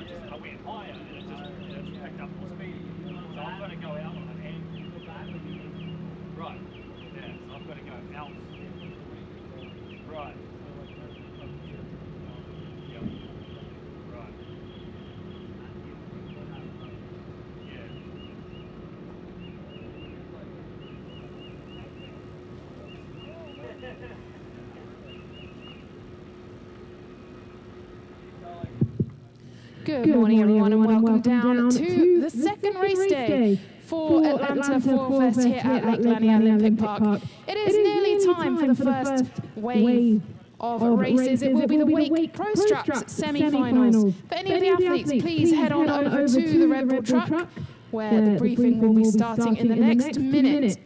I went higher and it just picked up more speed. So I'm going to go out on it and right. Yeah, so I've got to go out. Right. Yep. Right. Yeah. Good morning, everyone, and welcome down to the second race day for Atlanta Fall Fest here at Lake Lanier Olympic Park. It is nearly time for the first wave of races. It will be the Wake Pro Straps semi-finals. For any of the athletes, please head on over to the Red Bull truck where the briefing will be starting in the next minute.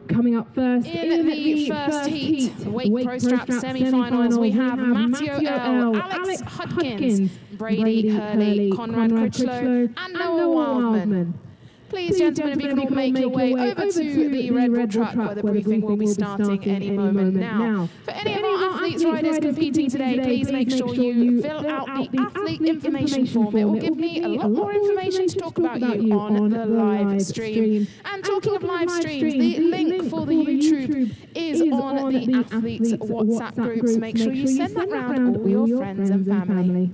Coming up first in the first heat, Wake Pro Straps semi-finals, we have Matteo L, Alex Hudkins, Brady Hurley, Conrad Critchlow, and Noah Wildman. Please, gentlemen, if you can all make your way over to the Red Bull truck where the briefing will be starting any moment now. For any of our athletes, riders competing today, please make sure you fill out the athlete information form. It will give me a lot more information to talk about you on the live stream. And talking of live streams, the link for the YouTube is on the athletes' WhatsApp group, so make sure you send that round all your friends and family.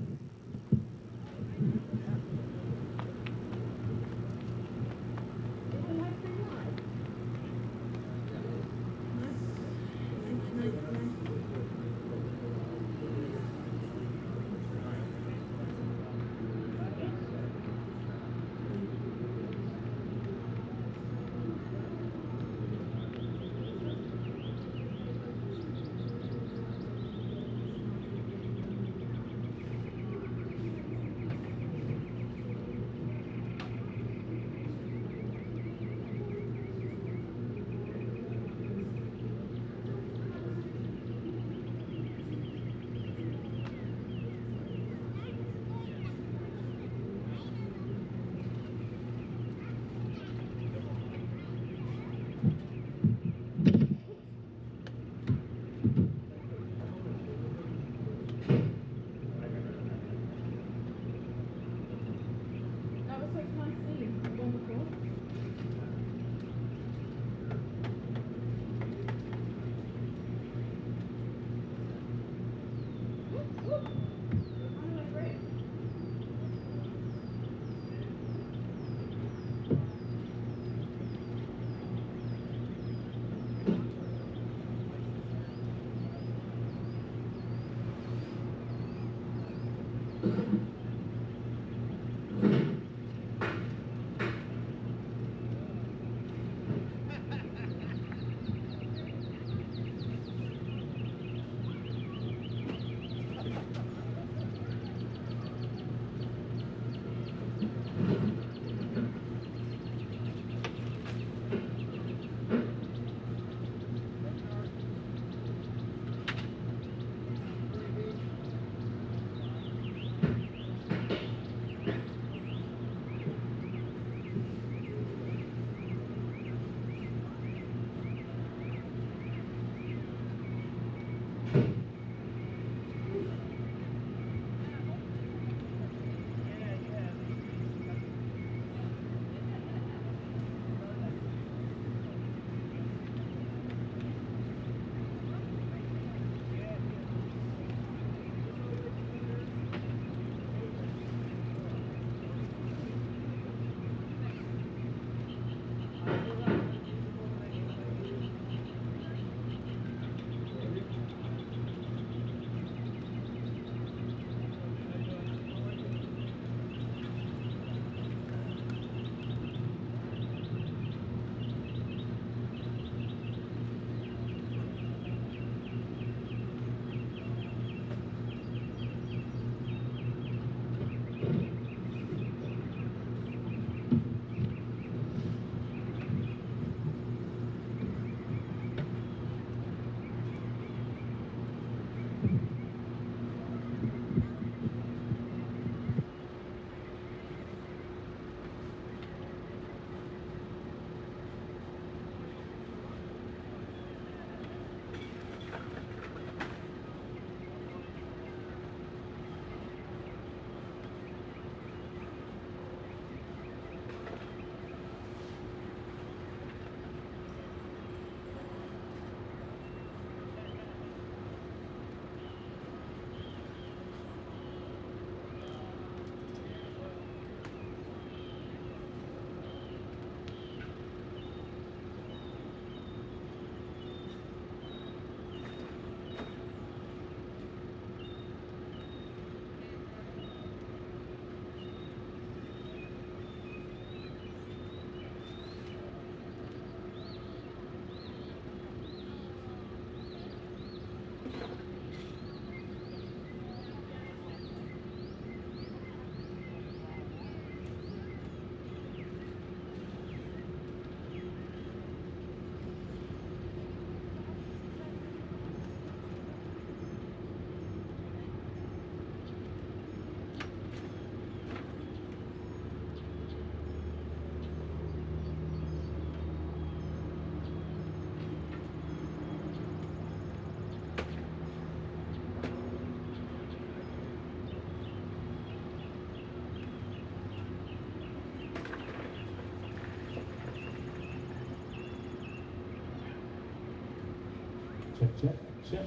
Check, check, check.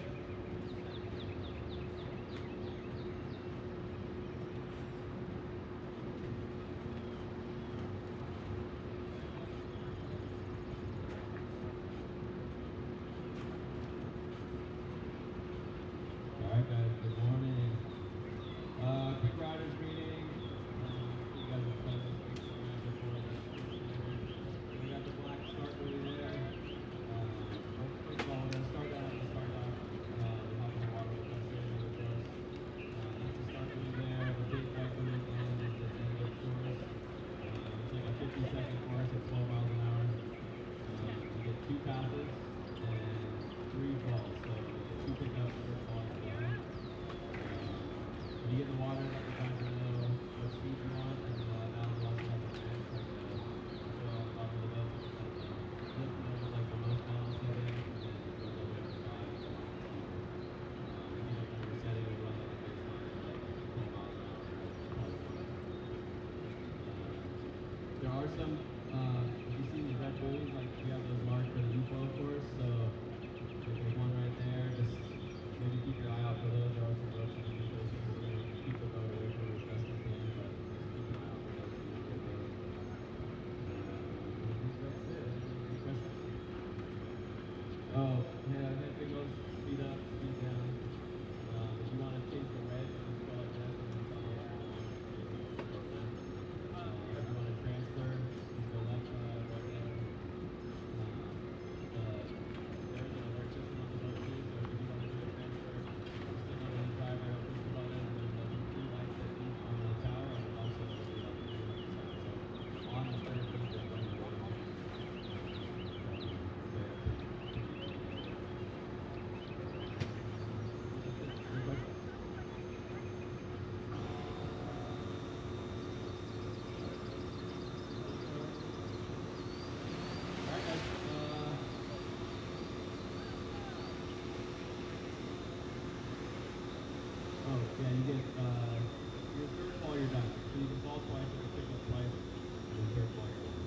Alright guys, good morning. Quick riders meeting. You guys have done this before. We got the black start buoy there. First of all, we're going to start down at the start dock. The hop in the water will come straight over to us. That's the start buoy there. The big white buoy at the end is the end of course. It's like a 50-second course at 12 miles an hour. You get 2 passes and 3 falls. So you get 2 pickups per fall. When you get in the water, let the driver know what speed you want, and now we also have the ramp, like go on top of the boat, lift them over like the most balance setting, and then it goes all the way up to 5. If you don't know your setting, we run like a baseline, like 12 miles an hour. There are some, if you see the red buoys, like we have those marked for the UFO course, so there's one right there, just maybe keep your eye out for those. There are some ropes you can use those to keep the boat away from as best you can, but just keep an eye out for those so you get those. I think that's it. Any questions? Oh, yeah, that thing goes speed up, speed down. If you want to change the red, you just go like this and then tell me if you want to transfer, just go left, right there. There's an alert system on the boat too, so if you want to do a transfer, just signal to the driver, push the button, and then there'll be 3 lights that beep on the tower, and also there'll be like 3 lights on. So on the third beep, there's one more. Yeah, you get your third fall, you're done. So you can fall twice, you can pick up twice, and your third fall, you're done.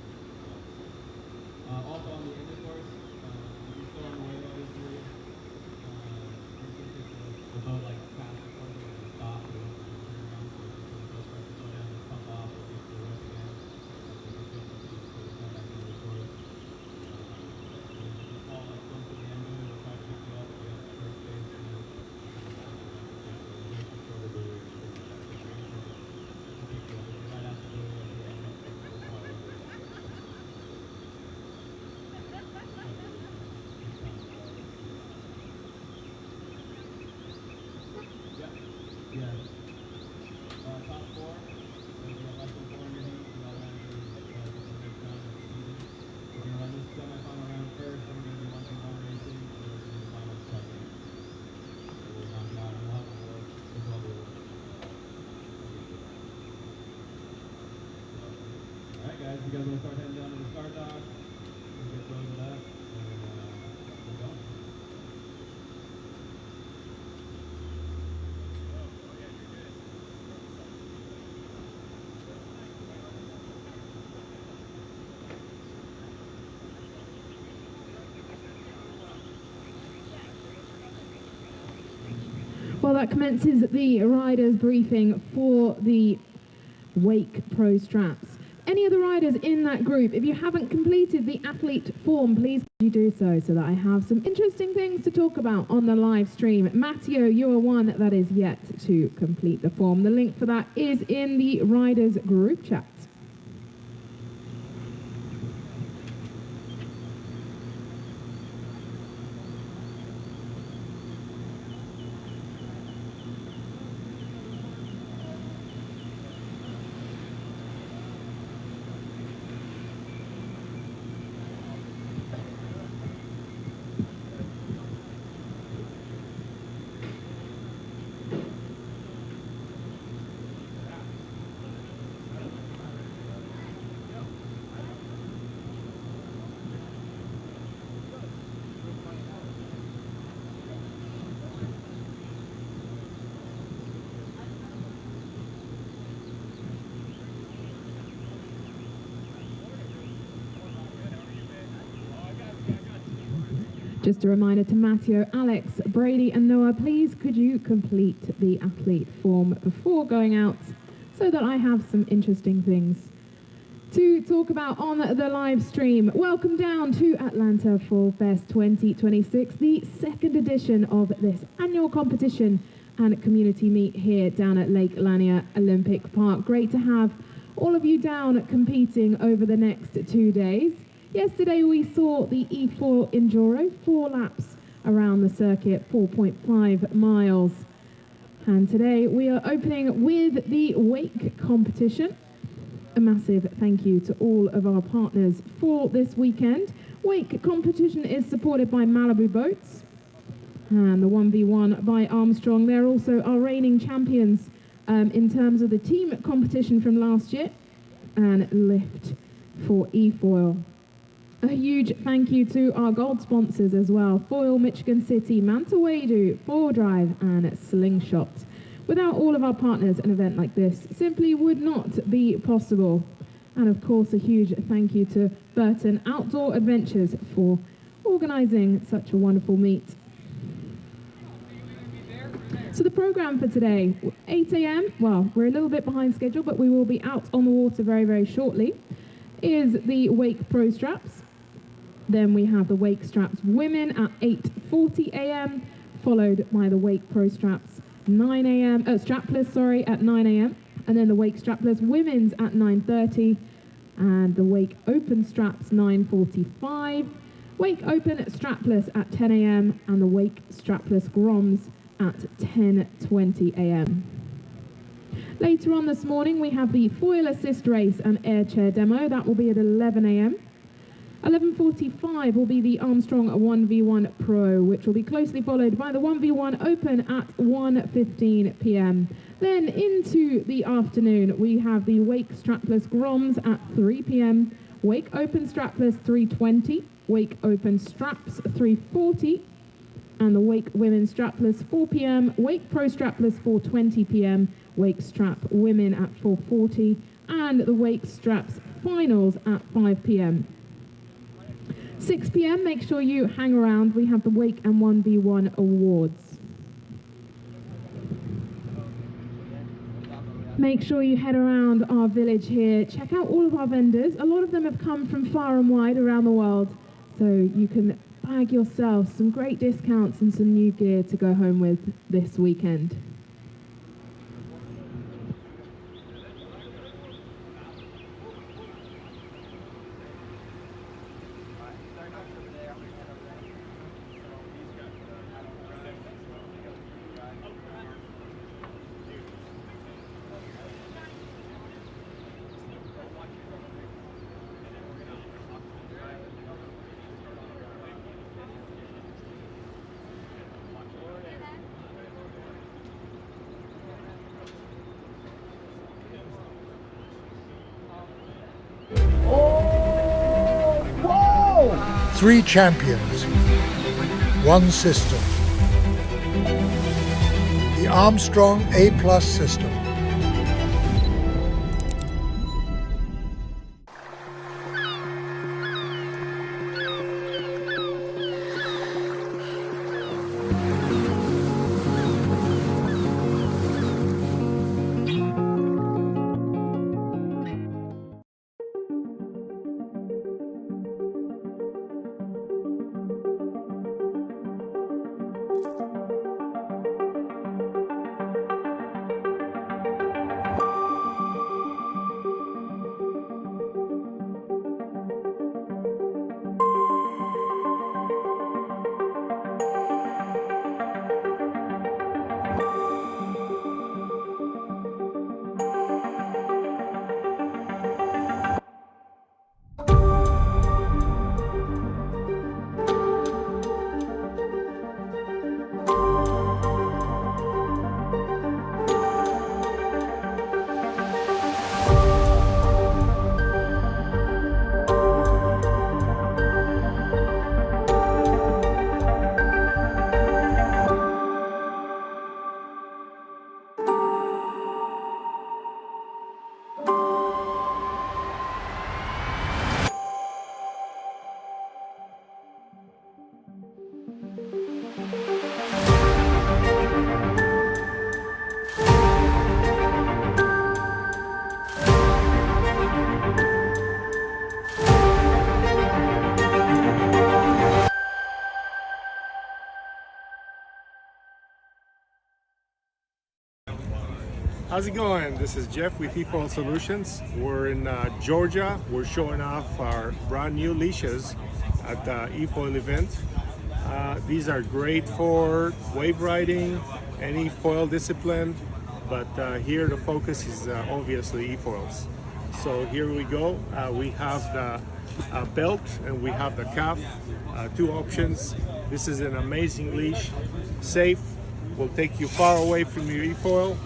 Also on the end of course, if you're still on the wave, obviously, you can take the boat like past the course and then stop and turn around. So if the boat starts to slow down, just pump off or get to the rope again. And then just come back into the course. And then if you fall like close to the end of it, we'll try to pick you up if you have the first base. Yeah. Top 4. So if you have less than 4 in your heat, you automatically get the next round and seeded. We're going to run this semi-final round first, then we're going to do 1-2-1 racing, and then we're going to do the final second. So we'll knock it out and we'll have awards as well. Alright guys, you guys want to start heading down to the start dock? We'll get loaded up and we're going. Well, that commences the riders' briefing for the Wake Pro Straps. Any other riders in that group, if you haven't completed the athlete form, please you do so that I have some interesting things to talk about on the live stream. Matteo, you are one that is yet to complete the form. The link for that is in the riders' group chat. Just a reminder to Matteo, Alex, Brady and Noah, please could you complete the athlete form before going out so that I have some interesting things to talk about on the live stream. Welcome down to Atlanta Fall Fest 2026, the second edition of this annual competition and community meet here down at Lake Lanier Olympic Park. Great to have all of you down competing over the next 2 days. Yesterday we saw the E4 Enduro, 4 laps around the circuit, 4.5 miles. And today we are opening with the wake competition. A massive thank you to all of our partners for this weekend. Wake competition is supported by Malibu Boats and the 1v1 by Armstrong. They're also our reigning champions in terms of the team competition from last year, and lift for eFoil. A huge thank you to our gold sponsors as well, Foil, Michigan City, Mantawadu, 4Drive and Slingshot. Without all of our partners, an event like this simply would not be possible. And of course, a huge thank you to Burton Outdoor Adventures for organising such a wonderful meet. So the programme for today, 8 AM, well, we're a little bit behind schedule, but we will be out on the water very, very shortly, is the Wake Pro Straps. Then we have the Wake Straps Women at 8:40 AM, followed by the Wake Pro Straps 9 AM, strapless, sorry, at 9 AM, and then the Wake Strapless Women's at 9:30, and the Wake Open Straps 9:45, Wake Open Strapless at 10 AM, and the Wake Strapless Groms at 10:20 AM. Later on this morning, we have the Foil Assist Race and Air Chair Demo. That will be at 11 AM. 11:45 will be the Armstrong 1v1 Pro, which will be closely followed by the 1v1 Open at 1:15 PM. Then into the afternoon, we have the Wake Strapless Groms at 3 PM, Wake Open Strapless 3:20, Wake Open Straps 3:40, and the Wake Women Strapless 4 PM, Wake Pro Strapless 4:20 PM, Wake Strap Women at 4:40, and the Wake Straps Finals at 5 PM. 6 PM, make sure you hang around. We have the Wake and 1v1 awards. Make sure you head around our village here. Check out all of our vendors. A lot of them have come from far and wide around the world, so you can bag yourself some great discounts and some new gear to go home with this weekend. Three champions, one system. The Armstrong A+ system. How's it going? This is Jeff with eFoil Solutions. We're in Georgia. We're showing off our brand new leashes at the eFoil event. These are great for wave riding, any foil discipline, but here the focus is obviously eFoils. So here we go. We have the belt and we have the cuff, two options. This is an amazing leash, safe, will take you far away from your eFoil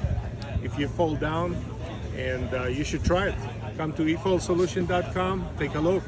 if you fall down, and you should try it. Come to efoilsolution.com, take a look.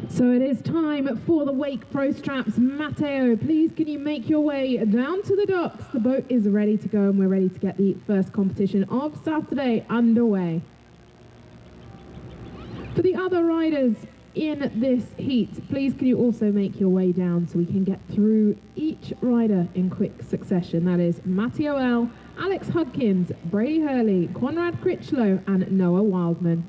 So it is time for the Wake Pro Straps. Matteo, please can you make your way down to the docks? The boat is ready to go and we're ready to get the first competition of Saturday underway. For the other riders in this heat, please can you also make your way down so we can get through each rider in quick succession. That is Matteo L, Alex Hudkins, Brady Hurley, Conrad Critchlow and Noah Wildman.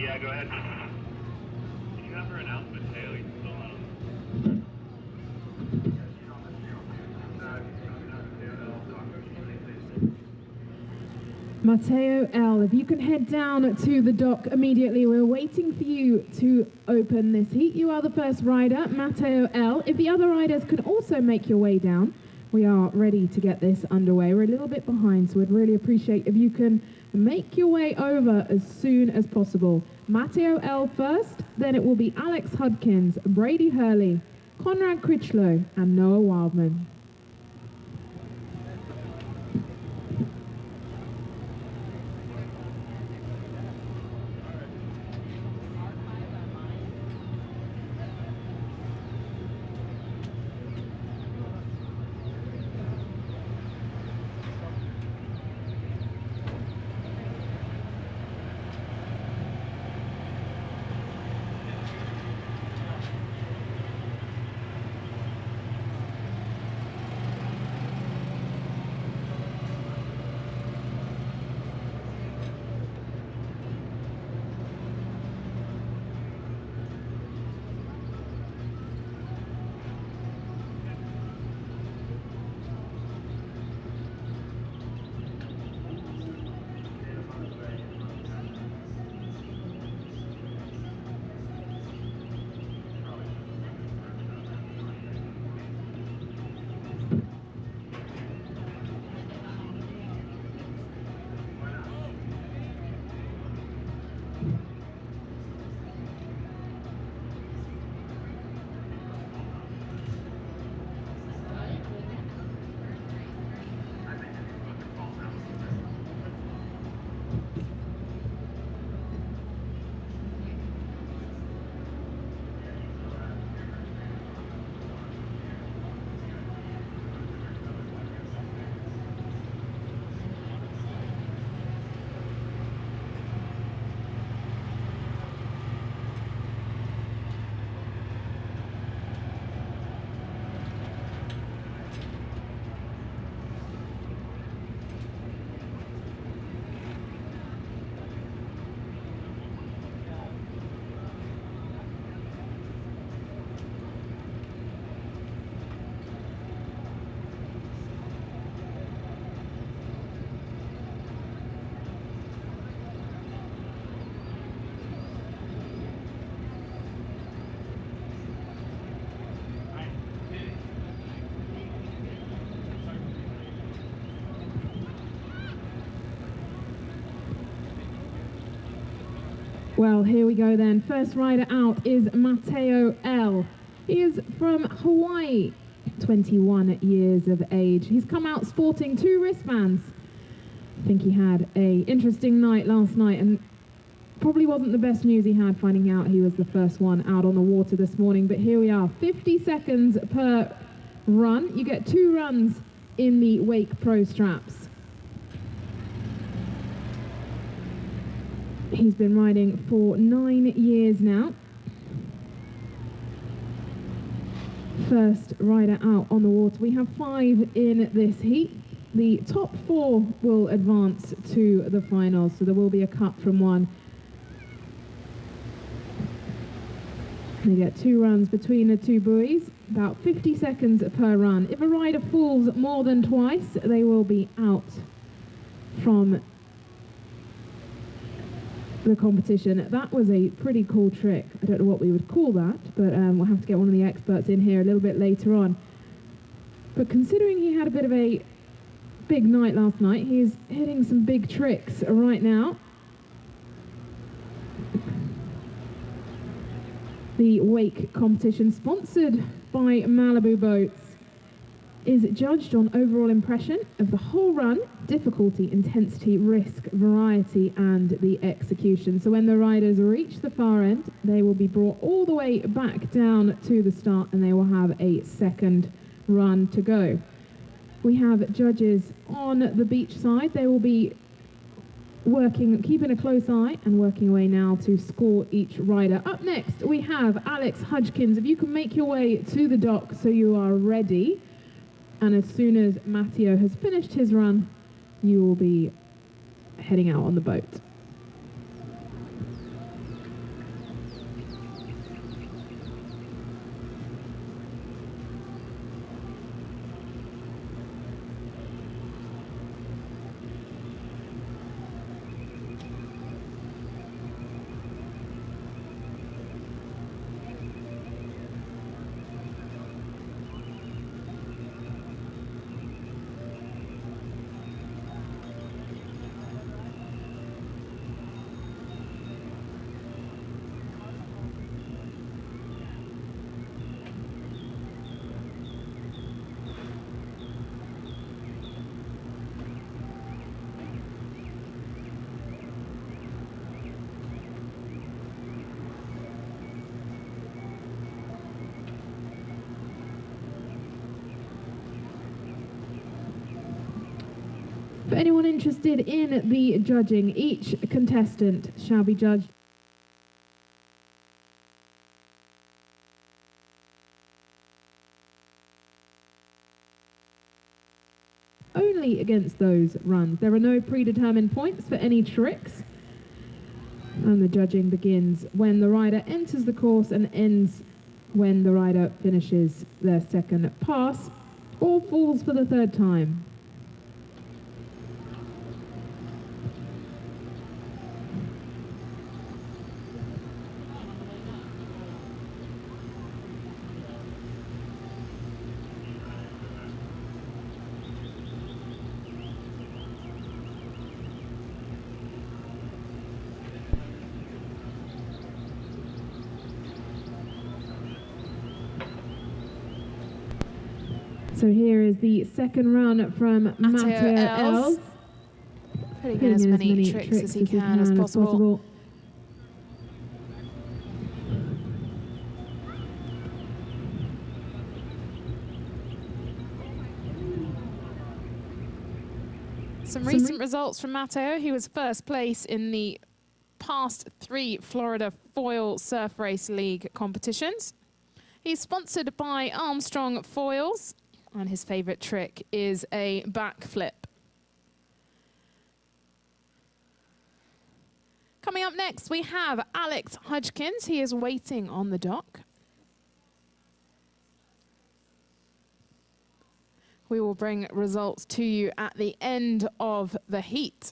Yeah, go ahead. Can you have her announce Mateo? He's still on. Mateo L, if you can head down to the dock immediately. We're waiting for you to open this heat. You are the first rider, Mateo L. If the other riders can also make your way down, we are ready to get this underway. We're a little bit behind, so we'd really appreciate if you can make your way over as soon as possible. Mateo L first, then it will be Alex Hudkins, Brady Hurley, Conrad Critchlow, and Noah Wildman. Well, here we go then. First rider out is Mateo L. He is from Hawaii, 21 years of age. He's come out sporting 2 wristbands. I think he had an interesting night last night and probably wasn't the best news he had finding out he was the first one out on the water this morning. But here we are, 50 seconds per run. You get 2 runs in the Wake Pro straps. He's been riding for 9 years now. First rider out on the water. We have 5 in this heat. The top 4 will advance to the finals, so there will be a cut from 1. They get 2 runs between the 2 buoys, about 50 seconds per run. If a rider falls more than twice, they will be out from the competition. That was a pretty cool trick. I don't know what we would call that, but we'll have to get one of the experts in here a little bit later on. But considering he had a bit of a big night last night, he's hitting some big tricks right now. The Wake competition, sponsored by Malibu Boats, is judged on overall impression of the whole run, difficulty, intensity, risk, variety, and the execution. So when the riders reach the far end, they will be brought all the way back down to the start and they will have a second run to go. We have judges on the beach side. They will be working, keeping a close eye and working away now to score each rider. Up next, we have Alex Hudkins. If you can make your way to the dock so you are ready. And as soon as Matteo has finished his run, you will be heading out on the boat. anyone interested in the judging, each contestant shall be judged only against those runs. There are no predetermined points for any tricks. And the judging begins when the rider enters the course and ends when the rider finishes their second pass or falls for the third time. So here is the second run from Matteo Els. Putting in as many tricks as he can as possible. Some recent results from Matteo. He was first place in the past 3 Florida Foil Surf Race League competitions. He's sponsored by Armstrong Foils, and his favorite trick is a backflip. Coming up next, we have Alex Hudkins. He is waiting on the dock. We will bring results to you at the end of the heat.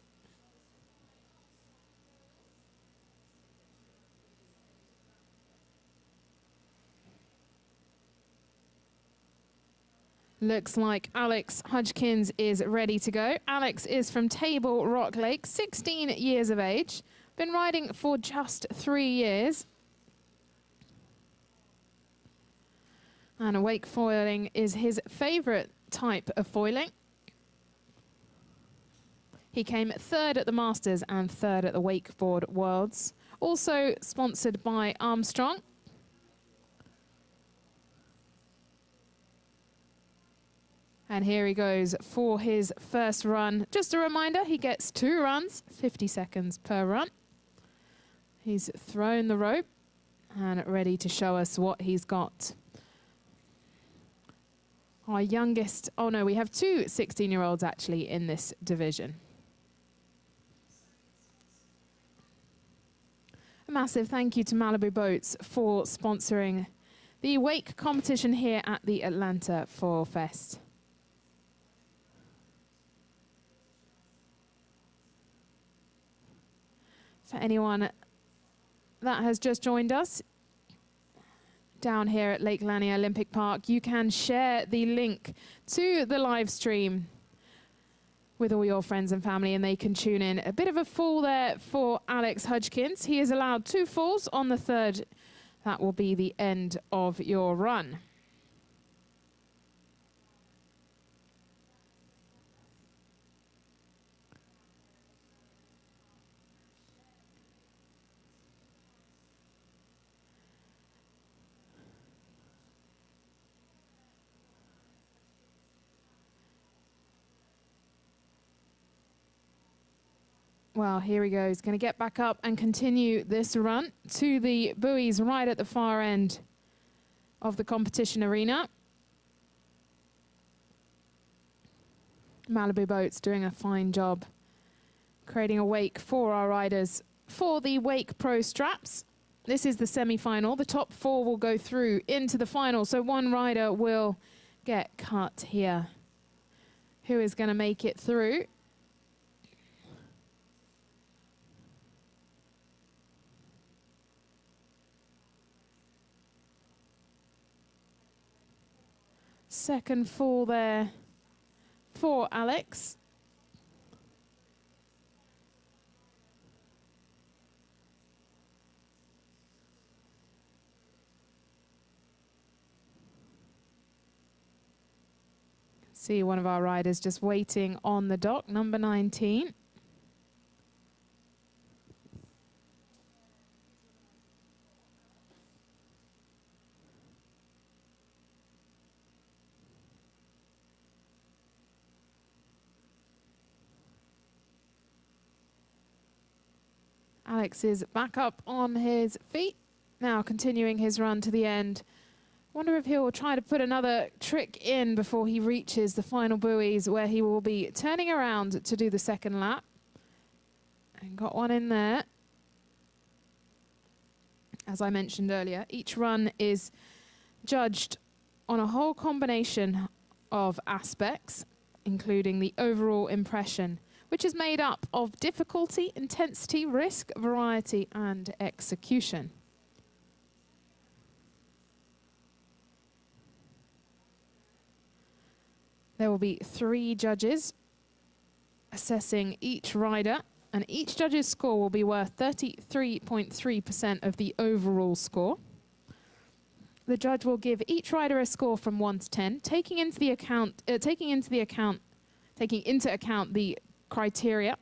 Looks like Alex Hudkins is ready to go. Alex is from Table Rock Lake, 16 years of age. Been riding for just 3 years. And wake foiling is his favorite type of foiling. He came 3rd at the Masters and 3rd at the Wakeboard Worlds. Also sponsored by Armstrong. And here he goes for his first run. Just a reminder, he gets 2 runs, 50 seconds per run. He's thrown the rope and ready to show us what he's got. Our youngest, oh no, we have 2 16-year-olds actually in this division. A massive thank you to Malibu Boats for sponsoring the wake competition here at the Atlanta Foil Fest. For anyone that has just joined us down here at Lake Lanier Olympic Park, you can share the link to the live stream with all your friends and family, and they can tune in. A bit of a fall there for Alex Hudkins. He is allowed 2 falls on the 3rd. That will be the end of your run. Well, here he goes. Going to get back up and continue this run to the buoys right at the far end of the competition arena. Malibu Boats doing a fine job creating a wake for our riders for the Wake Pro straps. This is the semi-final. The top 4 will go through into the final, so 1 rider will get cut here. Who is going to make it through? Second fall there for Alex. See one of our riders just waiting on the dock, number 19. Alex is back up on his feet, now continuing his run to the end. Wonder if he'll try to put another trick in before he reaches the final buoys, where he will be turning around to do the second lap. And got one in there. As I mentioned earlier, each run is judged on a whole combination of aspects, including the overall impression, which is made up of difficulty, intensity, risk, variety, and execution. There will be 3 judges assessing each rider, and each judge's score will be worth 33.3% of the overall score. The judge will give each rider a score from 1 to 10, taking into account the criteria.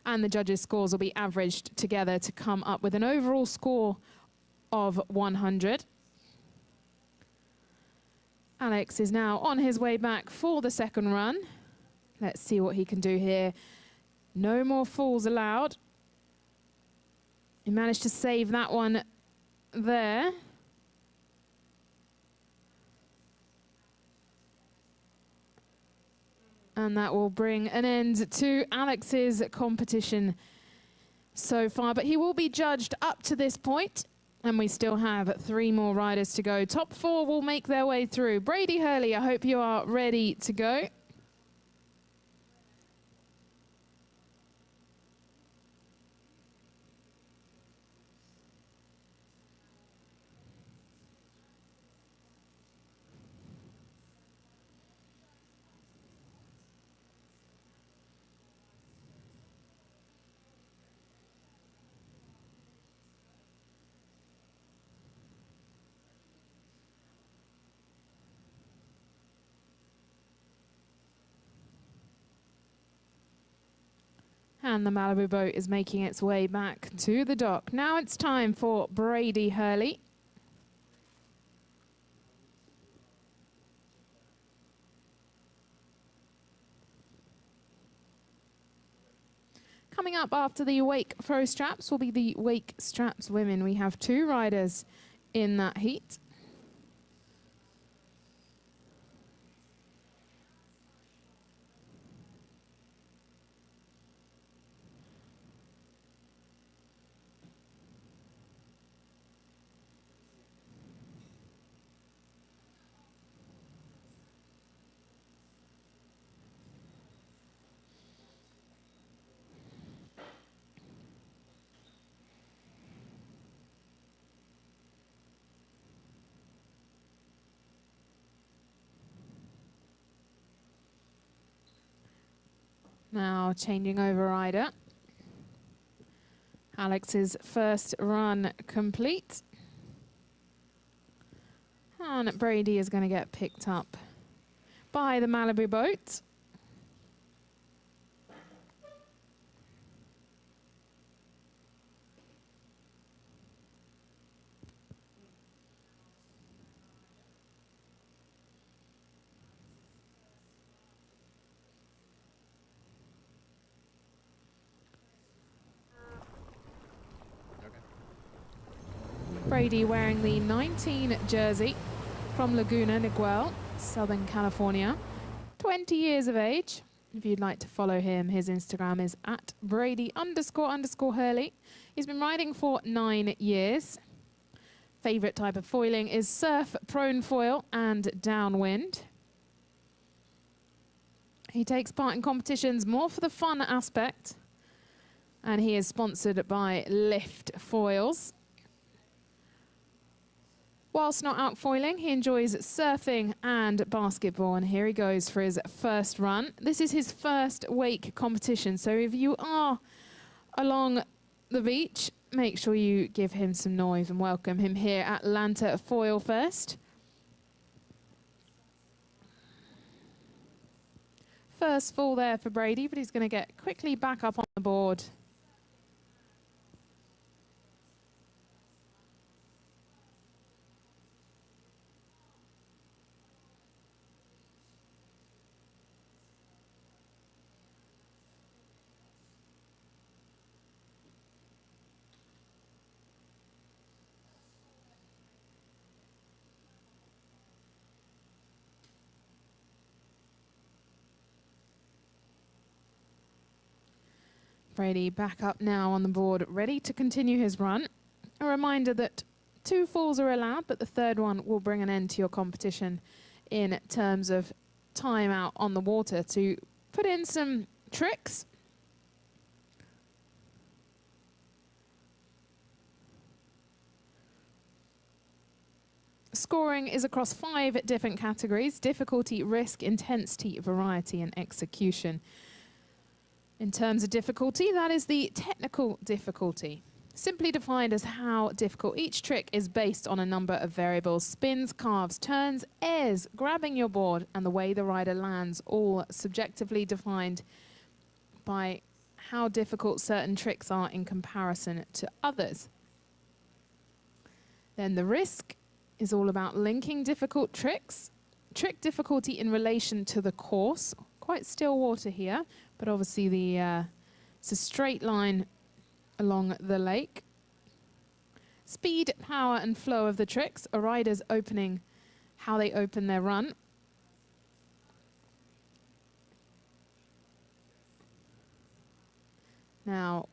And the judges' scores will be averaged together to come up with an overall score of 100. Alex is now on his way back for the second run. Let's see what he can do here. No more falls allowed. He managed to save that one there. And that will bring an end to Alex's competition so far. But he will be judged up to this point. And we still have 3 more riders to go. Top 4 will make their way through. Brady Hurley, I hope you are ready to go. And the Malibu boat is making its way back to the dock. Now it's time for Brady Hurley. Coming up after the Wake Pro Straps will be the Wake Straps women. We have 2 riders in that heat. Now changing over rider. Alex's first run complete. And Brady is going to get picked up by the Malibu boat. Brady wearing the 19 jersey from Laguna Niguel, Southern California. 20 years of age. If you'd like to follow him, his Instagram is at Brady__Hurley. He's been riding for 9 years. Favorite type of foiling is surf, prone foil, and downwind. He takes part in competitions more for the fun aspect, and he is sponsored by Lift Foils. Whilst not out foiling, he enjoys surfing and basketball, and here he goes for his first run. This is his first wake competition, so if you are along the beach, make sure you give him some noise and welcome him here at Atlanta Foil Fest. First fall there for Brady, but he's going to get quickly back up on the board. Brady back up now on the board, ready to continue his run. A reminder that 2 falls are allowed, but the 3rd one will bring an end to your competition in terms of time out on the water to put in some tricks. Scoring is across 5 different categories: difficulty, risk, intensity, variety, and execution. In terms of difficulty, that is the technical difficulty, simply defined as how difficult each trick is based on a number of variables: spins, carves, turns, airs, grabbing your board, and the way the rider lands, all subjectively defined by how difficult certain tricks are in comparison to others. Then the risk is all about linking difficult tricks, trick difficulty in relation to the course. Quite still water here, but obviously it's a straight line along the lake. Speed, power, and flow of the tricks, a rider's opening, how they open their run. Now,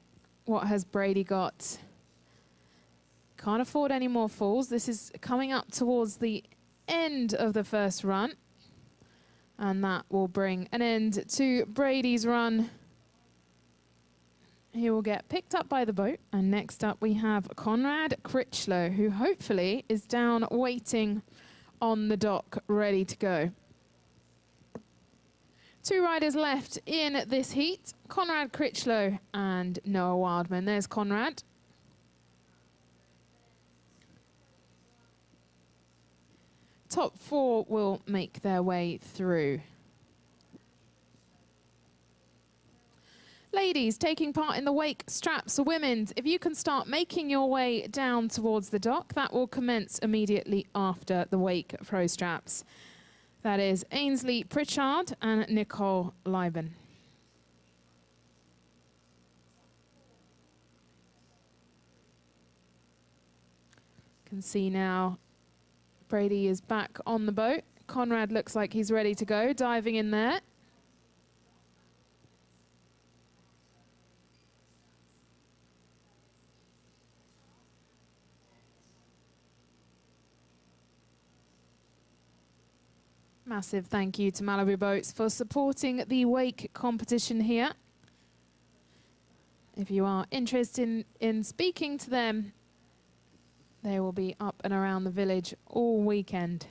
what has Brady got? Can't afford any more falls. This is coming up towards the end of the first run. And that will bring an end to Brady's run. He will get picked up by the boat. And next up we have Conrad Critchlow, who hopefully is down waiting on the dock, ready to go. 2 riders left in this heat, Conrad Critchlow and Noah Wildman. There's Conrad. Top 4 will make their way through. Ladies taking part in the wake straps for women, if you can start making your way down towards the dock, that will commence immediately after the wake pro straps. That is Ainsley Pritchard and Nicole Liben. Can see now Brady is back on the boat. Conrad looks like he's ready to go, diving in there. Massive thank you to Malibu Boats for supporting the wake competition here. If you are interested in speaking to them, they will be up and around the village all weekend.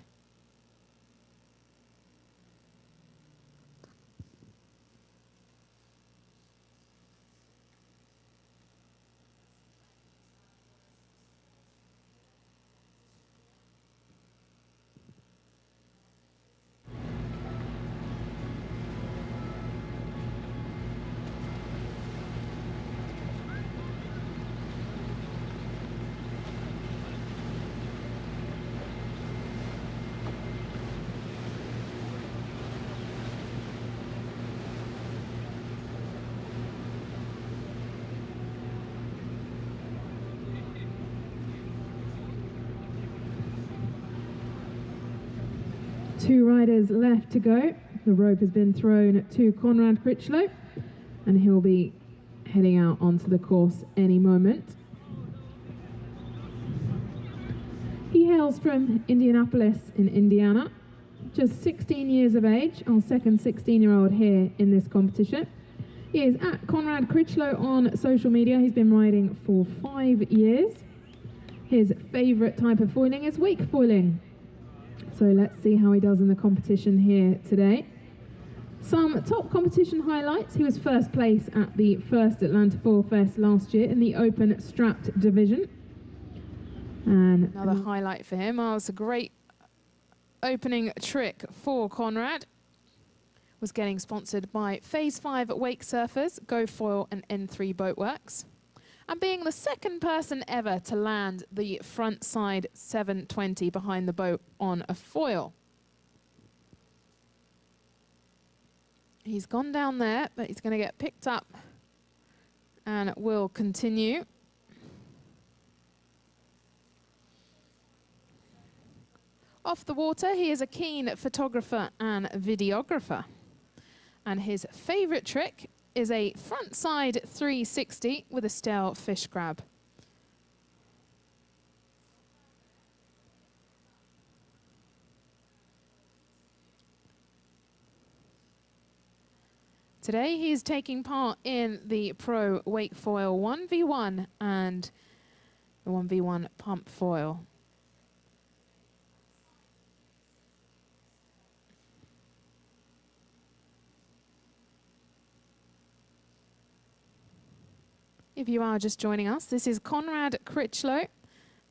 Two riders left to go. The rope has been thrown to Conrad Critchlow, and he'll be heading out onto the course any moment. He hails from Indianapolis in Indiana, just 16 years of age, our second 16-year-old here in this competition. He is at Conrad Critchlow on social media. He's been riding for 5 years. His favourite type of foiling is wake foiling. So let's see how he does in the competition here today. Some top competition highlights. He was first place at the first Atlanta Foil Fest last year in the open strapped division. And another highlight for him. Oh, it's a great opening trick for Conrad. Was getting sponsored by Phase 5 Wake Surfers, Go Foil and N3 Boatworks. And being the second person ever to land the front side 720 behind the boat on a foil. He's gone down there, but he's going to get picked up and will continue. Off the water, he is a keen photographer and videographer. And his favorite trick is a front side 360 with a stale fish grab. Today he's taking part in the Pro Wake Foil 1v1 and the 1v1 pump foil. If you are just joining us, this is Conrad Critchlow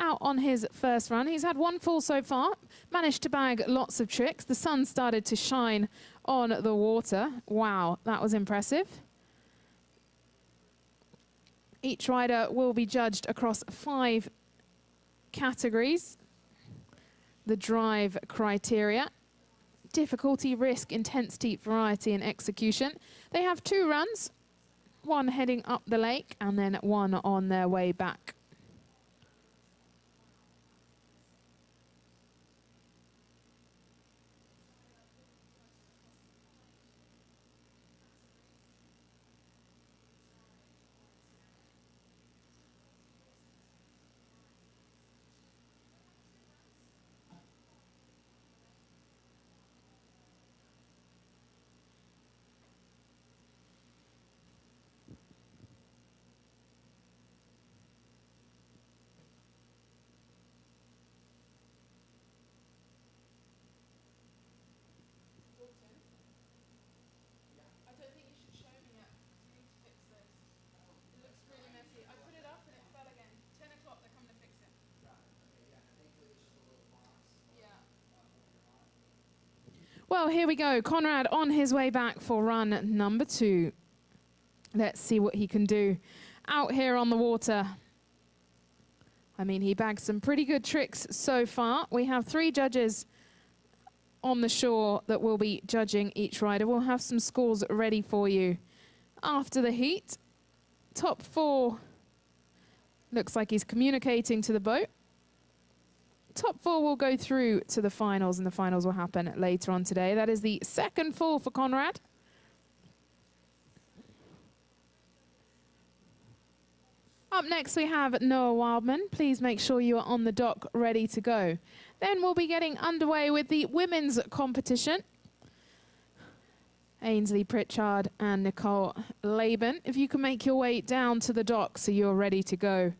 out on his first run. He's had one fall so far, managed to bag lots of tricks. The sun started to shine on the water. Wow, that was impressive. Each rider will be judged across 5 categories. The drive criteria: difficulty, risk, intensity, variety, and execution. They have 2 runs, one heading up the lake and then one on their way back. Well, here we go. Conrad on his way back for run number 2. Let's see what he can do out here on the water. I mean, he bagged some pretty good tricks so far. We have 3 judges on the shore that will be judging each rider. We'll have some scores ready for you after the heat. Top 4 looks like he's communicating to the boat. Top 4 will go through to the finals, and the finals will happen later on today. That is the second fall for Conrad. Up next, we have Noah Wildman. Please make sure you are on the dock ready to go. Then we'll be getting underway with the women's competition. Ainsley Pritchard and Nicole Laban. If you can make your way down to the dock so you're ready to go.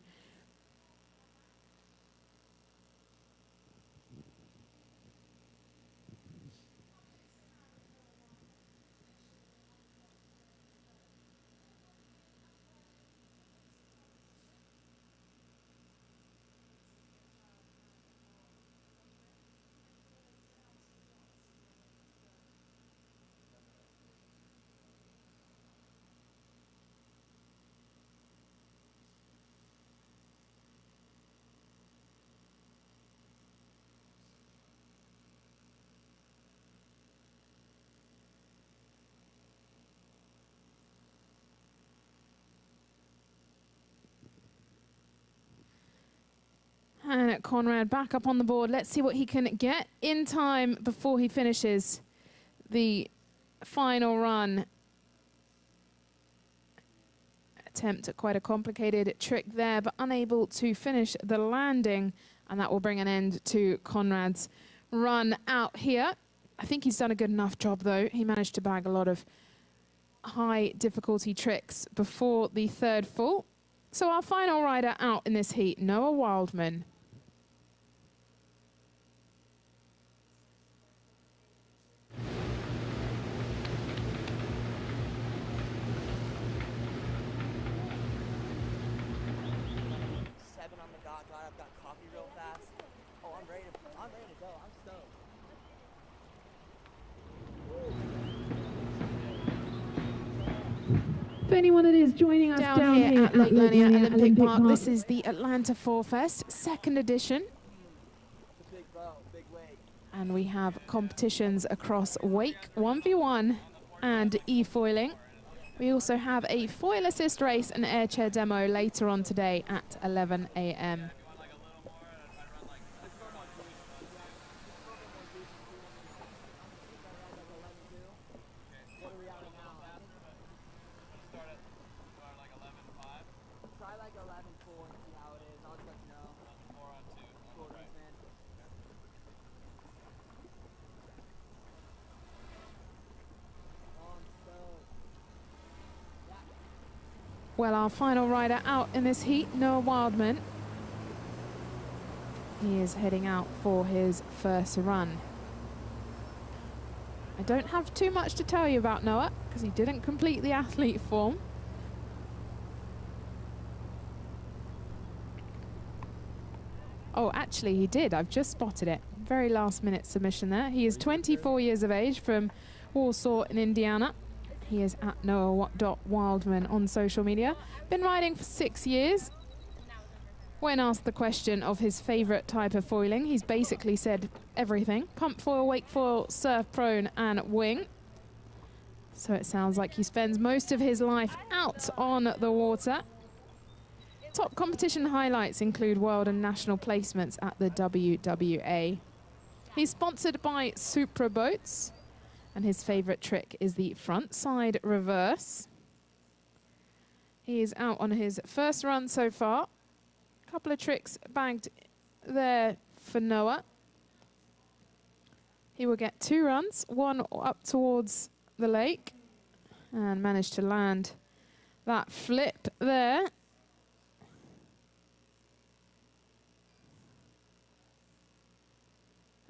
And Conrad back up on the board. Let's see what he can get in time before he finishes the final run. Attempt at quite a complicated trick there, but unable to finish the landing. And that will bring an end to Conrad's run out here. I think he's done a good enough job, though. He managed to bag a lot of high difficulty tricks before the 3rd fall. So our final rider out in this heat, Noah Wildman. For anyone that is joining us down here at Lake Lanier Olympic Park, this is the Atlanta Fall Fest, 2nd edition. And we have competitions across wake, 1v1 and e-foiling. We also have a foil assist race and air chair demo later on today at 11 a.m. Well, our final rider out in this heat, Noah Wildman. He is heading out for his first run. I don't have too much to tell you about Noah because he didn't complete the athlete form. Oh, actually he did. I've just spotted it. Very last minute submission there. He is 24 years of age from Warsaw in Indiana. He is at Noah.Wildman on social media. Been riding for 6 years. When asked the question of his favorite type of foiling, he's basically said everything. Pump foil, wake foil, surf prone and wing. So it sounds like he spends most of his life out on the water. Top competition highlights include world and national placements at the WWA. He's sponsored by Supra Boats, and his favorite trick is the front side reverse. He is out on his first run so far. Couple of tricks bagged there for Noah. He will get 2 runs, one up towards the lake, and managed to land that flip there.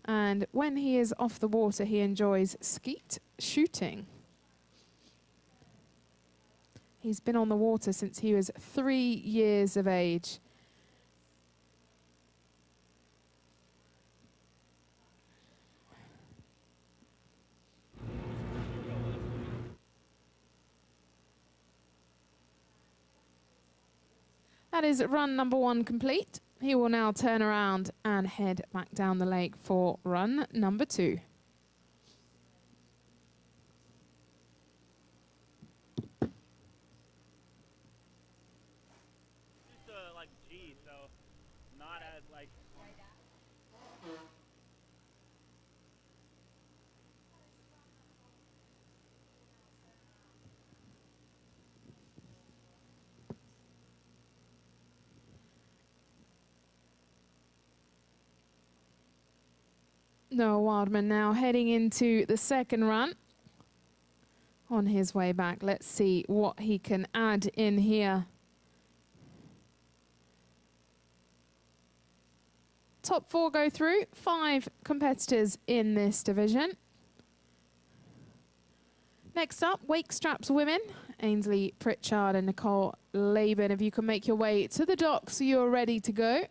And when he is off the water, he enjoys skeet shooting. He's been on the water since he was 3 years of age. That is run number 1 complete. He will now turn around and head back down the lake for run number 2. Like G, so not as like. Noah Wildman now heading into the second run. On his way back, let's see what he can add in here. Top 4 go through, 5 competitors in this division. Next up, wake straps women, Ainsley Pritchard and Nicole Laban. If you can make your way to the docks, you're ready to go.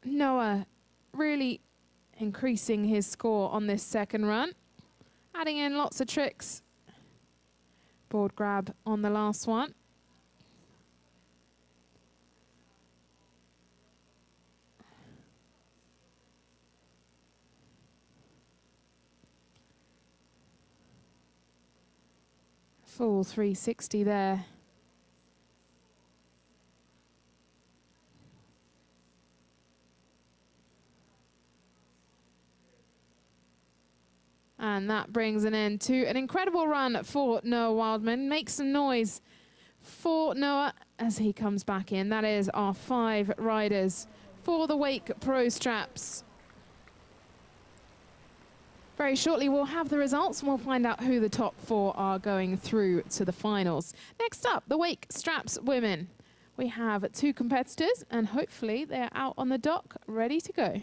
Noah really increasing his score on this second run, adding in lots of tricks. Board grab on the last one. Full 360 there. And that brings an end to an incredible run for Noah Wildman. Make some noise for Noah as he comes back in. That is our 5 riders for the Wake Pro Straps. Very shortly we'll have the results and we'll find out who the top 4 are going through to the finals. Next up, the Wake Straps women. We have 2 competitors and hopefully they're out on the dock ready to go.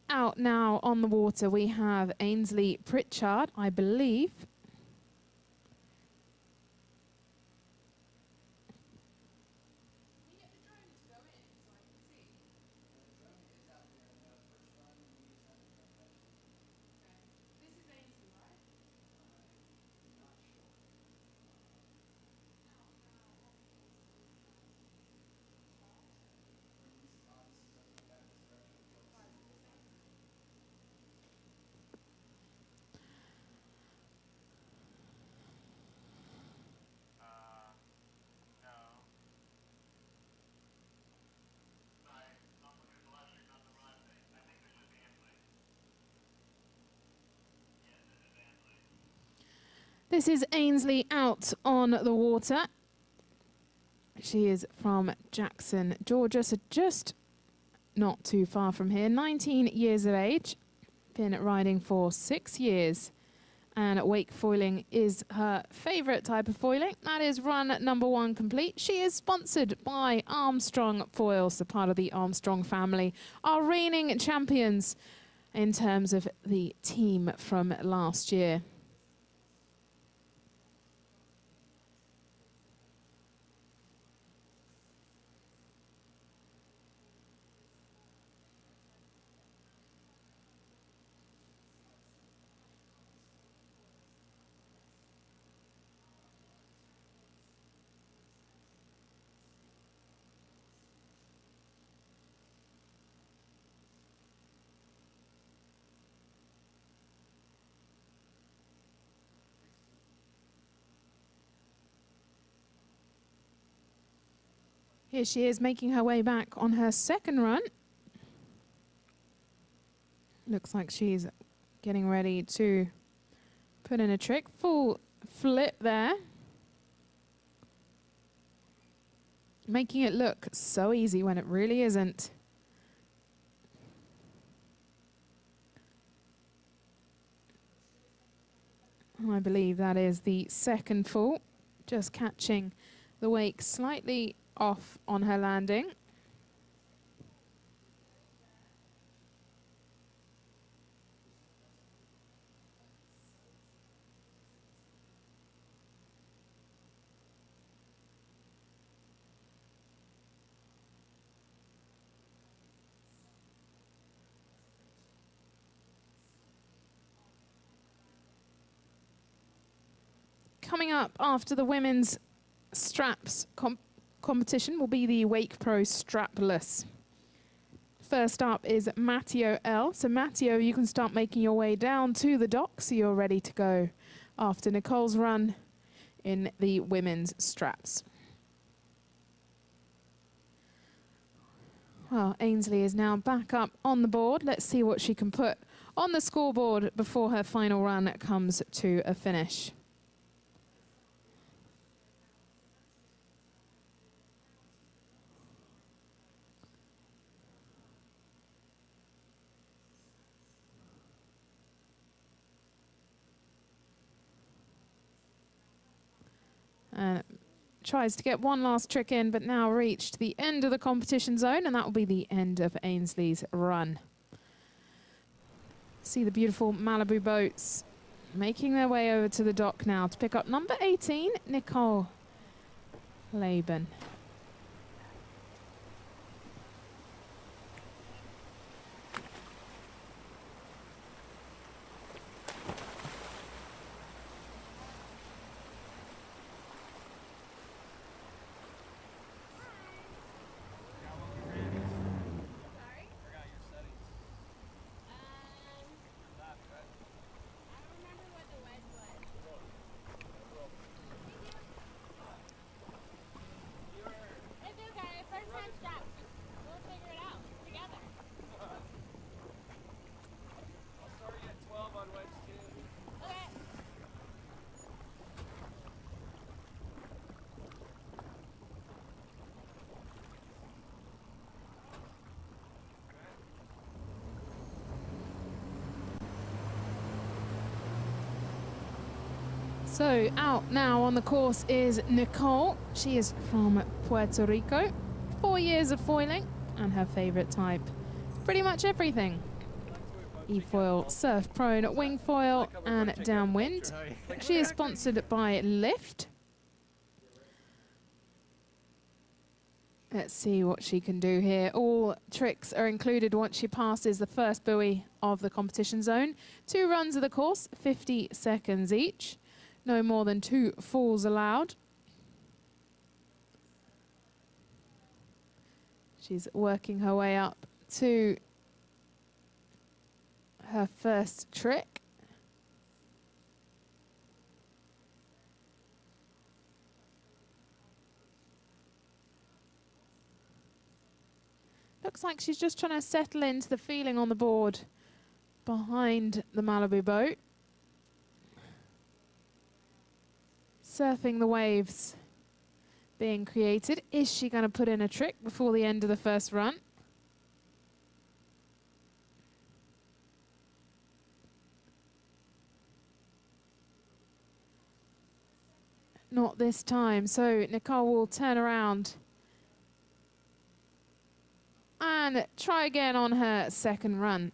out now on the water, we have Ainsley Pritchard, I believe. This is Ainsley out on the water. She is from Jackson, Georgia, so just not too far from here. 19 years of age, been riding for 6 years. And wake foiling is her favourite type of foiling. That is run number 1 complete. She is sponsored by Armstrong Foils, a part of the Armstrong family. Our reigning champions in terms of the team from last year. Here she is making her way back on her second run. Looks like she's getting ready to put in a trick. Full flip there. Making it look so easy when it really isn't. I believe that is the second full. Just catching the wake slightly off on her landing. Coming up after the women's straps competition will be the Wake Pro strapless. First up is Matteo L. So Matteo, you can start making your way down to the dock so you're ready to go after Nicole's run in the women's straps. Well, Ainsley is now back up on the board. Let's see what she can put on the scoreboard before her final run comes to a finish. And tries to get one last trick in, but now reached the end of the competition zone, and that will be the end of Ainsley's run. See the beautiful Malibu boats making their way over to the dock now to pick up number 18, Nicole Laban. So out now on the course is Nicole. She is from Puerto Rico. 4 years of foiling, and her favorite type, pretty much everything. E-foil, surf prone, wing foil, and downwind. She is sponsored by Lift. Let's see what she can do here. All tricks are included once she passes the first buoy of the competition zone. 2 runs of the course, 50 seconds each. No more than 2 falls allowed. She's working her way up to her first trick. Looks like she's just trying to settle into the feeling on the board behind the Malibu boat. Surfing the waves being created. Is she going to put in a trick before the end of the first run? Not this time. So Nicole will turn around and try again on her second run.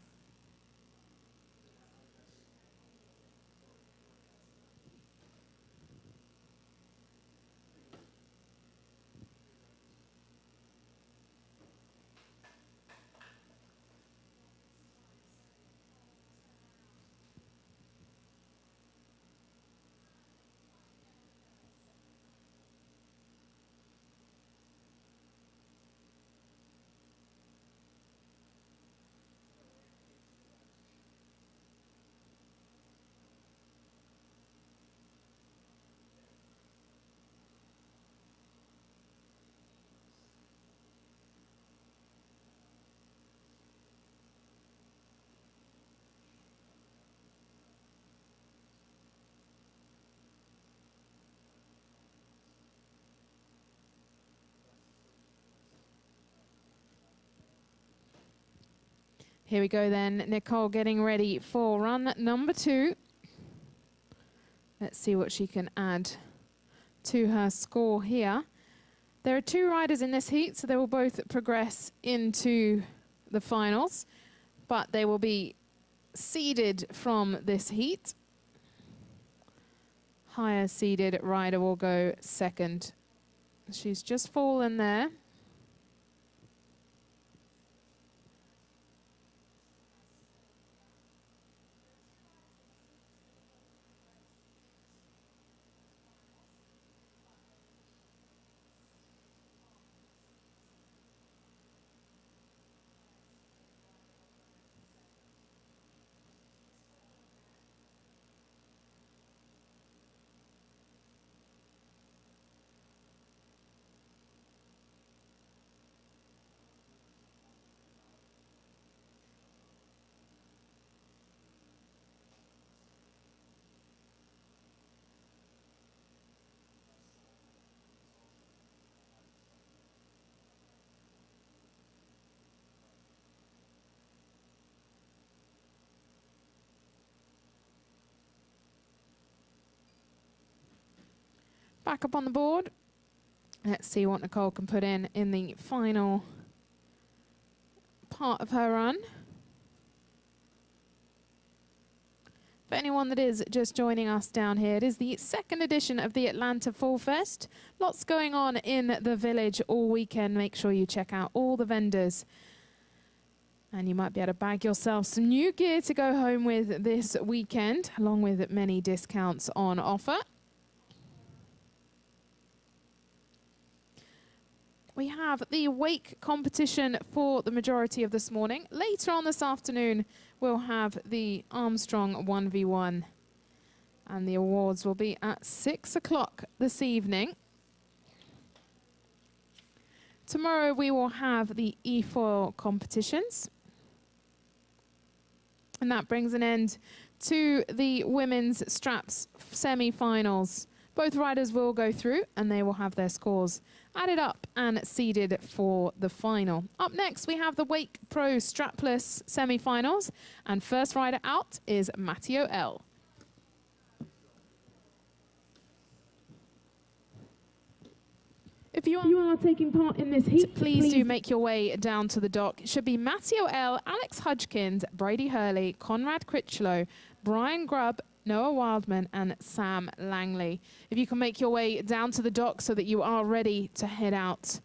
Here we go then, Nicole getting ready for run number 2. Let's see what she can add to her score here. There are 2 riders in this heat, so they will both progress into the finals, but they will be seeded from this heat. Higher seeded rider will go second. She's just fallen there. Back up on the board. Let's see what Nicole can put in the final part of her run. For anyone that is just joining us down here, it is the 2nd edition of the Atlanta Fall Fest. Lots going on in the village all weekend. Make sure you check out all the vendors. And you might be able to bag yourself some new gear to go home with this weekend, along with many discounts on offer. We have the wake competition for the majority of this morning. Later on this afternoon, we'll have the Armstrong 1v1. And the awards will be at 6 o'clock this evening. Tomorrow we will have the e-foil competitions. And that brings an end to the women's straps semi-finals. Both riders will go through and they will have their scores added up and seeded for the final. Up next, we have the Wake Pro strapless semi-finals, and first rider out is Matteo L. If you are taking part in this heat, please do make your way down to the dock. It should be Matteo L., Alex Hudkins, Brady Hurley, Conrad Critchlow, Brian Grubb, Noah Wildman, and Sam Langley. If you can make your way down to the dock so that you are ready to head out.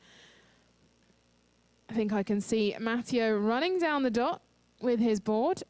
I think I can see Matteo running down the dock with his board.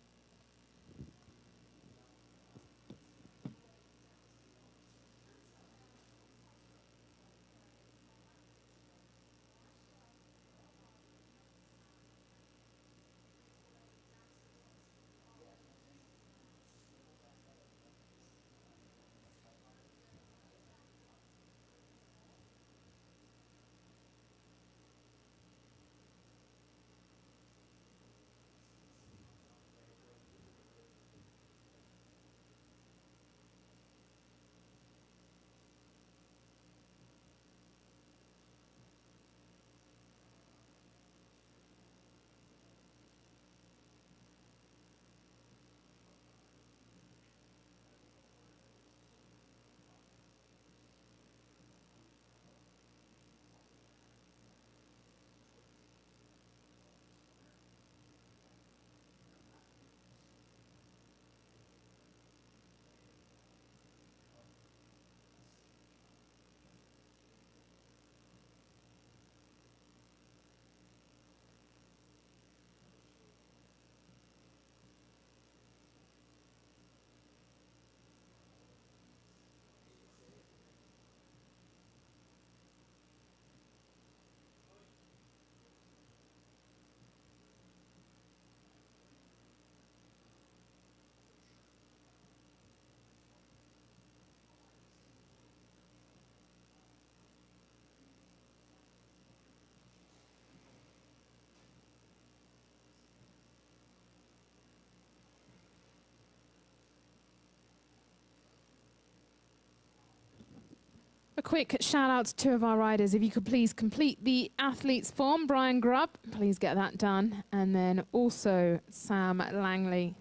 A quick shout out to two of our riders. If you could please complete the athlete's form. Brian Grubb, please get that done. And then also Sam Langley.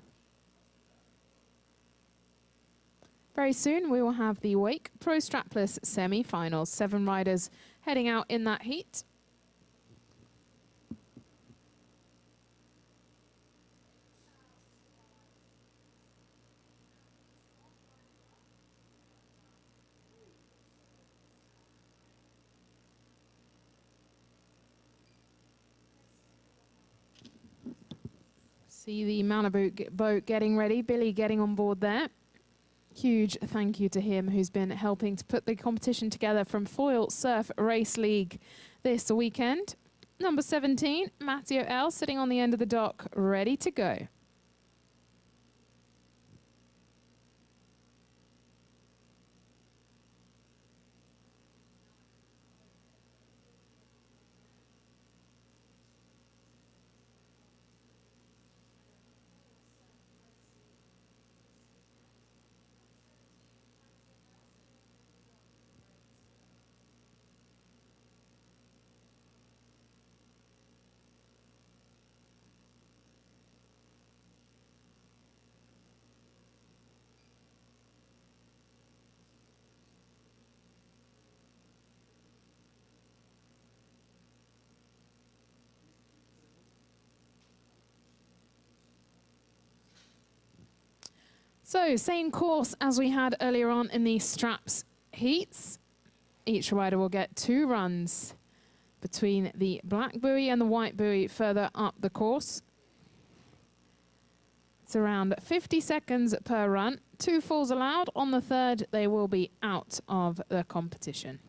Very soon we will have the Wake Pro Strapless semi-finals. 7 riders heading out in that heat. See the Malibu boat getting ready. Billy getting on board there. Huge thank you to him who's been helping to put the competition together from Foil Surf Race League this weekend. Number 17, Matteo L., sitting on the end of the dock, ready to go. So, same course as we had earlier on in the straps heats. Each rider will get 2 runs between the black buoy and the white buoy further up the course. It's around 50 seconds per run. 2 falls allowed. On the third, they will be out of the competition.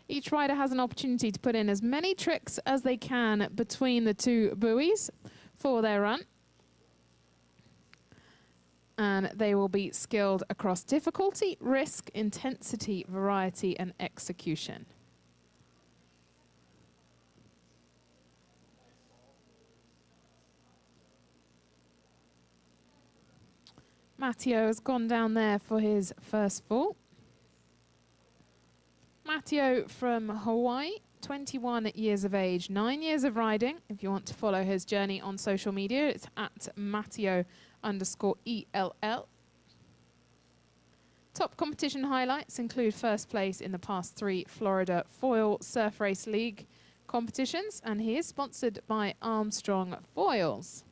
Each rider has an opportunity to put in as many tricks as they can between the 2 buoys for their run. And they will be skilled across difficulty, risk, intensity, variety, and execution. Matteo has gone down there for his first fall. Matteo from Hawaii, 21 years of age, 9 years of riding. If you want to follow his journey on social media, it's at Matteo_ELL. Top competition highlights include first place in the past 3 Florida Foil Surf Race League competitions, and he is sponsored by Armstrong Foils.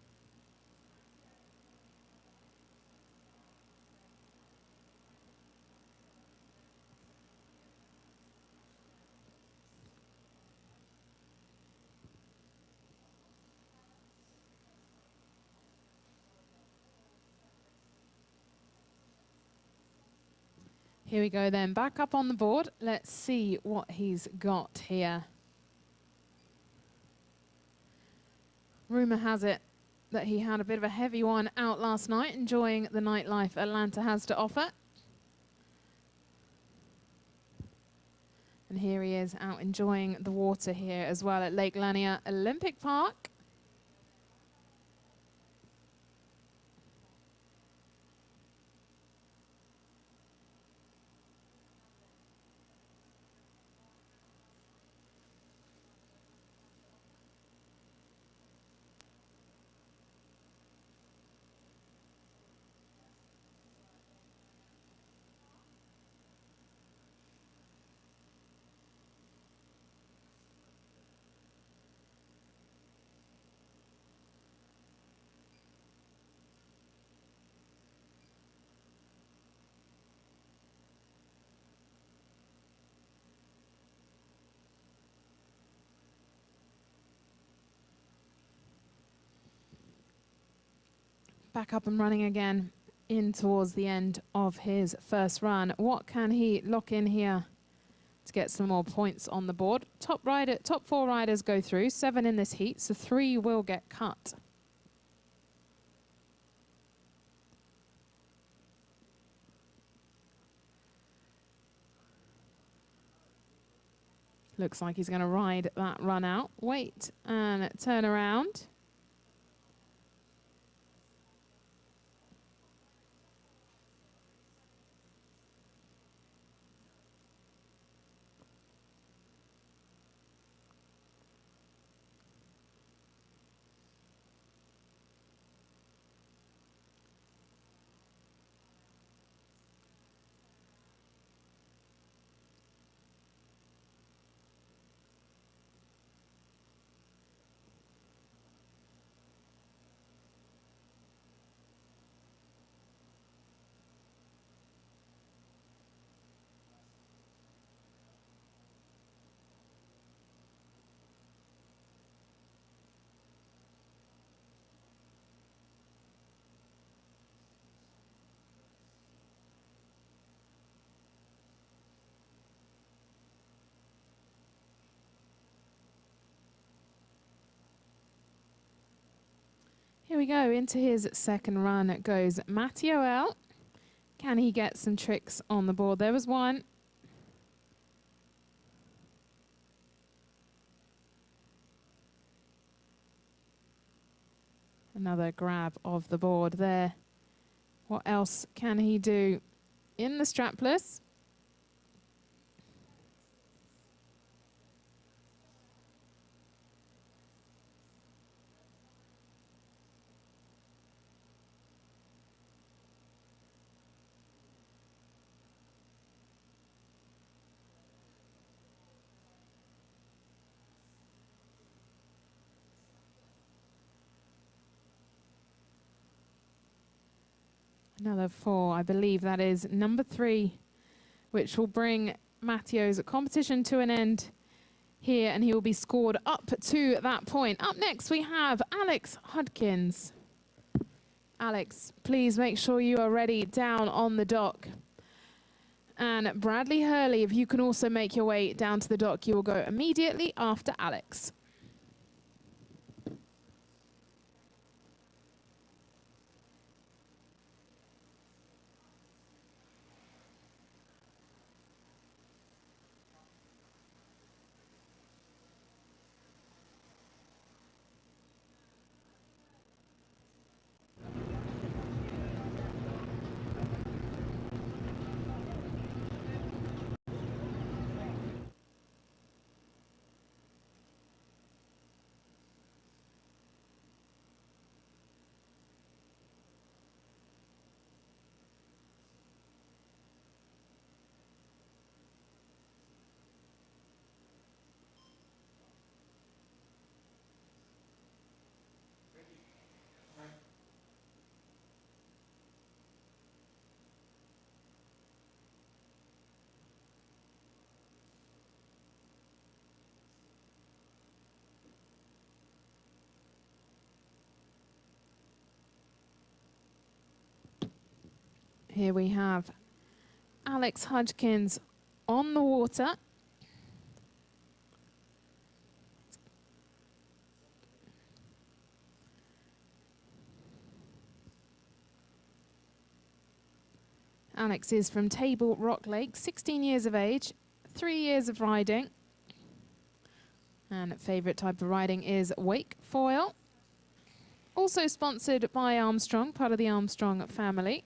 Here we go then, back up on the board. Let's see what he's got here. Rumour has it that he had a bit of a heavy one out last night, enjoying the nightlife Atlanta has to offer. And here he is out enjoying the water here as well at Lake Lanier Olympic Park. Back up and running again in towards the end of his first run. What can he lock in here to get some more points on the board? Top 4 riders go through, 7 in this heat, so 3 will get cut. Looks like he's going to ride that run out. Wait and turn around. Here we go, into his second run goes Matteo L. Can he get some tricks on the board? There was one. Another grab of the board there. What else can he do in the strapless? Another 4, I believe that is number 3, which will bring Matteo's competition to an end here, and he will be scored up to that point. Up next, we have Alex Hudkins. Alex, please make sure you are ready down on the dock. And Bradley Hurley, if you can also make your way down to the dock, you will go immediately after Alex. Here we have Alex Hudkins on the water. Alex is from Table Rock Lake, 16 years of age, 3 years of riding. And favourite type of riding is wake foil. Also sponsored by Armstrong, part of the Armstrong family.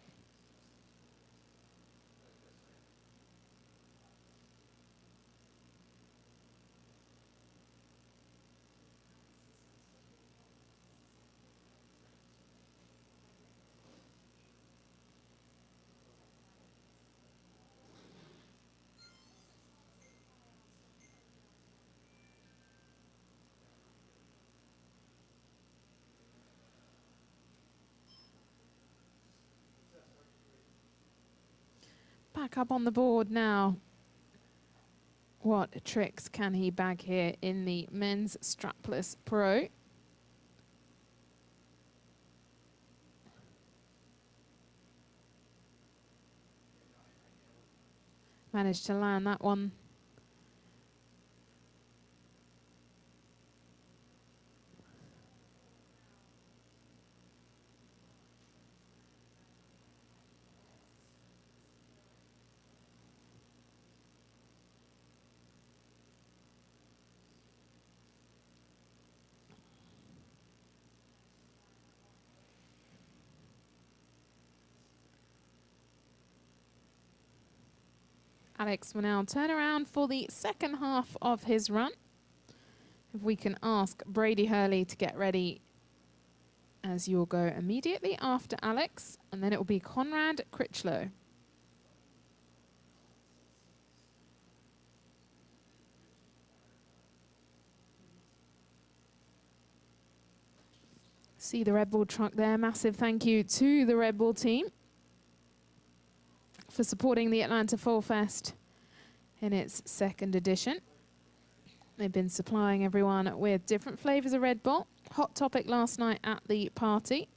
Back up on the board now. What tricks can he bag here in the men's strapless pro? Managed to land that one. Alex will now turn around for the second half of his run. If we can ask Brady Hurley to get ready, as you'll go immediately after Alex, and then it will be Conrad Critchlow. See the Red Bull truck there. Massive thank you to the Red Bull team for supporting the Atlanta Fall Fest in its second edition. They've been supplying everyone with different flavors of Red Bull. Hot topic last night at the party.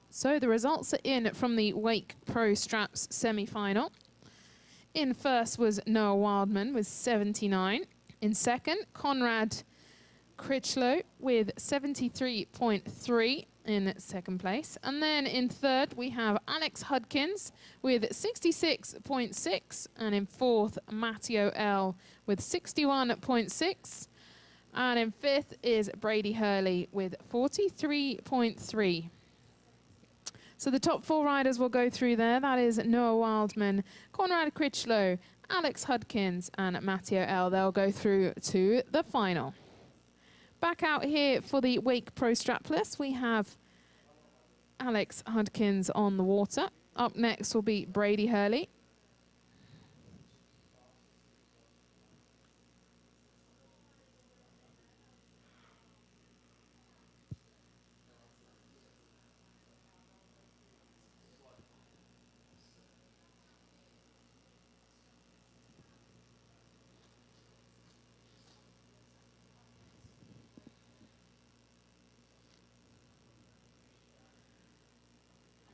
So the results are in from the Wake Pro Straps semi-final. In first was Noah Wildman with 79. In second, Conrad Critchlow with 73.3 in second place. And then in third, we have Alex Hudkins with 66.6. And in fourth, Matteo L with 61.6. And in fifth is Brady Hurley with 43.3. So the top four riders will go through there. That is Noah Wildman, Conrad Critchlow, Alex Hudkins, and Matteo L. They'll go through to the final. Back out here for the Wake Pro Strapless, we have Alex Hudkins on the water. Up next will be Brady Hurley.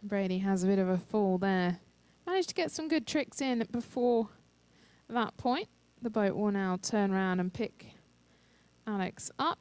Brady has a bit of a fall there. Managed to get some good tricks in before that point. The boat will now turn around and pick Alex up.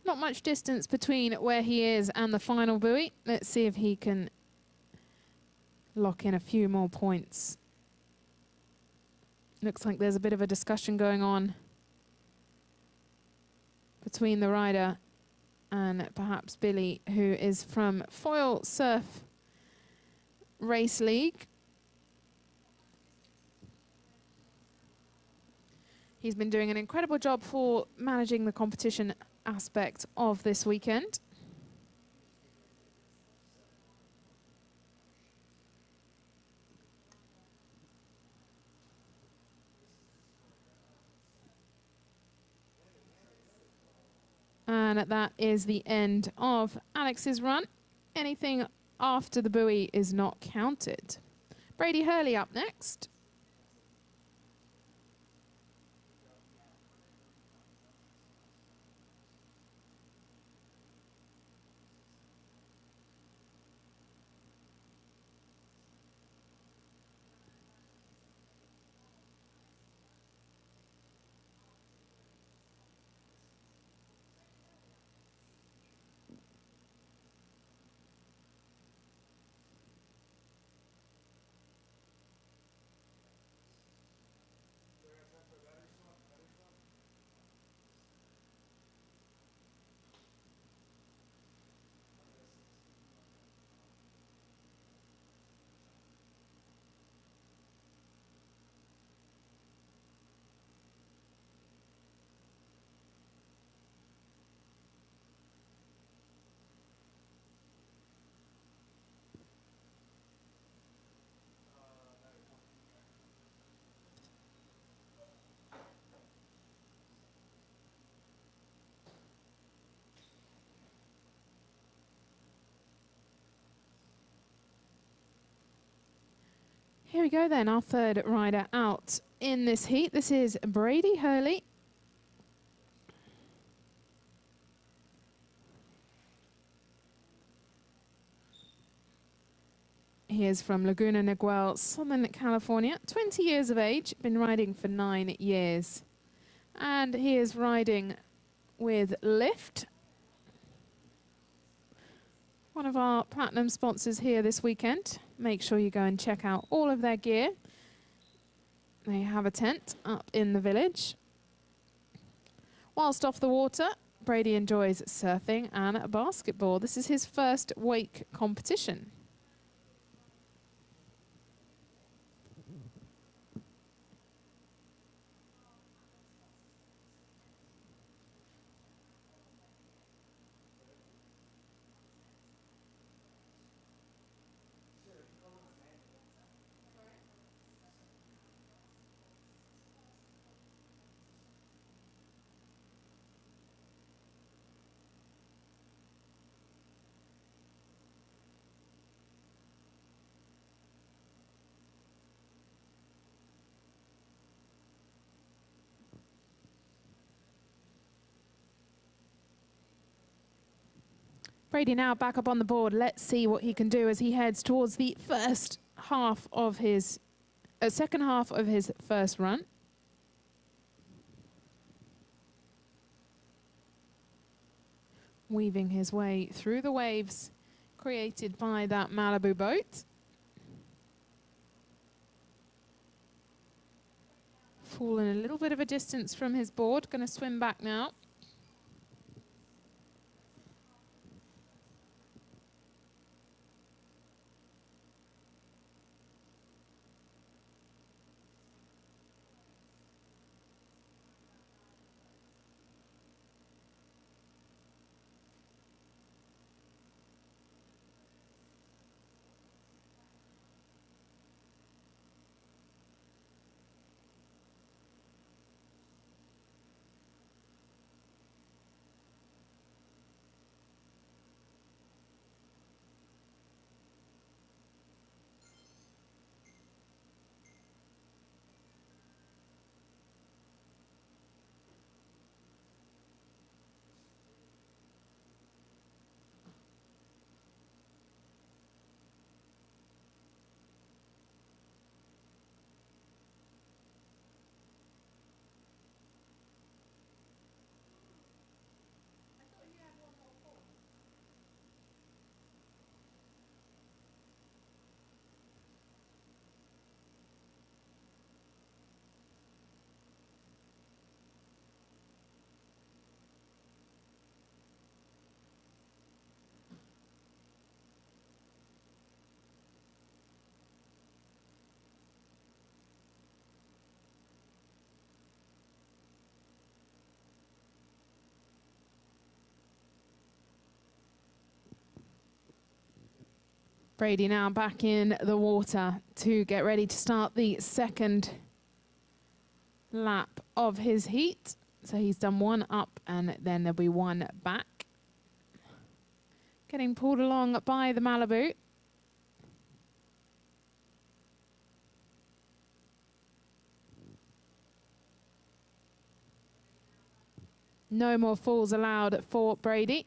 Not much distance between where he is and the final buoy. Let's see if he can lock in a few more points. Looks like there's a bit of a discussion going on between the rider and perhaps Billy, who is from Foil Surf Race League. He's been doing an incredible job for managing the competition aspect of this weekend. And that is the end of Alex's run. Anything after the buoy is not counted. Brady Hurley up next. Here we go then, our third rider out in this heat. This is Brady Hurley. He is from Laguna Niguel, Southern California, 20 years of age, been riding for 9 years. And he is riding with Lift, one of our platinum sponsors here this weekend. Make sure you go and check out all of their gear. They have a tent up in the village. Whilst off the water, Brady enjoys surfing and basketball. This is his first wake competition. Brady now back up on the board. Let's see what he can do as he heads towards the first half of his, second half of his first run. Weaving his way through the waves created by that Malibu boat. Falling a little bit of a distance from his board. Going to swim back now. Brady now back in the water to get ready to start the second lap of his heat. So he's done one up and then there'll be one back. Getting pulled along by the Malibu. No more falls allowed for Brady.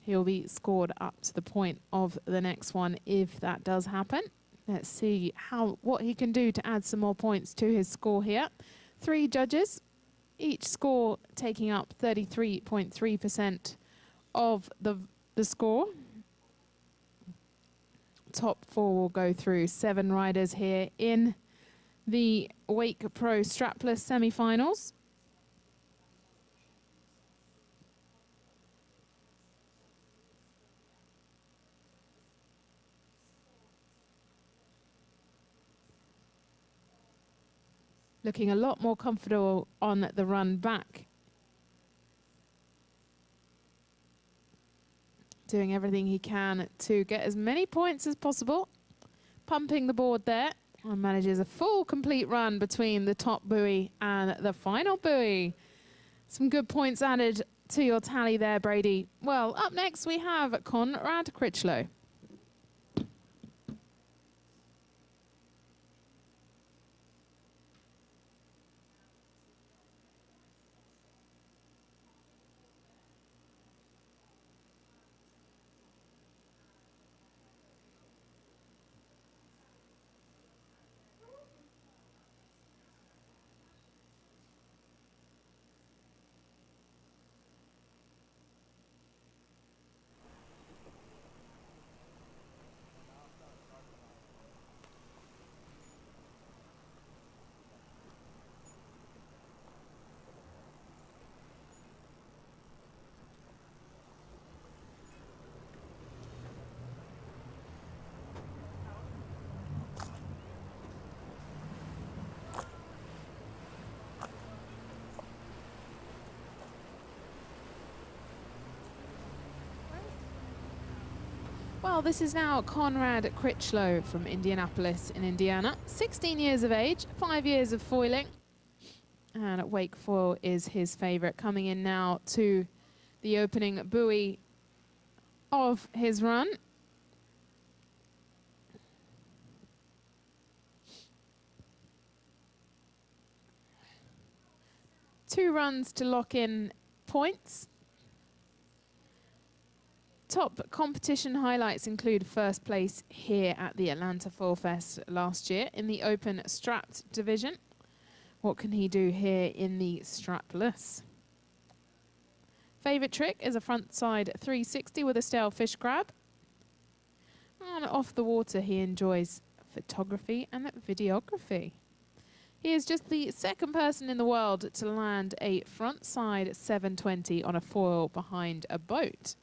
He'll be scored up to the point of the next one if that does happen. Let's see what he can do to add some more points to his score here. 3 judges, each score taking up 33.3% of the score. Top 4 will go through. 7 riders here in the Wake Pro strapless semi-finals. Looking a lot more comfortable on the run back. Doing everything he can to get as many points as possible. Pumping the board there. And manages a full complete run between the top buoy and the final buoy. Some good points added to your tally there, Brady. Well, up next we have Conrad Critchlow. Well, this is now Conrad Critchlow from Indianapolis in Indiana. 16 years of age, 5 years of foiling. And wake foil is his favorite. Coming in now to the opening buoy of his run. Two runs to lock in points. Top competition highlights include first place here at the Atlanta Foil Fest last year in the open strapped division. What can he do here in the strapless? Favorite trick is a frontside 360 with a stale fish grab. And off the water he enjoys photography and videography. He is just the second person in the world to land a frontside 720 on a foil behind a boat.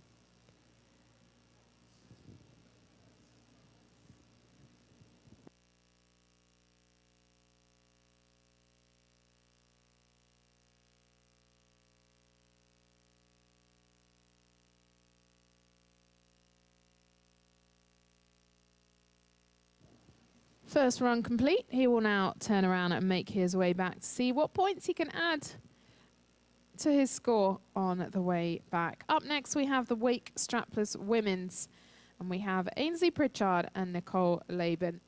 First run complete. He will now turn around and make his way back to see what points he can add to his score on the way back. Up next, we have the Wake Strapless Women's, and we have Ainsley Pritchard and Nicole Laban.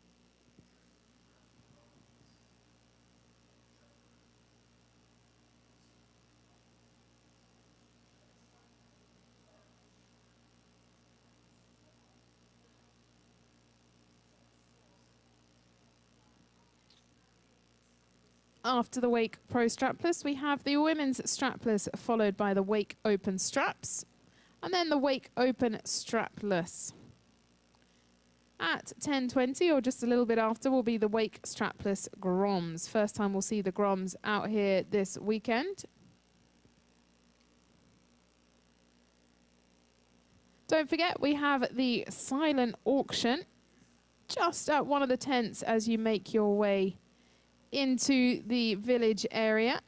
After the Wake Pro Strapless, we have the Women's Strapless, followed by the Wake Open Straps, and then the Wake Open Strapless. At 10:20, or just a little bit after, will be the Wake Strapless Groms. First time we'll see the Groms out here this weekend. Don't forget, we have the silent auction just at one of the tents as you make your way into the village area.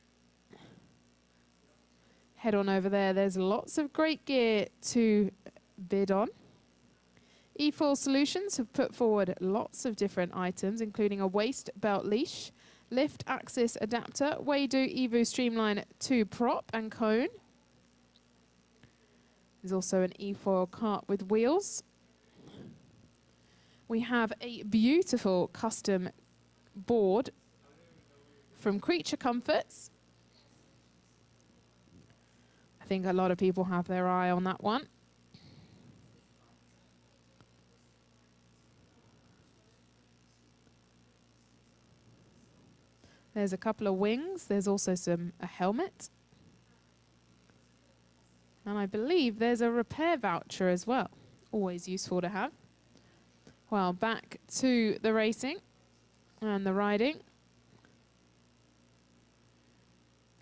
Head on over there. There's lots of great gear to bid on. E4 Solutions have put forward lots of different items, including a waist belt leash, lift axis adapter, Waydo Evo Streamline 2 prop and cone. There's also an E4 cart with wheels. We have a beautiful custom board from Creature Comforts. I think a lot of people have their eye on that one. There's a couple of wings. There's also a helmet. And I believe there's a repair voucher as well. Always useful to have. Well, back to the racing and the riding.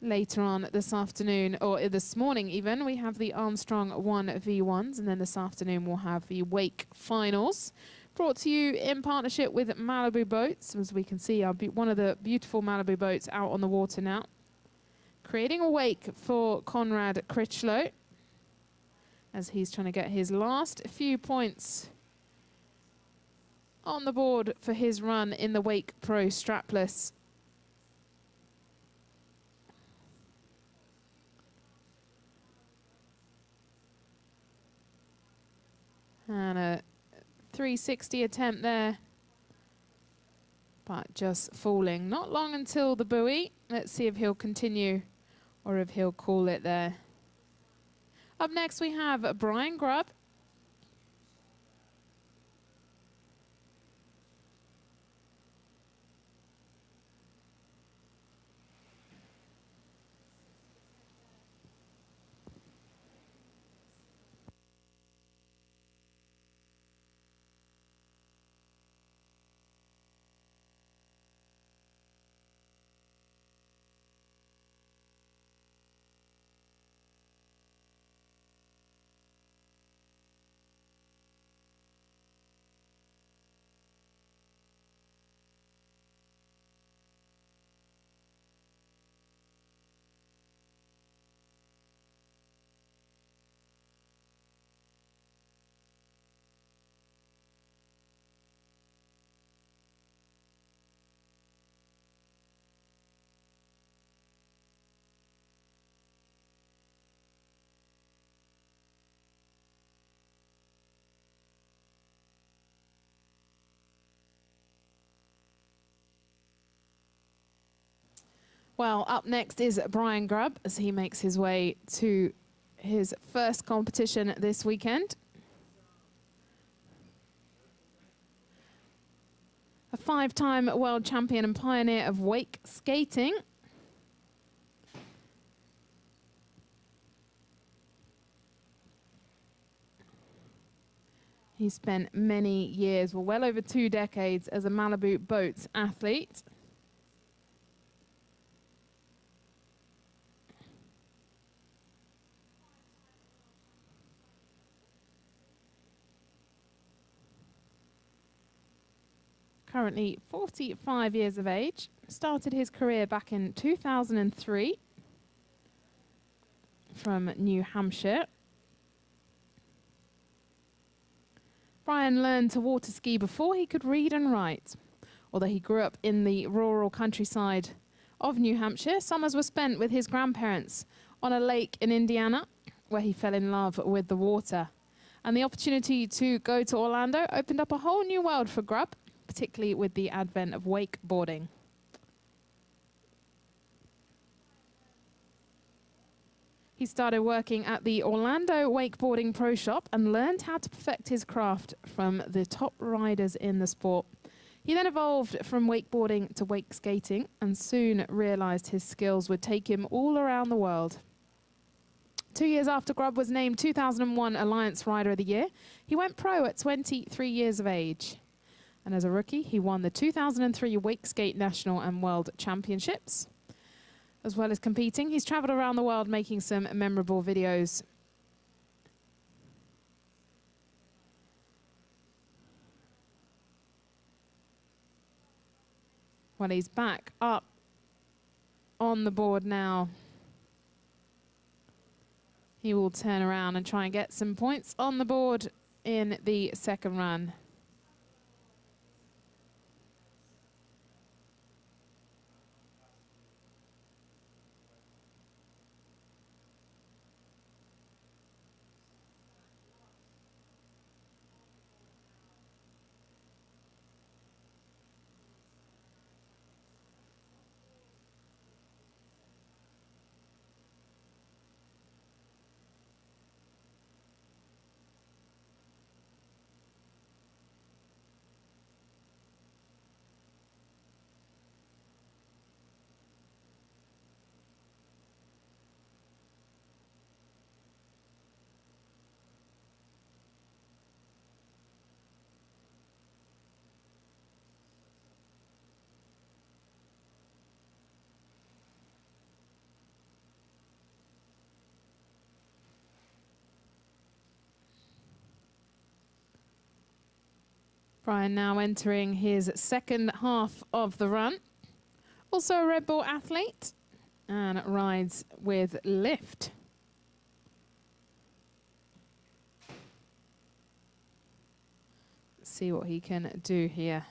Later on this afternoon, or this morning even, we have the Armstrong 1v1s, and then this afternoon we'll have the Wake finals. Brought to you in partnership with Malibu Boats. As we can see, one of the beautiful Malibu boats out on the water now. Creating a wake for Conrad Critchlow, as he's trying to get his last few points on the board for his run in the Wake Pro Strapless. And a 360 attempt there, but just falling. Not long until the buoy. Let's see if he'll continue or if he'll call it there. Up next we have Brian Grubb. Well, up next is Brian Grubb as he makes his way to his first competition this weekend. A 5-time world champion and pioneer of wake skating. He spent many years, well over 2 decades, as a Malibu Boats athlete. Currently 45 years of age, started his career back in 2003 from New Hampshire. Brian learned to water ski before he could read and write. Although he grew up in the rural countryside of New Hampshire, summers were spent with his grandparents on a lake in Indiana, where he fell in love with the water. And the opportunity to go to Orlando opened up a whole new world for Grubb, particularly with the advent of wakeboarding. He started working at the Orlando Wakeboarding Pro Shop and learned how to perfect his craft from the top riders in the sport. He then evolved from wakeboarding to wake skating and soon realized his skills would take him all around the world. 2 years after Grubb was named 2001 Alliance Rider of the Year, he went pro at 23 years of age. And as a rookie, he won the 2003 Wake Skate National and World Championships. As well as competing, he's traveled around the world making some memorable videos. Well, he's back up on the board now. He will turn around and try and get some points on the board in the second run. Brian now entering his second half of the run. Also a Red Bull athlete and rides with lift. Let's see what he can do here.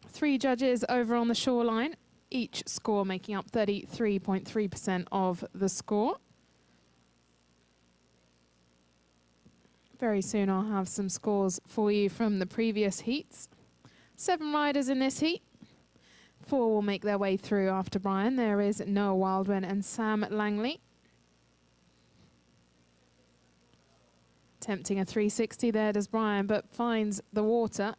Three judges over on the shoreline, each score making up 33.3% of the score. Very soon I'll have some scores for you from the previous heats. 7 riders in this heat. 4 will make their way through after Brian. There is Noah Wildman and Sam Langley. Attempting a 360 there does Brian, but finds the water.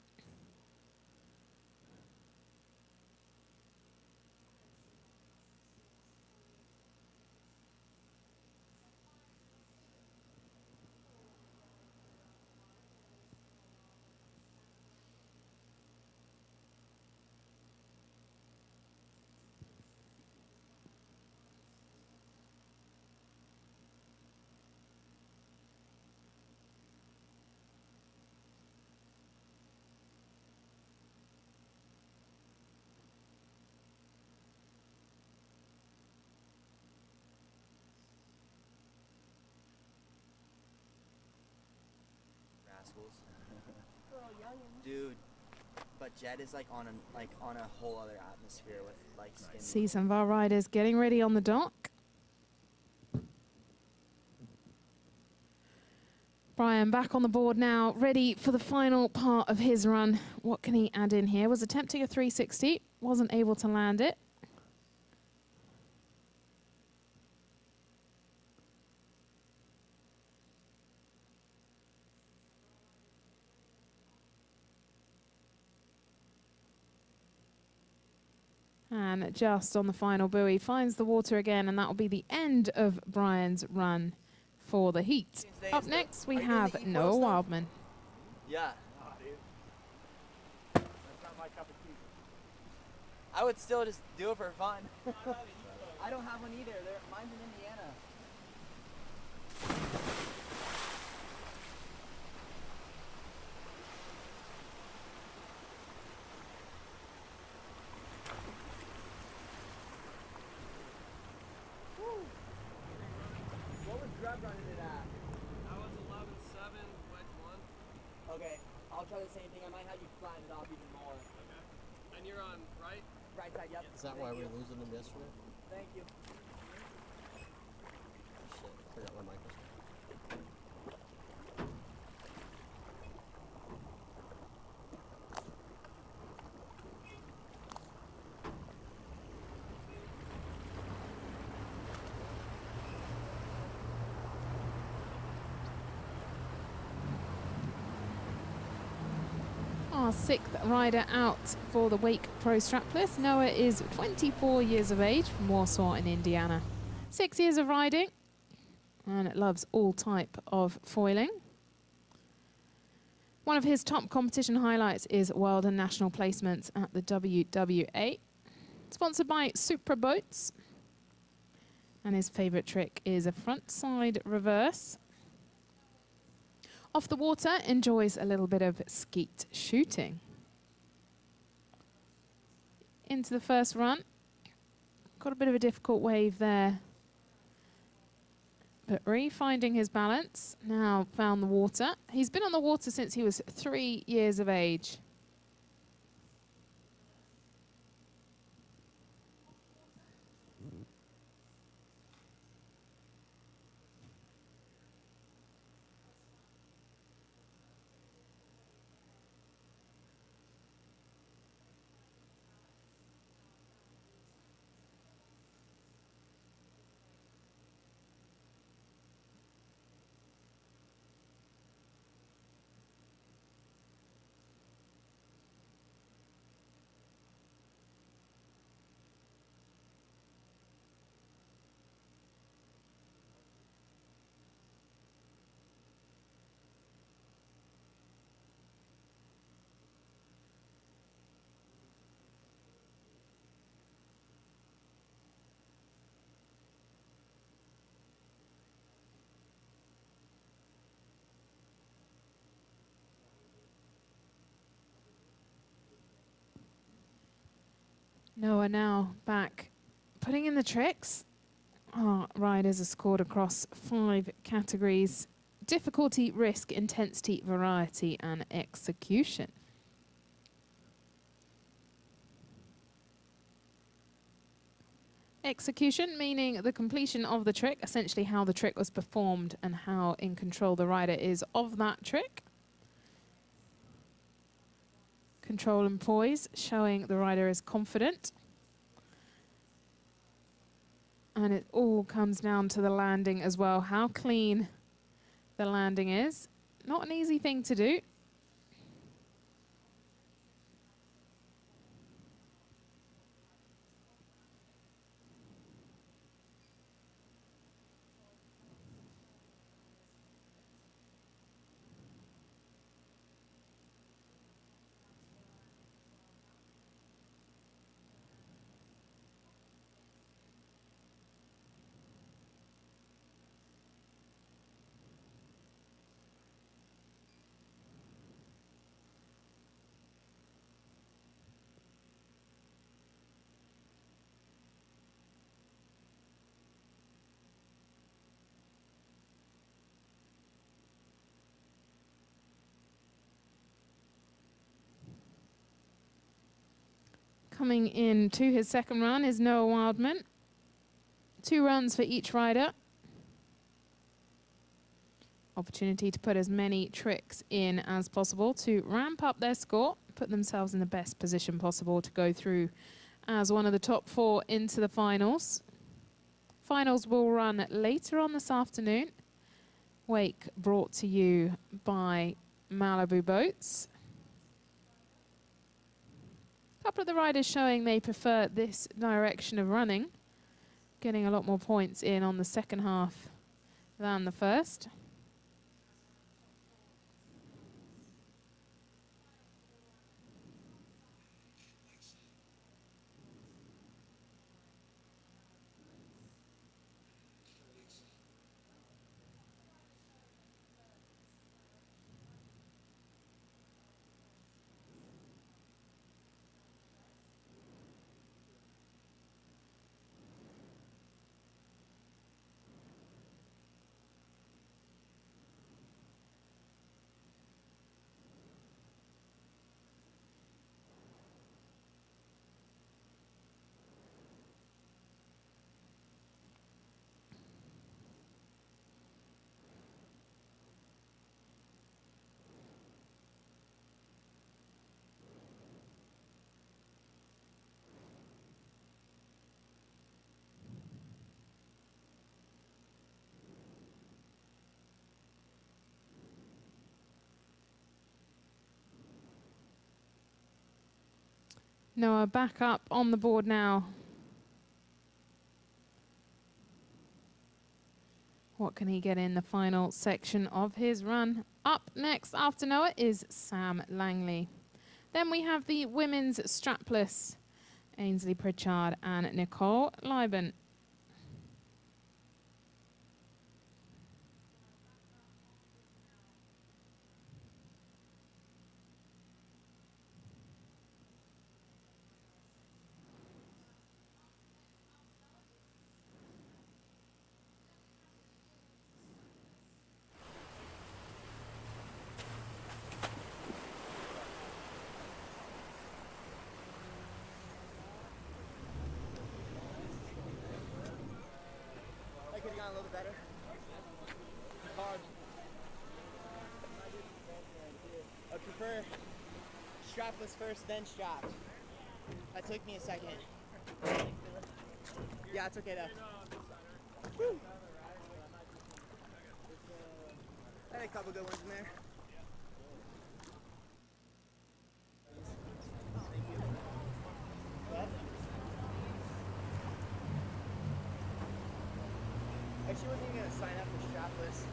Dude, but Jed is like on a whole other atmosphere with like skin. See some of our riders getting ready on the dock. Brian back on the board now, ready for the final part of his run. What can he add in here? Was attempting a 360, wasn't able to land it. And just on the final buoy, finds the water again, and that will be the end of Brian's run for the heat. Up next, we have Noah Wildman. Yeah. Nah, dude. That's not my cup of tea. I would still just do it for fun. I don't have one either. Mine's in Indiana. What was Grub running it at? That was 11.7, wedge 1. Okay, I'll try the same thing. I might have you flatten it off even more. Okay. And you're on right? Right side, yep. Is that why we're losing them yesterday? Thank you. Shit, I forgot where Mike was. Our 6th rider out for the Wake Pro Strapless. Noah is 24 years of age from Warsaw in Indiana. 6 years of riding and loves all type of foiling. One of his top competition highlights is World and National placements at the WWA. Sponsored by Supra Boats. And his favorite trick is a front side reverse. Off the water, enjoys a little bit of skeet shooting. Into the first run. Got a bit of a difficult wave there But re-finding his balance, now found the water. He's been on the water since he was 3 years of age. Noah now back, putting in the tricks. Our riders are scored across 5 categories: difficulty, risk, intensity, variety, and execution. Execution meaning the completion of the trick, essentially how the trick was performed and how in control the rider is of that trick. Control and poise, showing the rider is confident. And it all comes down to the landing as well, how clean the landing is. Not an easy thing to do. Coming in to his second run is Noah Wildman. 2 runs for each rider. Opportunity to put as many tricks in as possible to ramp up their score, put themselves in the best position possible to go through as one of the top 4 into the finals. Finals will run later on this afternoon. Wake brought to you by Malibu Boats. A couple of the riders showing they prefer this direction of running, getting a lot more points in on the second half than the first. Noah back up on the board now. What can he get in the final section of his run? Up next after Noah is Sam Langley. Then we have the women's strapless, Ainsley Pritchard and Nicole Lieben. gotten a little bit better. Hard. I prefer strapless first, then strapped. That took me a second. Yeah, it's okay though. Woo. I had a couple good ones in there. Actually, wasn't even gonna sign up for strapless.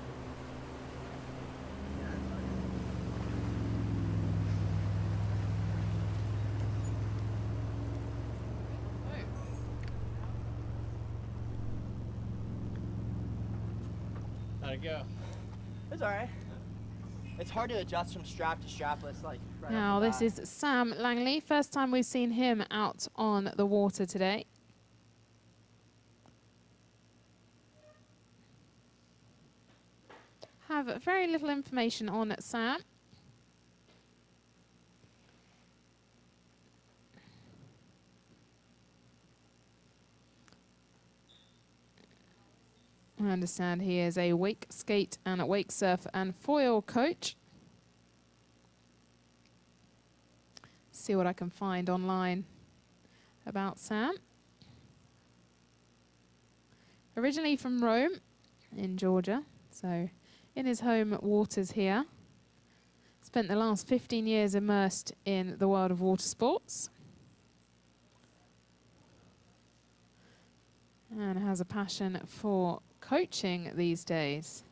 How'd it go? It's alright. It's hard to adjust from strap to strapless, like right Now, off the this bat. is Sam Langley. First time we've seen him out on the water today. Have very little information on Sam. I understand he is a wake skate and a wake surf and foil coach. See what I can find online about Sam. Originally from Rome in Georgia, so in his home waters here. Spent the last 15 years immersed in the world of water sports. And has a passion for coaching these days.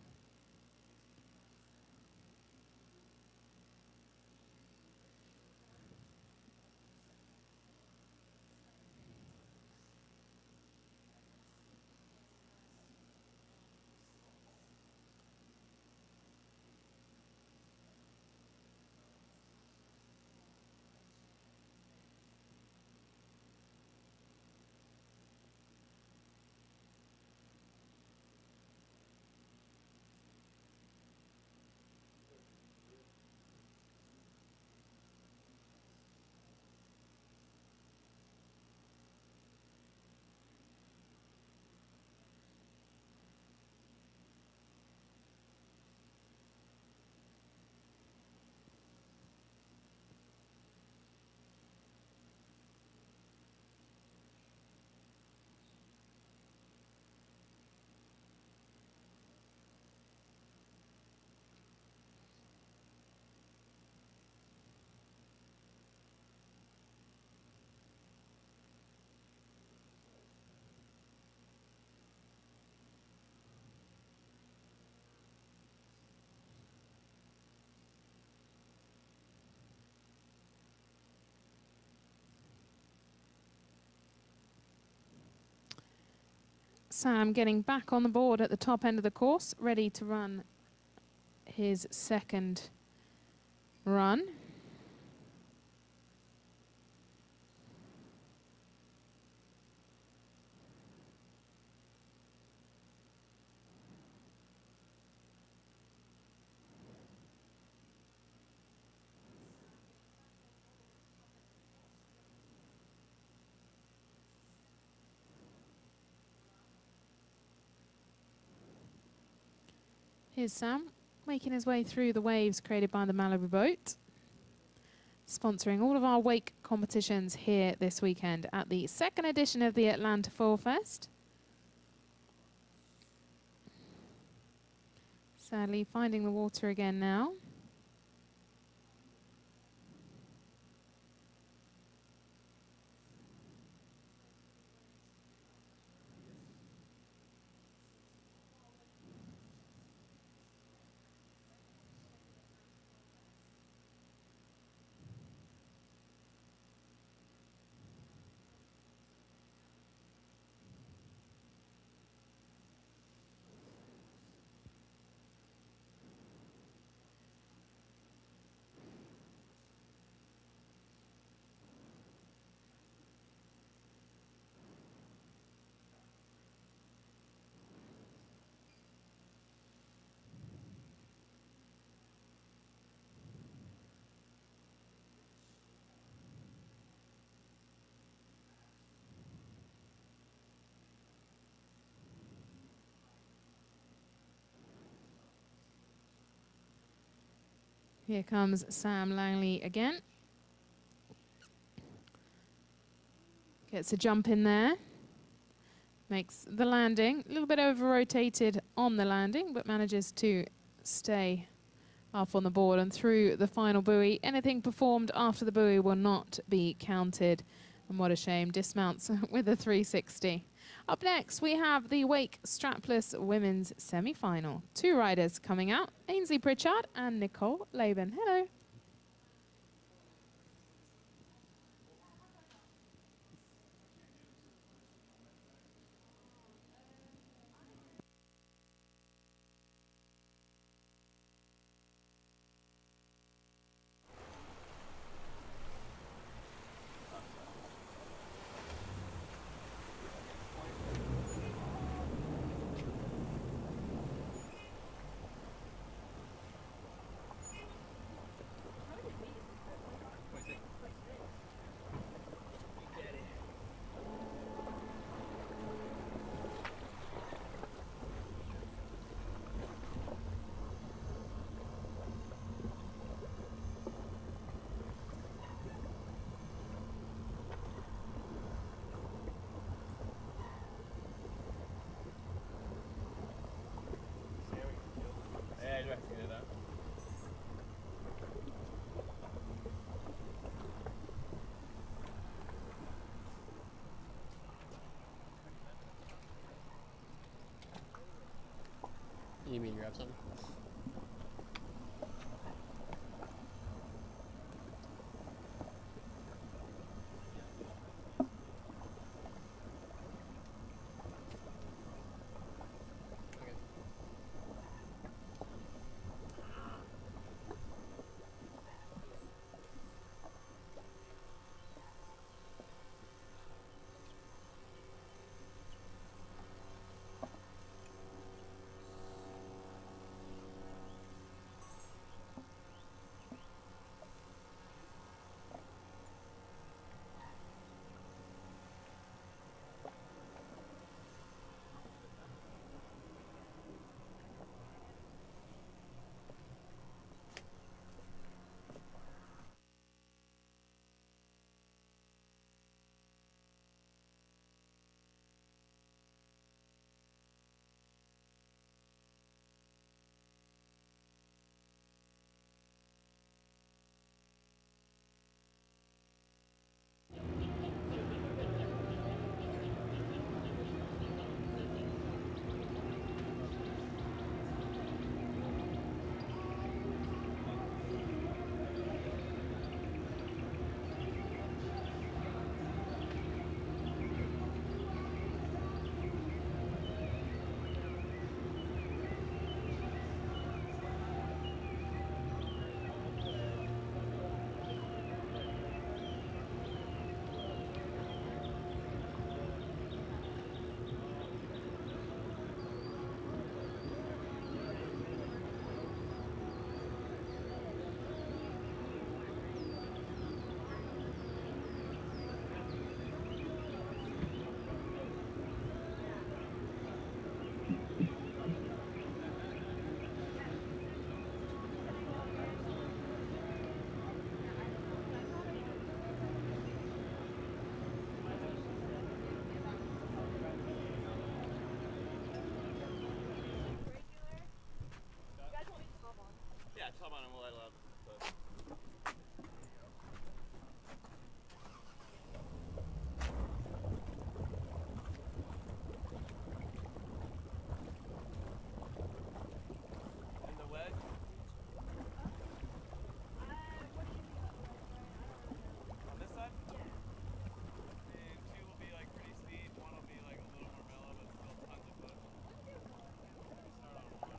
Sam getting back on the board at the top end of the course, ready to run his second run. Here's Sam making his way through the waves created by the Malibu boat, sponsoring all of our wake competitions here this weekend at the second edition of the Atlanta Fall Fest. Sadly finding the water again now. Here comes Sam Langley again. Gets a jump in there. Makes the landing. A little bit over-rotated on the landing, but manages to stay up on the board and through the final buoy. Anything performed after the buoy will not be counted. And what a shame, dismounts with a 360. Up next, we have the wake strapless women's semi-final. Two riders coming out, Ainsley Pritchard and Nicole Laban. Hello. You mean grab something? Yeah, top on and we'll let it out. And the wedge? On this side? And two will be like pretty steep, one will be like a little more mellow, but still tons of push. Start on one.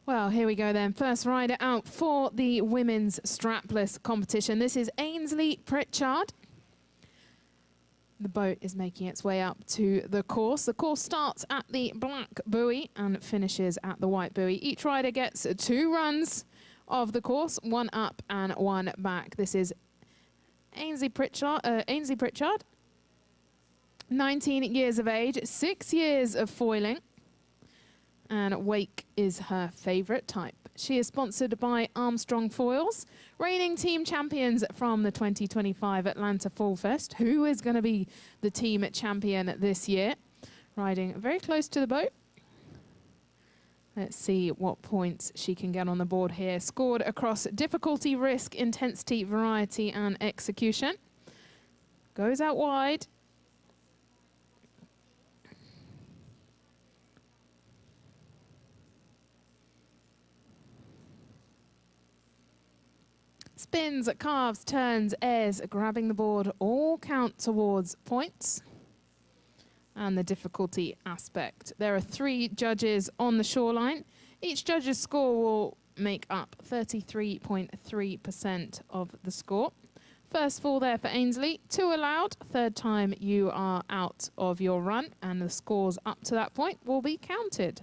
Well, here we go then. First rider out for the women's strapless competition. This is Ainsley Pritchard. The boat is making its way up to the course. The course starts at the black buoy and finishes at the white buoy. Each rider gets 2 runs of the course, 1 up and 1 back. This is Ainsley Pritchard, 19 years of age, 6 years of foiling, and wake is her favourite type. She is sponsored by Armstrong Foils, reigning team champions from the 2025 Atlanta Fall Fest. Who is going to be the team champion this year? Riding very close to the boat. Let's see what points she can get on the board here. Scored across difficulty, risk, intensity, variety, and execution. Goes out wide. Spins, carves, turns, airs, grabbing the board, all count towards points. And the difficulty aspect. There are 3 judges on the shoreline. Each judge's score will make up 33.3% of the score. First fall there for Ainsley, 2 allowed. 3rd time you are out of your run, and the scores up to that point will be counted.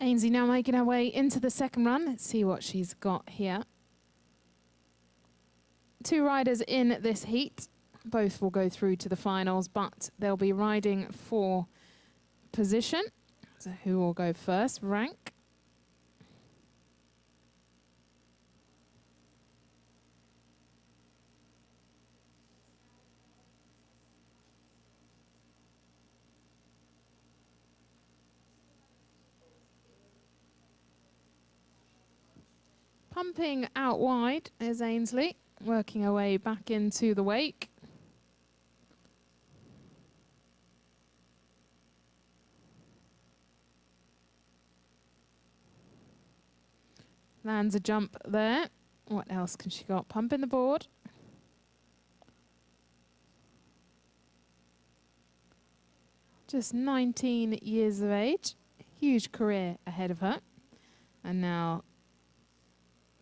Ainsley now making her way into the 2nd run. Let's see what she's got here. 2 riders in this heat. Both will go through to the finals, but they'll be riding for position. So who will go first? Rank. Pumping out wide is Ainsley, working her way back into the wake. Lands a jump there. What else can she got? Pumping the board. Just 19 years of age. Huge career ahead of her. And now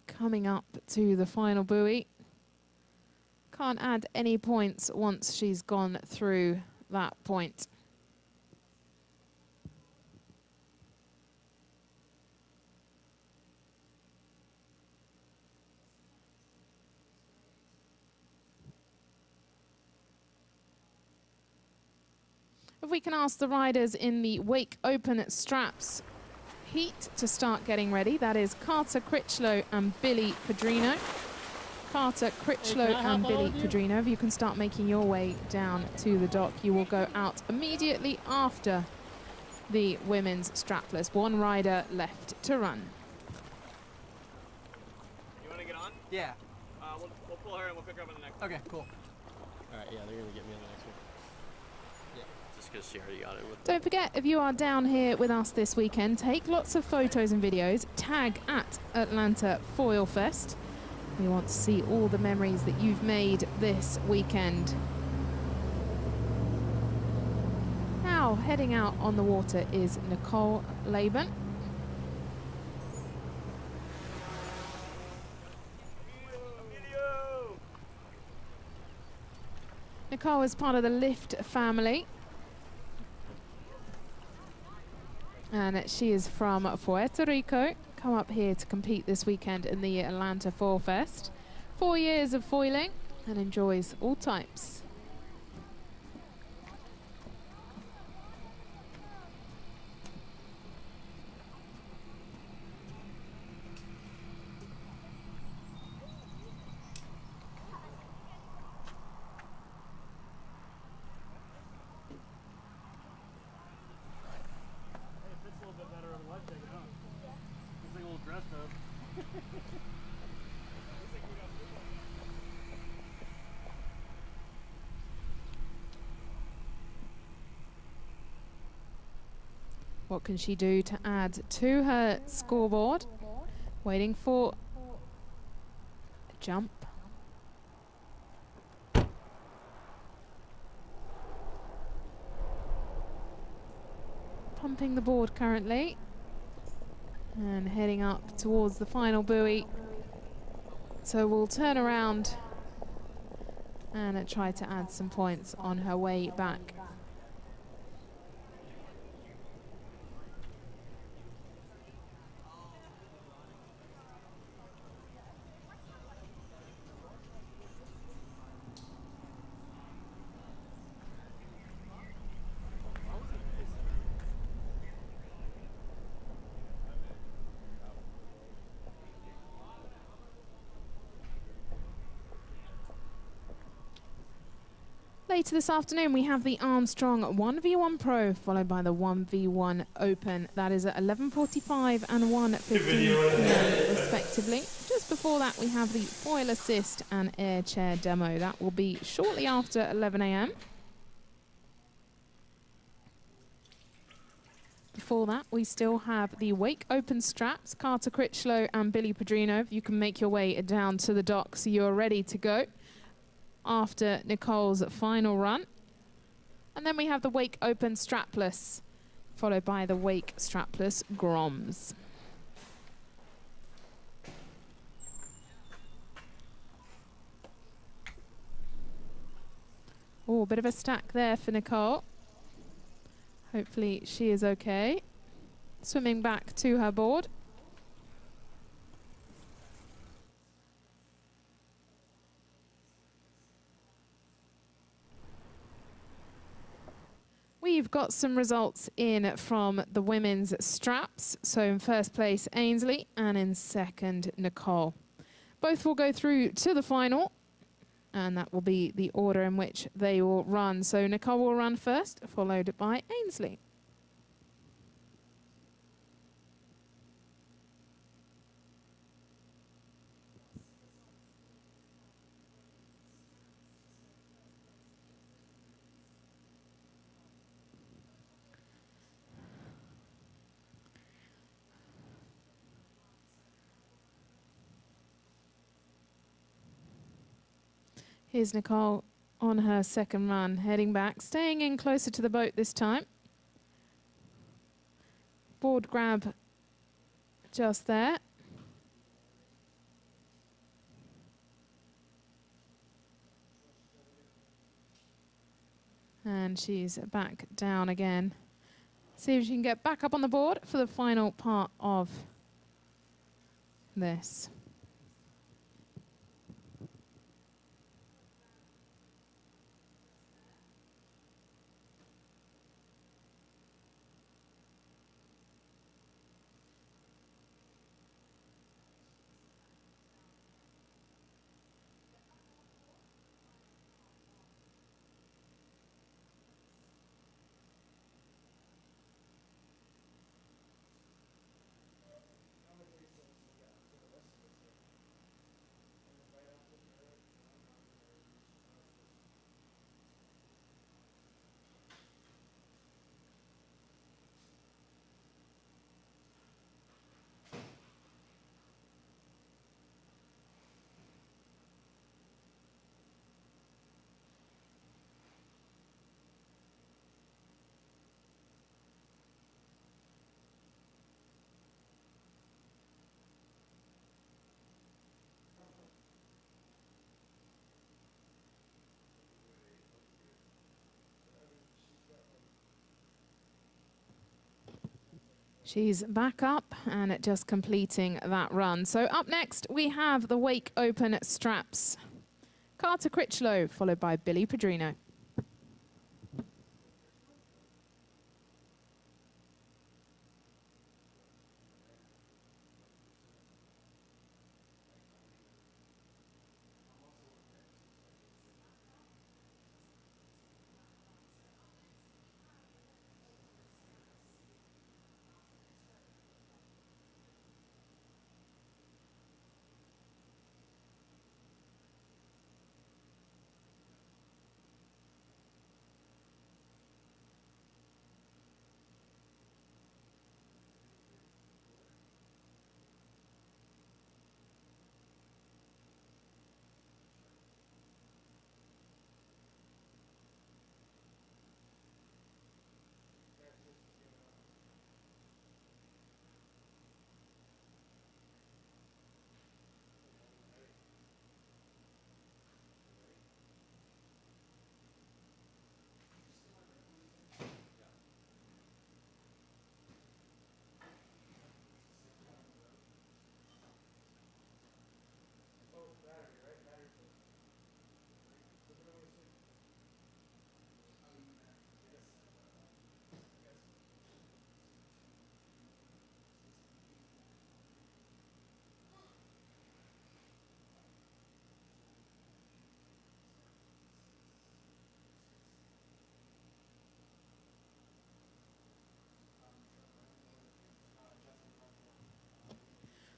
coming up to the final buoy. Can't add any points once she's gone through that point. If we can ask the riders in the Wake Open Straps heat to start getting ready. That is Carter Critchlow and Billy Pedrino. Carter Critchlow and Billy Pedrino. If you can start making your way down to the dock, you will go out immediately after the women's strapless. 1 rider left to run. You want to get on? Yeah. We'll pull her and we'll pick her up on the next one. Okay, cool. All right, yeah, they're going to get me on the next one. Yeah, just because she already got it with Don't forget, if you are down here with us this weekend, take lots of photos and videos. Tag at Atlanta Foil Fest. We want to see all the memories that you've made this weekend. Now, Now, heading out on the water is Nicole Laban. Nicole is part of the Lift family. And she is from Puerto Rico. Come up here to compete this weekend in the Atlanta Foil Fest. 4 years of foiling and enjoys all types. What can she do to add to her scoreboard? Waiting for a jump. Pumping the board currently. And heading up towards the final buoy. So we'll turn around and try to add some points on her way back. Later this afternoon, we have the Armstrong 1v1 Pro, followed by the 1v1 Open. That is at 11:45 and 1:15 p.m. respectively. Just before that, we have the Foil Assist and Air Chair demo. That will be shortly after 11 a.m. Before that, we still have the Wake Open straps, Carter Critchlow and Billy Pedrino. You can make your way down to the dock so you're ready to go after Nicole's final run. And then we have the Wake Open strapless, followed by the Wake strapless Groms. Oh, a bit of a stack there for Nicole. Hopefully she is okay. Swimming back to her board. We've got some results in from the women's straps. So in first place, Ainsley, and in second, Nicole. Both will go through to the final, and that will be the order in which they will run. So Nicole will run first, followed by Ainsley. Here's Nicole on her second run, heading back, staying in closer to the boat this time. Board grab just there. And she's back down again. See if she can get back up on the board for the final part of this. She's back up and just completing that run. So up next, we have the Wake Open straps. Carter Critchlow, followed by Billy Pedrino.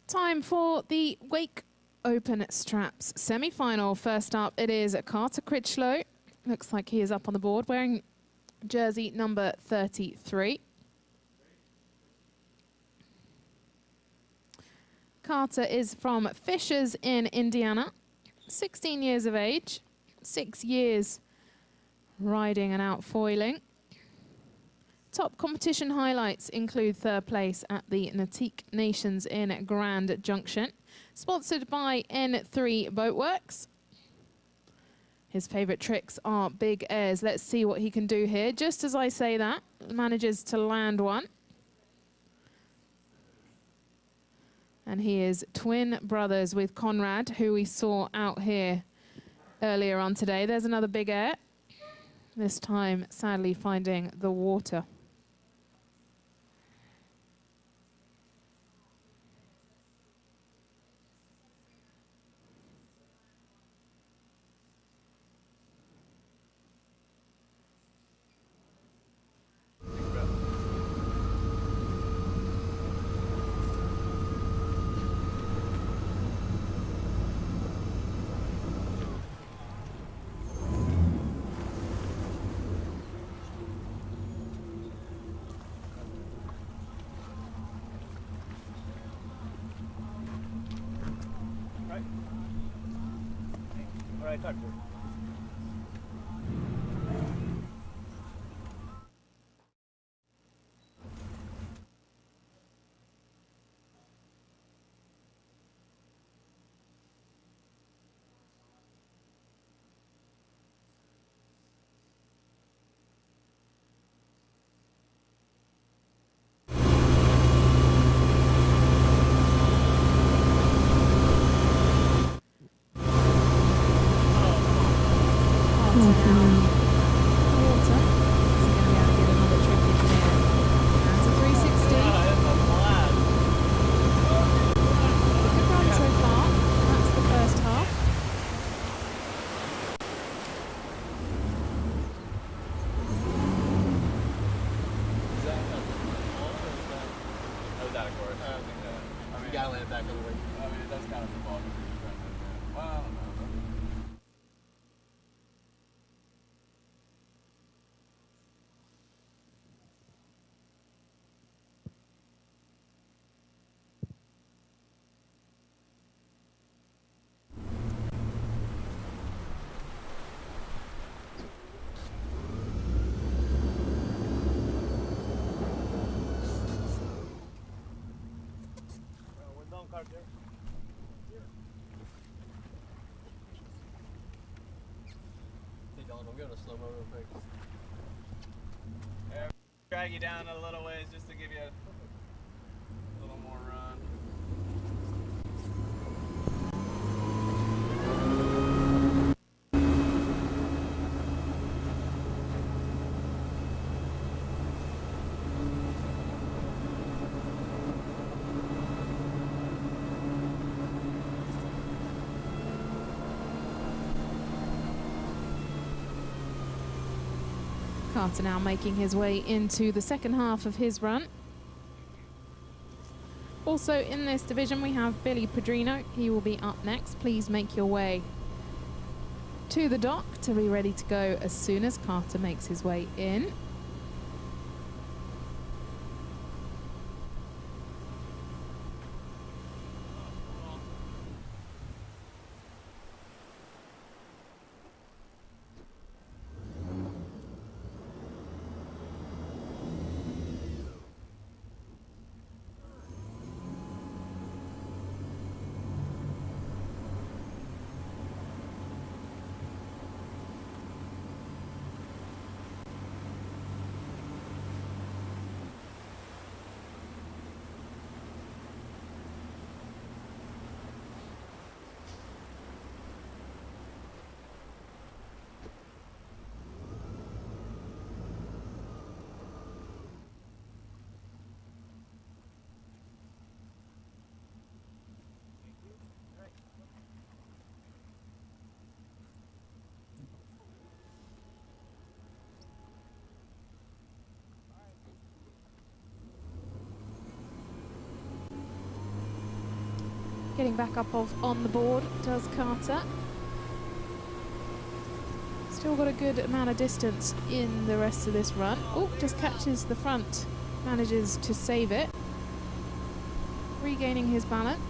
Time for the Wake Open straps semi-final. First up, it is Carter Critchlow. Looks like he is up on the board wearing jersey number 33. Carter is from Fishers in Indiana, 16 years of age, 6 years riding and outfoiling. Top competition highlights include third place at the Nautique Nations in Grand Junction, sponsored by N3 Boatworks. His favourite tricks are big airs. Let's see what he can do here. Just as I say that, manages to land one. And he is twin brothers with Conrad, who we saw out here earlier on today. There's another big air, this time sadly finding the water. Right, Doctor. You gotta land back on the ring. I mean, it does kind of involve it. Well, I don't know. Hey Dylan, I'm going to slow-mo real quick. Drag you down a little ways just to give you A little more run. Carter now making his way into the second half of his run. Also in this division we have Billy Pedrino. He will be up next. Please make your way to the dock to be ready to go as soon as Carter makes his way in. Getting back up on the board does Carter. Still got a good amount of distance in the rest of this run. Oh, just catches the front, manages to save it. Regaining his balance.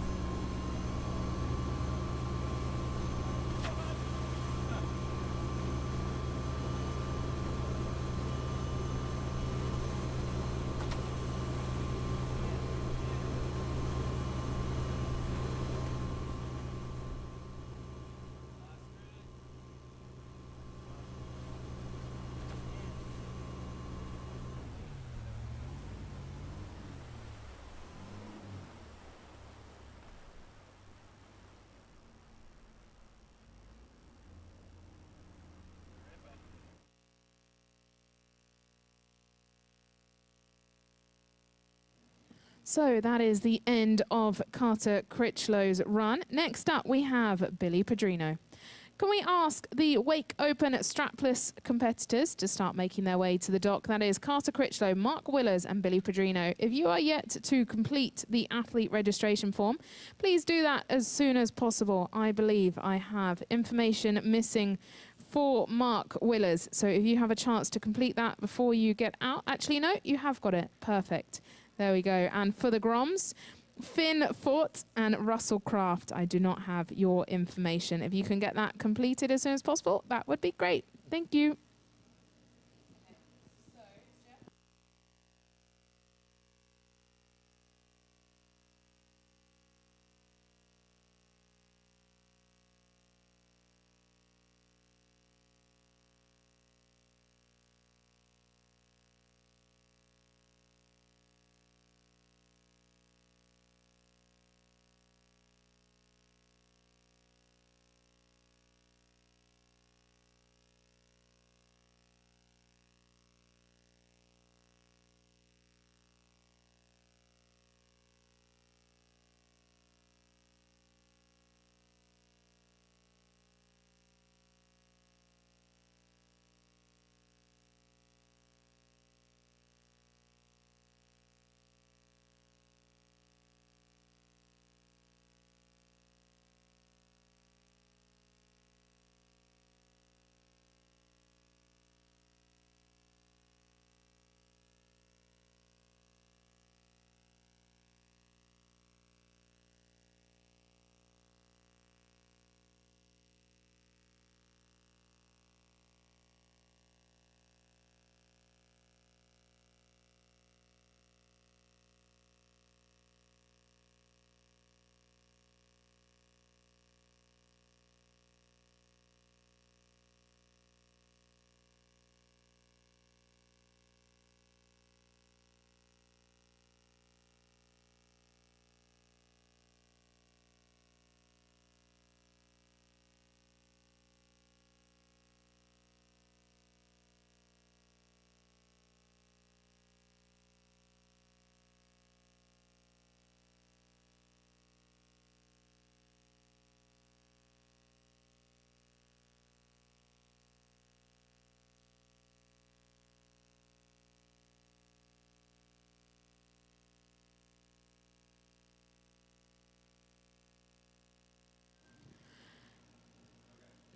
So that is the end of Carter Critchlow's run. Next up, we have Billy Pedrino. Can we ask the Wake Open strapless competitors to start making their way to the dock? That is Carter Critchlow, Mark Willers and Billy Pedrino. If you are yet to complete the athlete registration form, please do that as soon as possible. I believe I have information missing for Mark Willers. So if you have a chance to complete that before you get out. Actually, no, you have got it. Perfect. There we go. And for the Groms, Finn Fort and Russell Craft, I do not have your information. If you can get that completed as soon as possible, that would be great. Thank you.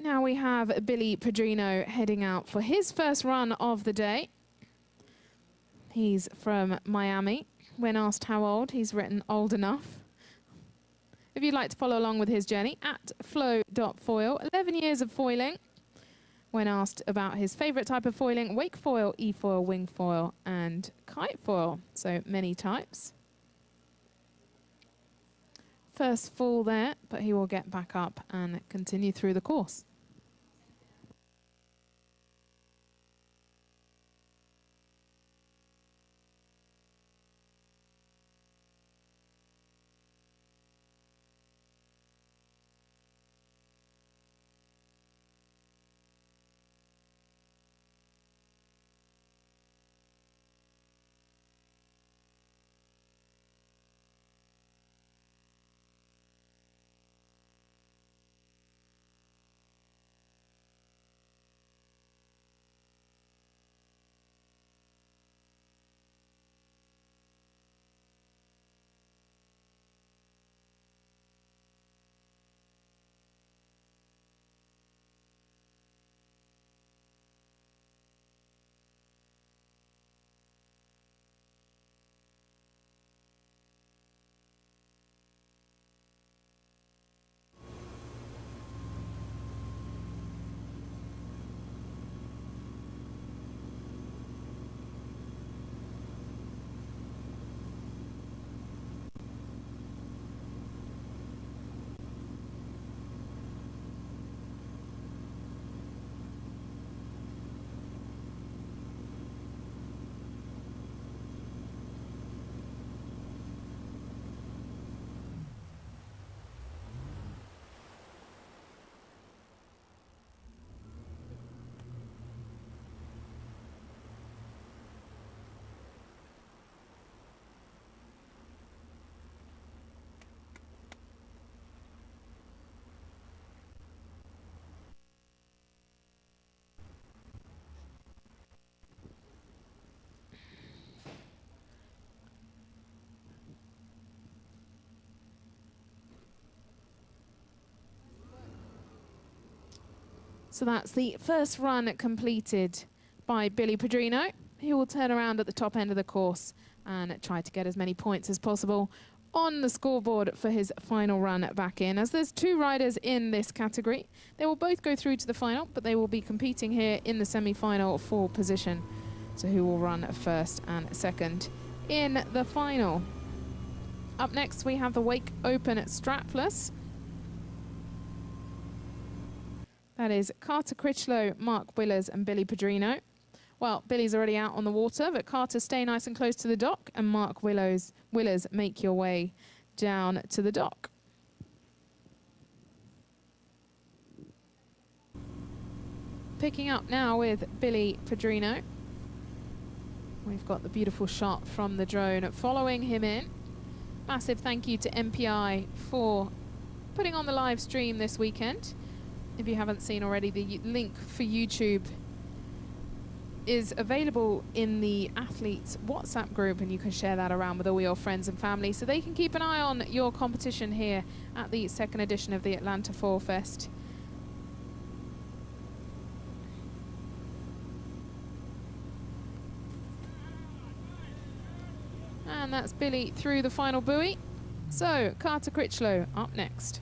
Now we have Billy Pedrino heading out for his first run of the day. He's from Miami. When asked how old, he's written old enough. If you'd like to follow along with his journey, at flow.foil, 11 years of foiling. When asked about his favourite type of foiling, wake foil, e-foil, wing foil, and kite foil. So many types. First fall there, but he will get back up and continue through the course. So that's the first run completed by Billy Pedrino. He will turn around at the top end of the course and try to get as many points as possible on the scoreboard for his final run back in. As there's two riders in this category, they will both go through to the final, but they will be competing here in the semi-final for position. So who will run first and second in the final. Up next, we have the Wake Open strapless. That is Carter Critchlow, Mark Willers and Billy Pedrino. Well, Billy's already out on the water, but Carter, stay nice and close to the dock, and Mark Willers, make your way down to the dock. Picking up now with Billy Pedrino. We've got the beautiful shot from the drone following him in. Massive thank you to MPI for putting on the live stream this weekend. If you haven't seen already, the link for YouTube is available in the athletes WhatsApp group, and you can share that around with all your friends and family so they can keep an eye on your competition here at the second edition of the Atlanta Fall Fest. And that's Billy through the final buoy. So Carter Critchlow up next.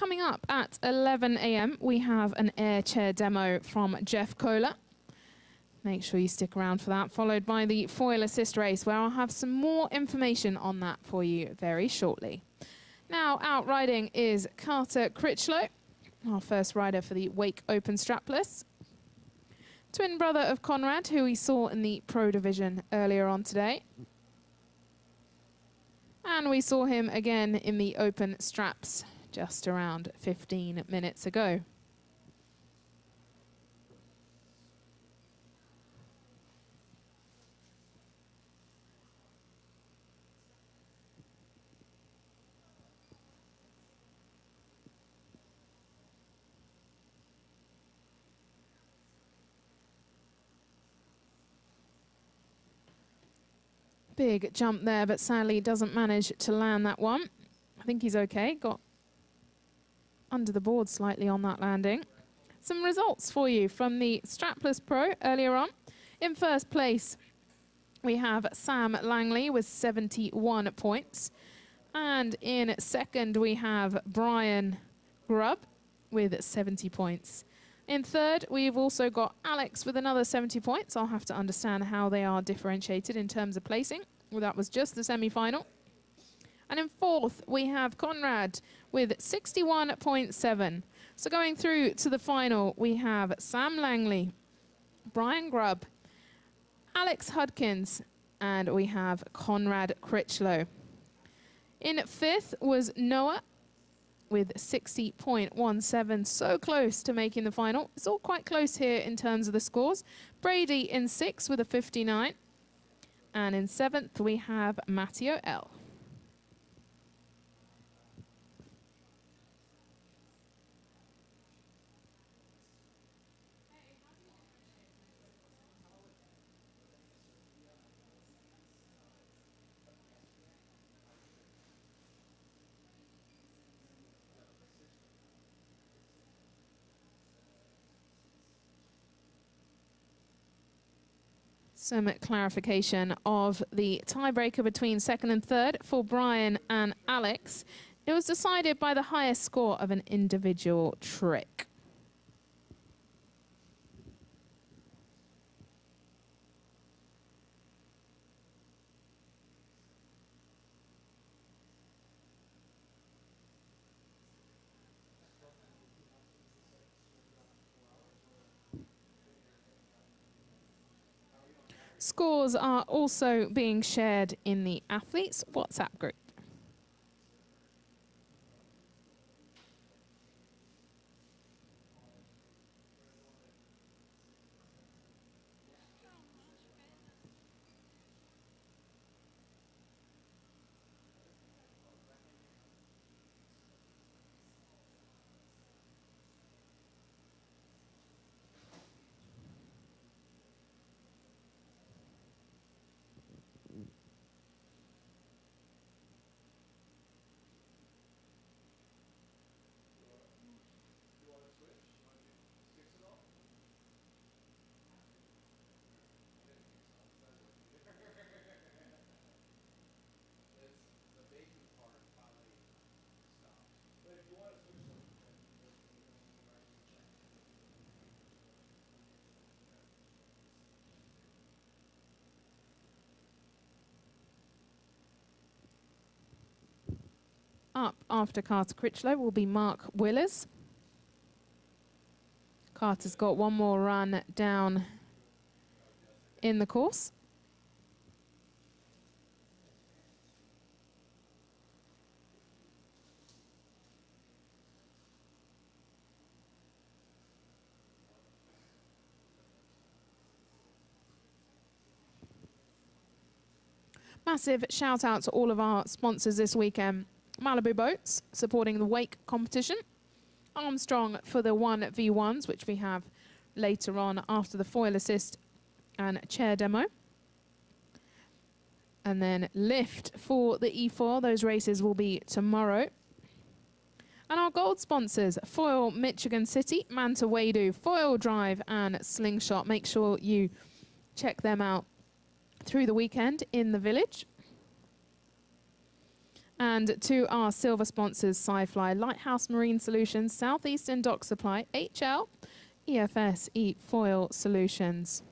coming up at 11 a.m., we have an air chair demo from Jeff Kohler. Make sure you stick around for that, followed by the foil assist race, where I'll have some more information on that for you very shortly. Now, out riding is Carter Critchlow, our first rider for the Wake Open Strapless. Twin brother of Conrad, who we saw in the Pro Division earlier on today. And we saw him again in the Open Straps just around 15 minutes ago. Big jump there, but sadly doesn't manage to land that one. I think he's okay. Got under the board slightly on that landing. Some results for you from the Strapless Pro earlier on. In first place, we have Sam Langley with 71 points. And in second, we have Brian Grubb with 70 points. In third, we've also got Alex with another 70 points. I'll have to understand how they are differentiated in terms of placing. Well, that was just the semi-final. And in fourth, we have Conrad with 61.7. So going through to the final, we have Sam Langley, Brian Grubb, Alex Hudkins, and we have Conrad Critchlow. In fifth was Noah with 60.17, so close to making the final. It's all quite close here in terms of the scores. Brady in sixth with a 59. And in seventh, we have Matteo L. Some clarification of the tiebreaker between second and third for Brian and Alex. It was decided by the highest score of an individual trick. Scores are also being shared in the athletes WhatsApp group. Up after Carter Critchlow will be Mark Willers. Carter's got one more run down in the course. Massive shout out to all of our sponsors this weekend. Malibu Boats, supporting the wake competition. Armstrong for the 1v1s, which we have later on after the foil assist and chair demo. And then Lift for the E4. Those races will be tomorrow. And our gold sponsors, Foil Michigan City, Manta Wadu, Foil Drive, and Slingshot. Make sure you check them out through the weekend in the village. And to our silver sponsors, SciFly, Lighthouse Marine Solutions, Southeastern Dock Supply, HL, EFS, E-Foil Solutions.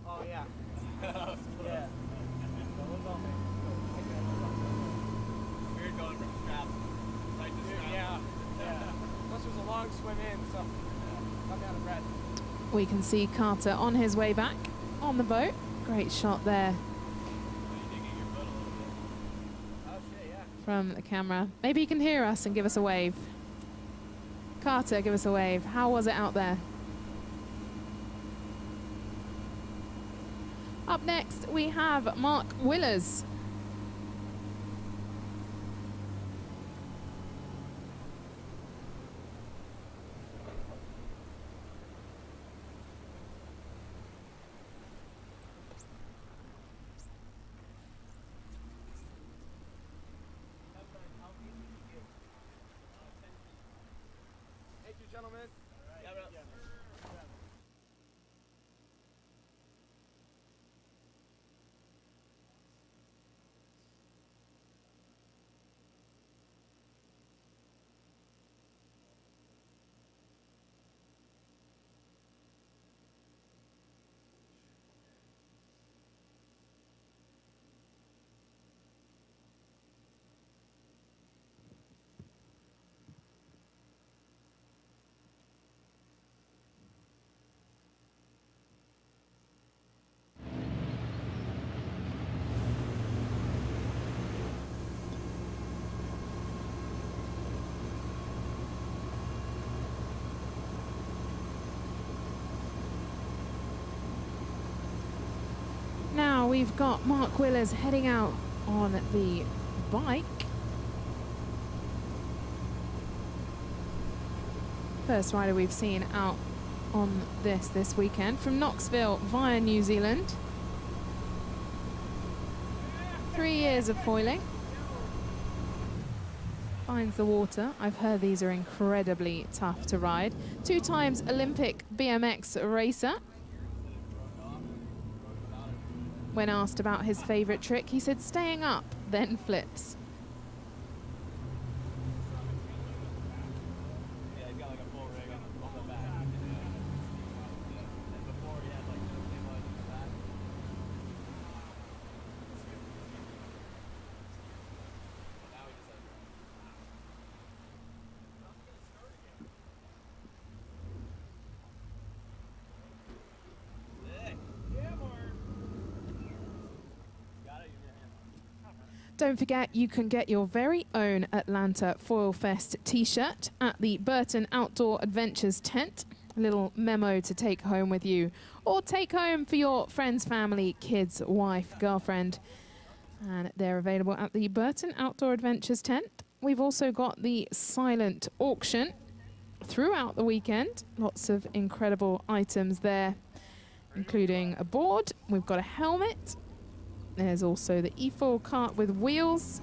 Oh yeah. Yeah. Weird going from strap right to strap. Yeah. Plus there's a long swim in, so I'm out of breath. We can see Carter on his way back on the boat. Great shot there from the camera. Maybe you can hear us and give us a wave. Carter, give us a wave. How was it out there? Up next, we have Mark Willers. Thank you, gentlemen. Now we've got Mark Willers heading out on the bike. First rider we've seen out on this weekend from Knoxville via New Zealand. 3 years of foiling. Finds the water. I've heard these are incredibly tough to ride. 2 times Olympic BMX racer. When asked about his favorite trick, he said staying up, then flips. Yeah, he's got like a full rig on the back. And before he had like no stabilizer in the back. Now he just has Don't forget, you can get your very own Atlanta Foil Fest t-shirt at the Burton Outdoor Adventures tent. A little memo to take home with you, or take home for your friends, family, kids, wife, girlfriend. And they're available at the Burton Outdoor Adventures tent. We've also got the silent auction throughout the weekend. Lots of incredible items there, including a board. We've got a helmet. There's also the E-Foil cart with wheels,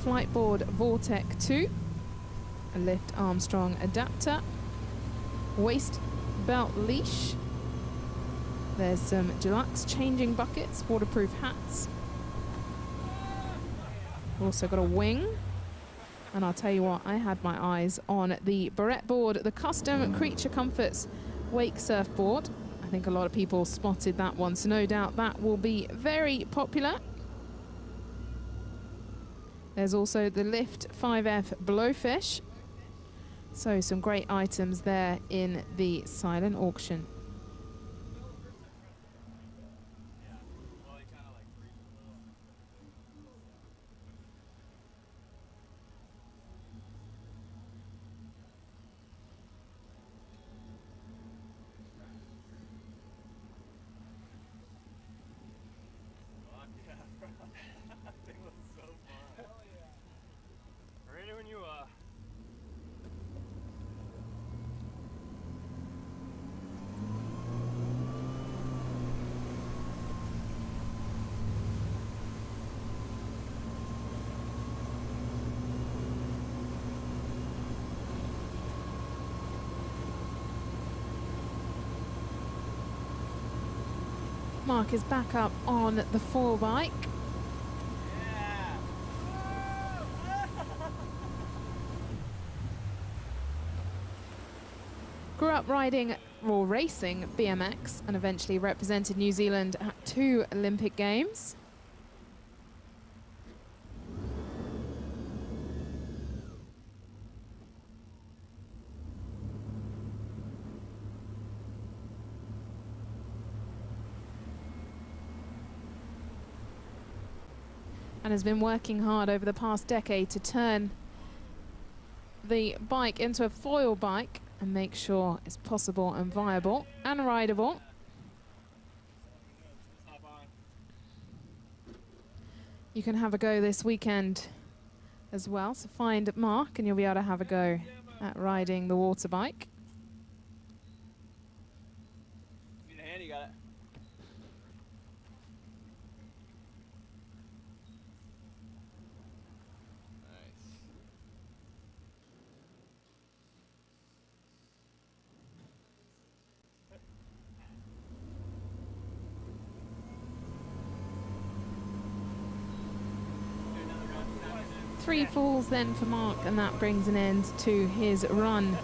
Flightboard Vortec 2, a lift Armstrong adapter, waist belt leash. There's some deluxe changing buckets, waterproof hats. Also got a wing. And I'll tell you what, I had my eyes on the barrette board, the custom Creature Comforts wake surfboard. I think a lot of people spotted that one, so no doubt that will be very popular. There's also the Lift 5F Blowfish. So some great items there in the silent auction. Ready when you are. Mark is back up on the foil bike. Grew up riding or racing BMX and eventually represented New Zealand at 2 Olympic Games. And has been working hard over the past decade to turn the bike into a foil bike and make sure it's possible and viable and rideable. You can have a go this weekend as well, so find Mark and you'll be able to have a go at riding the water bike. Need a hand, you got it. Three falls then for Mark, and that brings an end to his run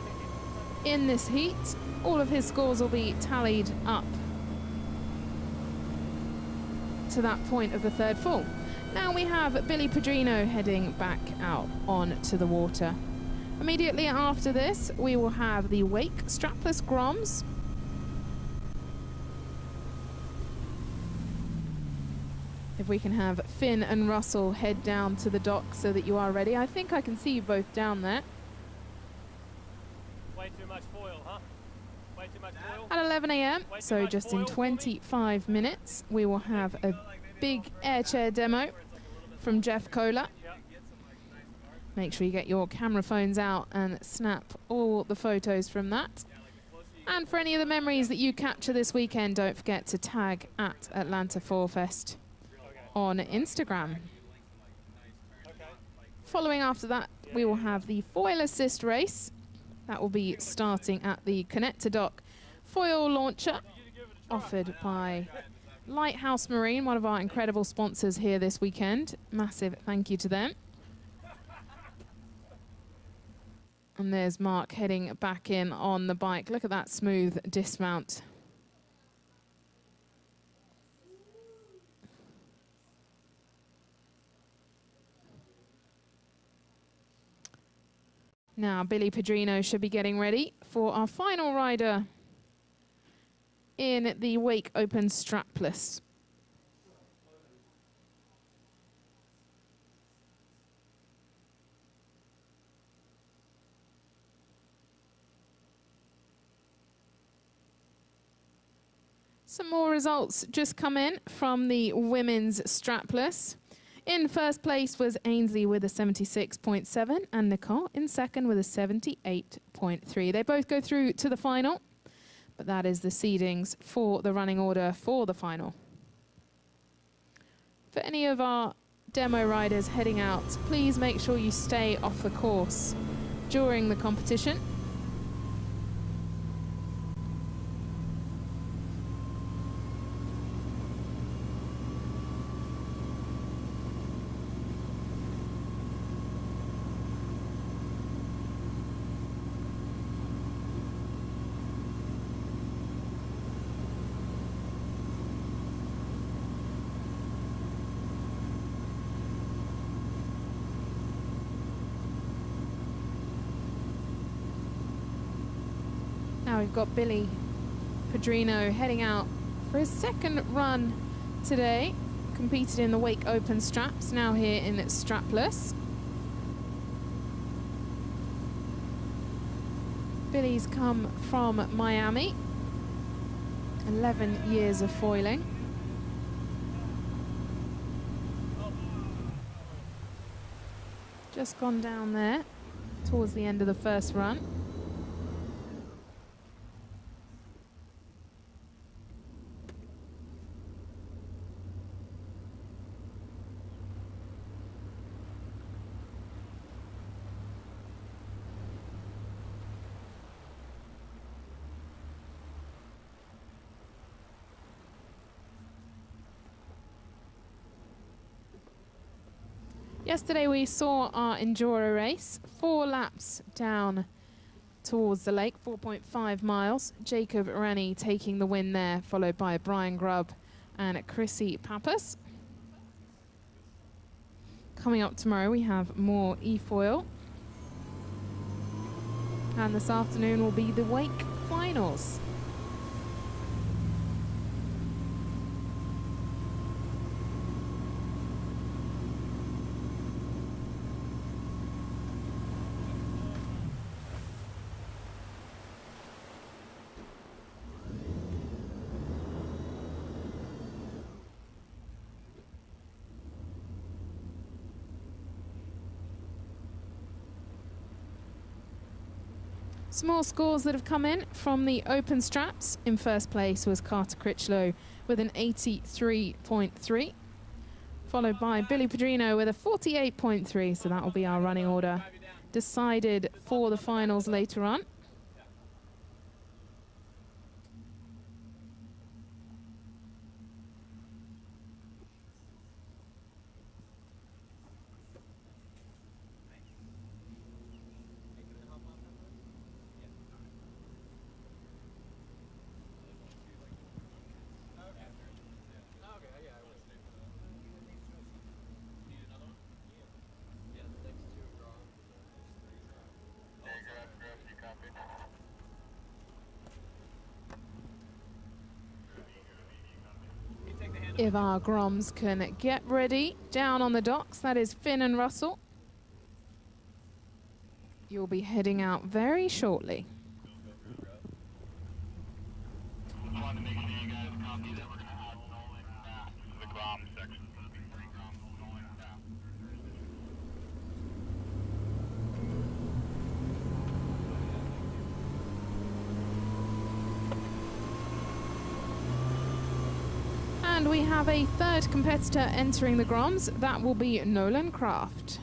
in this heat. All of his scores will be tallied up to that point of the third fall. Now we have Billy Pedrino heading back out onto the water. Immediately after this, we will have the Wake Strapless Groms. If we can have Finn and Russell head down to the dock so that you are ready. I think I can see you both down there. Way too much foil, huh? Way too much foil. At 11 a.m, so just in 25 minutes, we will have a big air chair demo from Jeff Kohler. Make sure you get your camera phones out and snap all the photos from that. And for any of the memories that you capture this weekend, don't forget to tag at Atlanta Foil Fest on Instagram. Following after that, we will have the foil assist race. That will be starting at the Connector Dock foil launcher offered by Lighthouse Marine, one of our incredible sponsors here this weekend. Massive thank you to them. And there's Mark heading back in on the bike. Look at that smooth dismount. Now, Billy Pedrino should be getting ready for our final rider in the Wake Open Strapless. Some more results just come in from the women's strapless. In first place was Ainsley with a 76.7 and Nicole in second with a 78.3. They both go through to the final, but that is the seedings for the running order for the final. For any of our demo riders heading out, please make sure you stay off the course during the competition. Now we've got Billy Pedrino heading out for his second run today. Competed in the Wake Open straps, now here in strapless. Billy's come from Miami. 11 years of foiling. Just gone down there towards the end of the first run. Yesterday we saw our Enduro race, 4 laps down towards the lake, 4.5 miles. Jacob Rennie taking the win there, followed by Brian Grubb and Chrissy Pappas. Coming up tomorrow we have more e-foil. And this afternoon will be the Wake finals. Small scores that have come in from the open straps. In first place was Carter Critchlow with an 83.3, followed by Billy Pedrino with a 48.3, so that will be our running order decided for the finals later on. If our Groms can get ready down on the docks, that is Finn and Russell. You'll be heading out very shortly. And we have a third competitor entering the Groms. That will be Nolan Kraft.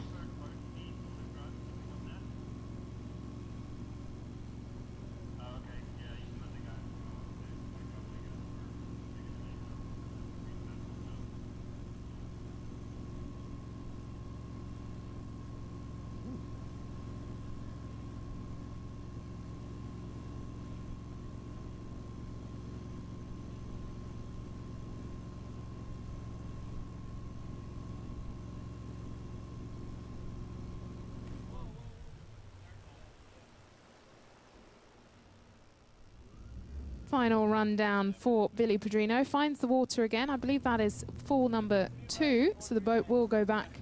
Final rundown for Billy Pedrino. Finds the water again. I believe that is fall number 2. So the boat will go back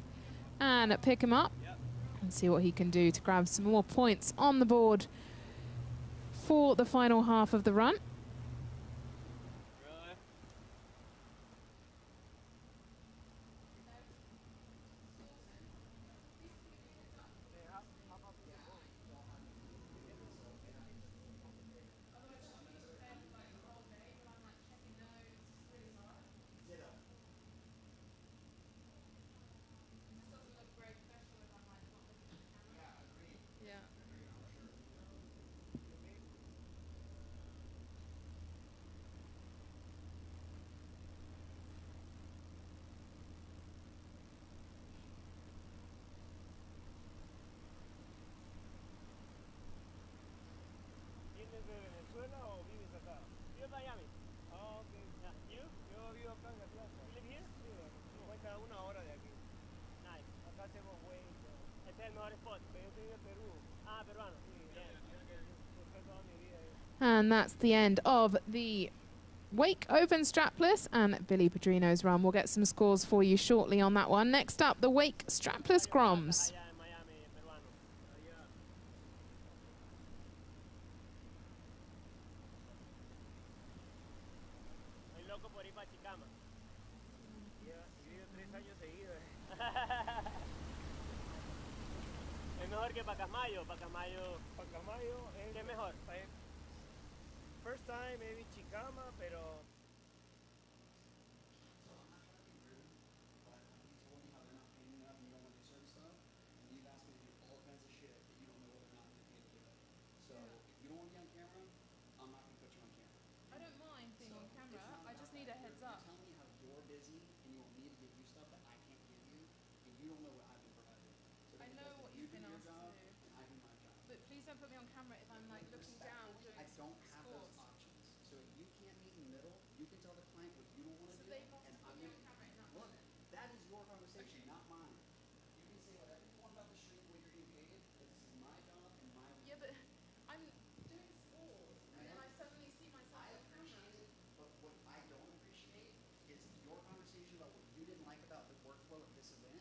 and pick him up and see what he can do to grab some more points on the board for the final half of the run. Este es el mejor spot, pero yo estoy de Perú. Ah, peruano. Sí, bien. Yo toda mi vida ahí. And that's the end of the Wake Open Strapless and Billy Pedrino's run. We'll get some scores for you shortly on that one. Next up, the Wake Strapless Groms. Es mejor que Pacasmayo. Pacasmayo. ¿Qué es mejor? First time maybe Chicama, pero I don't mind being on camera. I just need a heads up. Telling me how you're busy and you want me to give you stuff that I can't give you, and you don't know what I've been providing. So I know what you've been asked to do. and I do my job. But please don't put me on camera if I'm like looking down doing I don't have those scores. options. So if you can't meet in the middle, you can tell the client what you don't want to So do, they've asked and to put I'm me going on camera in that look. moment. That is your conversation, not mine. You can say whatever you want about the street, what you're getting paid, but this is my job and my. Yeah, but I'm doing scores and then I suddenly see myself I on camera. appreciate it, but what I don't appreciate is your conversation about what you didn't like about the workflow of this event.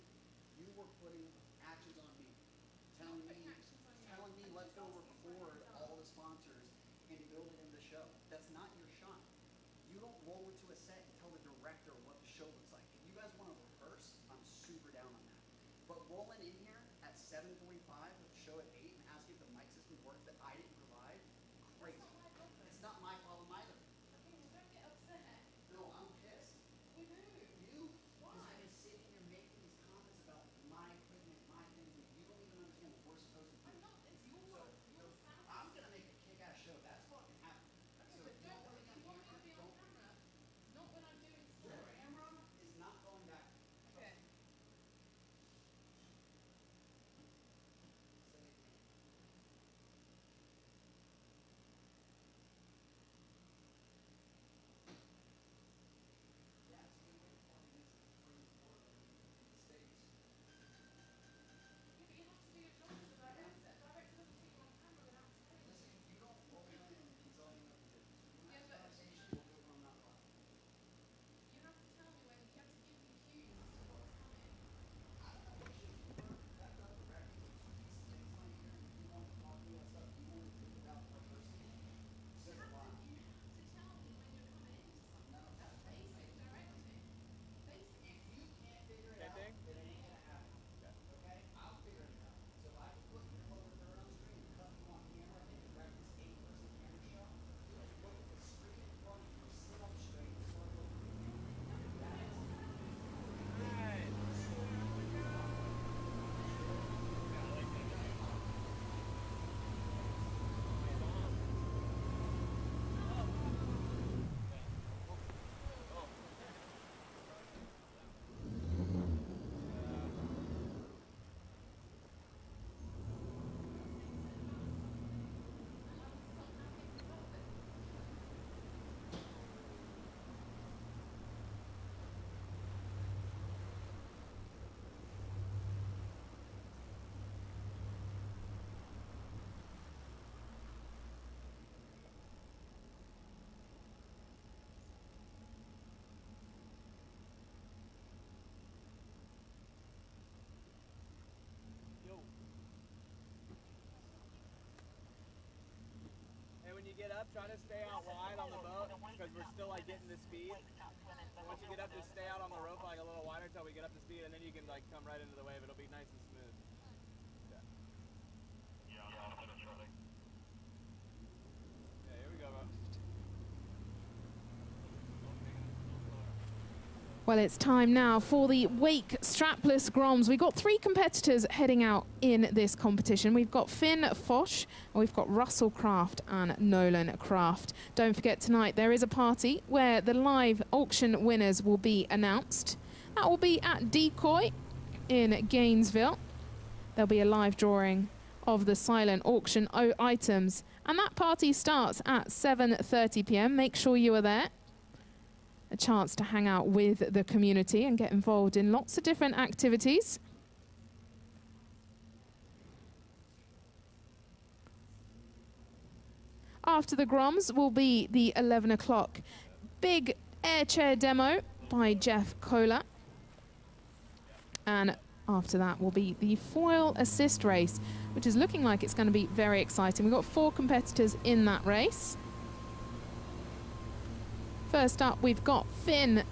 You were putting actions on me, telling me let's go record all the sponsors and build it in the show. That's not your shot. You don't roll into a set and tell the director what the show looks like. If you guys want to rehearse, I'm super down on that. But rolling in here at 7:45 with the show at 8 and asking if the mic system worked that I didn't provide, crazy. It's not my problem either. Okay, well don't get upset. No, I'm pissed. With who? You. Why? Because you've been sitting here making these comments about my equipment, my things, and you don't even understand what we're supposed to do. I'm not, it's your sound. I'm going to make a kick-ass show. That's fucking happening. Okay, but don't, you want me to be on camera? Not when I'm doing The scores. camera is not going back. Okay. Yeah, but you have to do your job as a director. A director doesn't put you on camera without telling you. Listen, you don't roll in and tell me what to do. Yeah, but Conversation, we'll do it when I'm not live. you have to tell me when, you have to give me cues as to what's coming. I don't know what shit you were that felt directed with 2 pieces of insulin here. You want to talk to me about stuff you want to do without rehearsing it. You have to tell me when you're coming into something. No, That's basic directing. Basic. if you can't figure it out, then it ain't gonna happen. Okay? I'll figure it out. So if I can put your lower third on the screen and cut you on camera and direct this 8-person camera show, you have to look at the screen in front of you, sit up straight, and start looking at me. That is And when you get up, try to stay out wide on the boat because we're still like getting to speed. And once you get up, just stay out on the rope like a little wider until we get up to speed, and then you can like come right into the wave. It'll be nice and smooth. Yeah, here we go, bro. Well, it's time now for the Wake Strapless Groms. We've got 3 competitors heading out in this competition. We've got Finn Foch, we've got Russell Craft and Nolan Craft. Don't forget tonight there is a party where the live auction winners will be announced. That will be at Decoy in Gainesville. There'll be a live drawing of the silent auction items, and that party starts at 7:30 p.m. Make sure you are there. A chance to hang out with the community and get involved in lots of different activities. After the Groms will be the 11 o'clock big air chair demo by Jeff Kohler. And after that will be the foil assist race, which is looking like it's going to be very exciting. We've got 4 competitors in that race. First up, we've got Finn.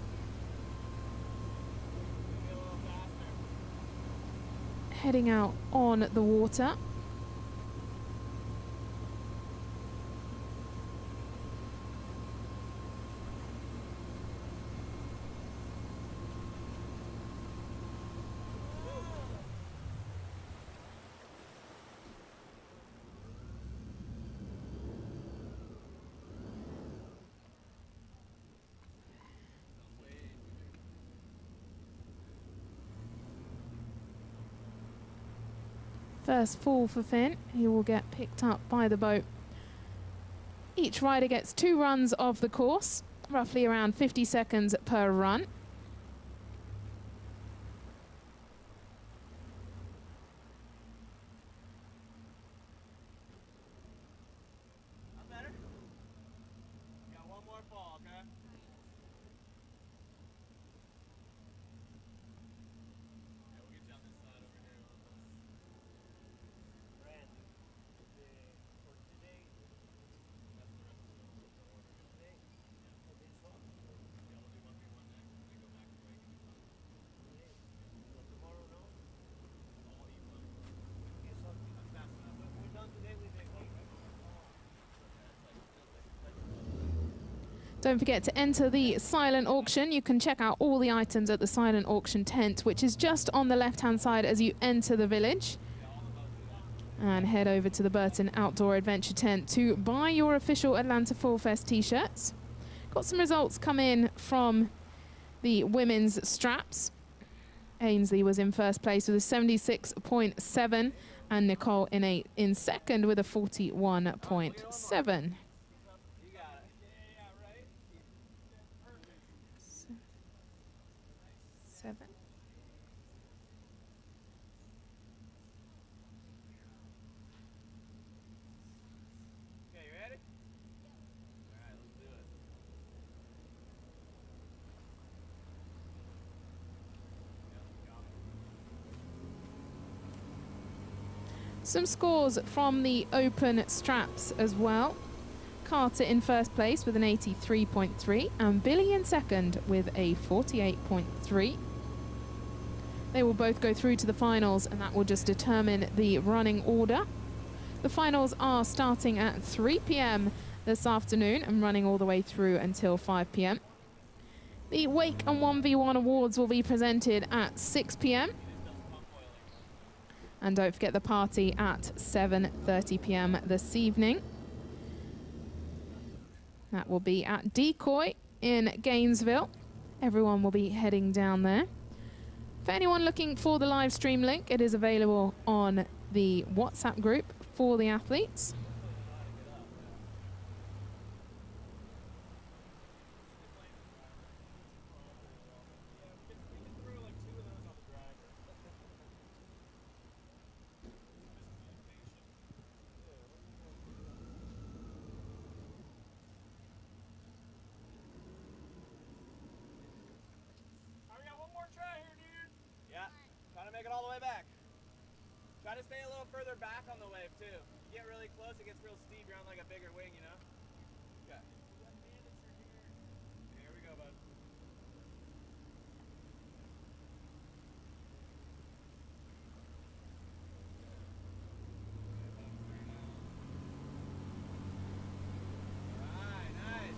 Heading out on the water. First fall for Finn. He will get picked up by the boat. Each rider gets 2 runs of the course, roughly around 50 seconds per run. Don't forget to enter the silent auction. You can check out all the items at the silent auction tent, which is just on the left-hand side as you enter the village. And head over to the Burton Outdoor Adventure tent to buy your official Atlanta Fall Fest t-shirts. Got some results come in from the women's straps. Ainsley was in first place with a 76.7 and Nicole in second with a 41.7. Some scores from the open straps as well. Carter in first place with an 83.3 and Billy in second with a 48.3. They will both go through to the finals and that will just determine the running order. The finals are starting at 3 p.m. this afternoon and running all the way through until 5 p.m. The Wake and 1v1 awards will be presented at 6 p.m. And don't forget the party at 7:30 p.m. this evening. That will be at Decoy in Gainesville. Everyone will be heading down there. For anyone looking for the live stream link, it is available on the WhatsApp group for the athletes. Make it all the way back. Try to stay a little further back on the wave too. You get really close, it gets real steep. You're on like a bigger wing, you know? Okay. Here we go, bud. Alright, nice.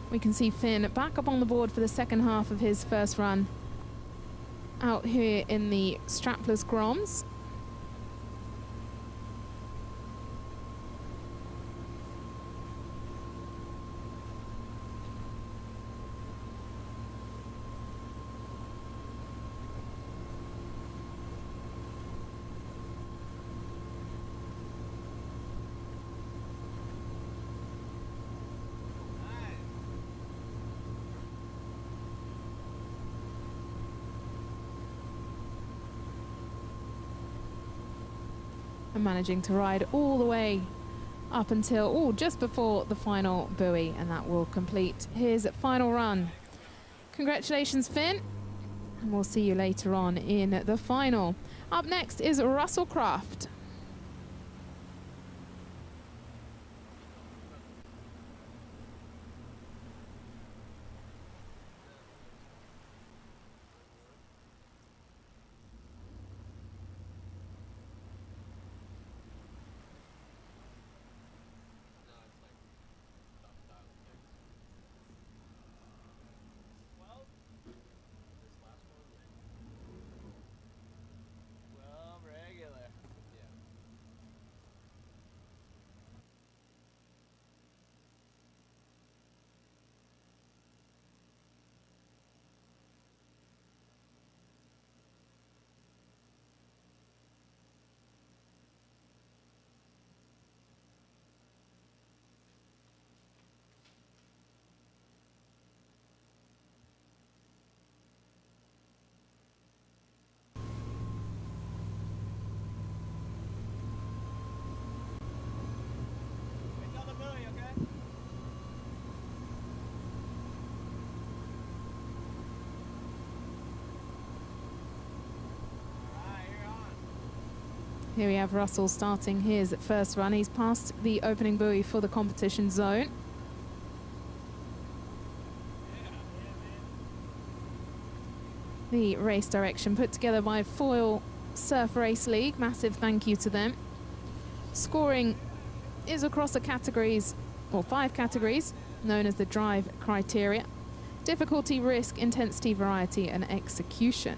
We can see Finn back up on the board for the second half of his first run out here in the strapless Groms. and managing to ride all the way up until just before the final buoy, and that will complete his final run. Congratulations, Finn, and we'll see you later on in the final. Up next is Russell Kraft. Here we have Russell starting his first run. He's passed the opening buoy for the competition zone. The race direction put together by Foil Surf Race League. Massive thank you to them. Scoring is across the categories, or 5 categories, known as the drive criteria: difficulty, risk, intensity, variety, and execution.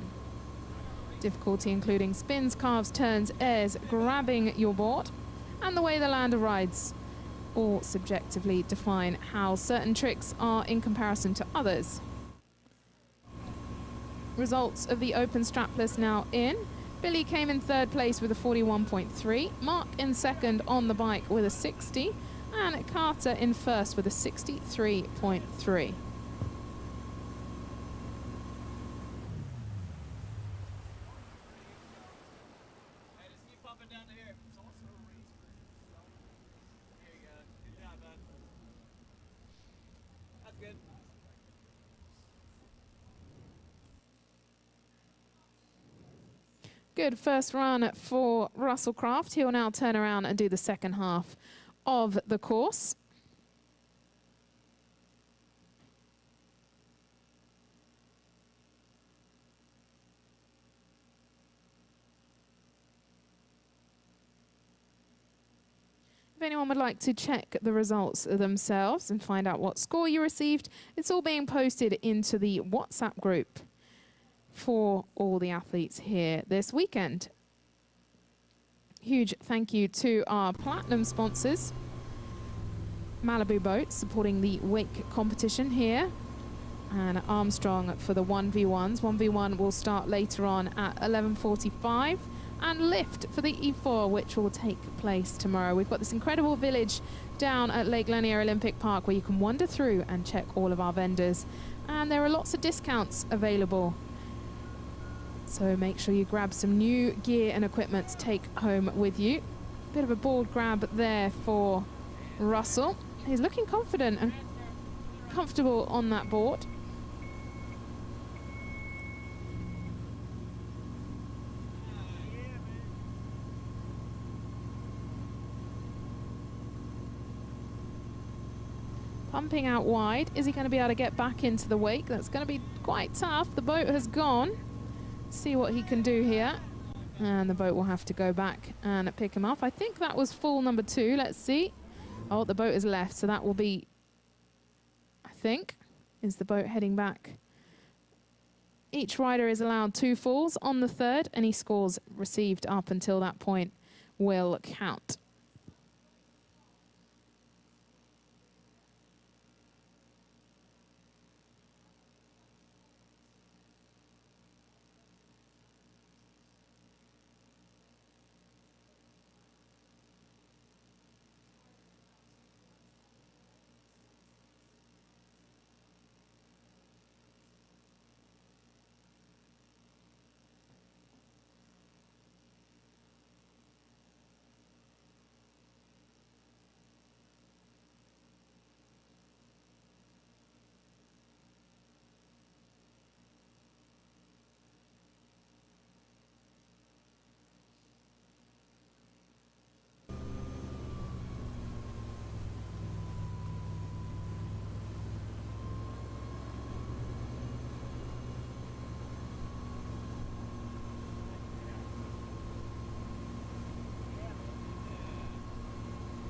Difficulty including spins, carves, turns, airs, grabbing your board, and the way the lander rides, all subjectively define how certain tricks are in comparison to others. Results of the open strapless now in. Billy came in 3rd place with a 41.3, Mark in 2nd on the bike with a 60, and Carter in 1st with a 63.3. Good first run for Russell Kraft. He'll now turn around and do the second half of the course. If anyone would like to check the results themselves and find out what score you received, it's all being posted into the WhatsApp group for all the athletes here this weekend. Huge thank you to our platinum sponsors, Malibu Boats, supporting the wake competition here, and Armstrong for the 1v1s. 1v1 will start later on at 11:45, and Lift for the E4, which will take place tomorrow. We've got this incredible village down at Lake Lanier Olympic Park where you can wander through and check all of our vendors, and there are lots of discounts available. So make sure you grab some new gear and equipment to take home with you. Bit of a board grab there for Russell. He's looking confident and comfortable on that board. Pumping out wide. Is he going to be able to get back into the wake? That's going to be quite tough. The boat has gone. See what he can do here, and the boat will have to go back and pick him up. I think that was full number 2. Let's see. Oh, the boat is left, so that will be, I think, is the boat heading back. Each rider is allowed 2 falls on the 3rd. Any scores received up until that point will count.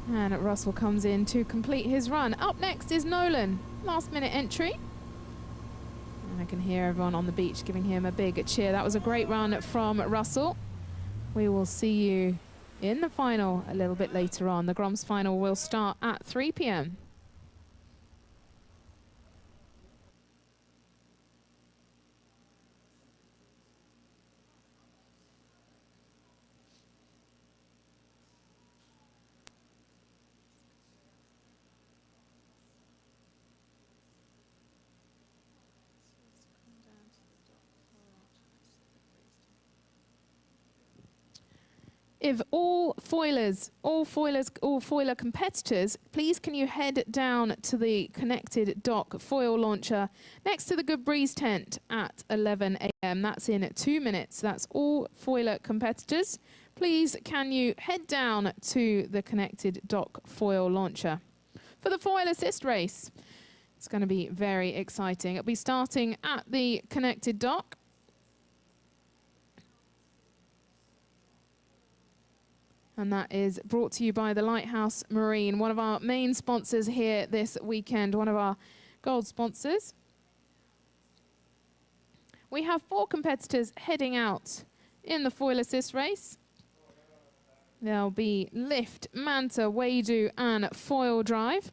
And Russell comes in to complete his run. Up next is Nolan, last minute entry. And I can hear everyone on the beach giving him a big cheer. That was a great run from Russell. We will see you in the final a little bit later on. The Groms final will start at 3 p.m. If all foiler competitors, please can you head down to the connected dock foil launcher next to the Good Breeze tent at 11 a.m. That's in 2 minutes. That's all foiler competitors. Please can you head down to the connected dock foil launcher for the foil assist race. It's going to be very exciting. It'll be starting at the connected dock. And that is brought to you by the Lighthouse Marine, one of our main sponsors here this weekend, one of our gold sponsors. We have 4 competitors heading out in the foil assist race. There'll be lift, manta, wade-do, and foil drive.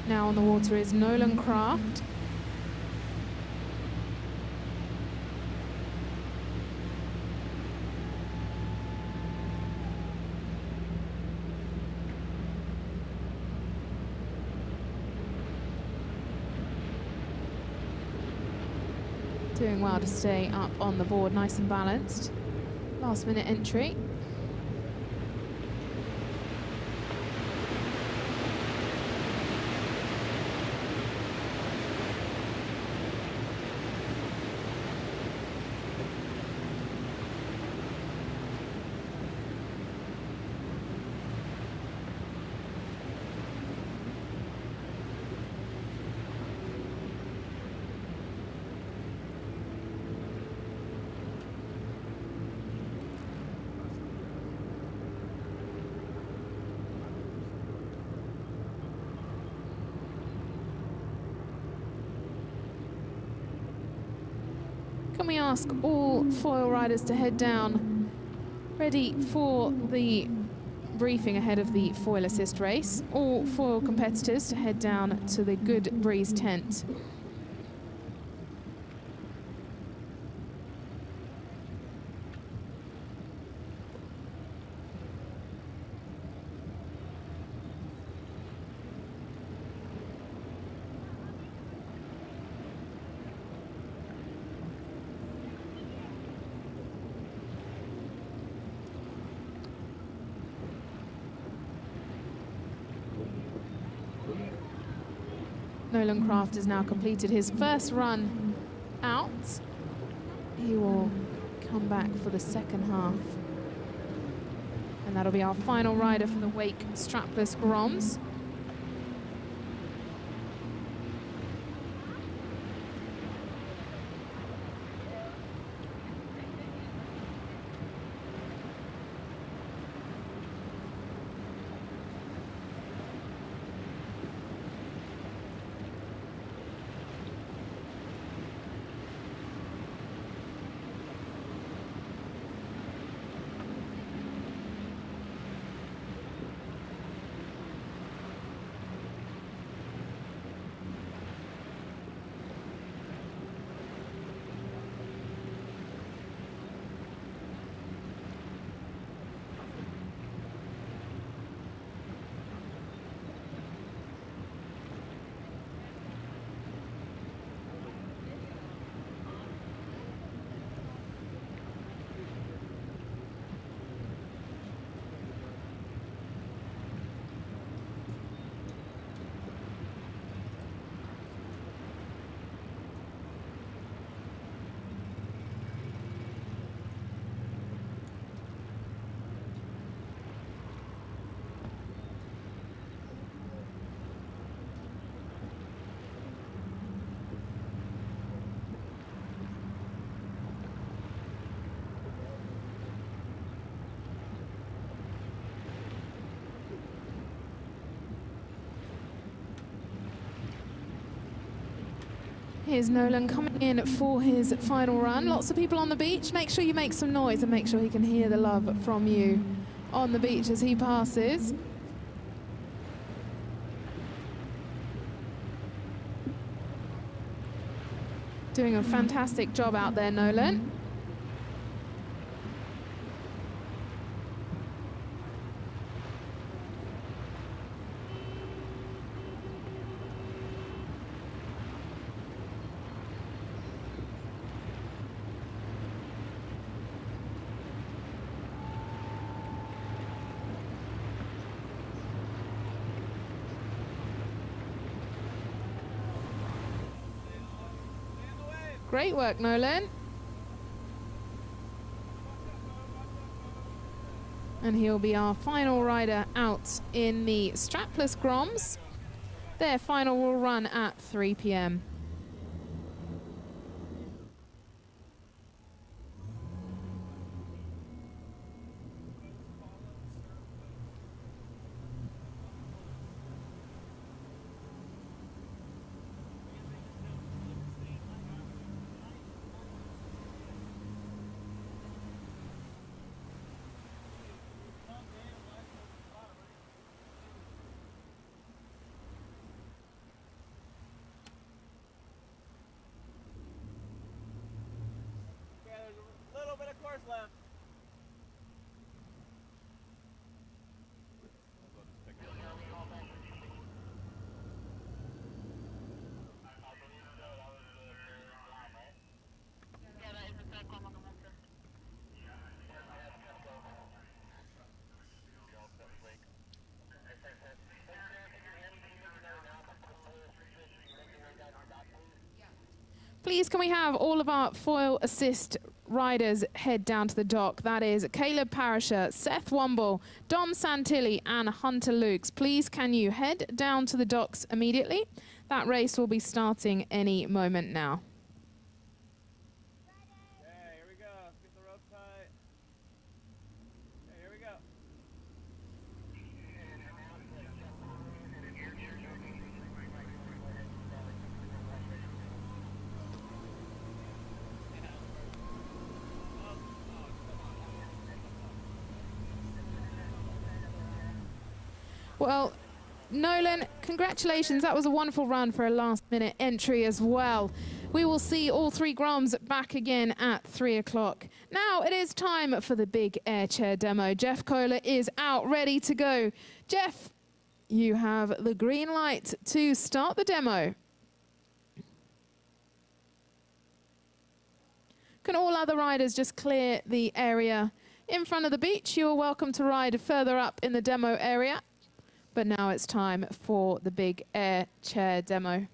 Now on the water is Nolan Craft. Doing well to stay up on the board, nice and balanced. Last minute entry. Can we ask all foil riders to head down, ready for the briefing ahead of the foil assist race? All foil competitors to head down to the Good Breeze tent. Nolan Craft has now completed his first run out. He will come back for the second half. And that'll be our final rider for the Wake Strapless Groms. Here's Nolan coming in for his final run. Lots of people on the beach. Make sure you make some noise and make sure he can hear the love from you on the beach as he passes. Doing a fantastic job out there, Nolan. Great work, Nolan. And he'll be our final rider out in the strapless Groms. Their final will run at 3 p.m. Left. Please, can we have all of our foil assist riders head down to the dock? That is Caleb Parisher, Seth Womble, Dom Santilli and Hunter Lukes. Please, can you head down to the docks immediately? That race will be starting any moment now. Okay, here we go. Get the rope tight. Okay, here we go. Well, Nolan, congratulations. That was a wonderful run for a last-minute entry as well. We will see all 3 Groms back again at 3 o'clock. Now it is time for the big air chair demo. Jeff Kohler is out, ready to go. Jeff, you have the green light to start the demo. Can all other riders just clear the area in front of the beach? You're welcome to ride further up in the demo area. But now it's time for the big air chair demo.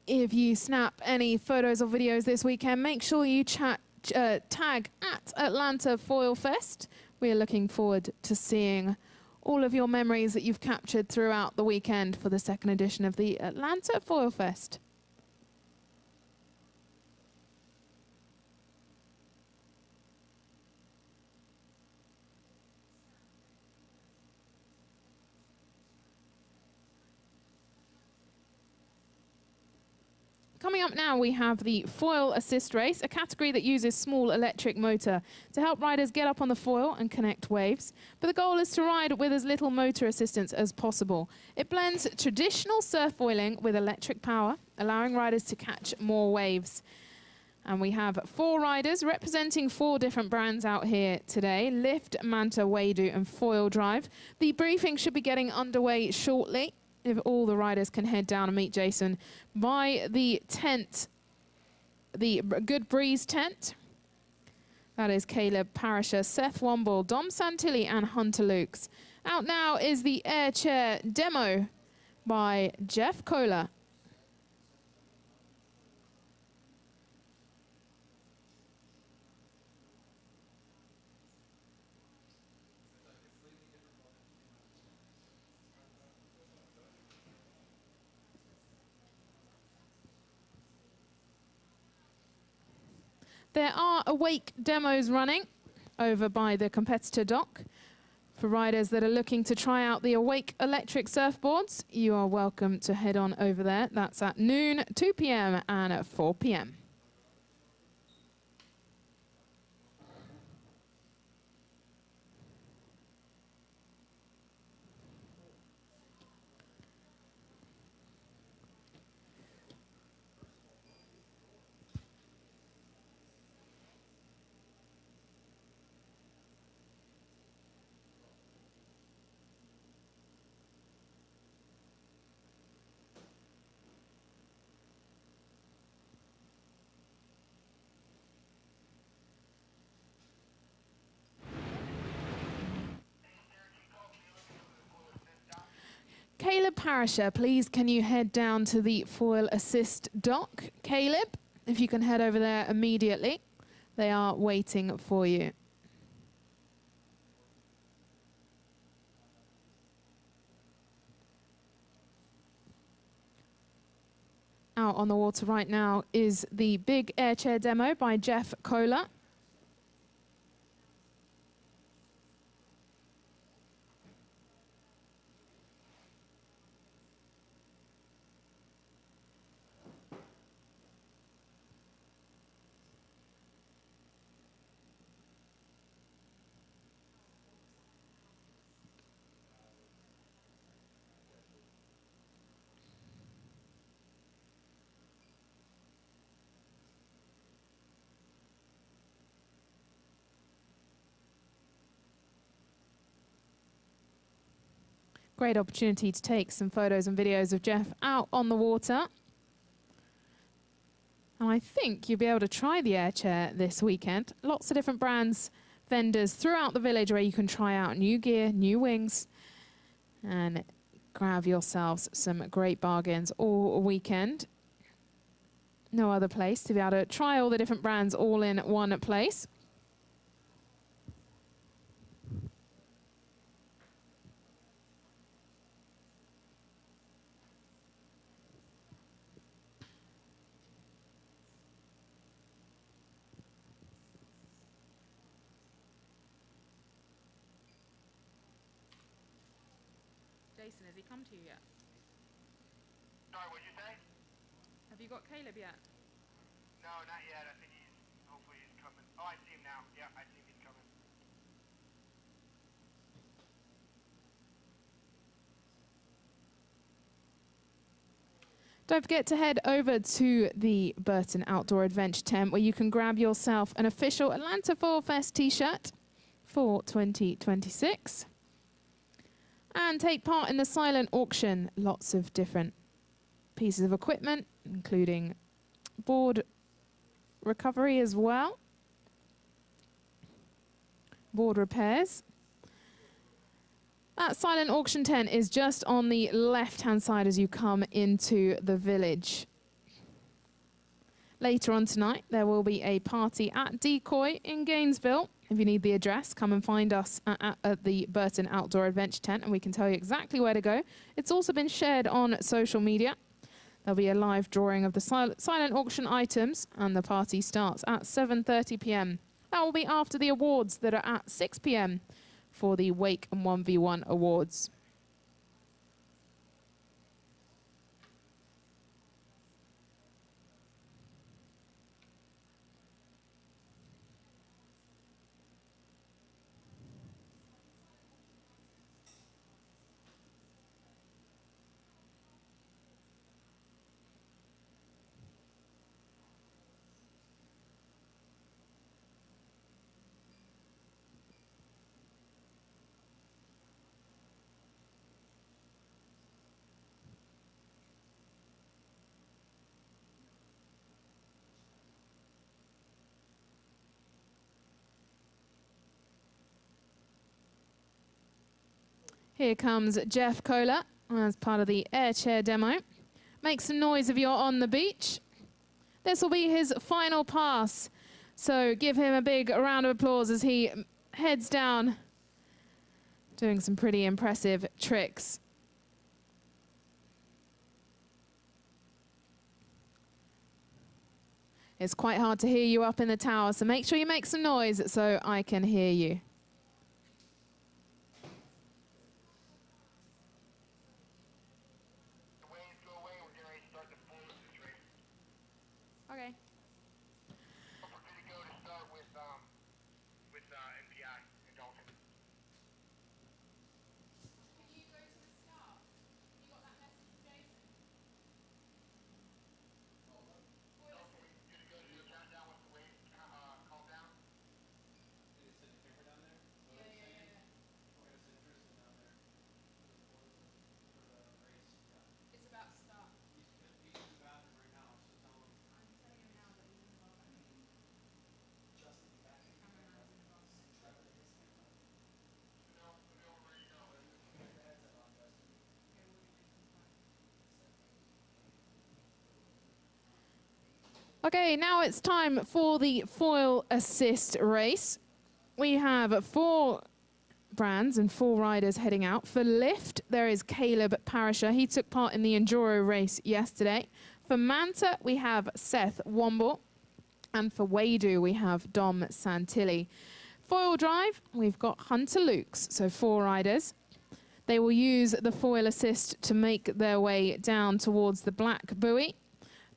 If you snap any photos or videos this weekend, make sure you tag at Atlanta Foil Fest. We are looking forward to seeing all of your memories that you've captured throughout the weekend for the 2nd edition of the Atlanta Foil Fest. Coming up now, we have the foil assist race, a category that uses small electric motor to help riders get up on the foil and connect waves. But the goal is to ride with as little motor assistance as possible. It blends traditional surf foiling with electric power, allowing riders to catch more waves. And we have 4 riders representing 4 different brands out here today: Lift, Manta, Wadu and Foil Drive. The briefing should be getting underway shortly. If all the riders can head down and meet Jason by the tent, the Good Breeze tent. That is Caleb Parisher, Seth Womble, Dom Santilli, and Hunter Lukes. Out now is the air chair demo by Jeff Kohler. There are awake demos running over by the competitor dock. For riders that are looking to try out the Awake electric surfboards, you are welcome to head on over there. That's at noon, 2 p.m. and at 4 p.m. Caleb Parisher, please can you head down to the foil assist dock? Caleb, if you can head over there immediately. They are waiting for you. Out on the water right now is the big air chair demo by Jeff Kohler. Great opportunity to take some photos and videos of Jeff out on the water. And I think you'll be able to try the air chair this weekend. Lots of different brands, vendors throughout the village where you can try out new gear, new wings, and grab yourselves some great bargains all weekend. No other place to be able to try all the different brands all in one place. Jason, has he come to you yet? Sorry, what'd you say? Have you got Caleb yet? No, not yet. I think hopefully he's coming. Oh, I see him now. Yeah, I see him, he's coming. Don't forget to head over to the Burton Outdoor Adventure tent where you can grab yourself an official Atlanta Fall Fest t-shirt for 2026. And take part in the silent auction. Lots of different pieces of equipment, including board recovery as well. Board repairs. That silent auction tent is just on the left-hand side as you come into the village. Later on tonight, there will be a party at Decoy in Gainesville. If you need the address, come and find us at the Burton Outdoor Adventure tent, and we can tell you exactly where to go. It's also been shared on social media. There'll be a live drawing of the silent auction items, and the party starts at 7:30 p.m. That will be after the awards that are at 6 p.m. for the Wake and 1v1 awards. Here comes Jeff Kohler as part of the air chair demo. Make some noise if you're on the beach. This will be his final pass. So give him a big round of applause as he heads down, doing some pretty impressive tricks. It's quite hard to hear you up in the tower, so make sure you make some noise so I can hear you. Okay. Okay, now it's time for the foil assist race. We have 4 brands and 4 riders heading out. For lift, there is Caleb Parisher. He took part in the Enduro race yesterday. For Manta, we have Seth Womble. And for Wadu, we have Dom Santilli. Foil drive, we've got Hunter Lukes, so 4 riders. They will use the foil assist to make their way down towards the black buoy.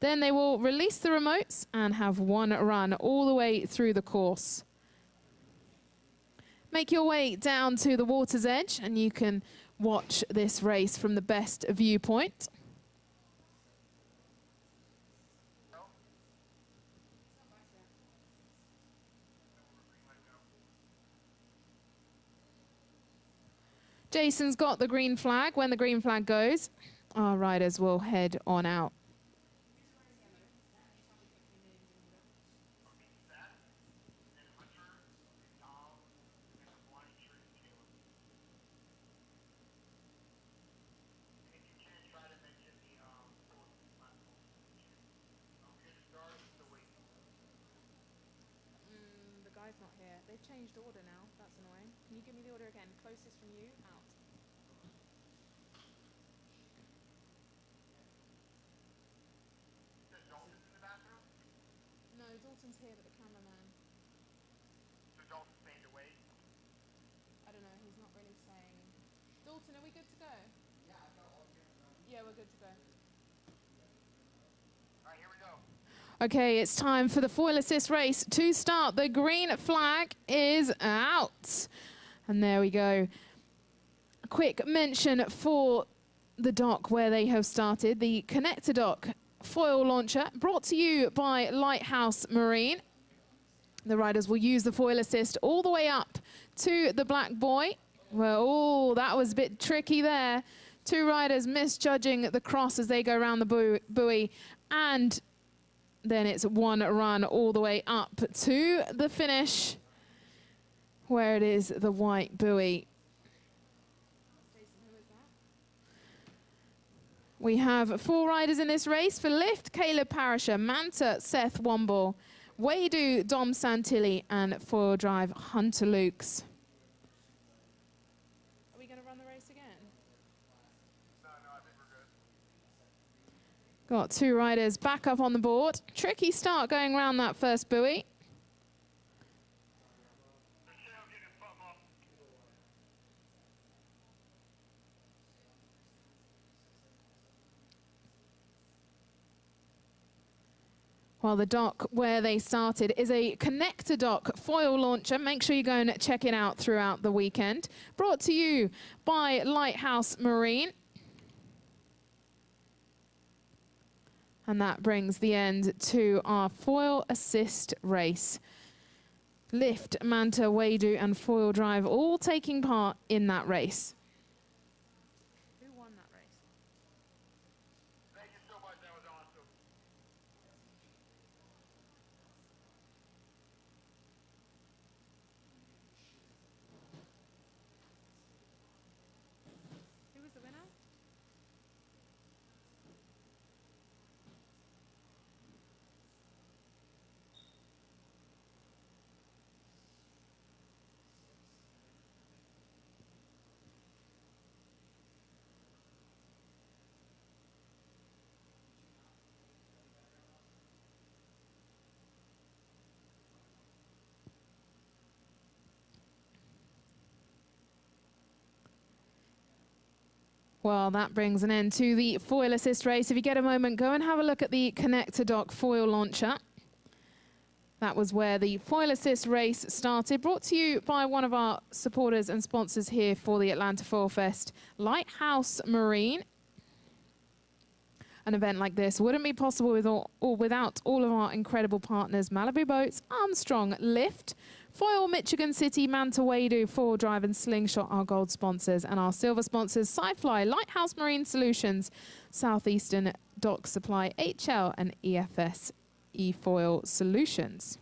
Then they will release the remotes and have one run all the way through the course. Make your way down to the water's edge and you can watch this race from the best viewpoint. Jason's got the green flag. When the green flag goes, our riders will head on out. The guy's not here. They've changed order now. That's annoying. Can you give me the order again? Closest from you, out. No, Dalton's here, but the cameraman. So Dalton's staying to wait? I don't know, he's not really saying. Dalton, are we good to go? Yeah, I've got all the cameras running. Yeah, we're good to go. All right, here we go. Okay, it's time for the foil assist race to start. The green flag is out. And there we go. A quick mention for the dock where they have started. The connector dock foil launcher brought to you by Lighthouse Marine. The riders will use the foil assist all the way up to the black buoy. Well, oh, that was a bit tricky there. 2 riders misjudging the cross as they go around the buoy. And then it's one run all the way up to the finish where it is the white buoy. We have 4 riders in this race. For lift, Caleb Parisher, Manta, Seth Womble, Wadu, Dom Santilli, and foil drive, Hunter Lukes. Are we going to run the race again? No, I think we're good. Got 2 riders back up on the board. Tricky start going around that first buoy. While the dock where they started is a connector dock foil launcher. Make sure you go and check it out throughout the weekend. Brought to you by Lighthouse Marine. And that brings the end to our foil assist race. Lift, Manta, Wadu, and foil drive all taking part in that race. Who won that race? Thank you so much. That was awesome. Well, that brings an end to the foil assist race. If you get a moment, go and have a look at the Connector Dock foil launcher. That was where the foil assist race started, brought to you by one of our supporters and sponsors here for the Atlanta Foil Fest, Lighthouse Marine. An event like this wouldn't be possible without all of our incredible partners: Malibu Boats, Armstrong, Lift, Foil, Michigan City, Mantawadu, Four Drive and Slingshot, our gold sponsors, and our silver sponsors, SciFly, Lighthouse Marine Solutions, Southeastern Dock Supply, HL, and EFS eFoil Solutions.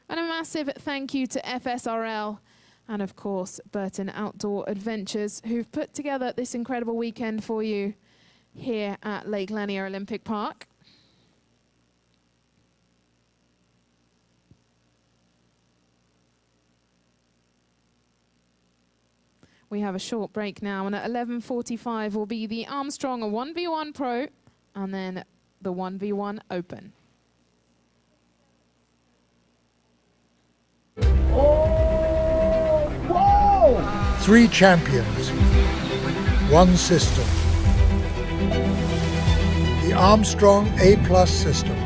And a massive thank you to FSRL and, of course, Burton Outdoor Adventures, who've put together this incredible weekend for you here at Lake Lanier Olympic Park. We have a short break now, and at 11:45 will be the Armstrong 1v1 Pro and then the 1v1 Open. Whoa! 3 champions, 1 system. The Armstrong A+ system.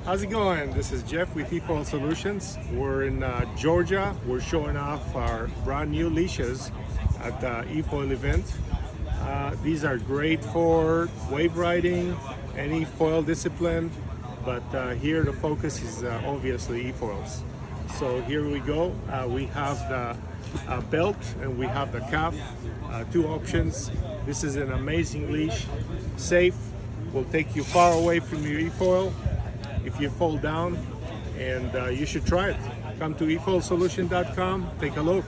How's it going? This is Jeff with eFoil Solutions. We're in Georgia. We're showing off our brand new leashes at the eFoil event. These are great for wave riding, any foil discipline, but here the focus is obviously eFoils. So here we go. We have the belt and we have the calf, 2 options. This is an amazing leash, safe, will take you far away from your eFoil if you fall down, and you should try it. Come to efoilsolution.com, take a look.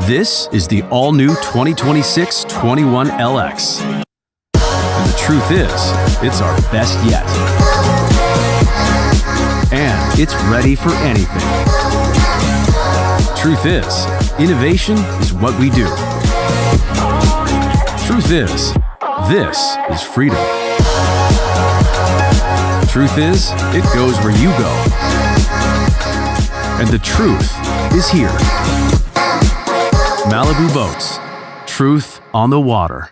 This is the all-new 2026 21LX. And the truth is, it's our best yet. And it's ready for anything. Truth is, innovation is what we do. Truth is, this is freedom. Truth is, it goes where you go. And the truth is here. Malibu Boats. Truth on the water.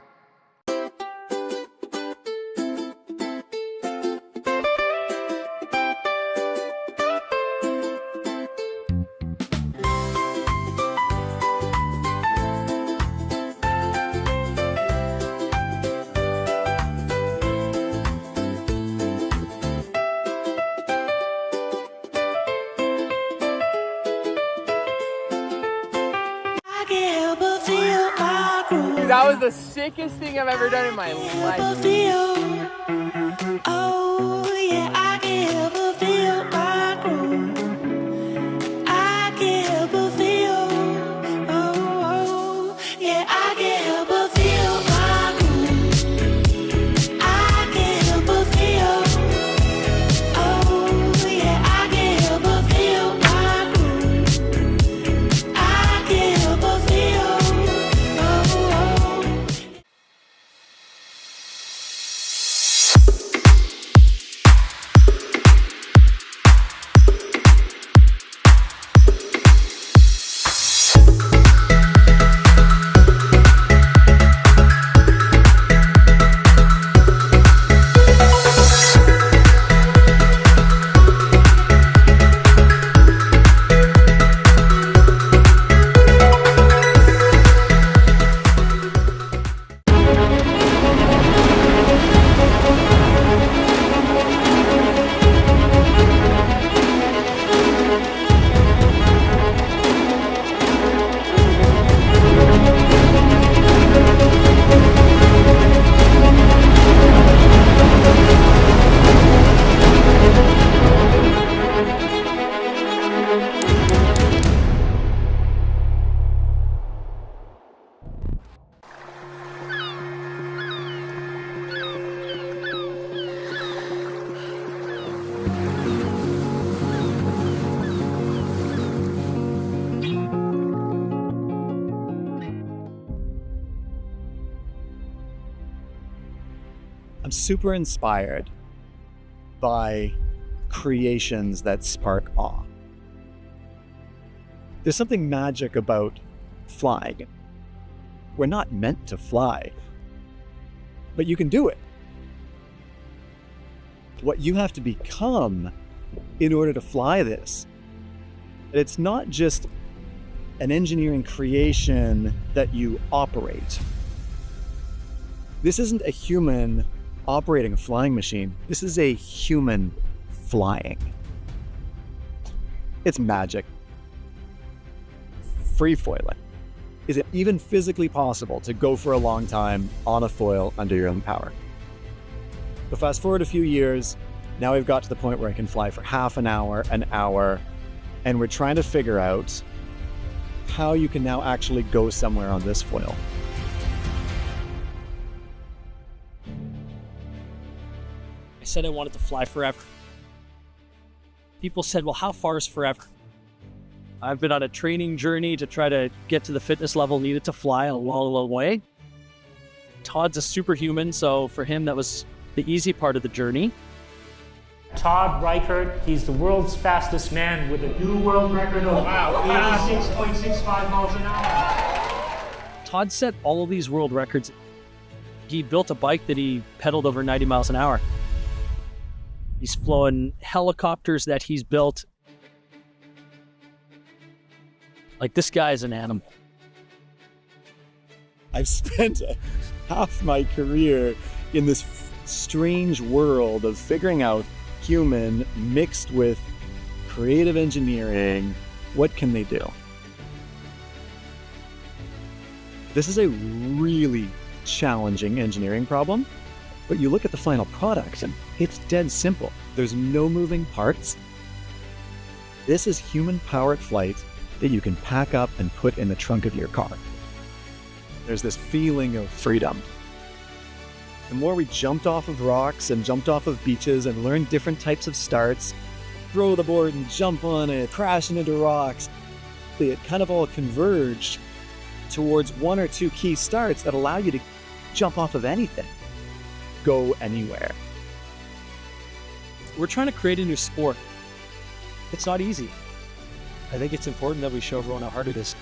That was the sickest thing I've ever done in my life. Oh yeah, I can't help but feel my groove. I can't help but feel. Oh yeah, I can't help but feel my groove. I can't help but feel. Oh yeah, I can't help but feel my groove. I can't help but feel. I'm super inspired by creations that spark awe. There's something magic about flying. We're not meant to fly, but you can do it. What you have to become in order to fly this, it's not just an engineering creation that you operate. This isn't a human operating a flying machine. This is a human flying. It's magic. Free foiling. Is it even physically possible to go for a long time on a foil under your own power? But fast forward a few years, now we've got to the point where I can fly for half an hour, and we're trying to figure out how you can now actually go somewhere on this foil. I said I wanted to fly forever. People said, well, how far is forever? I've been on a training journey to try to get to the fitness level needed to fly a long, long way. Todd's a superhuman, so for him, that was the easy part of the journey. Todd Reichert, he's the world's fastest man with a new world record of 86.65 miles an hour. Todd set all of these world records. He built a bike that he pedaled over 90 miles an hour. He's flown helicopters that he's built. Like, this guy is an animal. I've spent half my career in this strange world of figuring out human mixed with creative engineering. What can they do? This is a really challenging engineering problem, but you look at the final product and it's dead simple. There's no moving parts. This is human-powered flight that you can pack up and put in the trunk of your car. There's this feeling of freedom. The more we jumped off of rocks and jumped off of beaches and learned different types of starts, throw the board and jump on it, crashing into rocks, it kind of all converged towards one or two key starts that allow you to jump off of anything, go anywhere. We're trying to create a new sport. It's not easy. I think it's important that we show everyone how hard it is.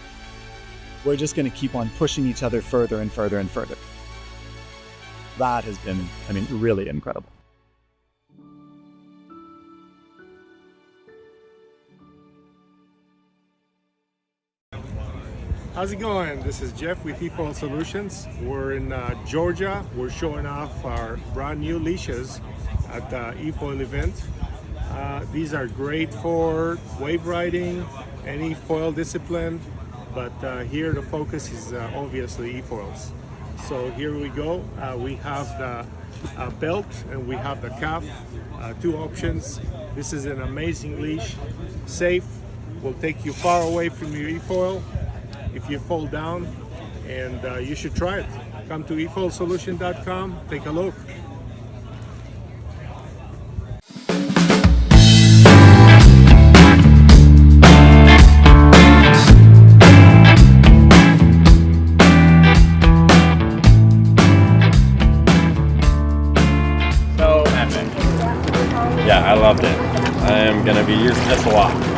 We're just going to keep on pushing each other further and further and further. That has been, really incredible. How's it going? This is Jeff with eFoil Solutions. We're in Georgia. We're showing off our brand new leashes at the eFoil event. These are great for wave riding, any foil discipline, but here the focus is obviously eFoils. So here we go. We have the belt and we have the cuff, two options. This is an amazing leash, safe, will take you far away from your eFoil if you fall down, and you should try it. Come to efoilsolution.com, take a look. Yeah, I loved it. I am going to be using this a lot.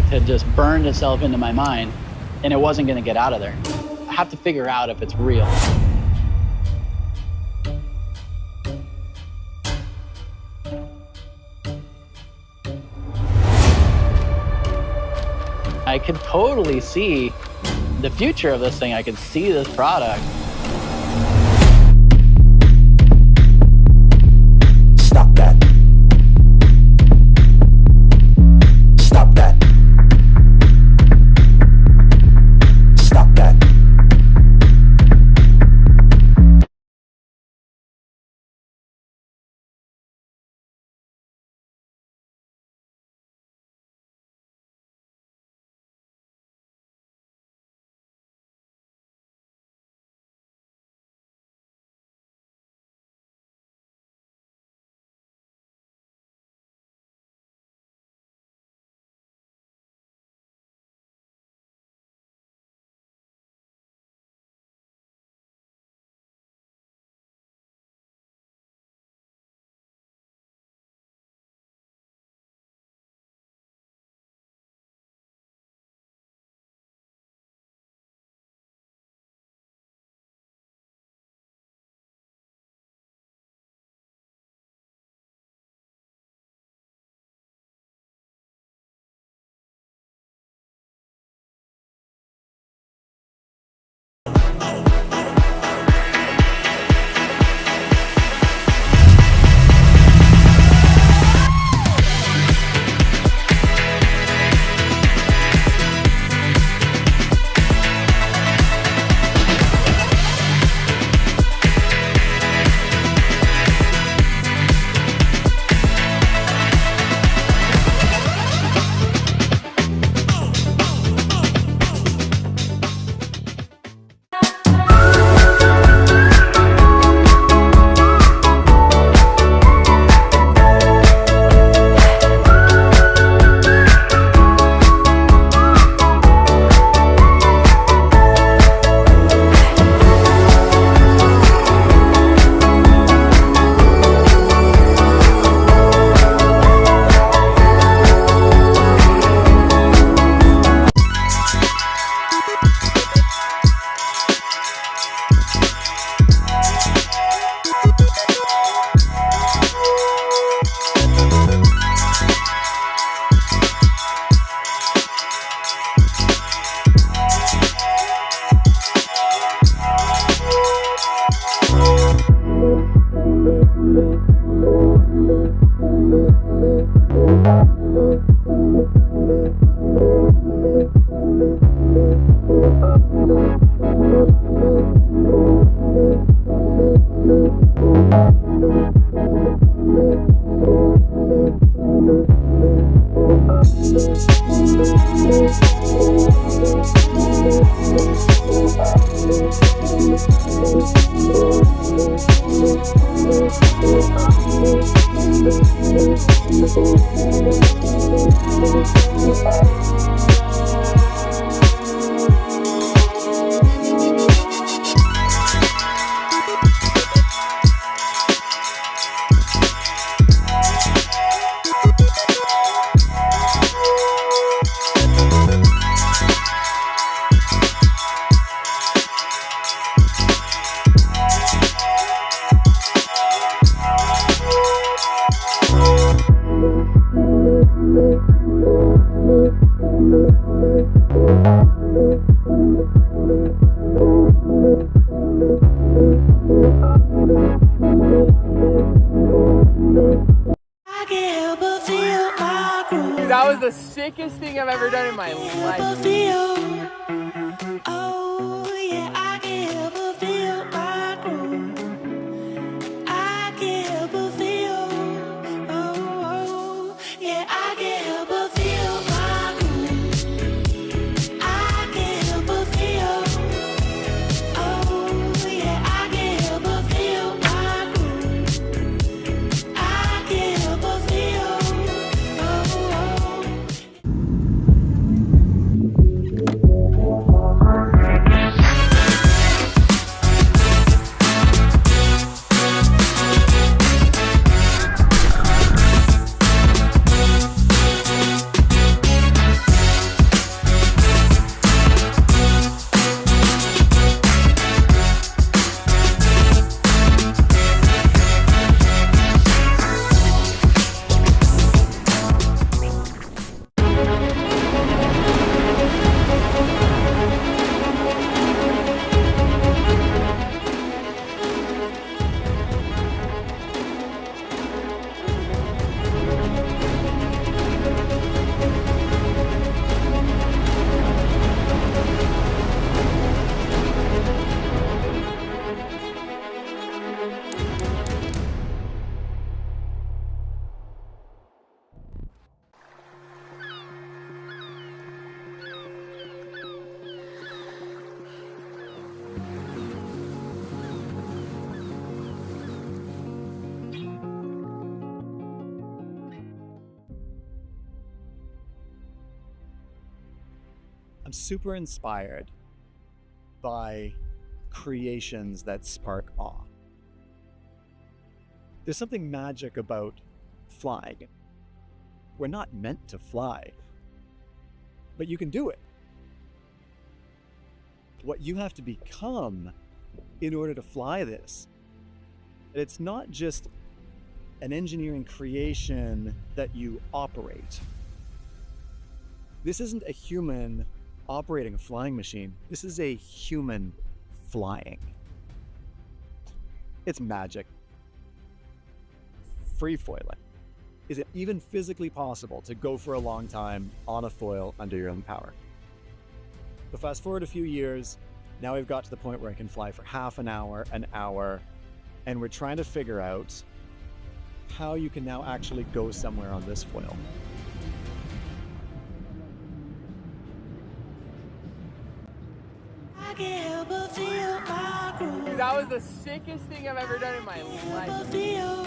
Had just burned itself into my mind, and it wasn't going to get out of there. I have to figure out if it's real. I could totally see the future of this thing. I could see this product. Stop that. Stop that. Stop that. That was the sickest thing I've ever done in my life. Oh, yeah, I can't help but feel my groove. I can't help but feel. Oh, yeah, I can't help but feel my groove. I can't help but feel. Oh, yeah, I can't help but feel my groove. I can't help but feel. Oh. I'm super inspired by creations that spark awe. There's something magic about flying. We're not meant to fly, but you can do it. What you have to become in order to fly this, it's not just an engineering creation that you operate. This isn't a human operating a flying machine. This is a human flying. It's magic. Free foiling. Is it even physically possible to go for a long time on a foil under your own power? But fast forward a few years, now we've got to the point where I can fly for half an hour, and we're trying to figure out how you can now actually go somewhere on this foil. I can't help but feel my groove. That was the sickest thing I've ever done in my life. Oh, yeah.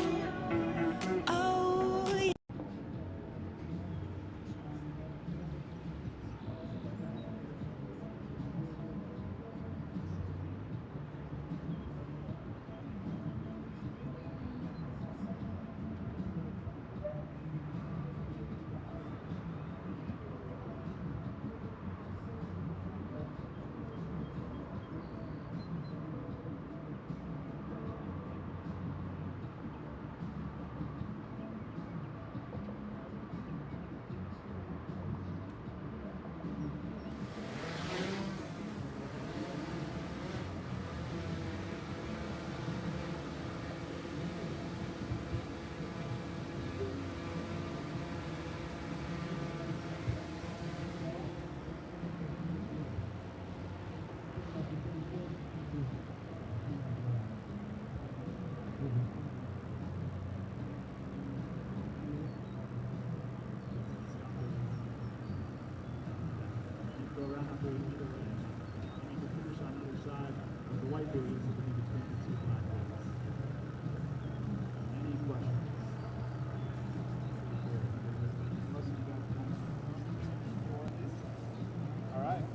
Go around after you need to finish on the other side of the white building so we can between the two black buildings. Any questions? All right,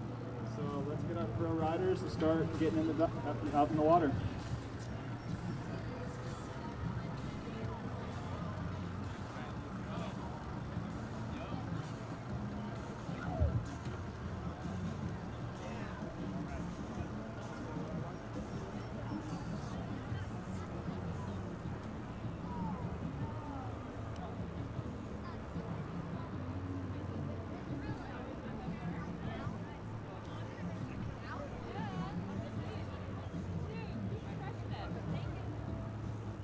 so let's get our pro riders to start getting in out in the water.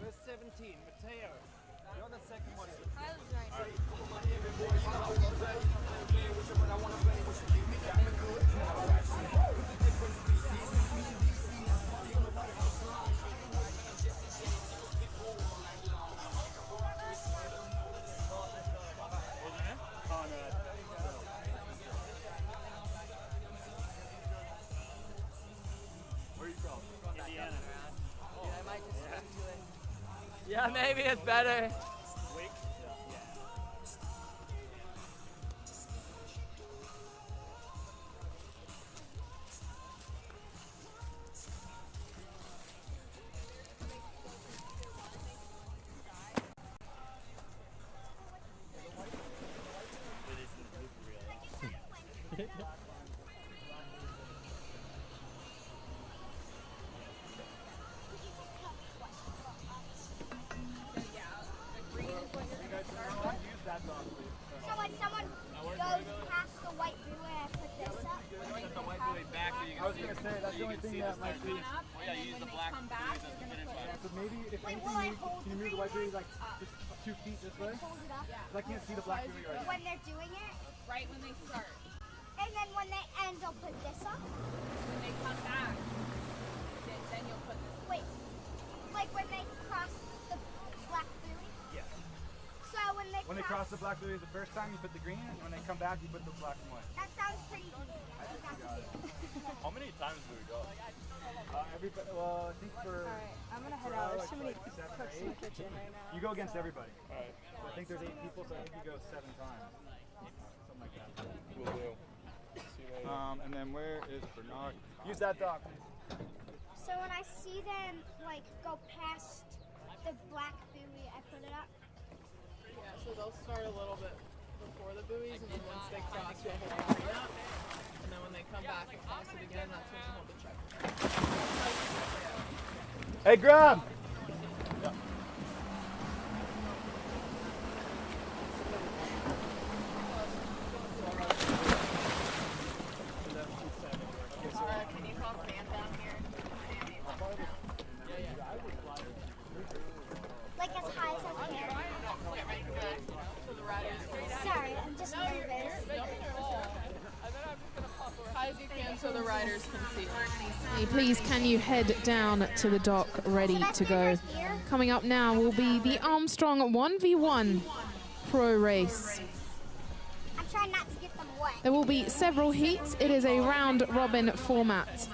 Verse 17, Mateo. You're the second one. Where are you from? Indiana. Yeah, I might just swim to it. Yeah, maybe it's better. Wake? Yeah. So when someone goes past the white buoy, I put this up. Set the white buoy back so you can I was going to say, that's the only thing that might be. Oh yeah, you use the black buoy as the finish line. So maybe, if anything, can you move the white buoy like just 2 feet this way? Hold it up. Because I can't see the black buoy right now. When they're doing it. Right when they start. And then when they end, I'll put this up. When they come back, then you'll put this. Wait, like when they cross the black buoy? Yeah. So when they cross the black buoy the first time, you put the green, and when they come back, you put the black and white. That sounds pretty easy. How many times do we go? Everybody, well, I think for... Alright, I'm gonna head out. There's too many cooks in the kitchen right now. You go against everybody. Alright. I think there's 8 people, so I think you go 7 times. Something like that. We'll do. And then where is Bernard? Use that dock. So when I see them like go past the black buoy, I put it up. Yeah, so they'll start a little bit before the buoys, and then once they cross, you'll hold the crane up. And then when they come back and cross it again, that's when you hold the check. Hey, grab! Can you call Sam down here? Like as high as I can. Sorry, I'm just nervous. As high as you can so the riders can see. Hey, please, can you head down to the dock ready to go? Coming up now will be the Armstrong 1v1 pro race. I'm trying not to get them wet. There will be several heats. It is a round robin format.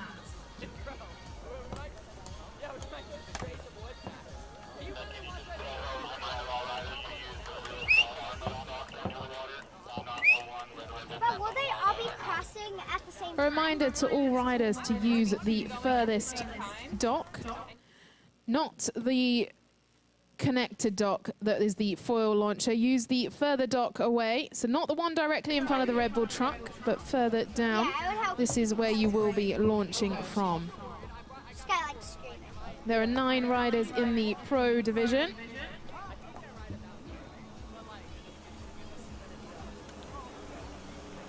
But will they all be crossing at the same A time? reminder to all riders to use the furthest dock, not the connected dock that is the foil launcher. Use the further dock away, so not the one directly in front of the Red Bull truck, but further down. This is where you will be launching from. This guy likes screaming. There are 9 riders in the pro division.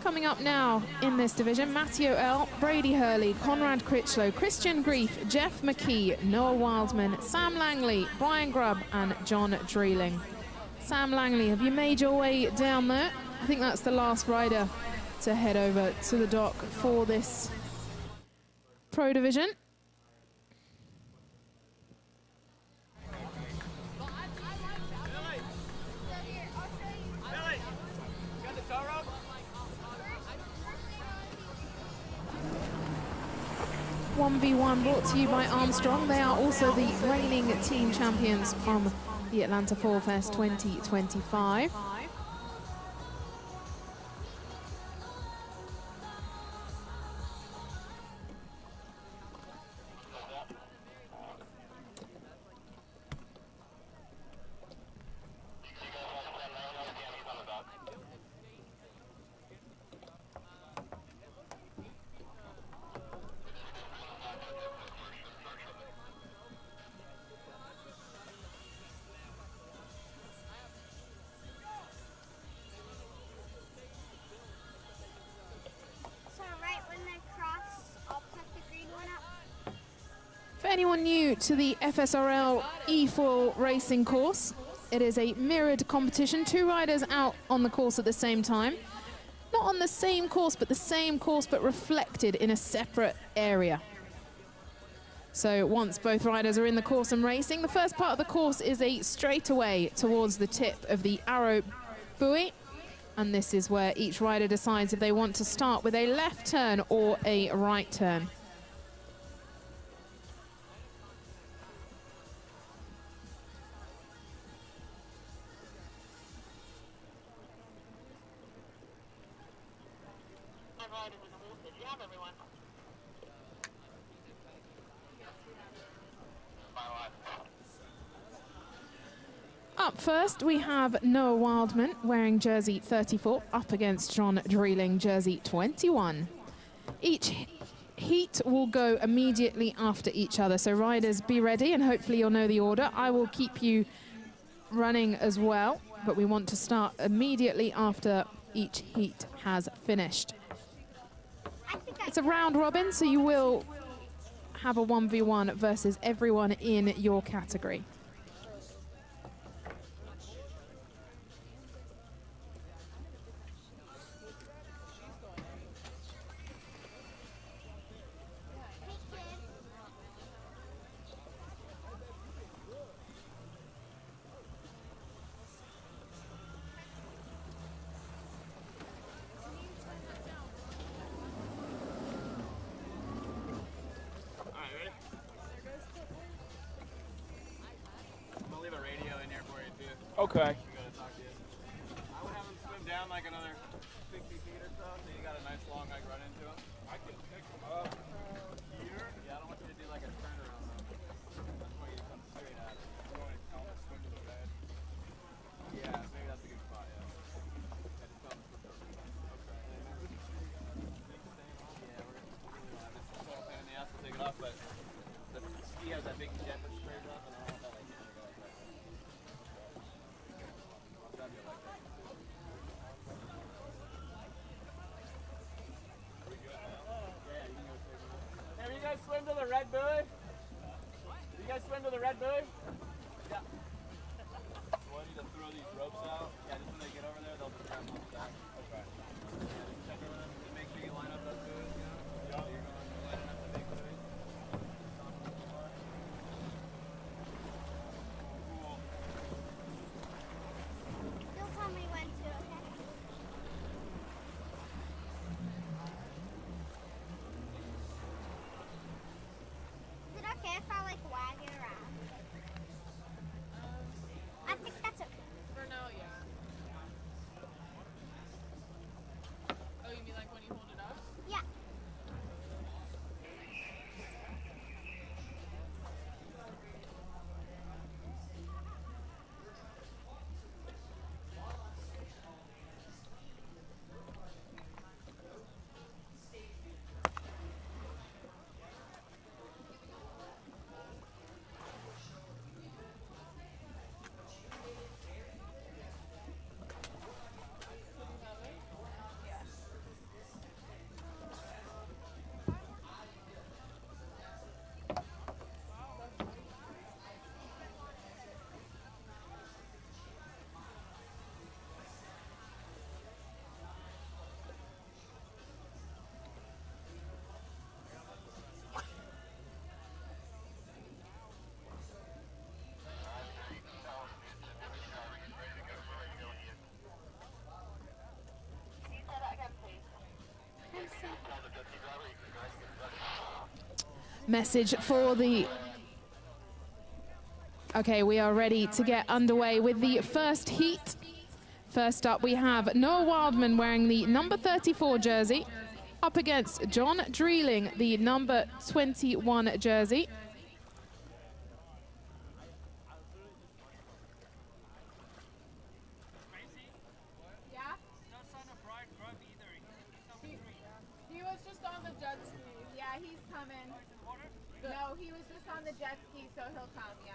Coming up now in this division, Matteo L., Brady Hurley, Conrad Critchlow, Christian Grief, Jeff McKee, Noah Wildman, Sam Langley, Brian Grubb, and John Dreeling. Sam Langley, have you made your way down there? I think that's the last rider to head over to the dock for this pro division. Got the tow rope? 1v1 brought to you by Armstrong. They are also the reigning team champions from the Atlanta Fall Fest 2025. So right when they cross, I'll put the green one up. For anyone new to the FSRL E4 racing course, it is a mirrored competition. 2 riders out on the course at the same time. Not on the same course, but reflected in a separate area. So once both riders are in the course and racing, the first part of the course is a straightaway towards the tip of the arrow buoy. And this is where each rider decides if they want to start with a left turn or a right turn. Up first, we have Noah Wildman wearing jersey 34 up against John Dreeling, jersey 21. Each heat will go immediately after each other, so riders be ready and hopefully you'll know the order. I will keep you running as well, but we want to start immediately after each heat has finished. It's a round robin, so you will have a 1v1 versus everyone in your category. Okay. We gotta talk to you. I would have him swim down like another 60 feet or so, so you got a nice long hike run into red buoy? You guys swim to the red buoy? Yeah. Do I need to throw these ropes out? Yeah, just when they get over there, they'll just grab them off the back. Okay. Yeah, just check over them and make sure you line up those buoys, you know? Yeah. So you're lining up the big buoys. You'll tell me when to, okay? Is it okay if I like wag it around? I think that's okay. For now, yeah. Oh, you mean like when you hold it up? Yeah. Message for the... Okay, we are ready to get underway with the first heat. First up, we have Noah Wildman wearing the number 34 jersey up against John Dreeling, the number 21 jersey. He was just on the jet ski. Yeah, he's coming. No, he was just on the jet ski, so he'll come, yeah.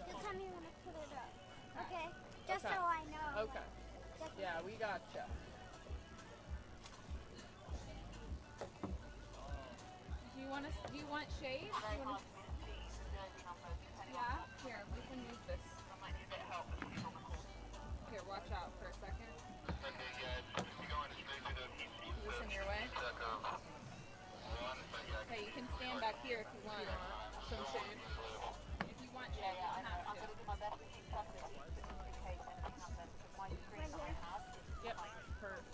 You'll tell me when to put it up, okay? Just so I know. Okay. Yeah, we gotcha. Do you want shade? Yeah? Here, we can use this. Here, watch out for a second. Listen your way. Okay, you can stand back here if you want some shade. If you want shade, you can have to. Yep, perfect.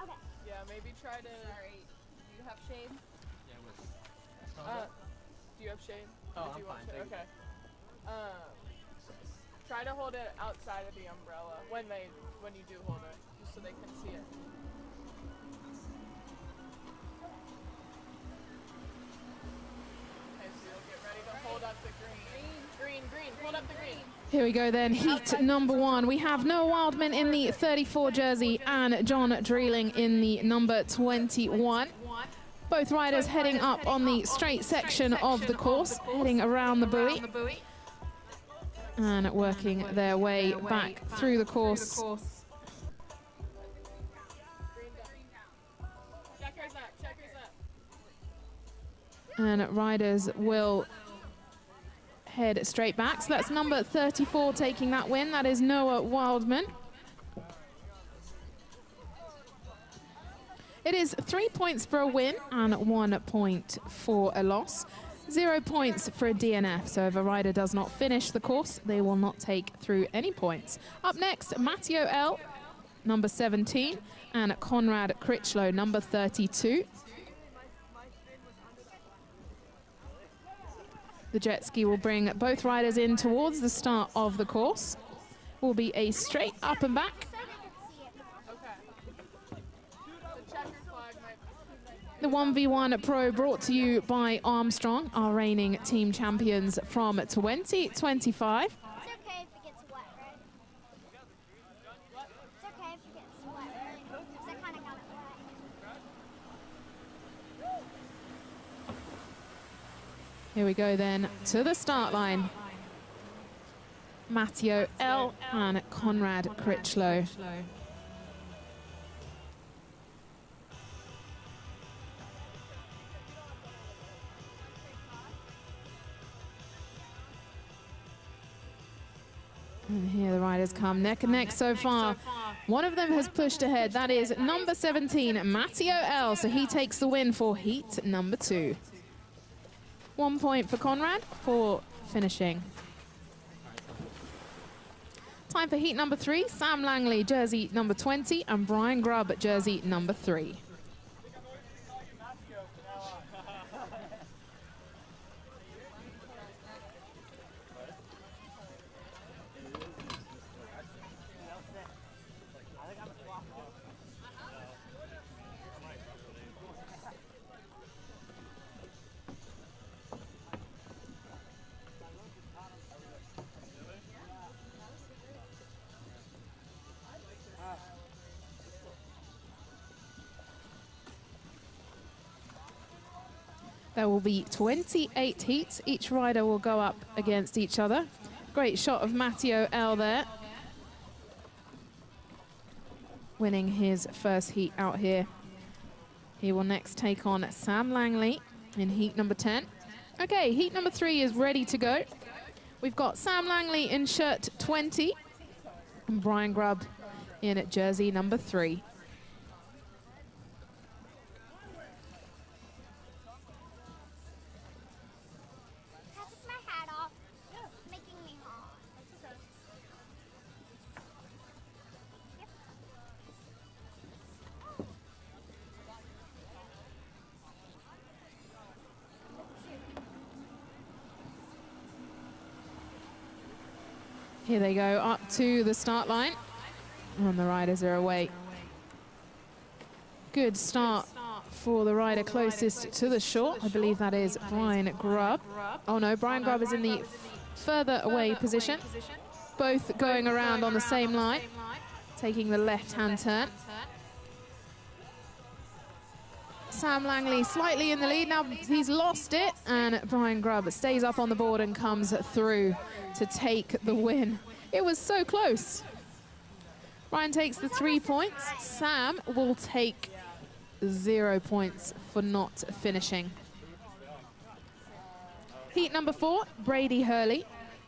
Okay. Yeah, maybe try to... Sorry, do you have shade? Yeah, with... Do you have shade? Oh, Did you I'm want fine, shade? Okay. Try to hold it outside of the umbrella when you do hold it, just so they can see it. Okay, so you'll get ready to hold up the green. Green, hold up the green. Here we go then, heat number one. We have Noah Wildman in the 34 jersey and John Dreeling in the number 21. Both riders heading up on the straight section of the course, heading around the buoy and working their way back through the course. Checkers up. And riders will head straight back. So that's number 34 taking that win. That is Noah Wildman. It is 3 points for a win and 1 point for a loss. 0 points for a DNF. So if a rider does not finish the course, they will not take through any points. Up next, Matteo L, number 17, and Conrad Critchlow, number 32. The jet ski will bring both riders in towards the start of the course. Will be a straight up and back. The 1v1 Pro brought to you by Armstrong, our reigning team champions from 2025. It's okay if it gets wet, right? It's okay if it gets wet, right? Because I kind of got it wet. Here we go then to the start line. Matteo L and Conrad Critchlow. And here the riders come neck and neck so far. One of them has pushed ahead. That is number 17, Matteo L. So he takes the win for heat number 2. 1 point for Conrad for finishing. Time for heat number 3. Sam Langley, jersey number 20, and Brian Grubb, jersey number 3. There will be 28 heats. Each rider will go up against each other. Great shot of Matteo L there, winning his first heat out here. He will next take on Sam Langley in heat number 10. Okay, heat number 3 is ready to go. We've got Sam Langley in shirt 20 and Brian Grubb in at jersey number 3. Here they go up to the start line, and the riders are away. Good start for the rider closest to the shore. I believe that is Brian Grubb. Oh no, Brian Grubb is in the further away position. Both going around on the same line, taking the left-hand turn. Sam Langley slightly in the lead. Now he's lost it, and Brian Grubb stays up on the board and comes through to take the win. It was so close. Brian takes the 3 points. Sam will take 0 points for not finishing. Heat number 4, Brady Hurley,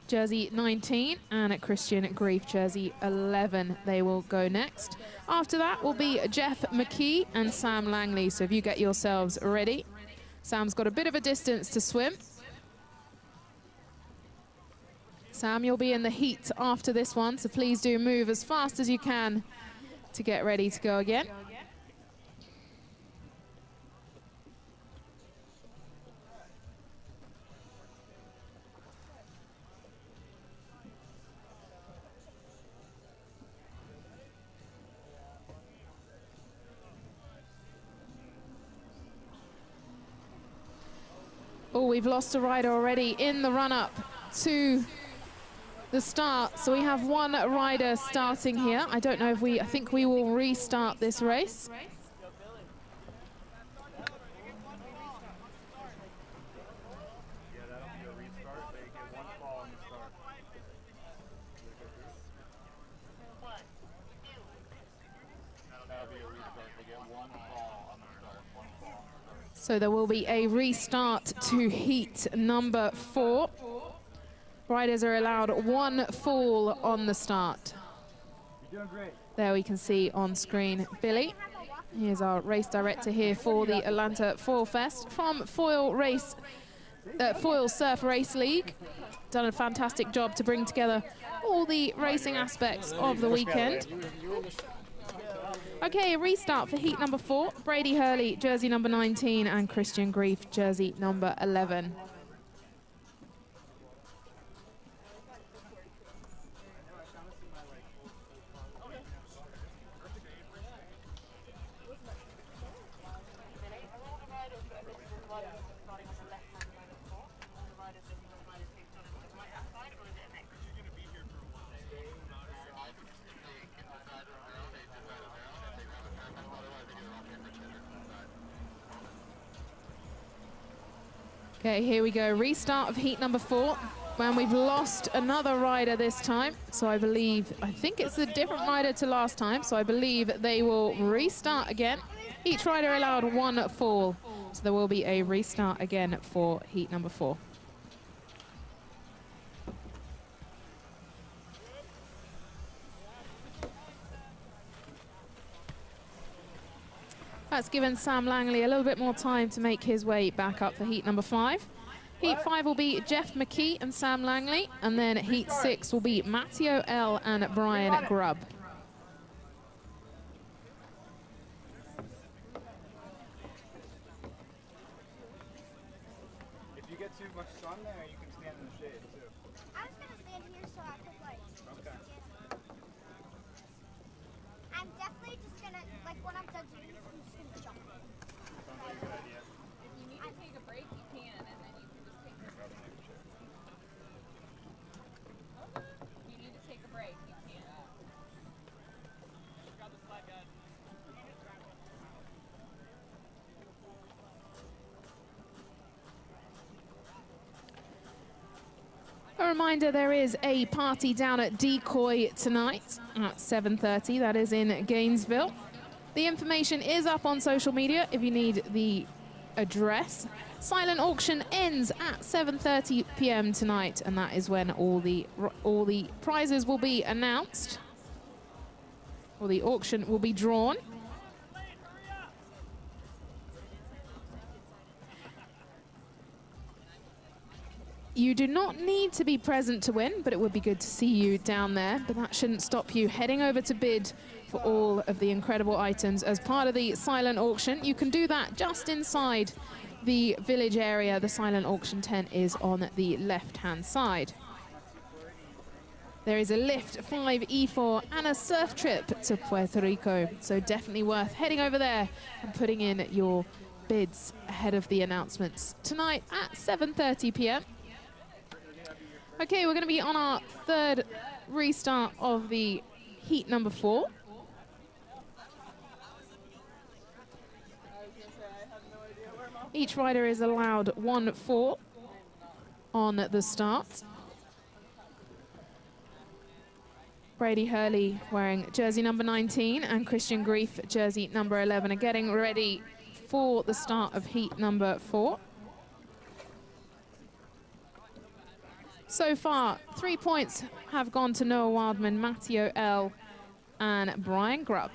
jersey 19, and Christian Grief, jersey 11. They will go next. After that will be Jeff McKee and Sam Langley. So if you get yourselves ready. Sam's got a bit of a distance to swim. Sam, you'll be in the heat after this one, so please do move as fast as you can to get ready to go again. Oh, we've lost a rider already in the run-up to the start. So we have one rider starting here. I don't know if I think we will restart this race. So there will be a restart to heat number 4. Riders are allowed 1 fall on the start. You're doing great. There we can see on screen Billy. Here's our race director here for the Atlanta Foil Fest from Foil Surf Race League. Done a fantastic job to bring together all the racing aspects of the weekend. Okay, a restart for heat number 4. Brady Hurley, jersey number 19, and Christian Grief, jersey number 11. Okay, here we go. Restart of heat number 4. And we've lost another rider this time. So I think it's a different rider to last time. So I believe they will restart again. Each rider allowed 1 fall. So there will be a restart again for heat number 4. That's given Sam Langley a little bit more time to make his way back up for heat number 5. Heat 5 will be Jeff McKee and Sam Langley, and then heat 6 will be Matteo L. and Brian Grubb. If you get too much sun there, you can stand in the shade too. I was gonna stand here so I could like. Okay. I'm definitely just gonna like when I'm done doing this, I'm just gonna jump. Sounds like a good idea. If you need to take a break, you can, and then you can just take a break. If you need to take a break, you can. Grab the slide guide. A reminder, there is a party down at Decoy tonight at 7:30. That is in Gainesville. The information is up on social media if you need the address. Silent auction ends at 7:30 p.m. tonight, and that is when all the prizes will be announced, or the auction will be drawn. You do not need to be present to win, but it would be good to see you down there. But that shouldn't stop you heading over to bid for all of the incredible items as part of the silent auction. You can do that just inside the village area. The silent auction tent is on the left-hand side. There is a Lift 5 E4 and a surf trip to Puerto Rico. So definitely worth heading over there and putting in your bids ahead of the announcements tonight at 7:30 p.m. Okay, we're going to be on our third restart of the heat number 4. Each rider is allowed 1-4 on the start. Brady Hurley wearing jersey number 19 and Christian Grief jersey number 11 are getting ready for the start of heat number 4. So far, 3 points have gone to Noah Wildman, Matteo L. and Brian Grubb.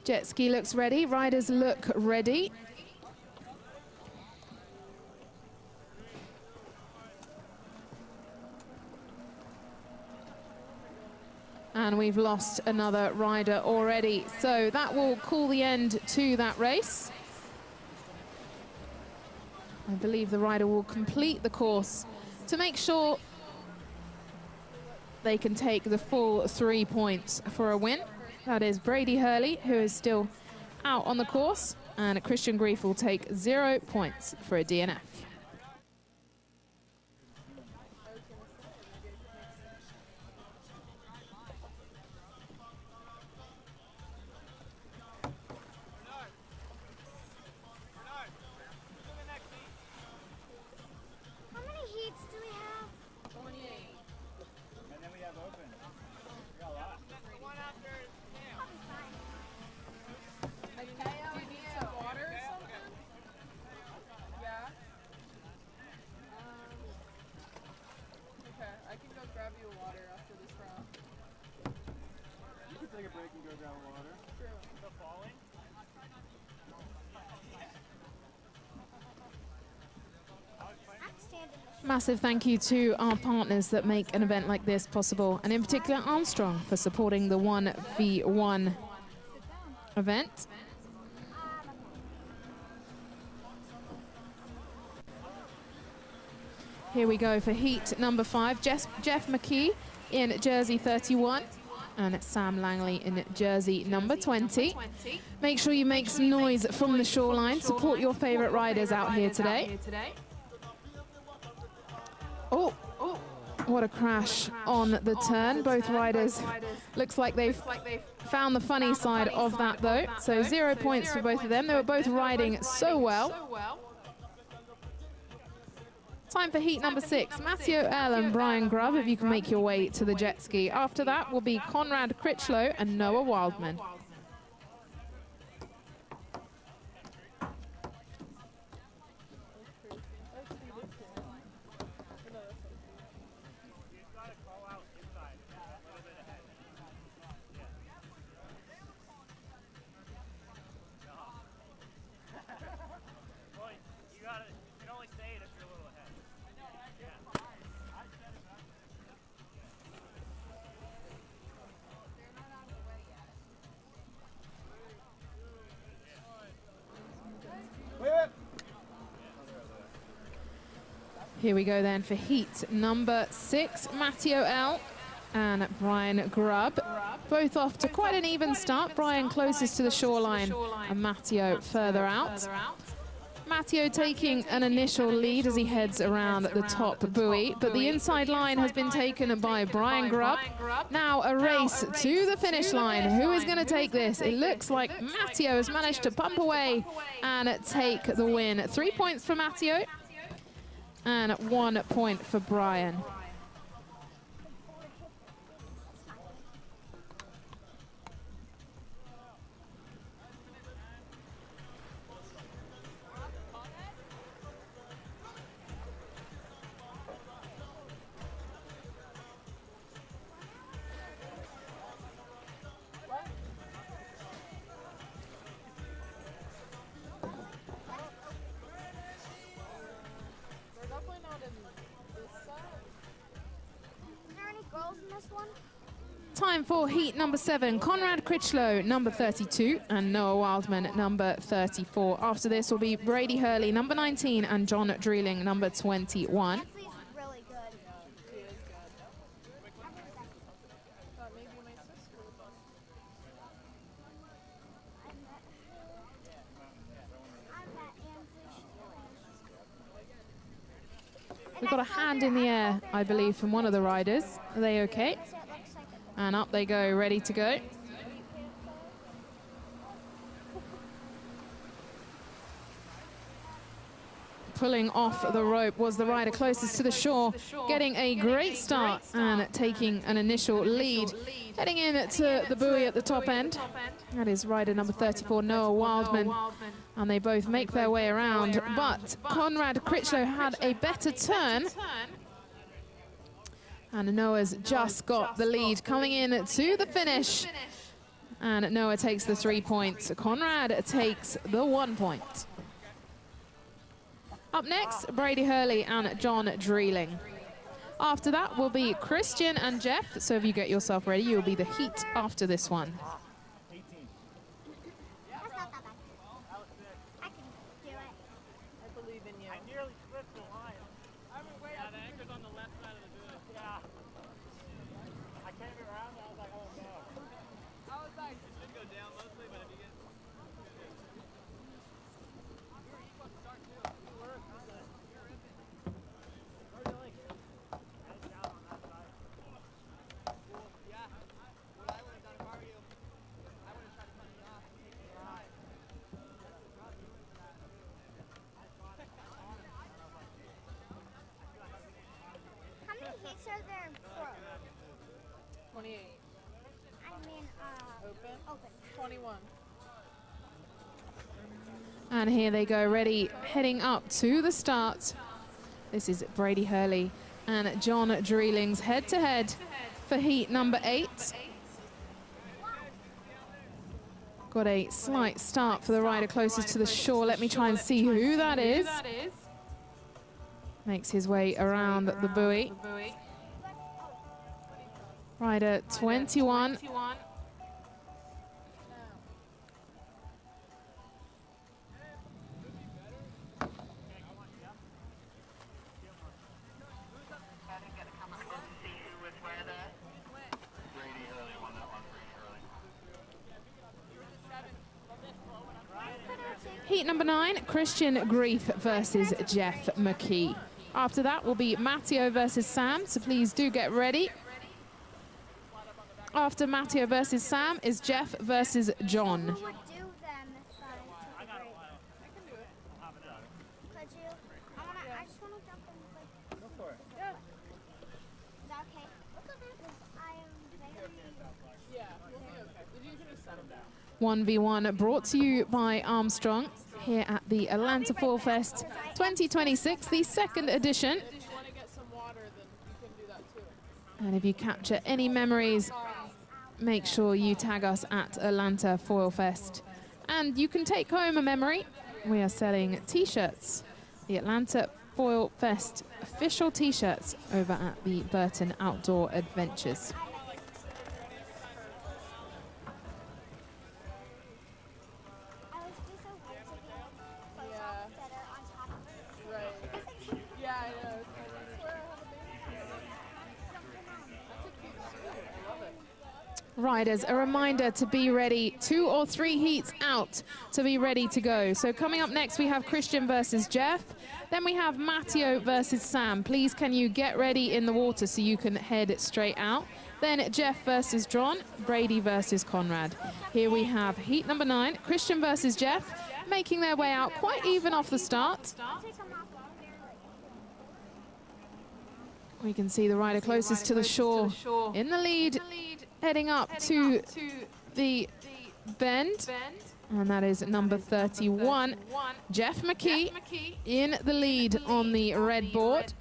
Jet ski looks ready, riders look ready. And we've lost another rider already. So that will call the end to that race. I believe the rider will complete the course to make sure they can take the full 3 points for a win. That is Brady Hurley, who is still out on the course, and Christian Grief will take 0 points for a DNF. How many heats do we have? 28. And then we have open. We got a lot. Mateo, you need some water or something? Yeah? Okay, I can go grab you water after this round. You can take a break and go grab water. True. The falling? Massive thank you to our partners that make an event like this possible, and in particular Armstrong for supporting the 1v1 event. Here we go for heat number 5. Jeff McKee in jersey 31 and Sam Langley in jersey number 20. Make sure you make some noise from the shoreline. Support your favorite riders out here today. Oh, what a crash on the turn. Both riders, looks like they've found the funny side of that though. So 0 points for both of them. They were both riding so well. Time for heat number 6. Matteo L. and Brian Grubb, if you can make your way to the jet ski. After that will be Conrad Critchlow and Noah Wildman. Here we go then for heat number 6. Matteo L. and Brian Grubb. Both off to quite an even start. Brian closest to the shoreline and Matteo further out. Matteo taking an initial lead as he heads around the top buoy, but the inside line has been taken by Brian Grubb. Now a race to the finish line. Who is going to take this? It looks like Matteo has managed to pump away and take the win. 3 points for Matteo and 1 point for Brian. Time for heat number 7. Conrad Critchlow, number 32, and Noah Wildman, number 34. After this will be Brady Hurley, number 19, and John Dreeling, number 21. We've got a hand in the air, I believe, from one of the riders. Are they okay? And up they go, ready to go. Pulling off the rope was the rider closest to the shore, getting a great start and taking an initial lead. Heading in to the buoy at the top end. That is rider number 34, Noah Wildman. And they both make their way around, but Conrad Critchlow had a better turn. And Noah's just got the lead coming in to the finish. And Noah takes the 3 points. Conrad takes the 1 point. Up next, Brady Hurley and John Dreeling. After that will be Christian and Jeff. So if you get yourself ready, you'll be the heat after this one. So they're pro. 28. I mean, open. 21. And here they go, ready, heading up to the start. This is Brady Hurley and John Dreeling's head-to-head for heat number 8. Got a slight start for the rider closest to the shore. Let me try and see who that is. Makes his way around the buoy. Rider 21. Heat number 9, Christian Grief versus Jeff McKee. After that will be Matteo versus Sam, so please do get ready. After Matteo versus Sam is Jeff versus John. Could you? I just want to jump in quick. Go for it. Yeah. Is that okay? Because I am very... Yeah, we'll be okay. You can just set them down. 1v1 brought to you by Armstrong here at the Atlanta Foil Fest 2026, the second edition. If you want to get some water, then you can do that too. And if you capture any memories, make sure you tag us at Atlanta Foil Fest. And you can take home a memory. We are selling t-shirts, the Atlanta Foil Fest official t-shirts over at the Burton Outdoor Adventures. Yeah, I know. I swear I have a baby. That's a cute suit. I love it. Riders, a reminder to be ready. 2 or 3 heats out to be ready to go. So coming up next, we have Christian versus Jeff. Then we have Matteo versus Sam. Please, can you get ready in the water so you can head straight out? Then Jeff versus John, Brady versus Conrad. Here we have heat number 9, Christian versus Jeff, making their way out quite even off the start. We can see the rider closest to the shore in the lead, heading up to the bend. And that is number 31, Jeff McKee, in the lead on the red board.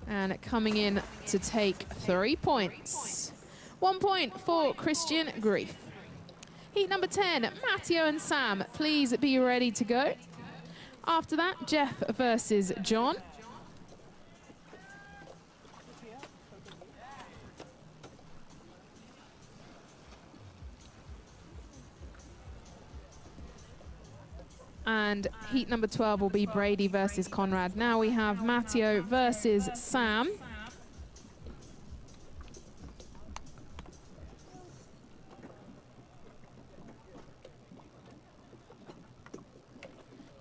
And coming in to take 3 points. 1 point for Christian Grief. Heat number 10, Matteo and Sam, please be ready to go. After that, Jeff versus John. And heat number 12 will be Brady versus Conrad. Now we have Matteo versus Sam.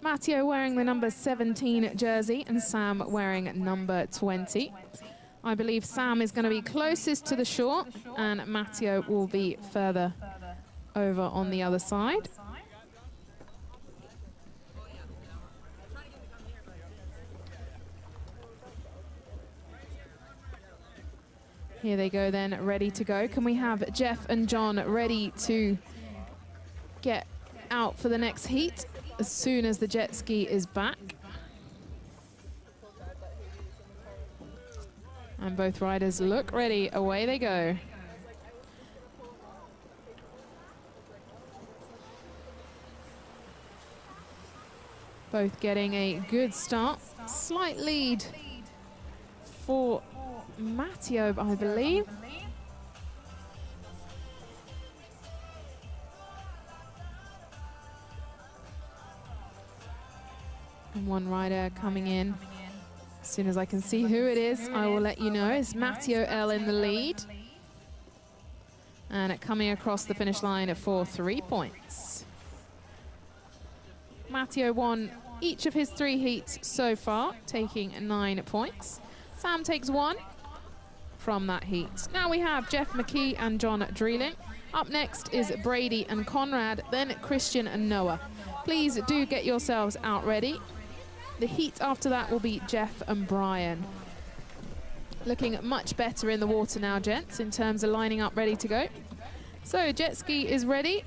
Matteo wearing the number 17 jersey and Sam wearing number 20. I believe Sam is going to be closest to the shore and Matteo will be further over on the other side. Here they go then, ready to go. Can we have Jeff and John ready to get out for the next heat as soon as the jet ski is back? And both riders look ready. Away they go. Both getting a good start. Slight lead for Matteo, I believe. And one rider coming in. As soon as I can see who it is, I will let you know. It's Matteo L in the lead. And coming across the finish line for 3 points. Matteo won each of his 3 heats so far, taking 9 points. Sam takes 1 from that heat. Now we have Jeff McKee and John Dreeling. Up next is Brady and Conrad, then Christian and Noah. Please do get yourselves out ready. The heat after that will be Jeff and Brian. Looking much better in the water now, gents, in terms of lining up ready to go. So jet ski is ready.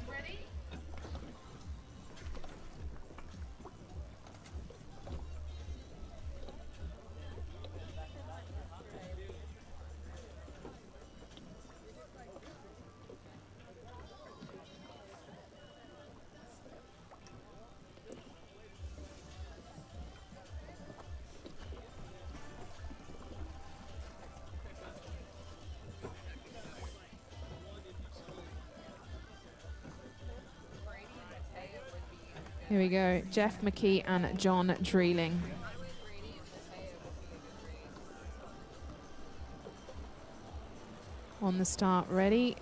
Here we go, Jeff McKee and John Dreeling. On the start, ready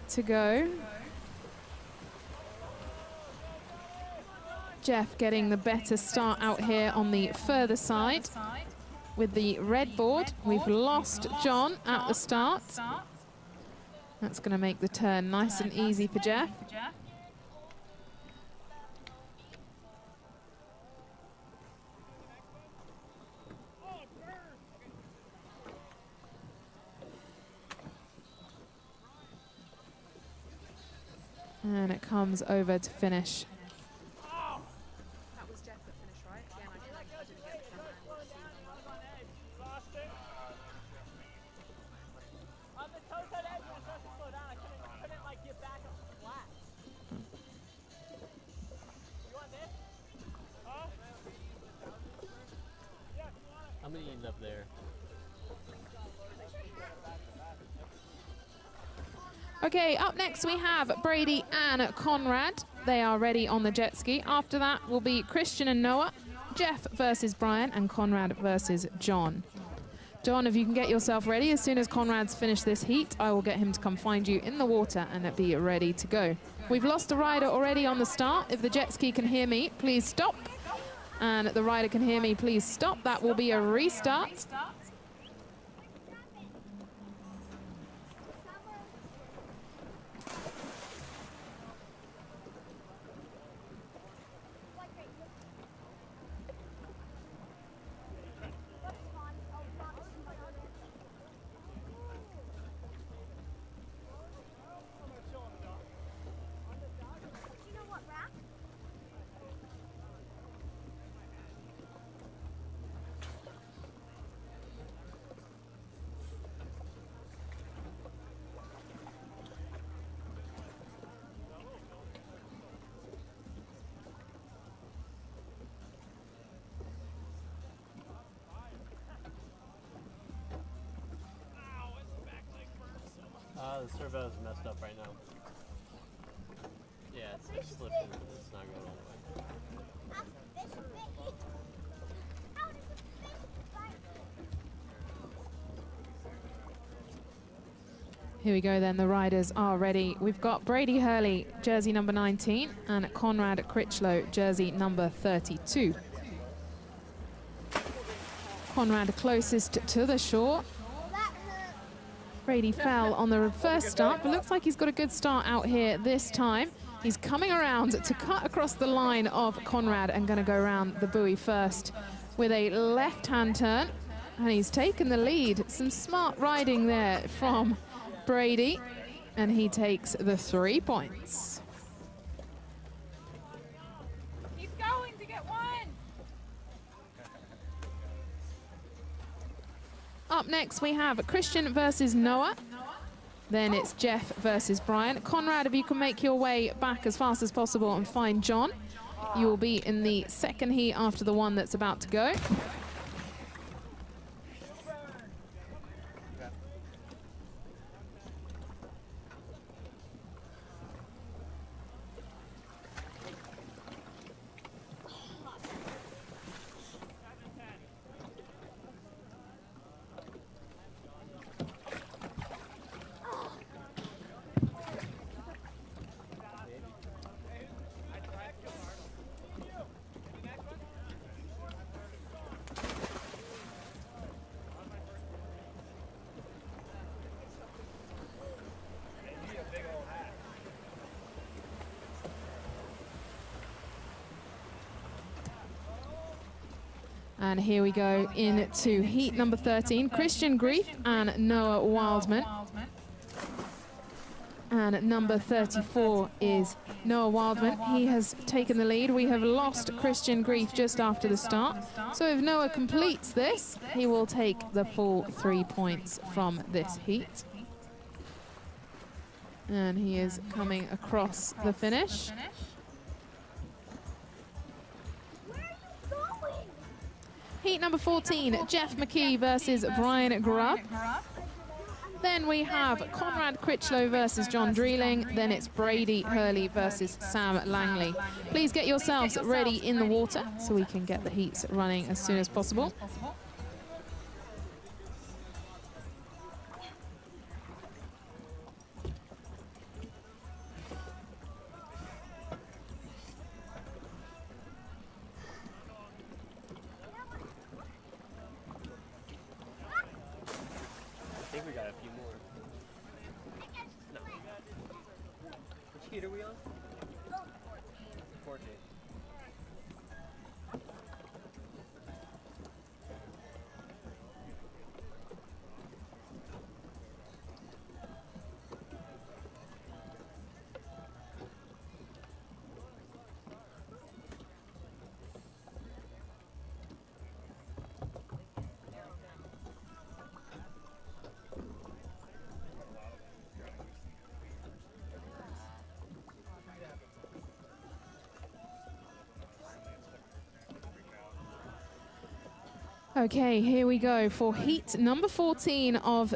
to go. Jeff getting the better start out here on the further side with the red board. We've lost John at the start. That's going to make the turn nice and easy for Jeff. And it comes over to finish. That was Jeff that finished, right? Again, I didn't get the camera angle to see the number. On the toe-side edge, I started to slow down. I couldn't like get back up flat. You want this? Huh? Yeah, if you want it. How many is up there? Okay, up next we have Brady and Conrad. They are ready on the jet ski. After that will be Christian and Noah, Jeff versus Brian, and Conrad versus John. John, if you can get yourself ready, as soon as Conrad's finished this heat, I will get him to come find you in the water and be ready to go. We've lost a rider already on the start. If the jet ski can hear me, please stop. And the rider can hear me, please stop. That will be a restart. The servo is messed up right now. Yeah, it's slipping. It's not going all the way. Here we go then, the riders are ready. We've got Brady Hurley, jersey number 19, and Conrad Critchlow, jersey number 32. Conrad closest to the shore. Brady fell on the first start, but looks like he's got a good start out here this time. He's coming around to cut across the line of Conrad and going to go around the buoy first with a left-hand turn. And he's taken the lead. Some smart riding there from Brady, and he takes the 3 points. Keep going to get one. Up next, we have Christian versus Noah. Then it's Jeff versus Brian. Conrad, if you can make your way back as fast as possible and find John, you will be in the second heat after the one that's about to go. And here we go into heat number 13, Christian Grief and Noah Wildman. And number 34 is Noah Wildman. He has taken the lead. We have lost Christian Grief just after the start. So if Noah completes this, he will take the full 3 points from this heat. And he is coming across the finish. Heat number 14, Jeff McKee versus Brian Grubb. Then we have Conrad Critchlow versus John Dreeling. Then it's Brady Hurley versus Sam Langley. Please get yourselves ready in the water so we can get the heats running as soon as possible. I think we got a few more. No. Which heat are we on? 14. Okay, here we go for heat number 14 of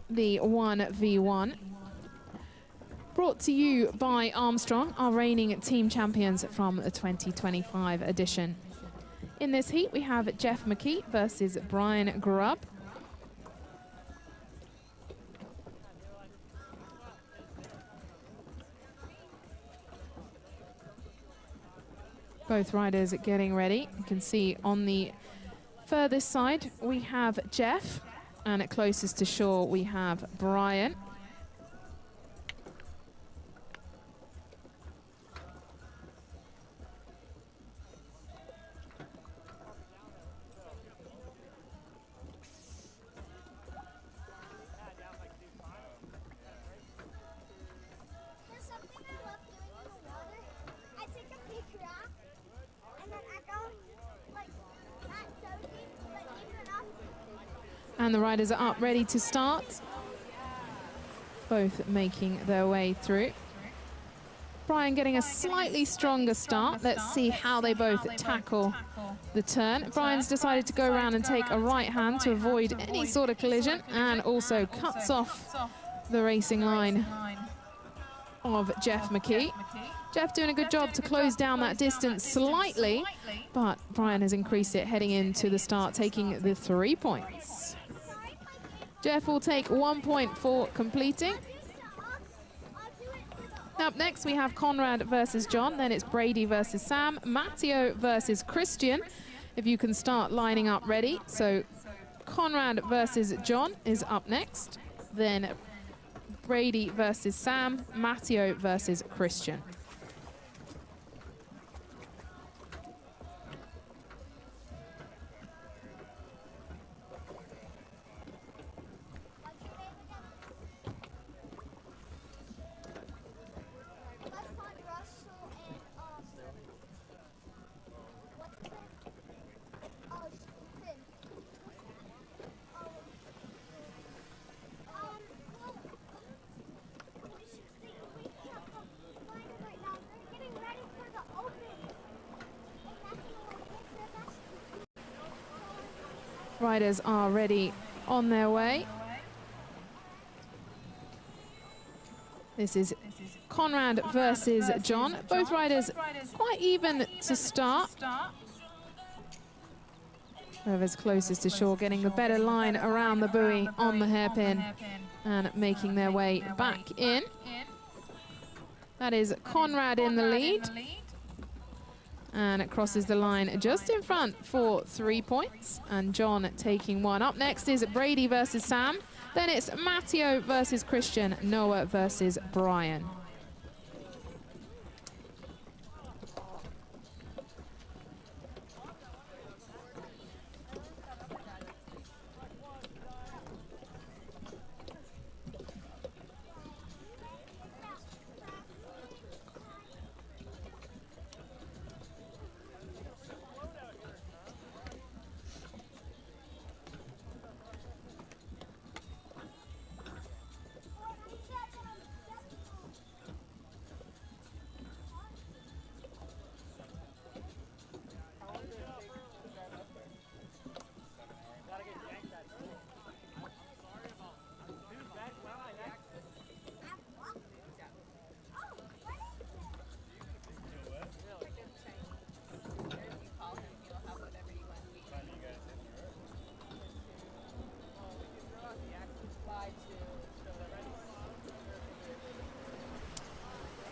the 1v1. Brought to you by Armstrong, our reigning team champions from the 2025 edition. In this heat, we have Jeff McKee versus Brian Grubb. Both riders getting ready. You can see on the furthest side, we have Jeff, and closest to shore, we have Brian. And the riders are up, ready to start. Both making their way through. Brian getting a slightly stronger start. Let's see how they both tackle the turn. Brian's decided to go around and take a right hand to avoid any sort of collision, and also cuts off the racing line of Jeff McKee. Jeff doing a good job to close down that distance slightly, but Brian has increased it heading into the start, taking the 3 points. Jeff will take 1 point for completing. Up next, we have Conrad versus John. Then it's Brady versus Sam, Matteo versus Christian. If you can start lining up ready. So Conrad versus John is up next. Then Brady versus Sam, Matteo versus Christian. Riders are ready on their way. This is Conrad versus John. Both riders quite even to start. Whoever's closest to shore getting the better line around the buoy on the hairpin and making their way back in. That is Conrad in the lead. And it crosses the line just in front for 3 points. And John taking one. Up next is Brady versus Sam. Then it's Matteo versus Christian, Noah versus Brian.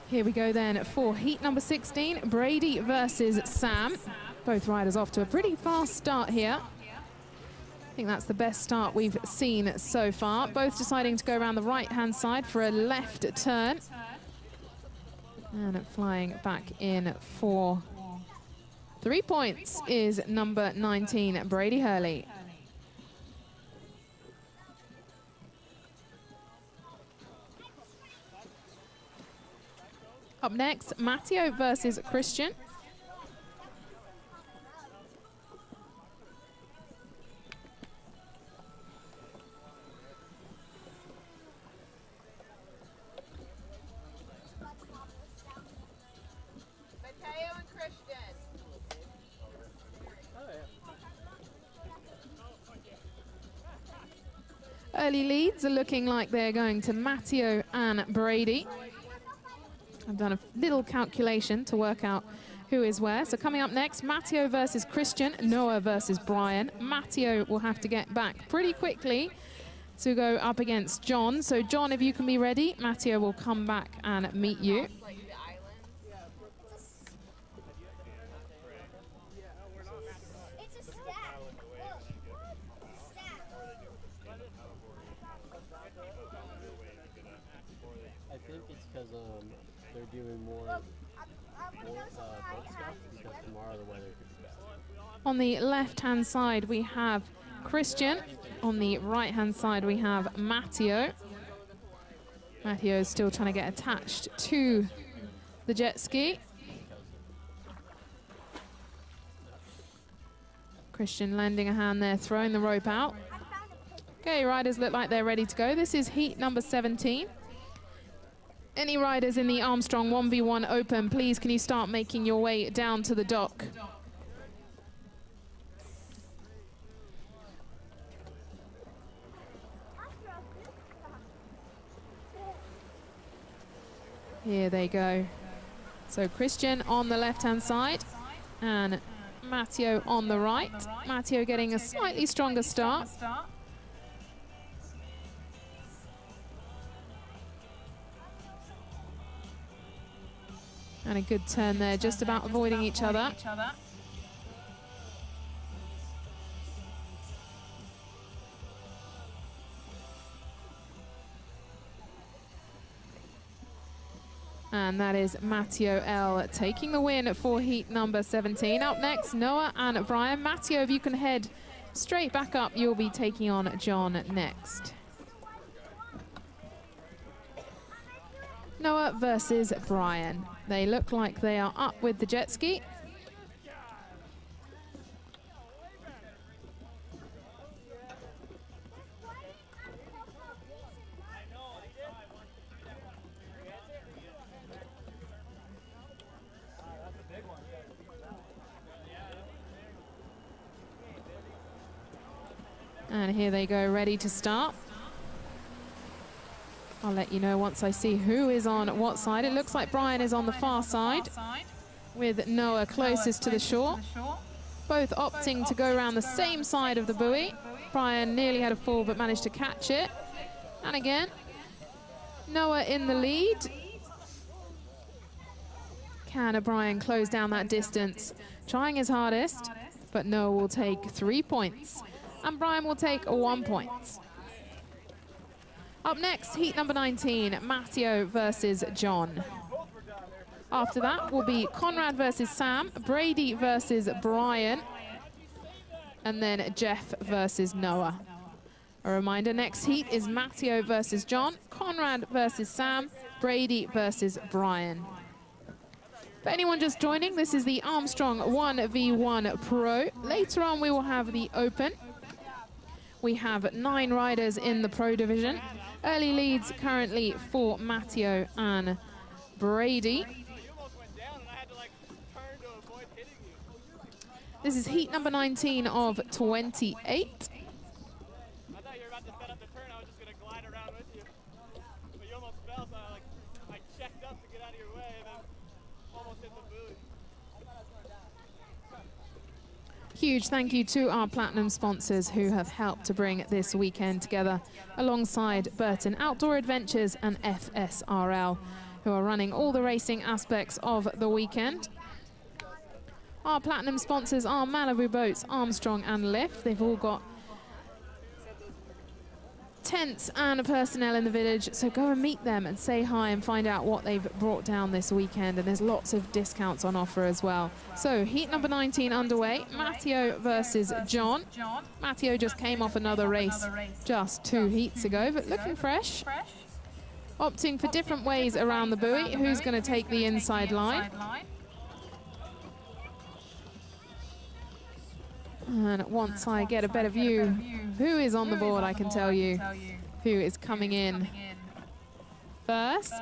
Here we go then for heat number 16, Brady versus Sam. Both riders off to a pretty fast start here. I think that's the best start we've seen so far. Both deciding to go around the right-hand side for a left turn. And flying back in for 3 points is number 19, Brady Hurley. Up next, Matteo versus Christian. Matteo and Christian. Early leads are looking like they're going to Matteo and Brady. I've done a little calculation to work out who is where. So coming up next, Matteo versus Christian, Noah versus Brian. Matteo will have to get back pretty quickly to go up against John. So John, if you can be ready, Matteo will come back and meet you. I think it's because they're doing more boat stuff because tomorrow the weather could be bad. On the left-hand side, we have Christian. On the right-hand side, we have Matteo. Matteo is still trying to get attached to the jet ski. Christian lending a hand there, throwing the rope out. Okay, riders look like they're ready to go. This is heat number 17. Any riders in the Armstrong 1v1 Open, please can you start making your way down to the dock? Here they go. So Christian on the left-hand side and Matteo on the right. Matteo getting a slightly stronger start. And a good turn there, just about avoiding each other. And that is Matteo L taking the win for heat number 17. Up next, Noah and Brian. Matteo, if you can head straight back up, you'll be taking on John next. Noah versus Brian. They look like they are up with the jet ski. And here they go, ready to start. I'll let you know once I see who is on what side. It looks like Brian is on the far side, with Noah closest to the shore. Both opting to go around the same side of the buoy. Brian nearly had a fall but managed to catch it. And again, Noah in the lead. Can Brian close down that distance? Trying his hardest, but Noah will take 3 points. And Brian will take 1 point. Up next, heat number 19, Matteo versus John. After that will be Conrad versus Sam, Brady versus Brian, and then Jeff versus Noah. A reminder, next heat is Matteo versus John, Conrad versus Sam, Brady versus Brian. For anyone just joining, this is the Armstrong 1v1 Pro. Later on, we will have the Open. We have 9 riders in the Pro division. Early leads currently for Matteo and Brady. This is heat number 19 of 28. I thought you were about to set up the turn. I was just going to glide around with you. But you almost fell, so I checked up to get out of your way and then almost hit the buoy. Huge thank you to our Platinum sponsors who have helped to bring this weekend together, alongside Burton Outdoor Adventures and FSRL, who are running all the racing aspects of the weekend. Our Platinum sponsors are Malibu Boats, Armstrong and Lift. They've all got tents and personnel in the village, so go and meet them and say hi and find out what they've brought down this weekend, and there's lots of discounts on offer as well. So heat number 19 underway, Matteo versus John. Matteo just came off another race just 2 heats ago, but looking fresh. Opting for different ways around the buoy. Who's going to take the inside line? And once I get a better view who is on the board, I can tell you who is coming in first.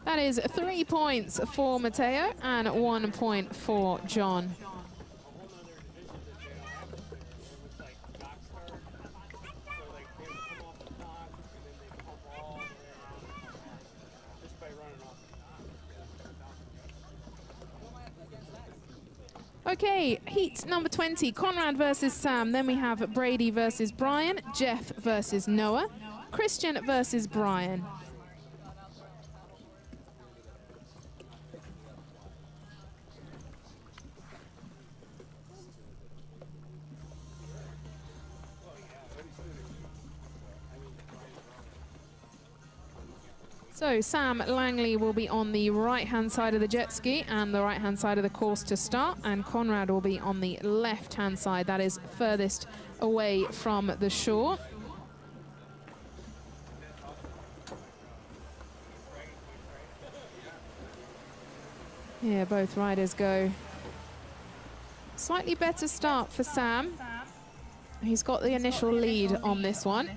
That That is 3 points for Mateo and 1 point for John. Okay, heat number 20, Conrad versus Sam. Then we have Brady versus Brian, Jeff versus Noah, Christian versus Brian. So Sam Langley will be on the right-hand side of the jet ski and the right-hand side of the course to start, and Conrad will be on the left-hand side, that is furthest away from the shore. Here both riders go. Slightly better start for Sam. He's got the initial lead on this one.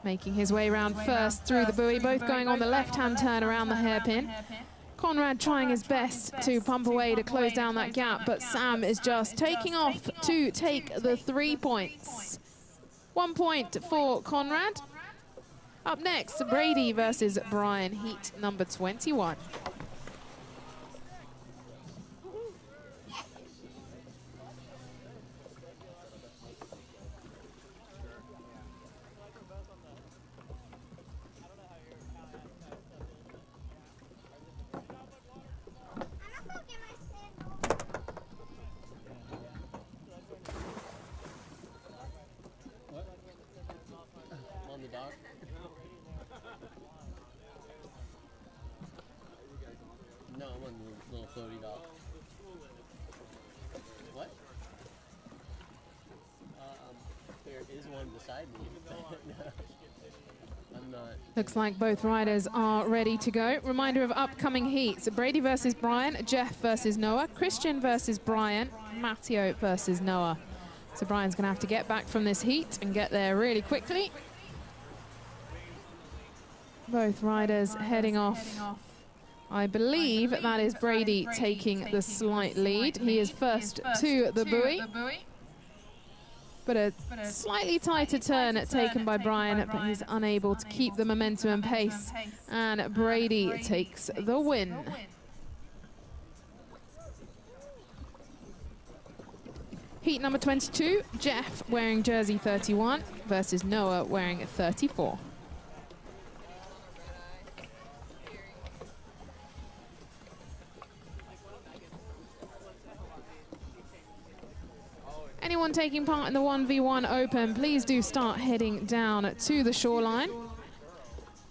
Making his way around first through the buoy, both going on the left-hand turn around the hairpin. Conrad trying his best to pump away to close down that gap, but Sam is just taking off to take the 3 points. 1 point for Conrad. Up next, Brady versus Brian, heat number 21. I'm on the dock. No, I'm on the little floaty dock. What? There is one beside me. No, I'm not. Looks like both riders are ready to go. Reminder of upcoming heats: Brady versus Brian, Jeff versus Noah, Christian versus Brian, Matteo versus Noah. So Brian's going to have to get back from this heat and get there really quickly. Both riders heading off. I believe that is Brady taking the slight lead. He is first to the buoy. But a slightly tighter turn taken by Brian, but he's unable to keep the momentum and pace. And Brady takes the win. Heat number 22, Jeff wearing jersey 31 versus Noah wearing 34. Anyone taking part in the 1v1 Open, please do start heading down to the shoreline.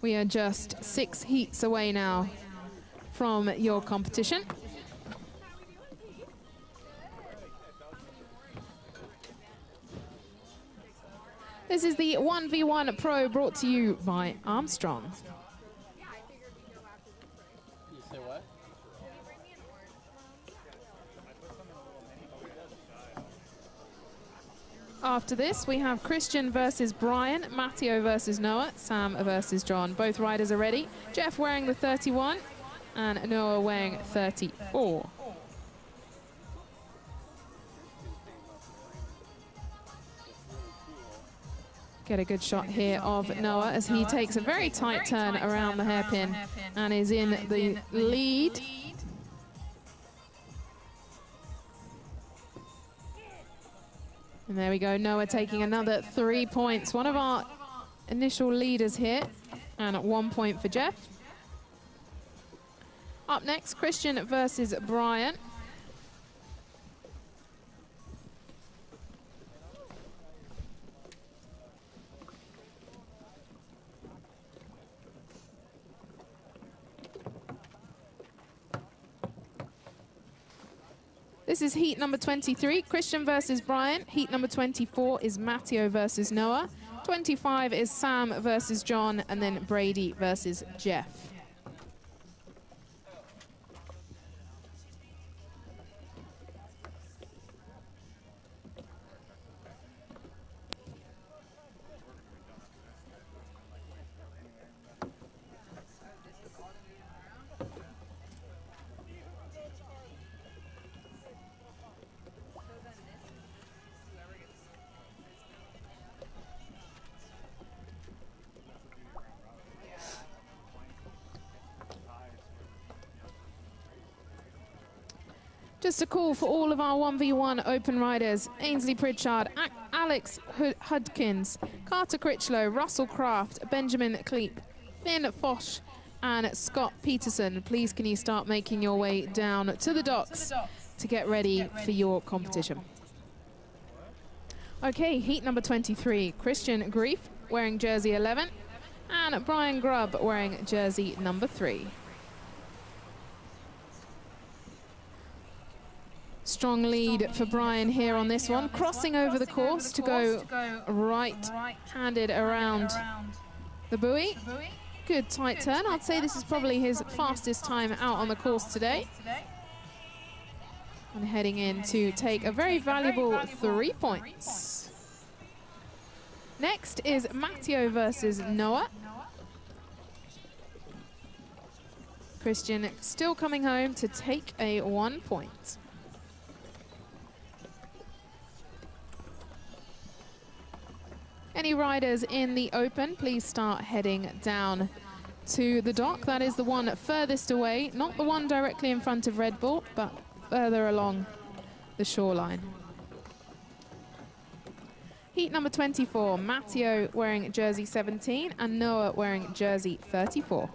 We are just 6 heats away now from your competition. This is the 1v1 Pro brought to you by Armstrong. You say what? After this, we have Christian versus Brian, Matteo versus Noah, Sam versus John. Both riders are ready. Jeff wearing the 31 and Noah wearing 34. Get a good shot here of Noah as he takes a very tight turn around the hairpin and is in the lead. And there we go, Noah taking another 3 points. One of our initial leaders here, and at 1 point for Jeff. Up next, Christian versus Brian. This is heat number 23, Christian versus Brian. Heat number 24 is Matteo versus Noah. 25 is Sam versus John, and then Brady versus Jeff. Just a call for all of our 1v1 open riders: Ainsley Pritchard, Alex Hudkins, Carter Critchlow, Russell Kraft, Benjamin Kleep, Finn Foch, and Scott Peterson. Please can you start making your way down to the docks to get ready for your competition. Okay, heat number 23, Christian Grief wearing jersey 11 and Brian Grubb wearing jersey number 3. Strong lead for Brian here on this one, crossing over the course to go right-handed around the buoy. Good tight turn. I'd say this is probably his fastest time out on the course today. And heading in to take a very valuable 3 points. Next is Matteo versus Noah. Christian still coming home to take a 1 point. Any riders in the open, please start heading down to the dock. That is the one furthest away, not the one directly in front of Red Bull, but further along the shoreline. Heat number 24, Matteo wearing jersey 17 and Noah wearing jersey 34.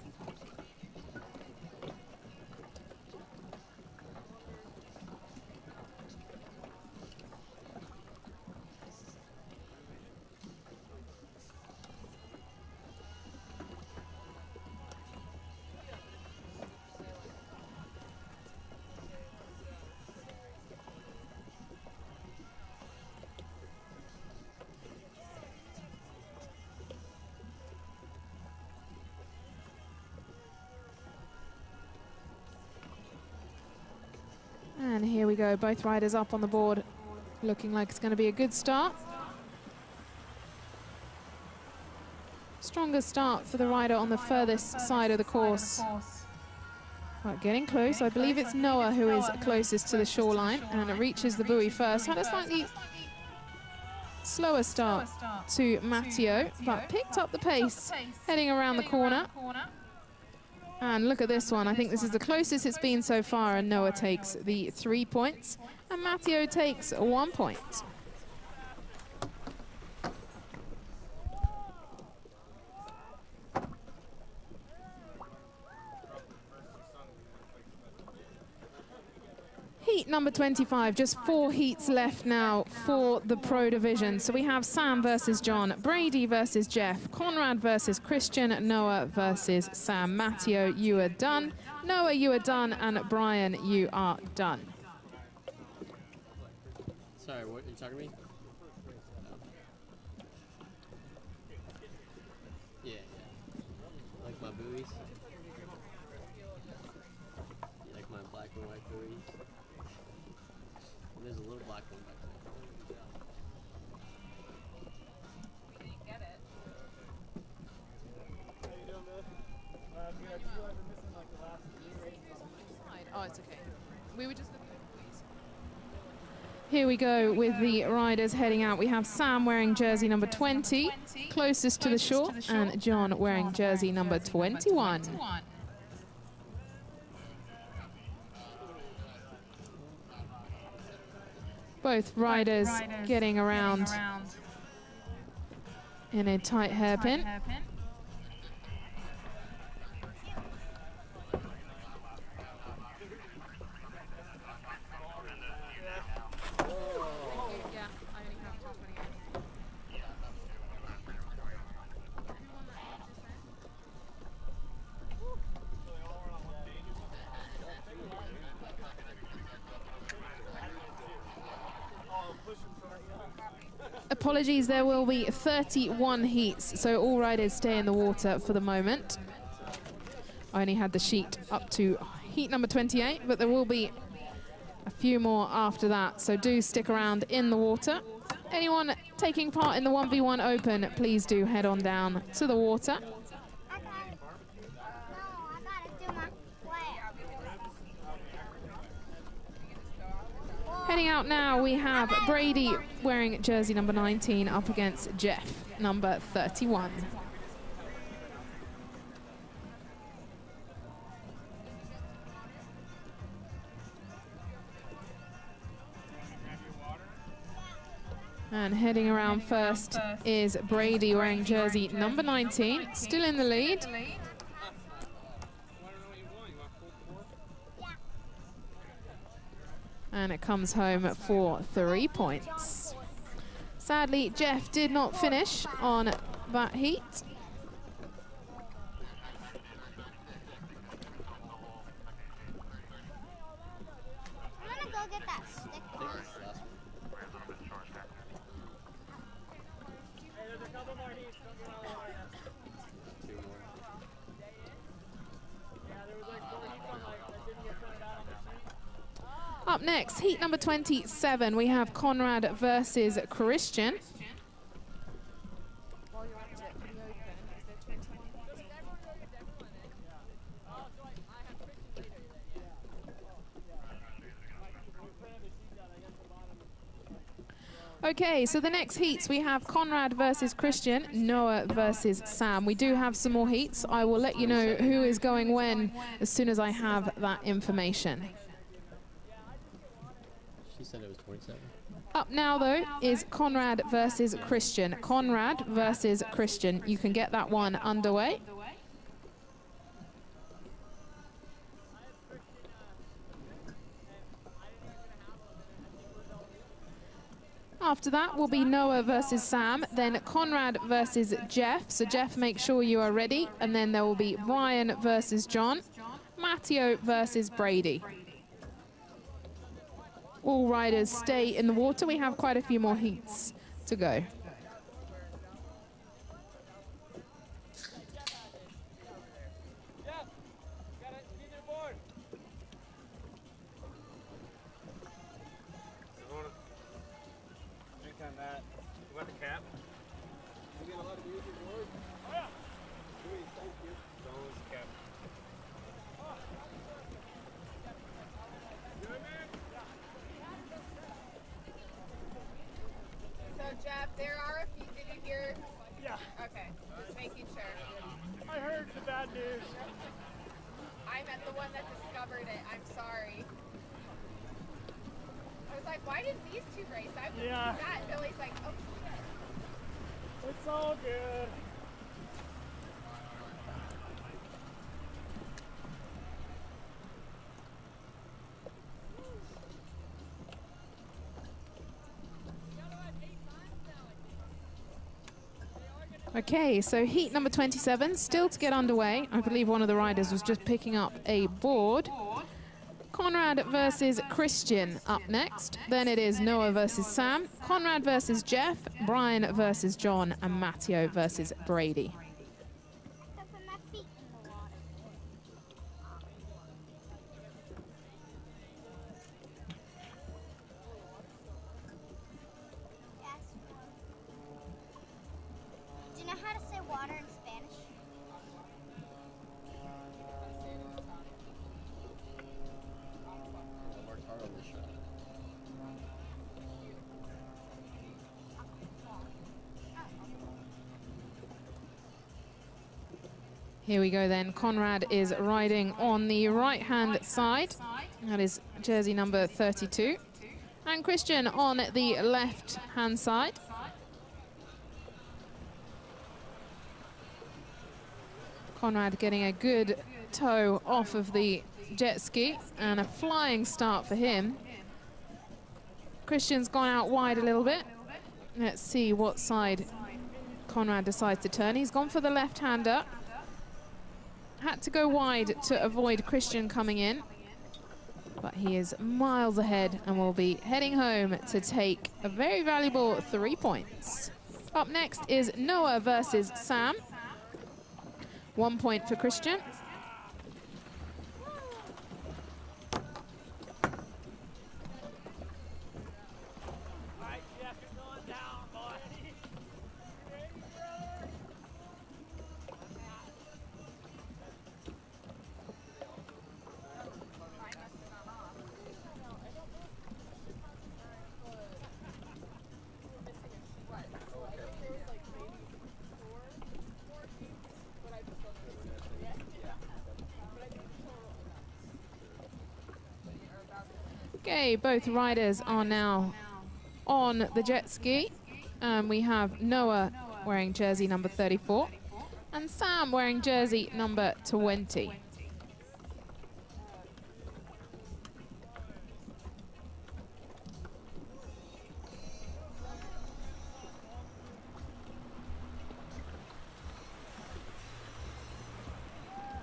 And here we go, both riders up on the board, looking like it's going to be a good start. Stronger start for the rider on the furthest side of the course. Right, getting close. I believe it's Noah who is closest to the shoreline and it reaches the buoy first. Had a slightly slower start to Matteo, but picked up the pace heading around the corner. And look at this one. I think this is the closest it's been so far, and Noah takes the 3 points and Matteo takes 1 point. Heat number 25, just 4 heats left now for the Pro Division. So we have Sam versus John, Brady versus Jeff, Conrad versus Christian, Noah versus Sam. Matteo, you are done. Noah, you are done. And Brian, you are done. Sorry, what are you talking to me? Yeah. Like my buoys? You like my black and white buoys? There's a little black one back there. Can you get it? How you doing, Billy? Good. I feel like we're missing like the last 3 races. Oh, it's okay. We were just looking at the buoys. Here we go with the riders heading out. We have Sam wearing jersey number 20, closest to the shore, and John wearing jersey number 21. Both riders getting around in a tight hairpin. Apologies, there will be 31 heats, so all riders stay in the water for the moment. I only had the sheet up to heat number 28, but there will be a few more after that, so do stick around in the water. Anyone taking part in the 1v1 open, please do head on down to the water. Heading out now, we have Brady wearing jersey number 19 up against Jeff, number 31. And heading around first is Brady wearing jersey number 19, still in the lead. And it comes home for 3 points. Sadly, Jeff did not finish on that heat. I'm gonna go get that stick. Up next, heat number 27, we have Conrad versus Christian. Okay, so the next heats, we have Conrad versus Christian, Noah versus Sam. We do have some more heats. I will let you know who is going when as soon as I have that information. She said it was 27. Up now, though, is Conrad versus Christian. Conrad versus Christian. You can get that one underway. After that will be Noah versus Sam, then Conrad versus Jeff. So Jeff, make sure you are ready. And then there will be Brian versus John, Matteo versus Brady. All riders stay in the water. We have quite a few more heats to go. Jeff, there are a few. Did you hear? Yeah. Okay, just making sure. I heard the bad news. I'm at the one that discovered it. I'm sorry. I was like, why did these two race? I would do that. And Billy's like, oh shit. It's all good. Okay, so heat number 27, still to get underway. I believe one of the riders was just picking up a board. Conrad versus Christian up next. Then it is Noah versus Sam, Conrad versus Jeff, Brian versus John, and Matteo versus Brady. Do you know how to say water in Spanish? Here we go then. Conrad is riding on the right-hand side. That is jersey number 32. And Christian on the left-hand side. Conrad getting a good toe off of the jet ski and a flying start for him. Christian's gone out wide a little bit. Let's see what side Conrad decides to turn. He's gone for the left-hander. Had to go wide to avoid Christian coming in. But he is miles ahead and will be heading home to take a very valuable 3 points. Up next is Noah versus Sam. 1 point for Christian. Okay, both riders are now on the jet ski. We have Noah wearing jersey number 34 and Sam wearing jersey number 20.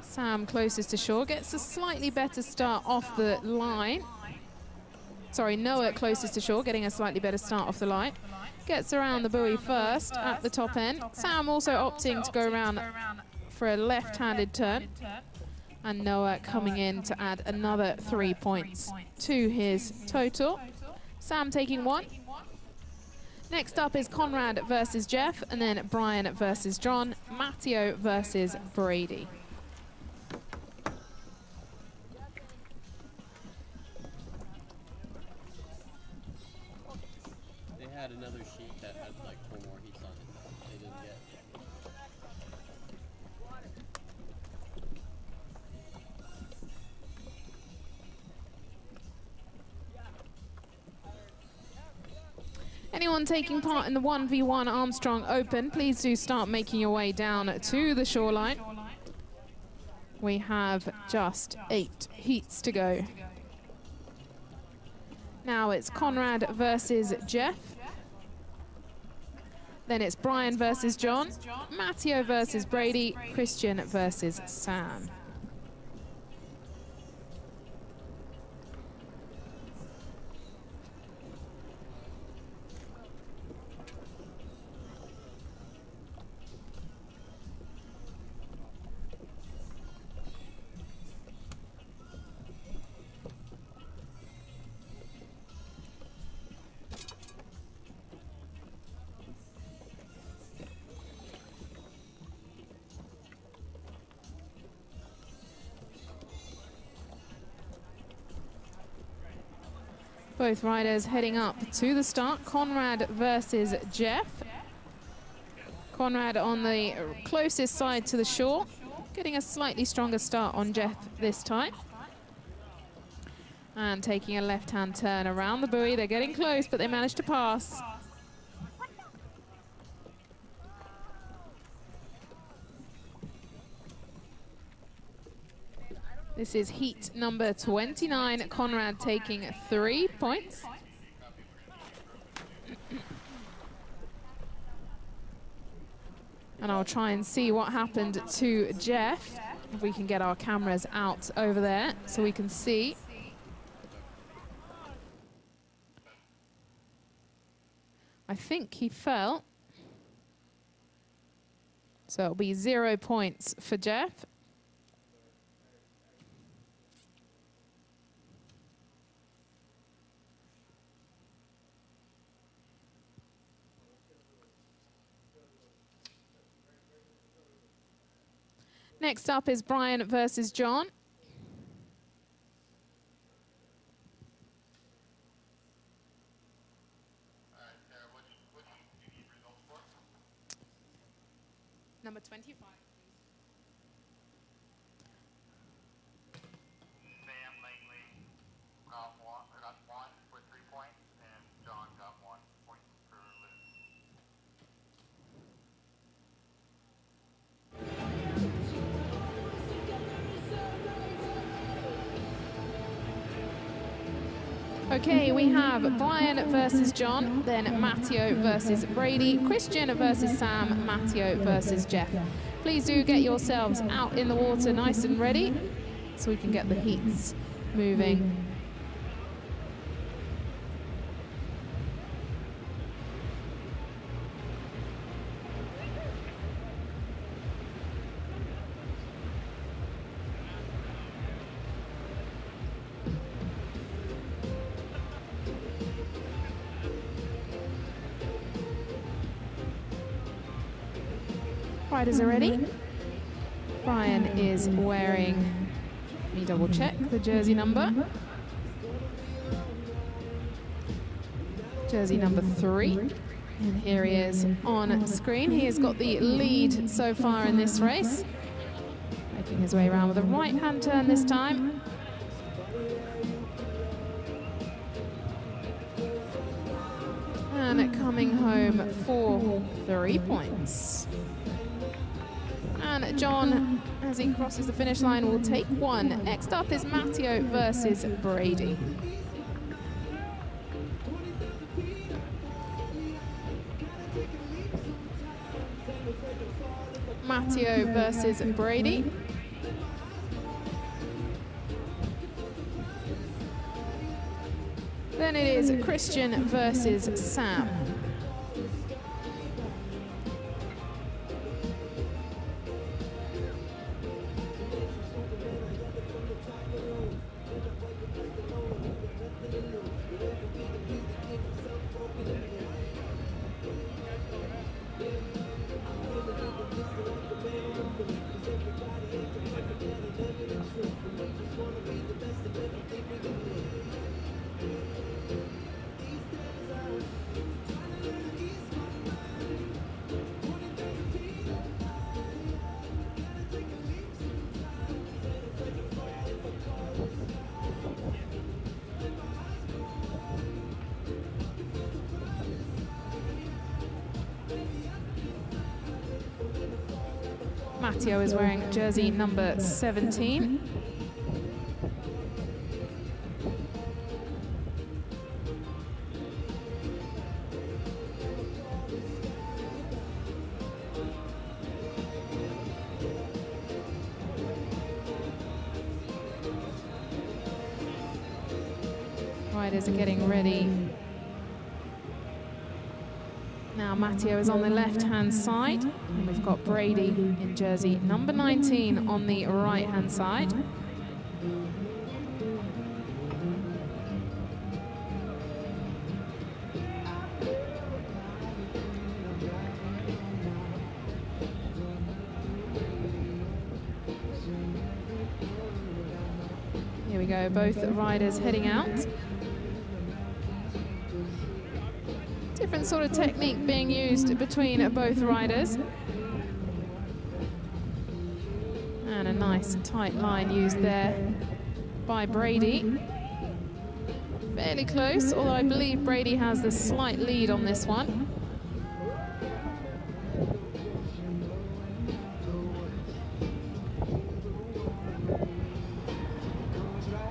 Sam closest to shore gets a slightly better start off the line. Sorry, Noah closest to shore, getting a slightly better start off the line. Gets around the buoy first at the top end. Sam also opting to go around for a left-handed turn. And Noah coming in to add another 3 points to his total. Sam taking 1. Next up is Conrad versus Jeff, and then Brian versus John, Matteo versus Brady. Had another sheet that had like 4 more heats on it that they didn't get. Anyone taking part in the 1v1 Armstrong Open, please do start making your way down to the shoreline. We have just 8 heats to go. Now it's Conrad versus Jeff. Then it's Brian versus John, Matteo versus Brady, Christian versus Sam. Both riders heading up to the start. Conrad versus Jeff. Conrad on the closest side to the shore, getting a slightly stronger start on Jeff this time. And taking a left-hand turn around the buoy. They're getting close, but they managed to pass. This is heat number 29, Conrad taking 3 points. And I'll try and see what happened to Jeff, if we can get our cameras out over there so we can see. I think he fell. So it'll be 0 points for Jeff. Next up is Brian versus John. Number 25. Sam Langley got one with 3 points, and John got 1 point for lose. Okay, we have Brian versus John, then Matteo versus Brady, Christian versus Sam, Matteo versus Jeff. Please do get yourselves out in the water nice and ready so we can get the heats moving. Riders are ready. Brian is wearing, let me double check the jersey number. Jersey number 3. And here he is on screen. He has got the lead so far in this race. Making his way around with a right-hand turn this time. And coming home for 3 points. And John, as he crosses the finish line, will take 1. Next up is Matteo versus Brady. Matteo versus Brady. Then it is Christian versus Sam. Matteo is wearing jersey number 17. Riders are getting ready. Now Matteo is on the left-hand side, and we've got Brady in jersey number 19 on the right-hand side. Here we go, both riders heading out. Different sort of technique being used between both riders. And a nice tight line used there by Brady. Fairly close, although I believe Brady has the slight lead on this one.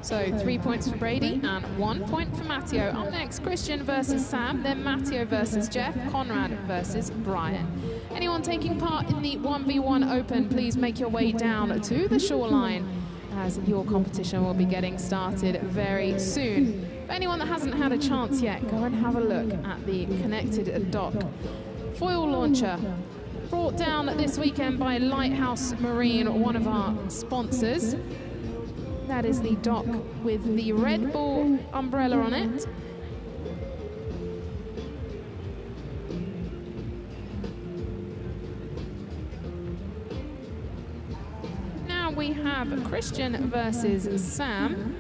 So 3 points for Brady and 1 point for Matteo. Up next, Christian versus Sam, then Matteo versus Jeff, Conrad versus Brian. Anyone taking part in the 1v1 Open, please make your way down to the shoreline as your competition will be getting started very soon. For anyone that hasn't had a chance yet, go and have a look at the connected dock. Foil launcher brought down this weekend by Lighthouse Marine, one of our sponsors. That is the dock with the Red Bull umbrella on it. Now we have Christian versus Sam.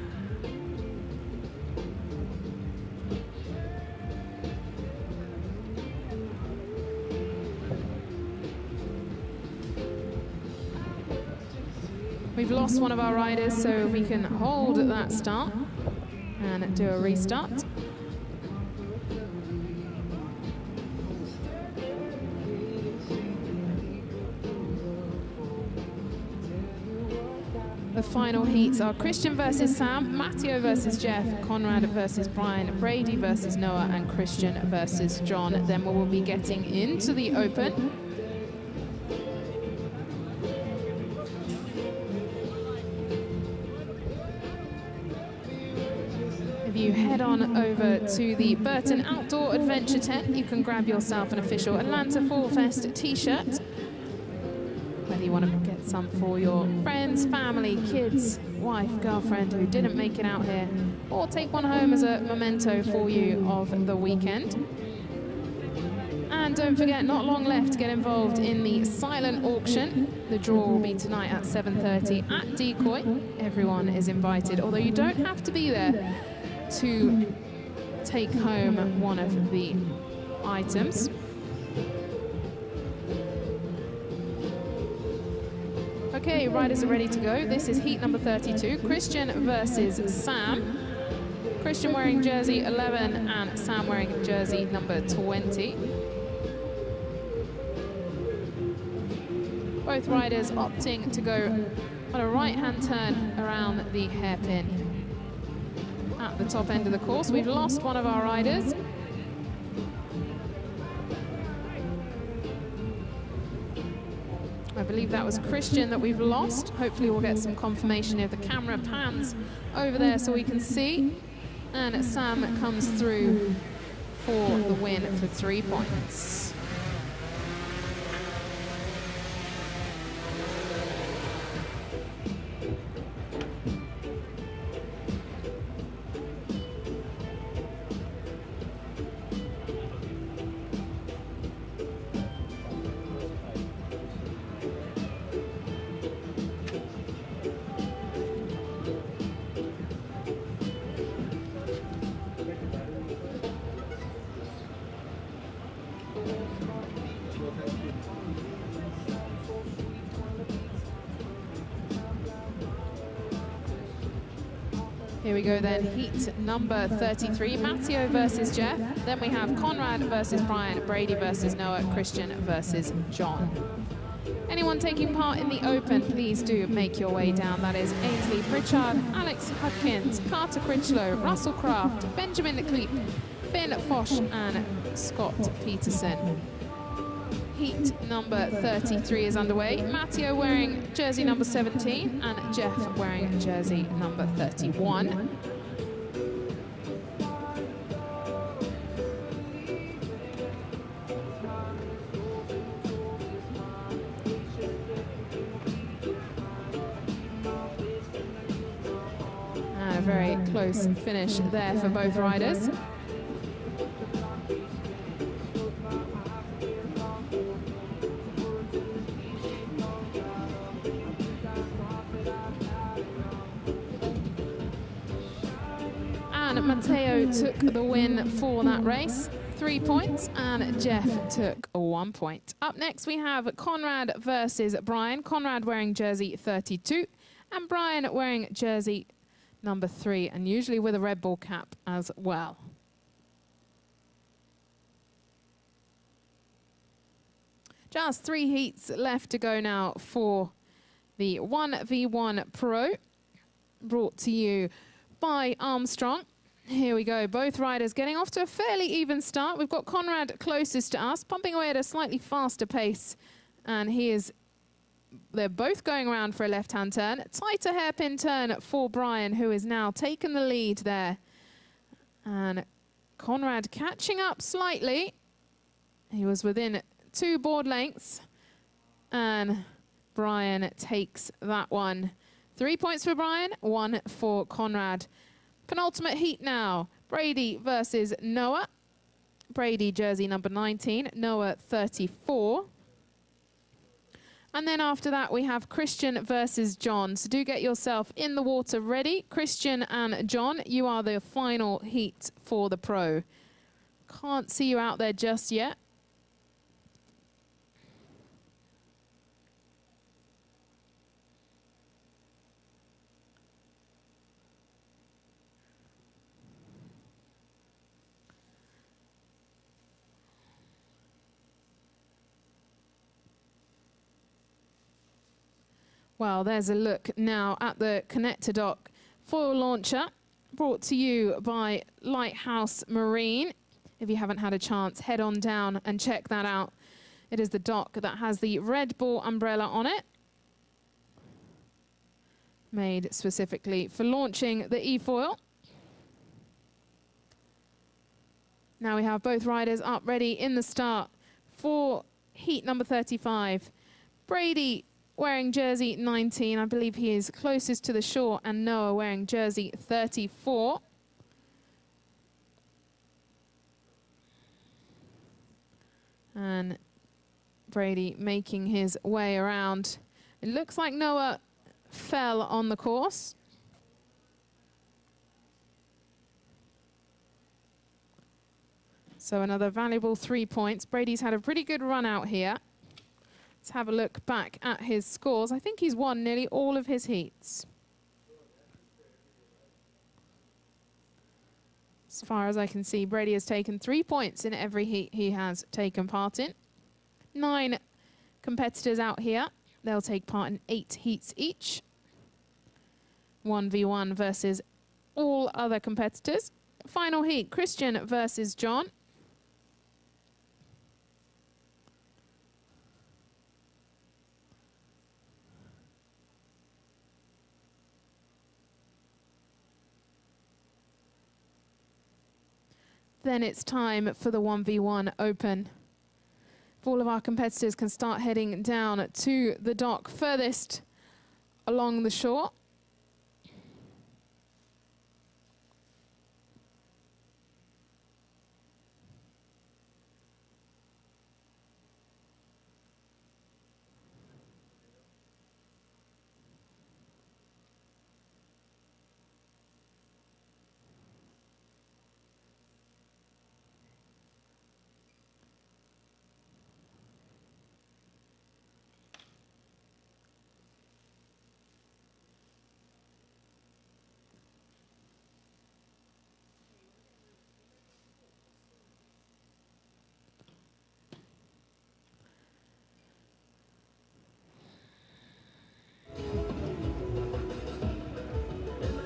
We've lost one of our riders, so we can hold that start and do a restart. The final heats are Christian versus Sam, Matteo versus Jeff, Conrad versus Brian, Brady versus Noah, and Christian versus John. Then we will be getting into the Open. If you head on over to the Burton Outdoor Adventure Tent, you can grab yourself an official Atlanta Fall Fest t-shirt. Whether you want to get some for your friends, family, kids, wife, girlfriend who didn't make it out here, or take one home as a memento for you of the weekend. And don't forget, not long left to get involved in the silent auction. The draw will be tonight at 7:30 at Decoy. Everyone is invited, although you don't have to be there to take home one of the items. Okay, riders are ready to go. This is heat number 32, Christian versus Sam. Christian wearing jersey 11 and Sam wearing jersey number 20. Both riders opting to go on a right-hand turn around the hairpin at the top end of the course. We've lost one of our riders. I believe that was Christian that we've lost. Hopefully we'll get some confirmation if the camera pans over there so we can see. And Sam comes through for the win for 3 points. Here we go then, heat number 33, Matteo versus Jeff. Then we have Conrad versus Brian, Brady versus Noah, Christian versus John. Anyone taking part in the Open, please do make your way down. That is Ainsley Pritchard, Alex Hudkins, Carter Critchlow, Russell Kraft, Benjamin Leclerc, Ben Foch and Scott Peterson. Heat number 33 is underway. Matteo wearing jersey number 17 and Jeff wearing jersey number 31. And a very close finish there for both riders. Matteo took the win for that race, 3 points, and Jeff took 1 point. Up next we have Conrad versus Brian. Conrad wearing jersey 32 and Brian wearing jersey number 3, and usually with a Red Bull cap as well. Just 3 heats left to go now for the 1v1 Pro, brought to you by Armstrong. Here we go, both riders getting off to a fairly even start. We've got Conrad closest to us, pumping away at a slightly faster pace. And they're both going around for a left-hand turn. Tighter hairpin turn for Brian, who has now taken the lead there. And Conrad catching up slightly. He was within 2 board lengths. And Brian takes that one. 3 points for Brian, 1 for Conrad. Penultimate heat now, Brady versus Noah. Brady jersey number 19, Noah 34. And then after that we have Christian versus John. So do get yourself in the water ready. Christian and John, you are the final heat for the Pro. Can't see you out there just yet. Well, there's a look now at the connector dock foil launcher, brought to you by Lighthouse Marine. If you haven't had a chance, head on down and check that out. It is the dock that has the Red Bull umbrella on it, made specifically for launching the e-foil. Now we have both riders up ready in the start for heat number 35. Brady wearing jersey 19, I believe he is closest to the shore, and Noah wearing jersey 34. And Brady making his way around. It looks like Noah fell on the course. So another valuable 3 points. Brady's had a pretty good run out here. Let's have a look back at his scores. I think he's won nearly all of his heats. As far as I can see, Brady has taken 3 points in every heat he has taken part in. 9 competitors out here. They'll take part in 8 heats each. 1v1 versus all other competitors. Final heat, Christian versus John. Then it's time for the 1v1 open. If all of our competitors can start heading down to the dock furthest along the shore.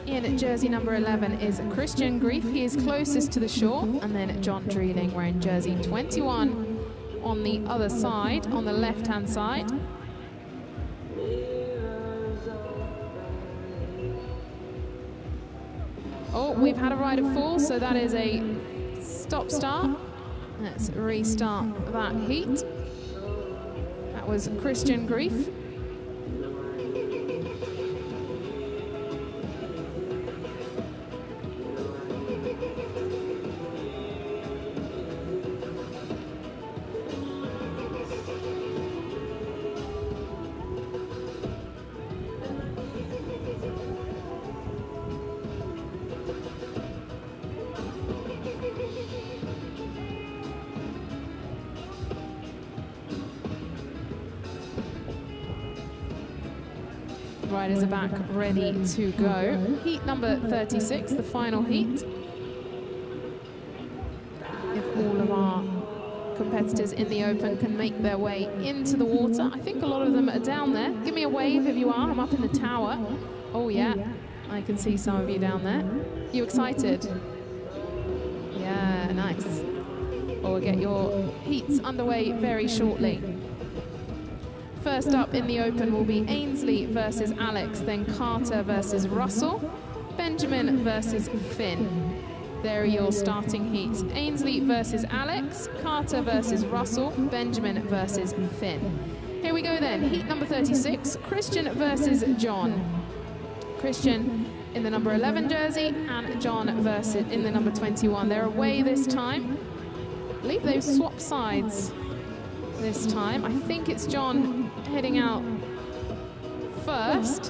In jersey number 11 is Christian Grief. He is closest to the shore. And then John Dreeling wearing jersey 21 on the other side, on the left-hand side. Oh, we've had a rider fall, so that is a stop-start. Let's restart that heat. That was Christian Grief. Riders are back ready to go. Heat number 36, the final heat. If all of our competitors in the open can make their way into the water. I think a lot of them are down there. Give me a wave if you are. I'm up in the tower. Oh yeah, I can see some of you down there. You excited? Yeah, nice. Well, we'll get your heats underway very shortly. First up in the open will be Ainsley versus Alex, then Carter versus Russell, Benjamin versus Finn. There are your starting heats. Ainsley versus Alex, Carter versus Russell, Benjamin versus Finn. Here we go then, heat number 36, Christian versus John. Christian in the number 11 jersey and John versus in the number 21. They're away this time. I believe they've swapped sides this time. I think it's John heading out first.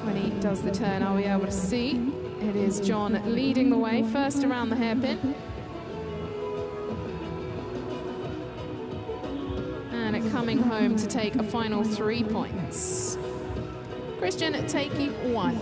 When he does the turn, I'll be able to see. It is John leading the way, first around the hairpin. And coming home to take a final 3 points. Christian taking 1.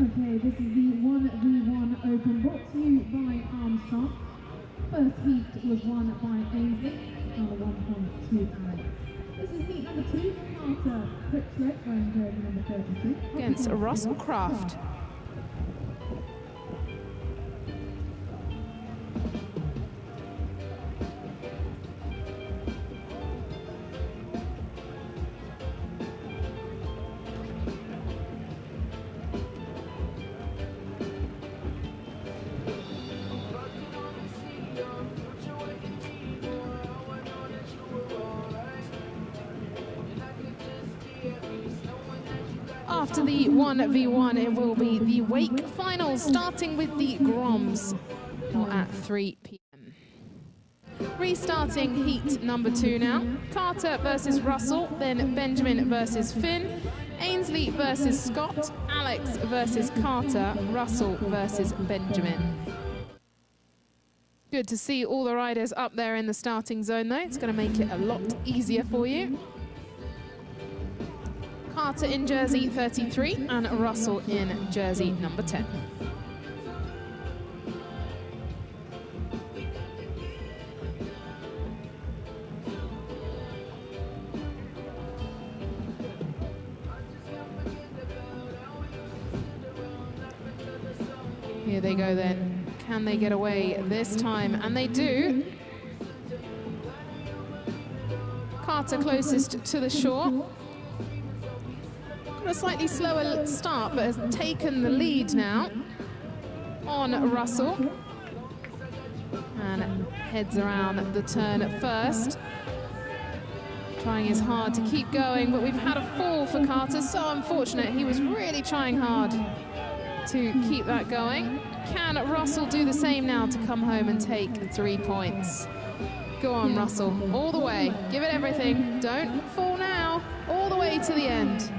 Okay, this is the 1v1 Open brought to you by Armstrong. First heat was won by Ainsley, number 1 point to Alex. This is heat number 2, Carter Critchlow, wearing jersey number 32. Against Russell Craft. After the 1v1, it will be the wake finals, starting with the Groms at 3 p.m. Restarting heat number 2 now. Carter versus Russell, then Benjamin versus Finn, Ainsley versus Scott, Alex versus Carter, Russell versus Benjamin. Good to see all the riders up there in the starting zone though. It's going to make it a lot easier for you. Carter in jersey 33 and Russell in jersey number 10. Here they go then. Can they get away this time? And they do. Carter closest to the shore. Got a slightly slower start, but has taken the lead now on Russell. And heads around the turn at first. Trying his hard to keep going, but we've had a fall for Carter. So unfortunate. He was really trying hard to keep that going. Can Russell do the same now to come home and take 3 points? Go on, Russell, all the way. Give it everything. Don't fall now. All the way to the end.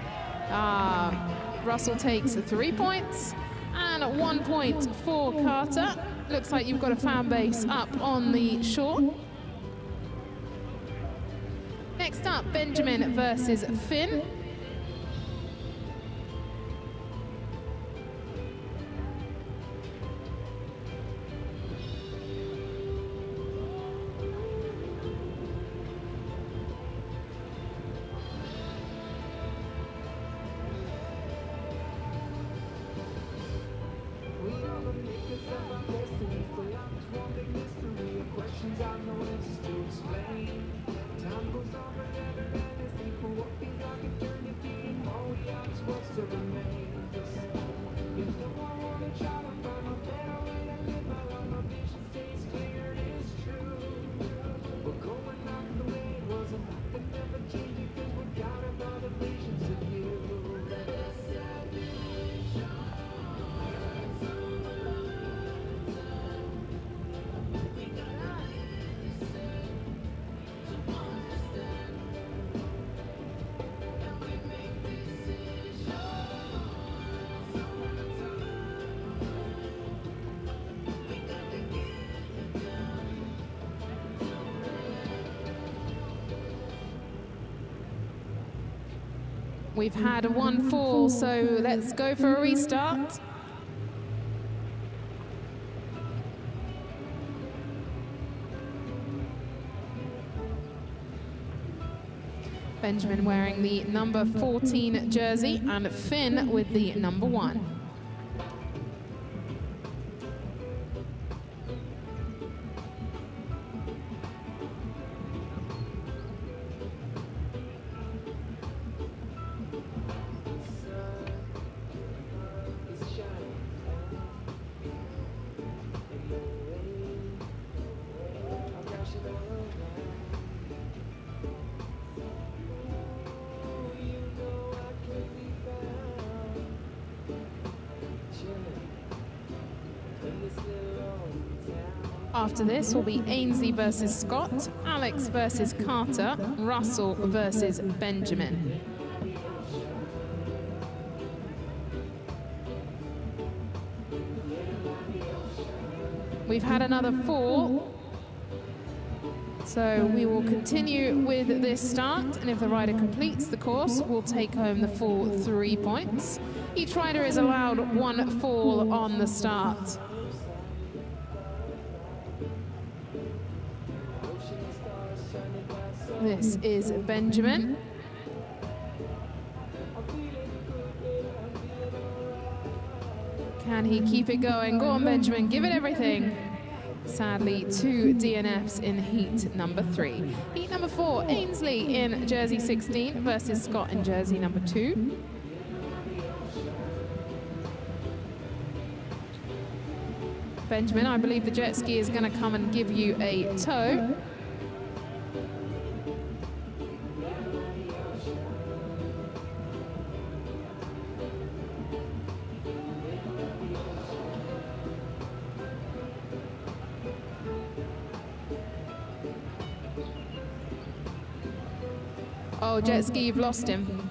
Russell takes 3 points and 1 point for Carter. Looks like you've got a fan base up on the shore. Next up, Benjamin versus Finn. We've had 1 fall, so let's go for a restart. Benjamin wearing the number 14 jersey and Finn with the number 1. After this will be Ainsley versus Scott, Alex versus Carter, Russell versus Benjamin. We've had another fall, so we will continue with this start, and if the rider completes the course, we'll take home the full 3 points. Each rider is allowed 1 fall on the start. This is Benjamin. Can he keep it going? Go on, Benjamin, give it everything. Sadly, 2 DNFs in heat number 3. Heat number 4, Ainsley in jersey 16 versus Scott in jersey number 2. Benjamin, I believe the jet ski is going to come and give you a tow. Oh, jet ski, you've lost him.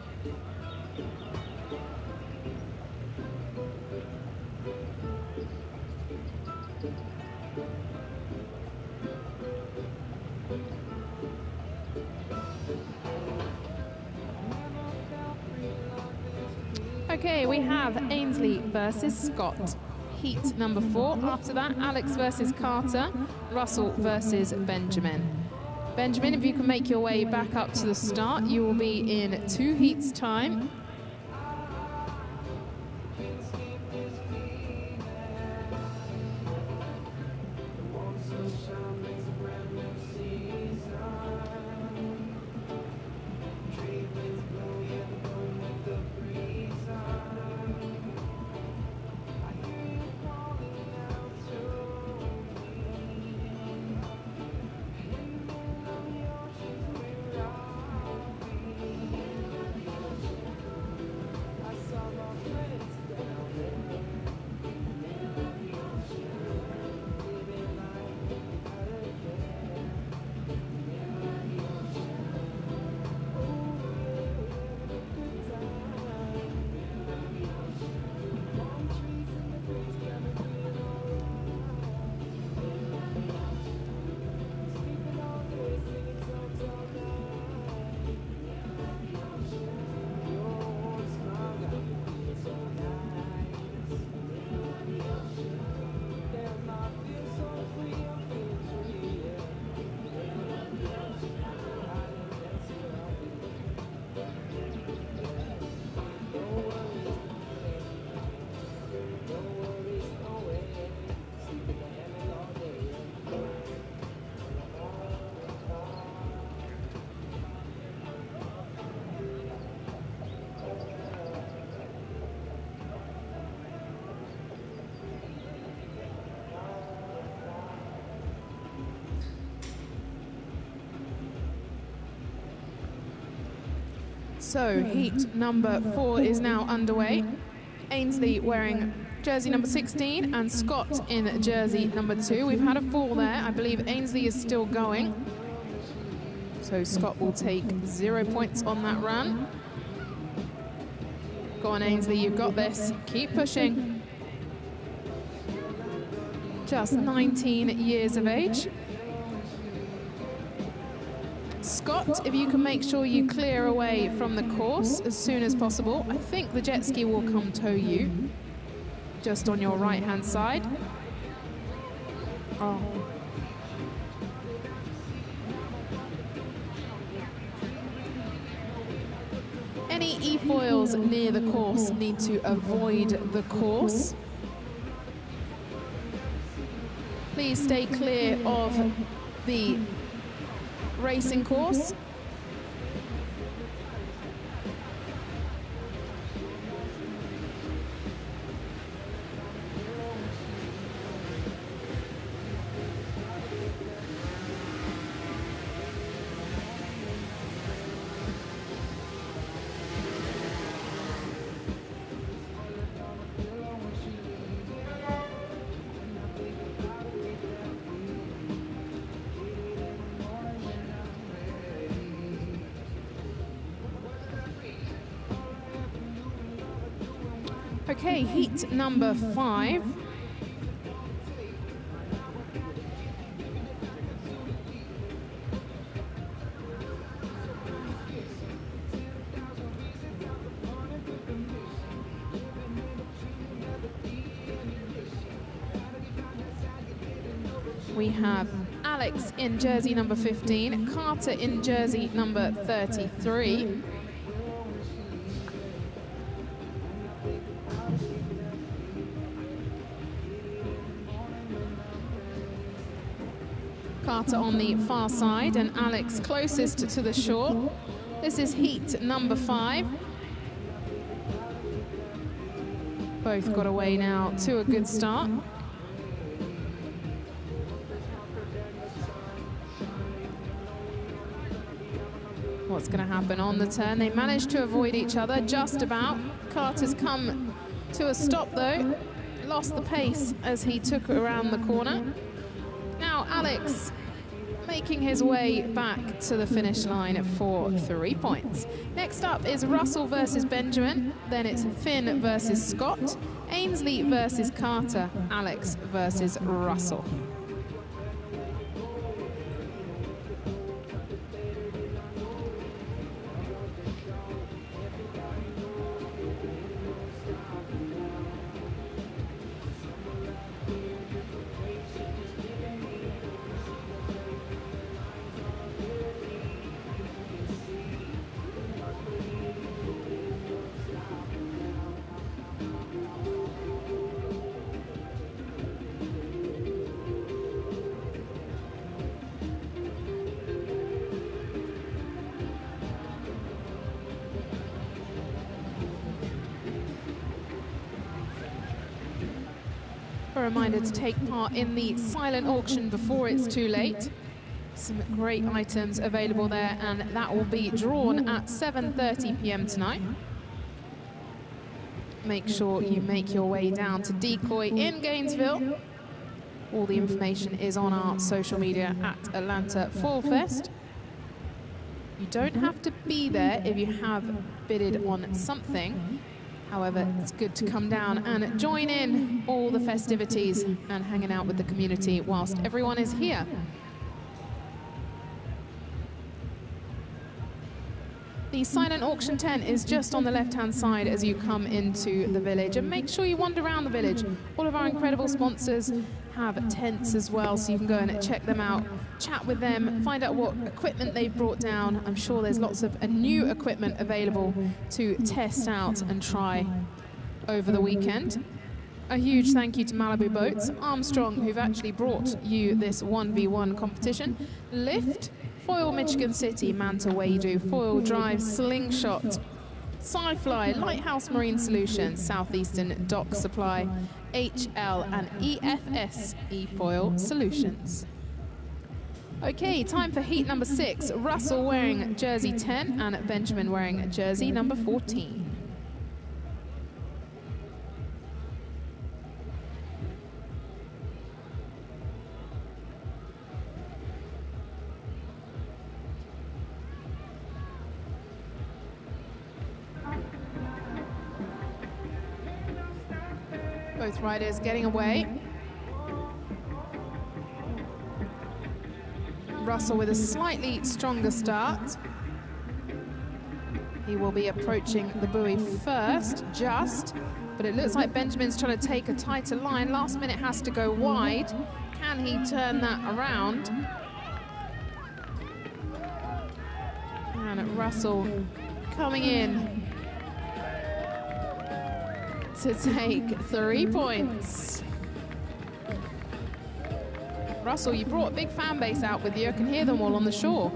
Okay, we have Ainsley versus Scott. Heat number 4. After that, Alex versus Carter, Russell versus Benjamin. Benjamin, if you can make your way back up to the start, you will be in 2 heats time. So heat number 4 is now underway. Ainsley wearing jersey number 16 and Scott in jersey number 2. We've had a fall there. I believe Ainsley is still going. So Scott will take 0 points on that run. Go on, Ainsley, you've got this. Keep pushing. Just 19 years of age. Scott, if you can make sure you clear away from the course as soon as possible. I think the jet ski will come tow you just on your right-hand side. Oh. Any e-foils near the course need to avoid the course. Please stay clear of the racing course. Okay, heat number 5. We have Alex in jersey number 15, Carter in jersey number 33. Carter on the far side and Alex closest to the shore. This is heat number 5. Both got away now to a good start. What's going to happen on the turn? They managed to avoid each other just about. Carter's come to a stop though. Lost the pace as he took around the corner. Now Alex making his way back to the finish line for 3 points. Next up is Russell versus Benjamin. Then it's Finn versus Scott. Ainsley versus Carter. Alex versus Russell. A reminder to take part in the silent auction before it's too late. Some great items available there, and that will be drawn at 7:30 p.m. tonight. Make sure you make your way down to Decoy in Gainesville. All the information is on our social media at Atlanta Foil Fest. You don't have to be there if you have bidded on something. However, it's good to come down and join in all the festivities and hanging out with the community whilst everyone is here. The silent auction tent is just on the left-hand side as you come into the village, and make sure you wander around the village. All of our incredible sponsors have tents as well, so you can go and check them out, chat with them, find out what equipment they've brought down. I'm sure there's lots of new equipment available to test out and try over the weekend. A huge thank you to Malibu Boats, Armstrong, who've actually brought you this 1v1 competition, Lift, Foil Michigan City, Manta Wadu, Foil Drive, Slingshot, Sci-Fly, Lighthouse Marine Solutions, Southeastern Dock Supply, HL and EFS eFoil Solutions. Okay, time for heat number 6. Russell wearing jersey 10 and Benjamin wearing jersey number 14. Both riders getting away. Russell with a slightly stronger start. He will be approaching the buoy first, but it looks like Benjamin's trying to take a tighter line. Last minute has to go wide. Can he turn that around? And Russell coming in to take 3 points. Russell, you brought a big fan base out with you. I can hear them all on the shore.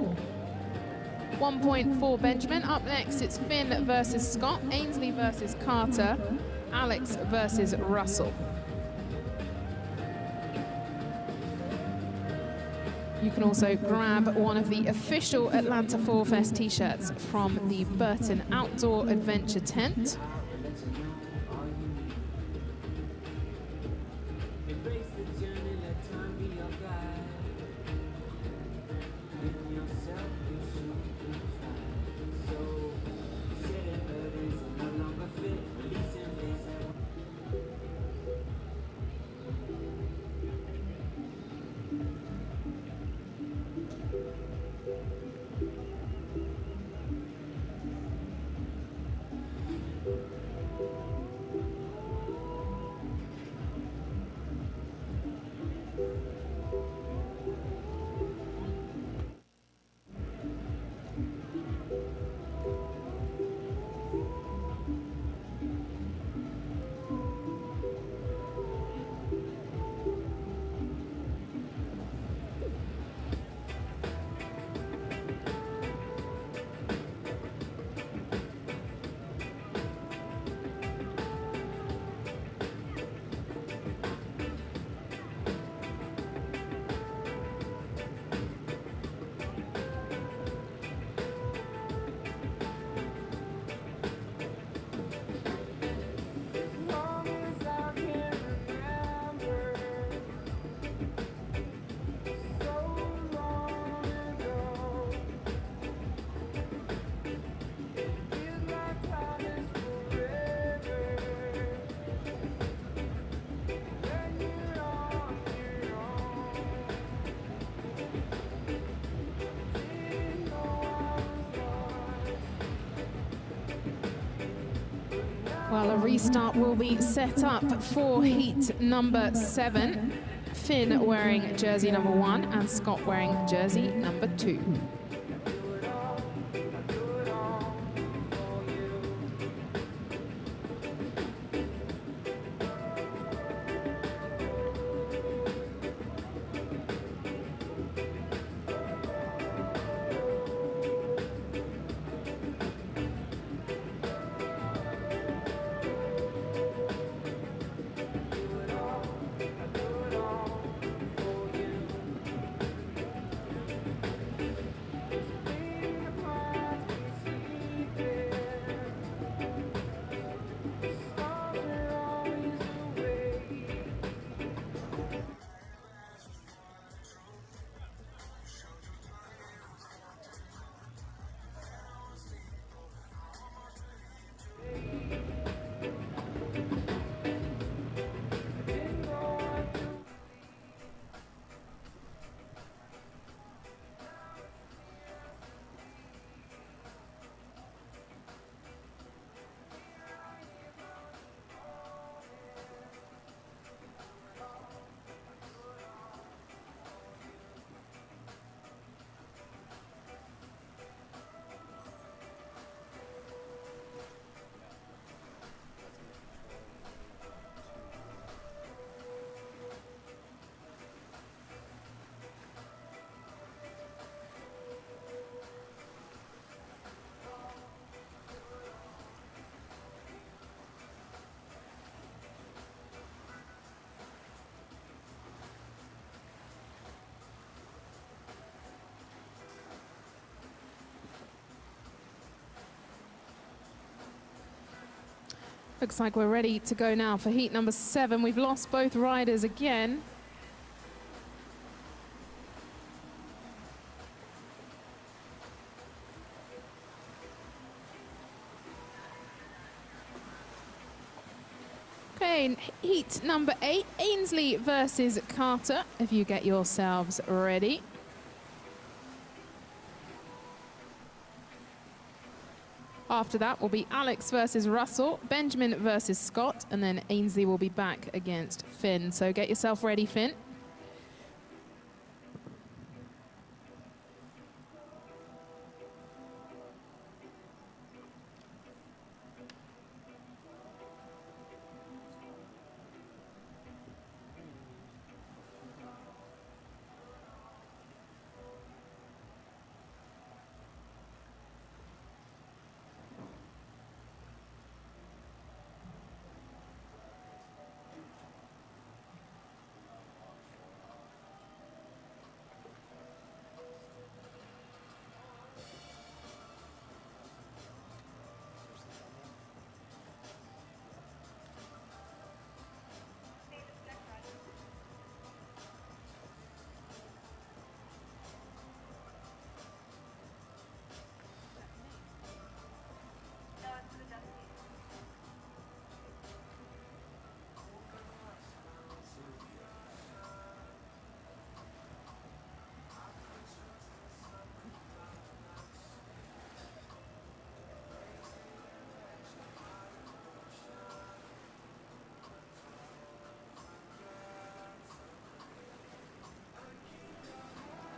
1 point for Benjamin. Up next, it's Finn versus Scott, Ainsley versus Carter, Alex versus Russell. You can also grab one of the official Atlanta Foil Fest t-shirts from the Burton Outdoor Adventure tent. Well, a restart will be set up for heat number 7. Finn wearing jersey number 1 and Scott wearing jersey number 2. Looks like we're ready to go now for heat number 7. We've lost both riders again. Okay, heat number 8, Ainsley versus Carter, if you get yourselves ready. After that will be Alex versus Russell, Benjamin versus Scott, and then Ainsley will be back against Finn. So get yourself ready, Finn.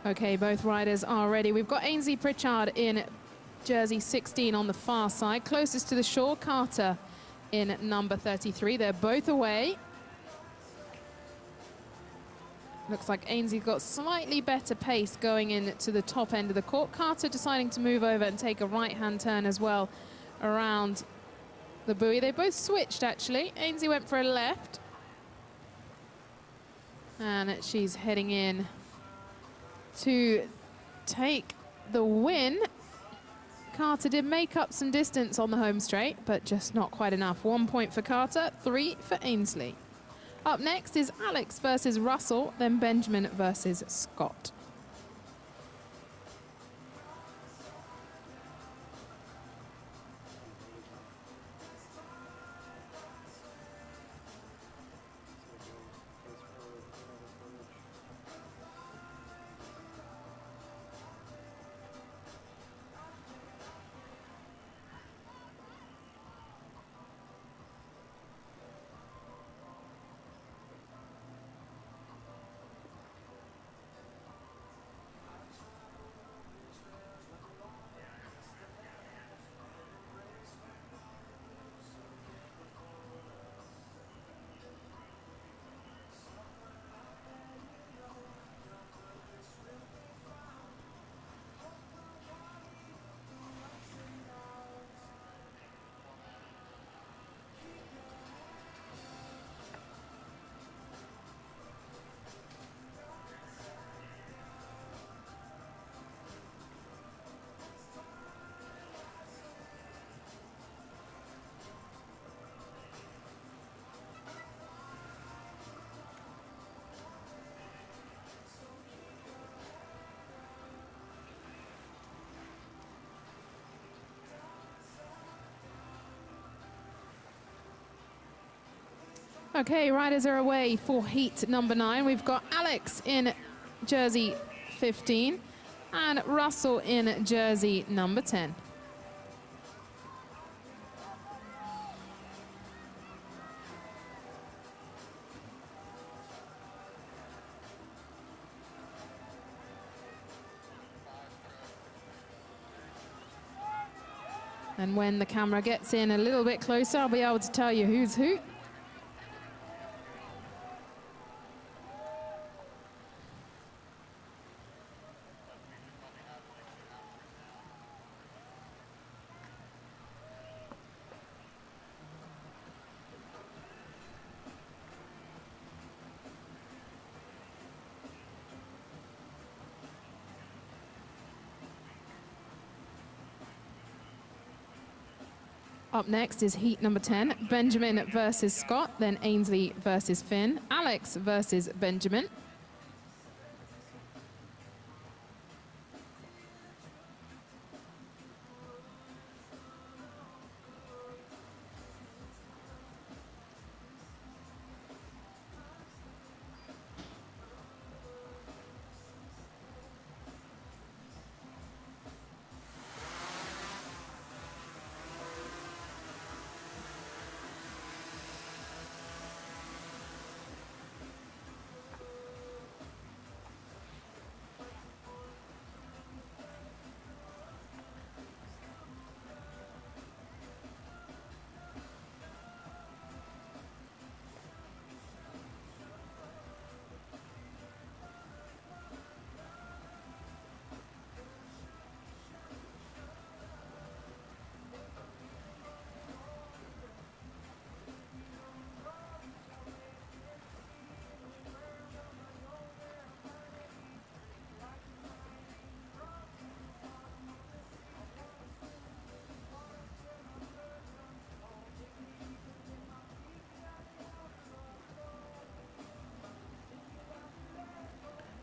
Okay, both riders are ready. We've got Ainsley Pritchard in jersey 16 on the far side. Closest to the shore, Carter in number 33. They're both away. Looks like Ainsley got slightly better pace going in to the top end of the court. Carter deciding to move over and take a right-hand turn as well around the buoy. They both switched, actually. Ainsley went for a left. And she's heading in to take the win. Carter did make up some distance on the home straight, but just not quite enough. 1 point for Carter, 3 for Ainsley. Up next is Alex versus Russell, then Benjamin versus Scott. Okay, riders are away for heat number 9. We've got Alex in jersey 15 and Russell in jersey number 10. And when the camera gets in a little bit closer, I'll be able to tell you who's who. Up next is heat number 10, Benjamin versus Scott, then Ainsley versus Finn, Alex versus Benjamin.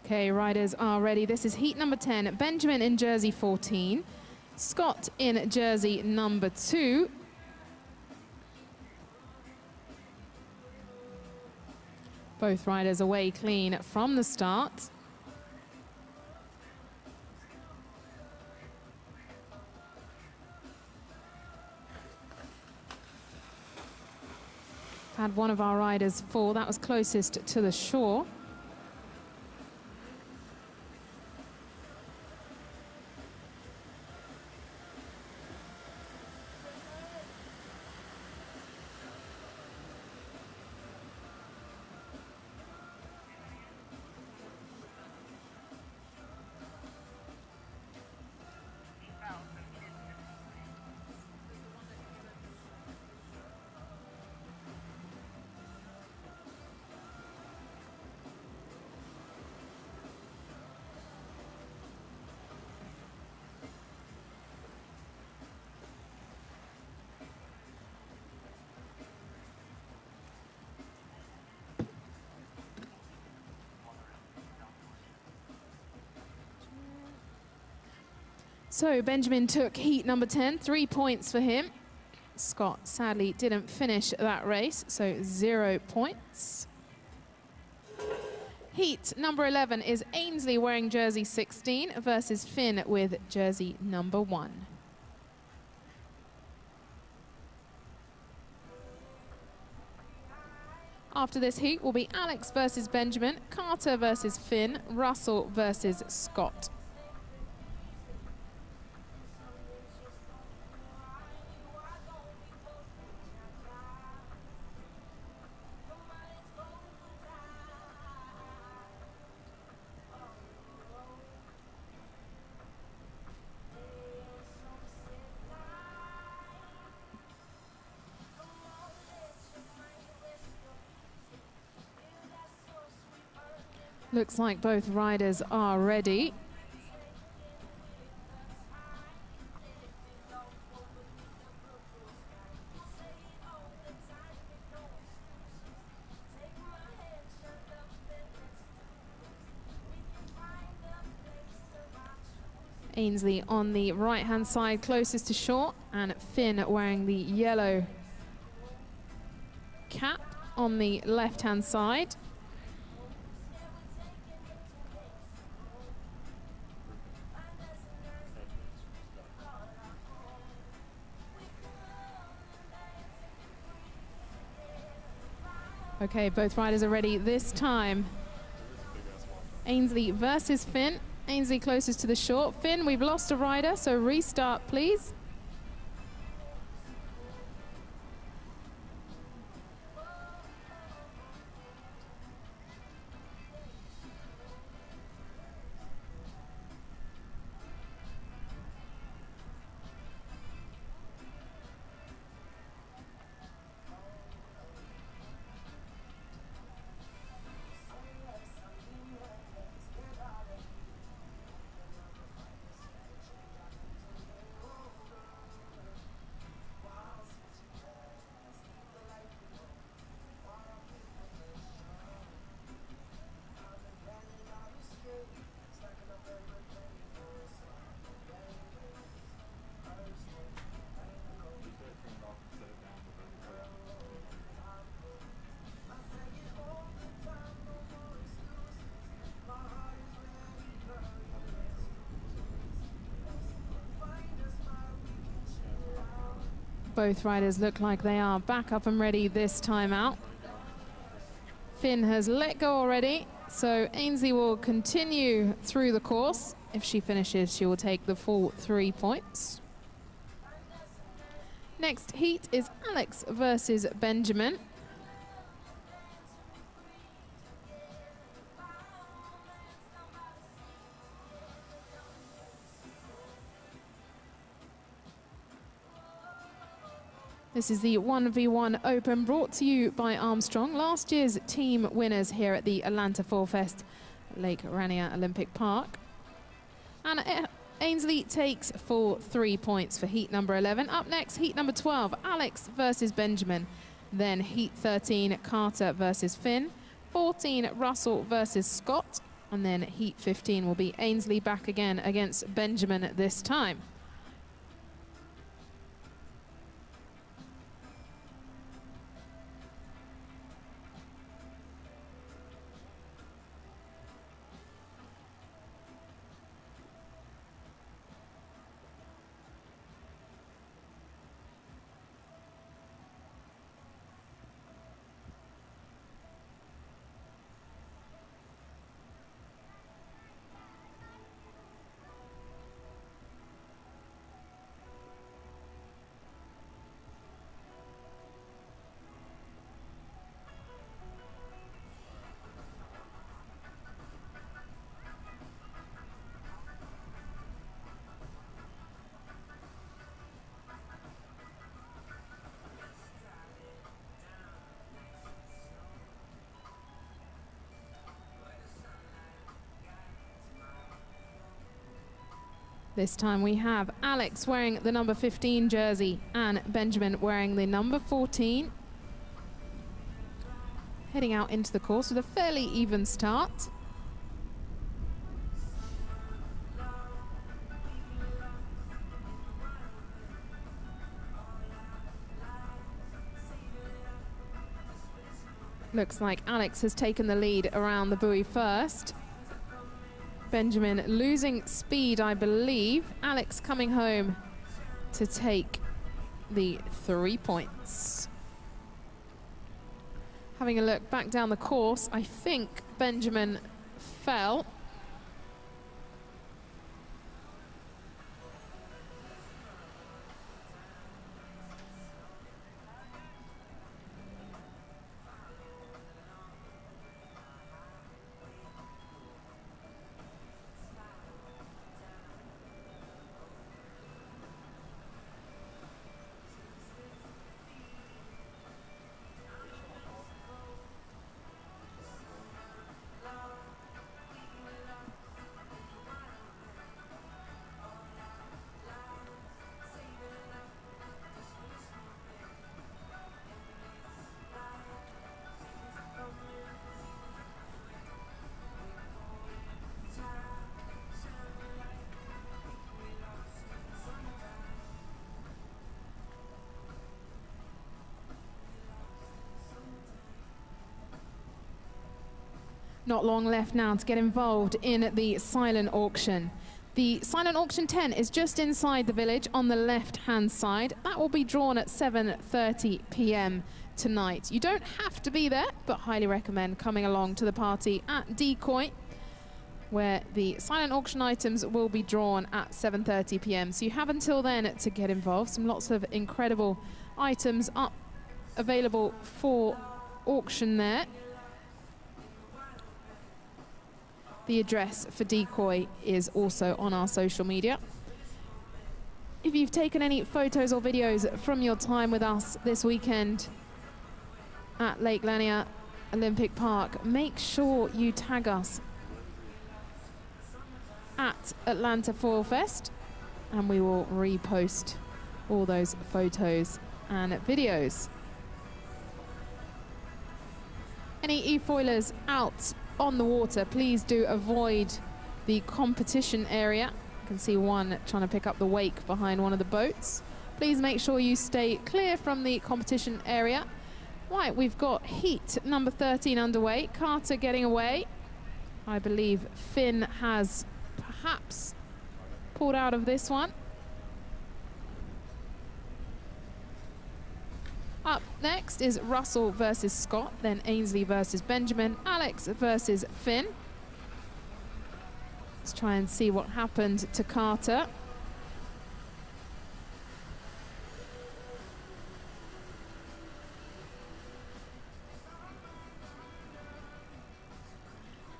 Okay, riders are ready. This is heat number 10. Benjamin in jersey 14. Scott in jersey number 2. Both riders away clean from the start. Had one of our riders fall. That was closest to the shore. So Benjamin took heat number 10, 3 points for him. Scott sadly didn't finish that race, so 0 points. Heat number 11 is Ainsley wearing jersey 16 versus Finn with jersey number 1. After this heat will be Alex versus Benjamin, Carter versus Finn, Russell versus Scott. Looks like both riders are ready. Ainsley on the right-hand side closest to shore, and Finn wearing the yellow cap. on the left-hand side. Okay, both riders are ready this time. Ainsley versus Finn. Ainsley closest to the short. Finn, we've lost a rider, so restart, please. Both riders look like they are back up and ready this time out. Finn has let go already, so Ainsley will continue through the course. If she finishes, she will take the full 3 points. Next heat is Alex versus Benjamin. This is the 1v1 Open brought to you by Armstrong, last year's team winners here at the Atlanta Fall Fest, Lake Rania Olympic Park. And Ainsley takes full 3 points for heat number 11. Up next, heat number 12, Alex versus Benjamin. Then heat 13, Carter versus Finn. 14, Russell versus Scott. And then heat 15 will be Ainsley back again against Benjamin this time. This time we have Alex wearing the number 15 jersey and Benjamin wearing the number 14. Heading out into the course with a fairly even start. Looks like Alex has taken the lead around the buoy first. Benjamin losing speed, I believe. Alex coming home to take the 3 points. Having a look back down the course, I think Benjamin fell. Not long left now to get involved in the silent auction. The silent auction tent is just inside the village on the left-hand side. That will be drawn at 7:30 p.m. tonight. You don't have to be there, but highly recommend coming along to the party at Decoy, where the silent auction items will be drawn at 7:30 p.m. So you have until then to get involved. Some lots of incredible items up available for auction there. The address for Decoy is also on our social media. If you've taken any photos or videos from your time with us this weekend at Lake Lanier Olympic Park, make sure you tag us at Atlanta Foil Fest, and we will repost all those photos and videos. Any e-foilers out on the water, please do avoid the competition area. You can see one trying to pick up the wake behind one of the boats. Please make sure you stay clear from the competition area. Right, we've got heat number 13 underway. Carter getting away. I believe Finn has perhaps pulled out of this one. Up next is Russell versus Scott, then Ainsley versus Benjamin, Alex versus Finn. Let's try and see what happened to Carter.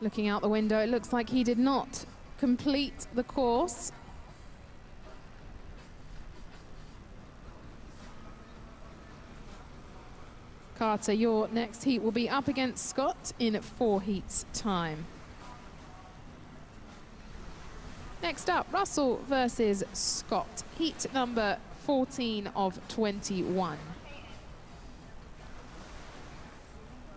Looking out the window, it looks like he did not complete the course. Carter, your next heat will be up against Scott in 4 heats time. Next up, Russell versus Scott, heat number 14 of 21.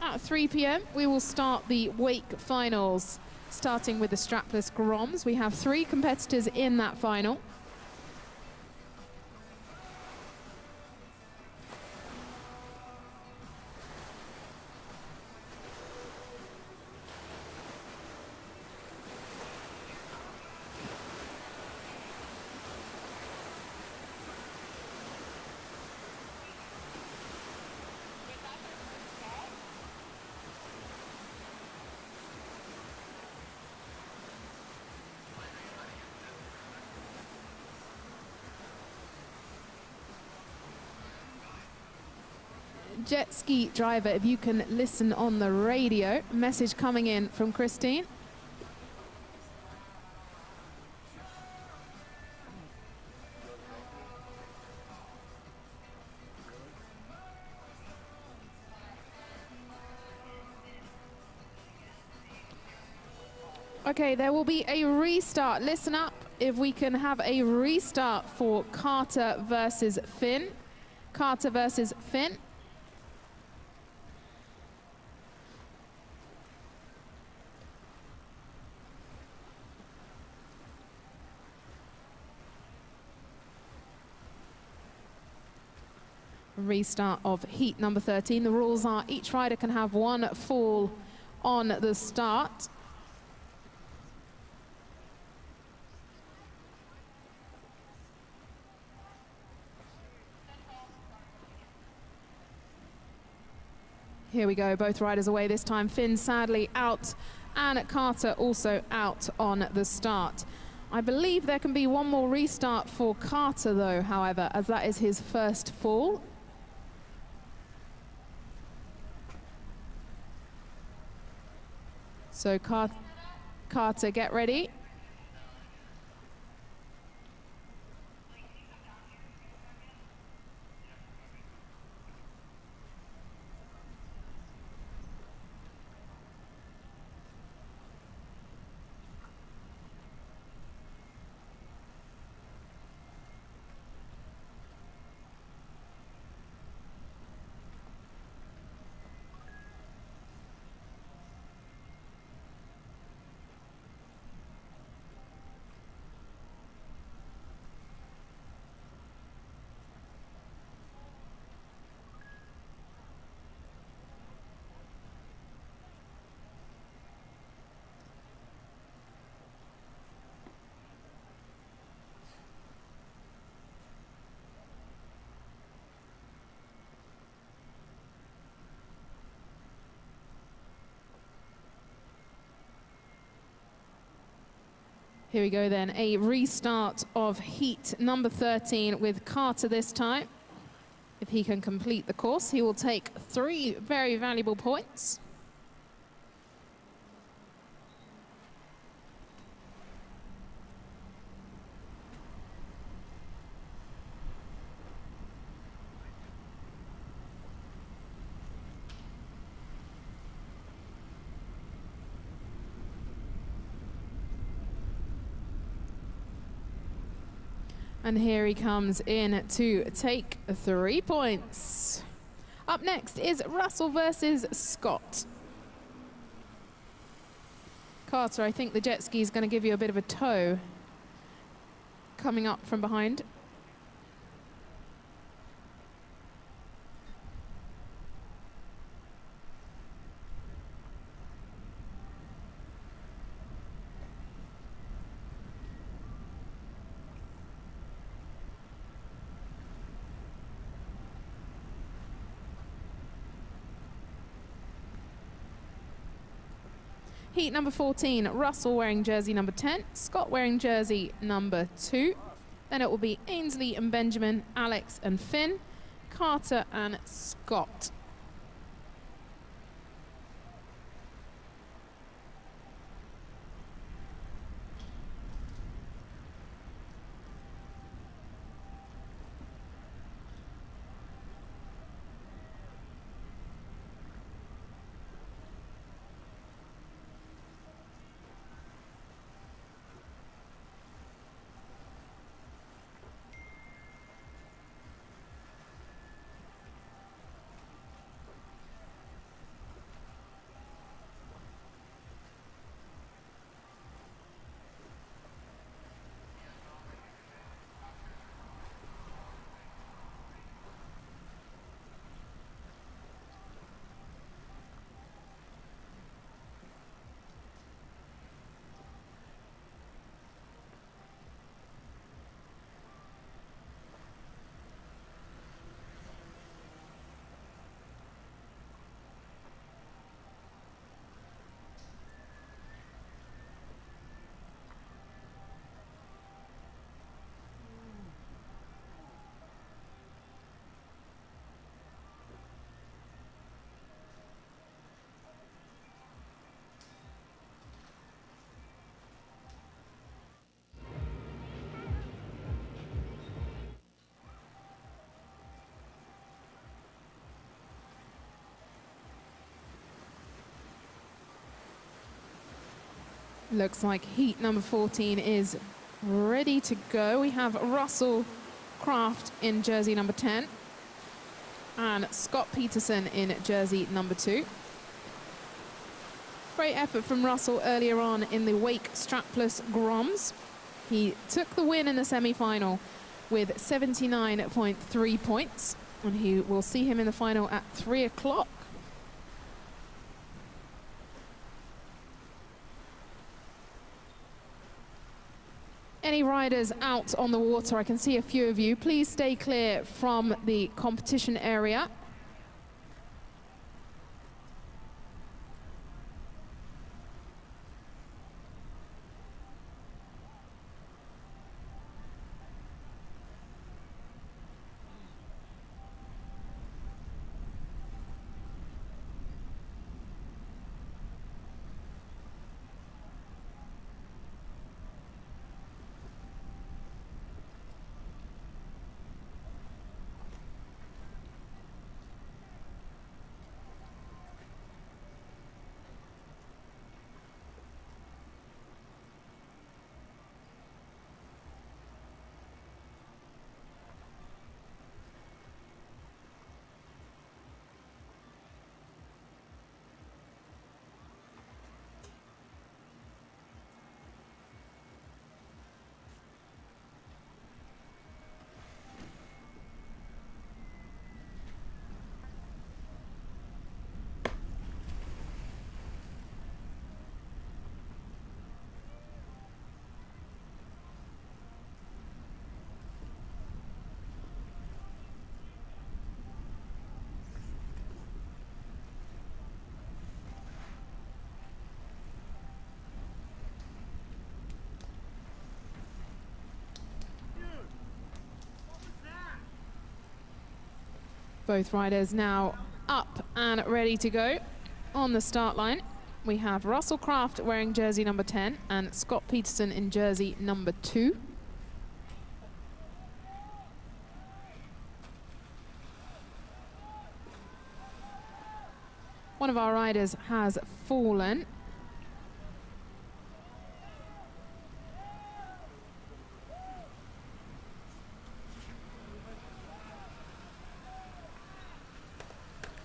At 3 p.m, we will start the wake finals, starting with the strapless Groms. We have 3 competitors in that final. Jet ski driver, if you can listen on the radio. Message coming in from Christine. Okay, there will be a restart. Listen up if we can have a restart for Carter versus Finn. Carter versus Finn. Restart of heat number 13. The rules are each rider can have 1 fall on the start. Here we go, both riders away this time. Finn sadly out, and Carter also out on the start. I believe there can be 1 more restart for Carter though, however, as that is his first fall. So Carter, get ready. Here we go then, a restart of heat number 13 with Carter this time. If he can complete the course, he will take 3 very valuable points. And here he comes in to take 3 points. Up next is Russell versus Scott. Carter, I think the jet ski is going to give you a bit of a tow coming up from behind. Heat number 14, Russell wearing jersey number 10, Scott wearing jersey number 2. Then it will be Ainsley and Benjamin, Alex and Finn, Carter and Scott. Looks like heat number 14 is ready to go. We have Russell Kraft in jersey number 10 and Scott Peterson in jersey number 2. Great effort from Russell earlier on in the Wake Strapless Groms. He took the win in the semi-final with 79.3 points, and we'll see him in the final at 3 o'clock. Any riders out on the water, I can see a few of you. Please stay clear from the competition area. Both riders now up and ready to go. On the start line, we have Russell Kraft wearing jersey number 10 and Scott Peterson in jersey number 2. One of our riders has fallen.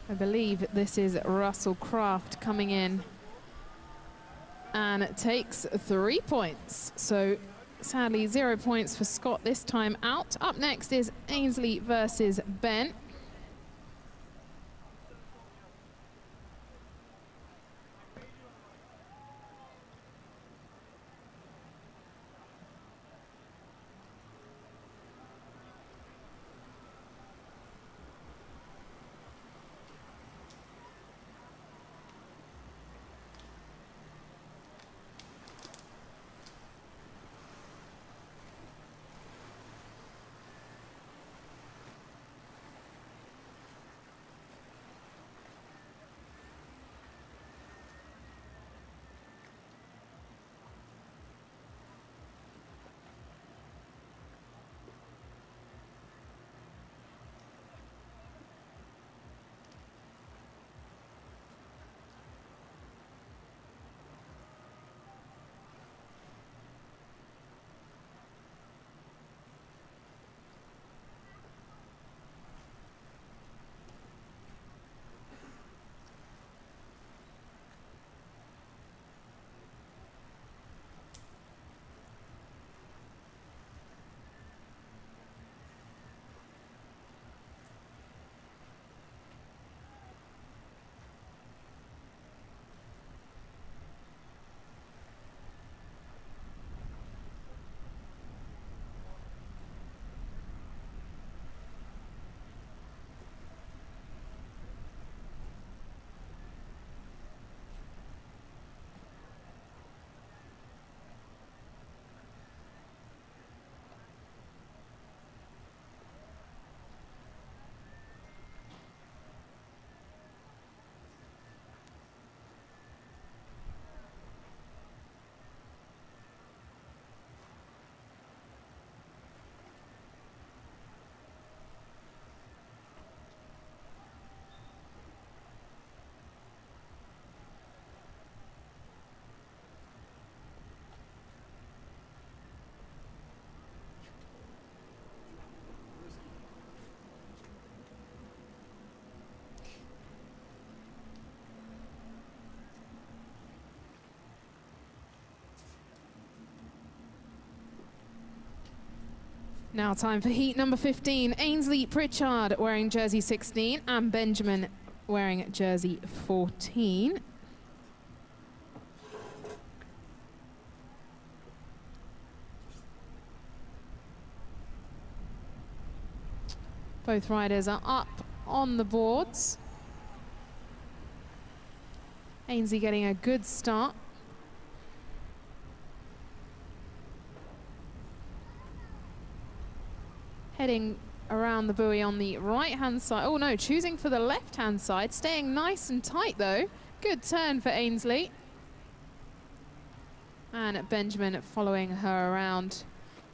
I believe this is Russell Kraft coming in and takes 3 points. So sadly 0 points for Scott this time out. Up next is Ainsley versus Ben. Now time for heat number 15. Ainsley Pritchard wearing jersey 16 and Benjamin wearing jersey 14. Both riders are up on the boards. Ainsley getting a good start. Heading around the buoy on the right-hand side. Oh no, choosing for the left-hand side. Staying nice and tight though. Good turn for Ainsley. And Benjamin following her around.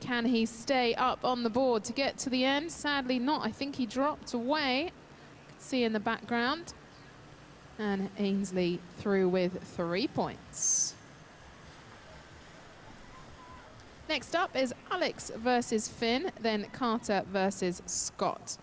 Can he stay up on the board to get to the end? Sadly not. I think he dropped away. You can see in the background. And Ainsley through with 3 points. Next up is Alex versus Finn, then Carter versus Scott.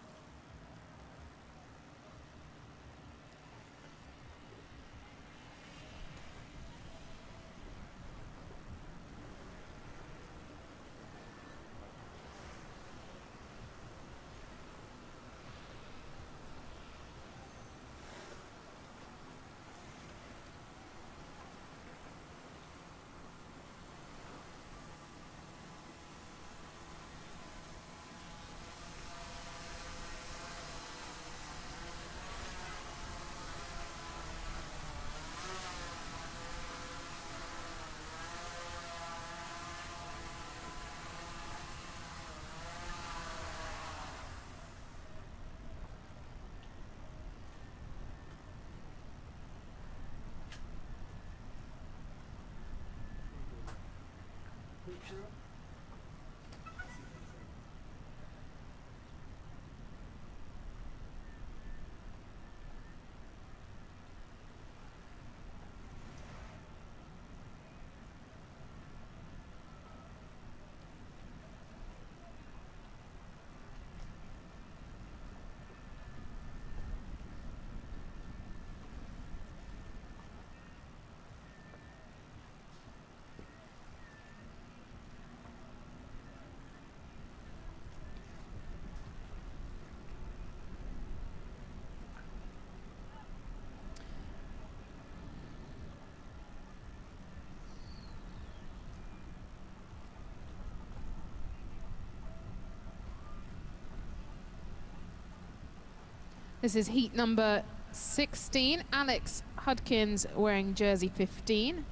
This is heat number 16. Alex Hudkins wearing jersey 15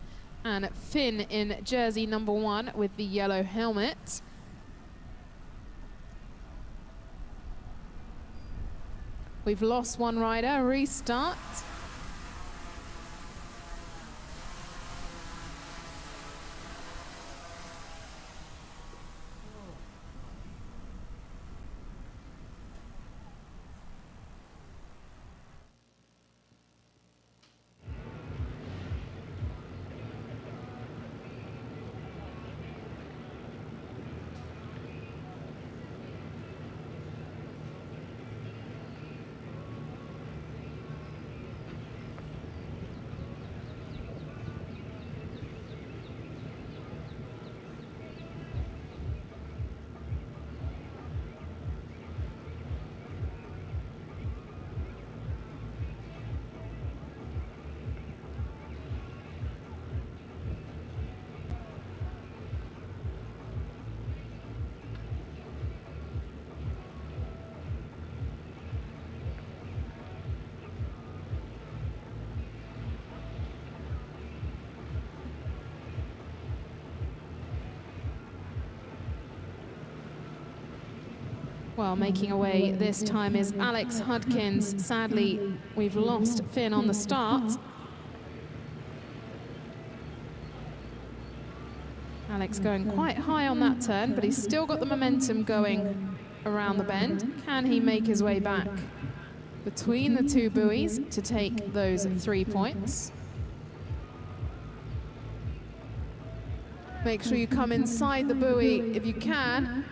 and Finn in jersey number 1 with the yellow helmet. We've lost one rider, restart. Well, making away this time is Alex Hudkins. Sadly, we've lost Finn on the start. Alex going quite high on that turn, but he's still got the momentum going around the bend. Can he make his way back between the two buoys to take those 3 points? Make sure you come inside the buoy if you can.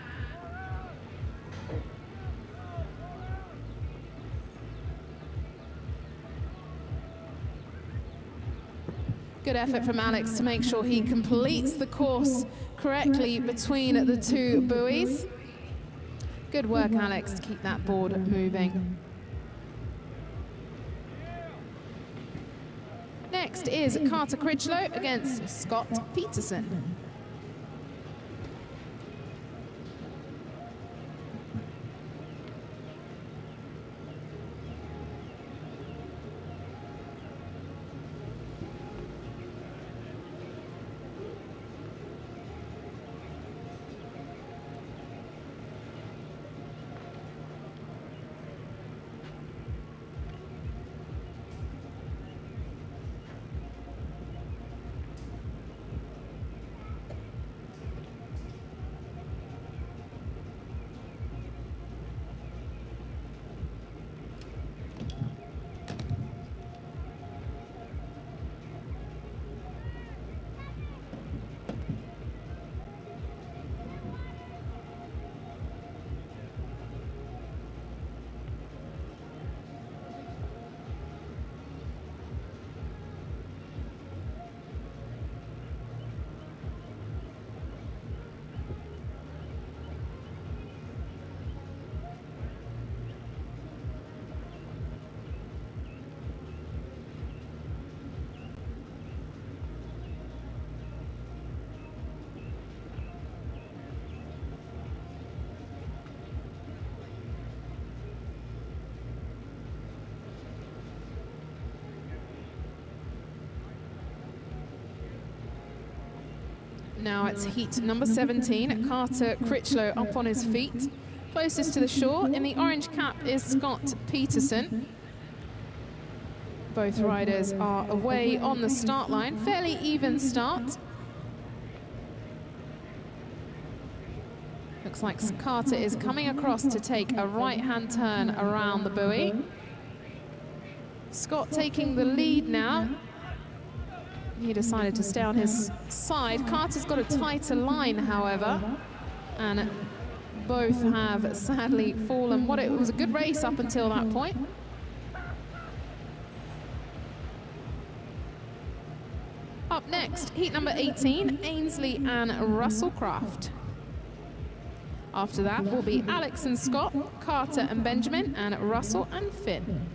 Good effort from Alex to make sure he completes the course correctly between the two buoys. Good work, Alex, to keep that board moving. Next is Carter Critchlow against Scott Peterson. Now it's heat number 17. Carter Critchlow up on his feet. Closest to the shore in the orange cap is Scott Peterson. Both riders are away on the start line. Fairly even start. Looks like Carter is coming across to take a right-hand turn around the buoy. Scott taking the lead now. He decided to stay on his side. Carter's got a tighter line, however, and both have sadly fallen. It was a good race up until that point. Up next, heat number 18, Ainsley and Russellcraft. After that will be Alex and Scott, Carter and Benjamin, and Russell and Finn.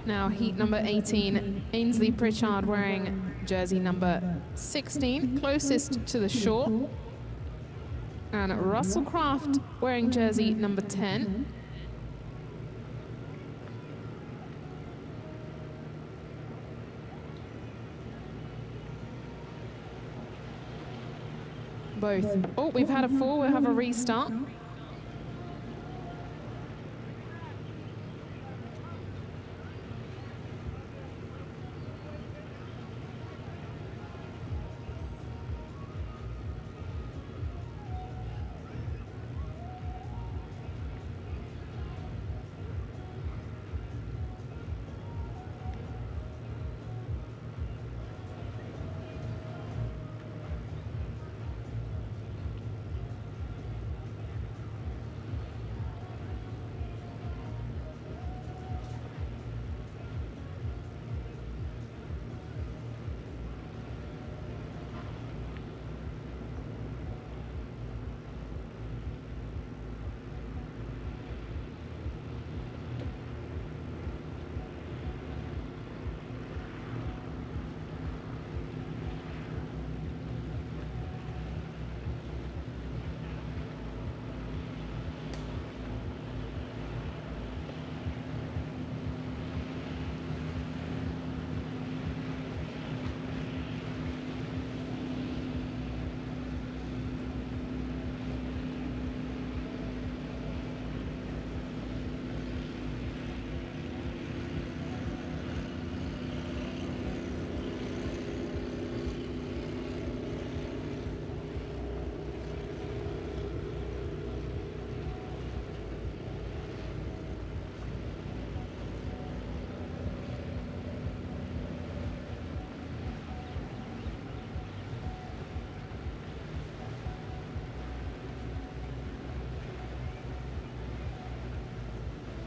Now heat number 18, Ainsley Pritchard wearing jersey number 16, closest to the shore. And Russell Kraft wearing jersey number 10. Both. Oh, we've had a fall, we'll have a restart.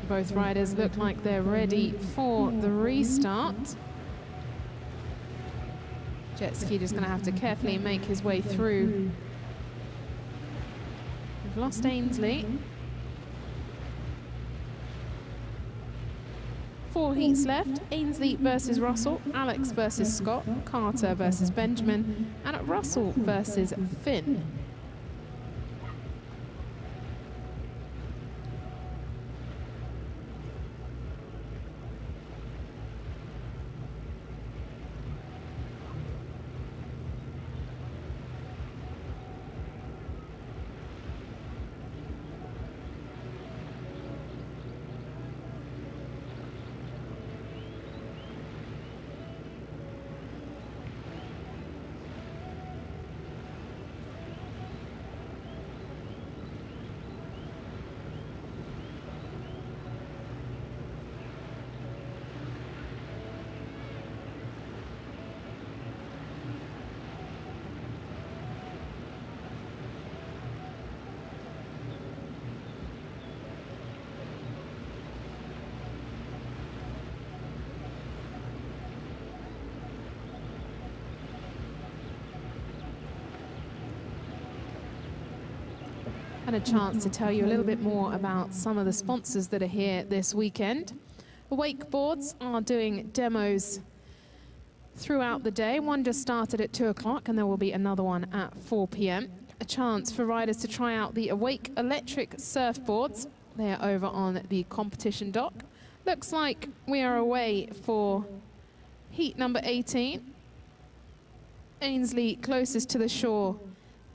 Both riders look like they're ready for the restart. Jet ski just going to have to carefully make his way through. We've lost Ainsley. 4 heats left. Ainsley versus Russell, Alex versus Scott, Carter versus Benjamin, and Russell versus Finn. Had a chance to tell you a little bit more about some of the sponsors that are here this weekend. Wakeboards are doing demos throughout the day. One just started at 2 o'clock and there will be another one at 4 p.m. A chance for riders to try out the Awake electric surfboards. They are over on the competition dock. Looks like we are away for heat number 18. Ainsley closest to the shore,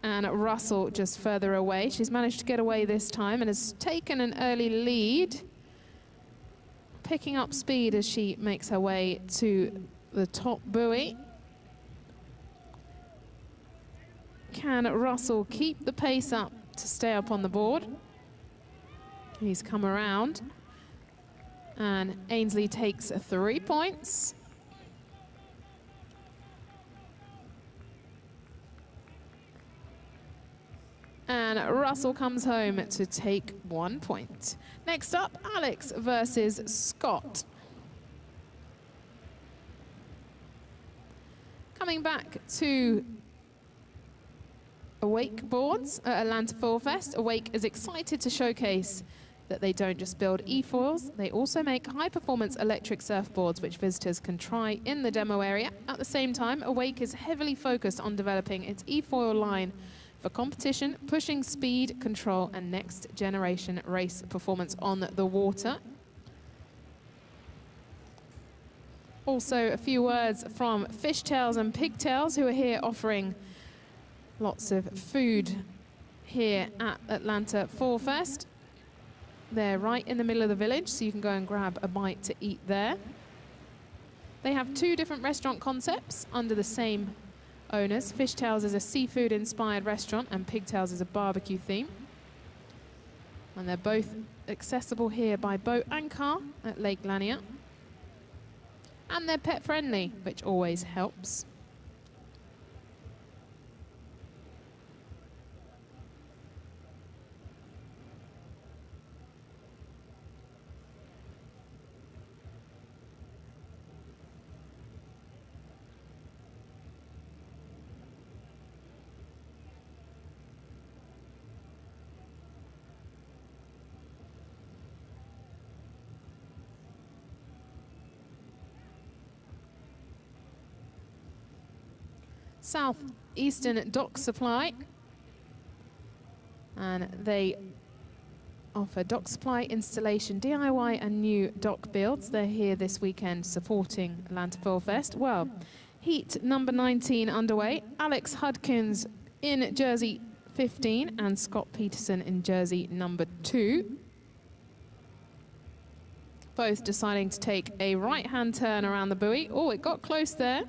and Russell just further away. She's managed to get away this time and has taken an early lead, picking up speed as she makes her way to the top buoy. Can Russell keep the pace up to stay up on the board? He's come around, and Ainsley takes 3 points. And Russell comes home to take 1 point. Next up, Alex versus Scott. Coming back to Awake boards at Atlanta Fall Fest. Awake is excited to showcase that they don't just build e-foils, they also make high-performance electric surfboards which visitors can try in the demo area. At the same time, Awake is heavily focused on developing its e-foil line for competition, pushing speed, control, and next-generation race performance on the water. Also, a few words from Fishtails and Pigtails, who are here offering lots of food here at Atlanta Fall Fest. They're right in the middle of the village, so you can go and grab a bite to eat there. They have two different restaurant concepts under the same owners. Fishtails is a seafood-inspired restaurant, and Pigtails is a barbecue theme. And they're both accessible here by boat and car at Lake Lanier. And they're pet-friendly, which always helps. Southeastern Dock Supply, and they offer dock supply, installation, DIY and new dock builds. They're here this weekend supporting Atlanta Fall Fest. Well, heat number 19 underway. Alex Hudkins in jersey 15 and Scott Peterson in jersey number 2. Both deciding to take a right-hand turn around the buoy. Oh, it got close there.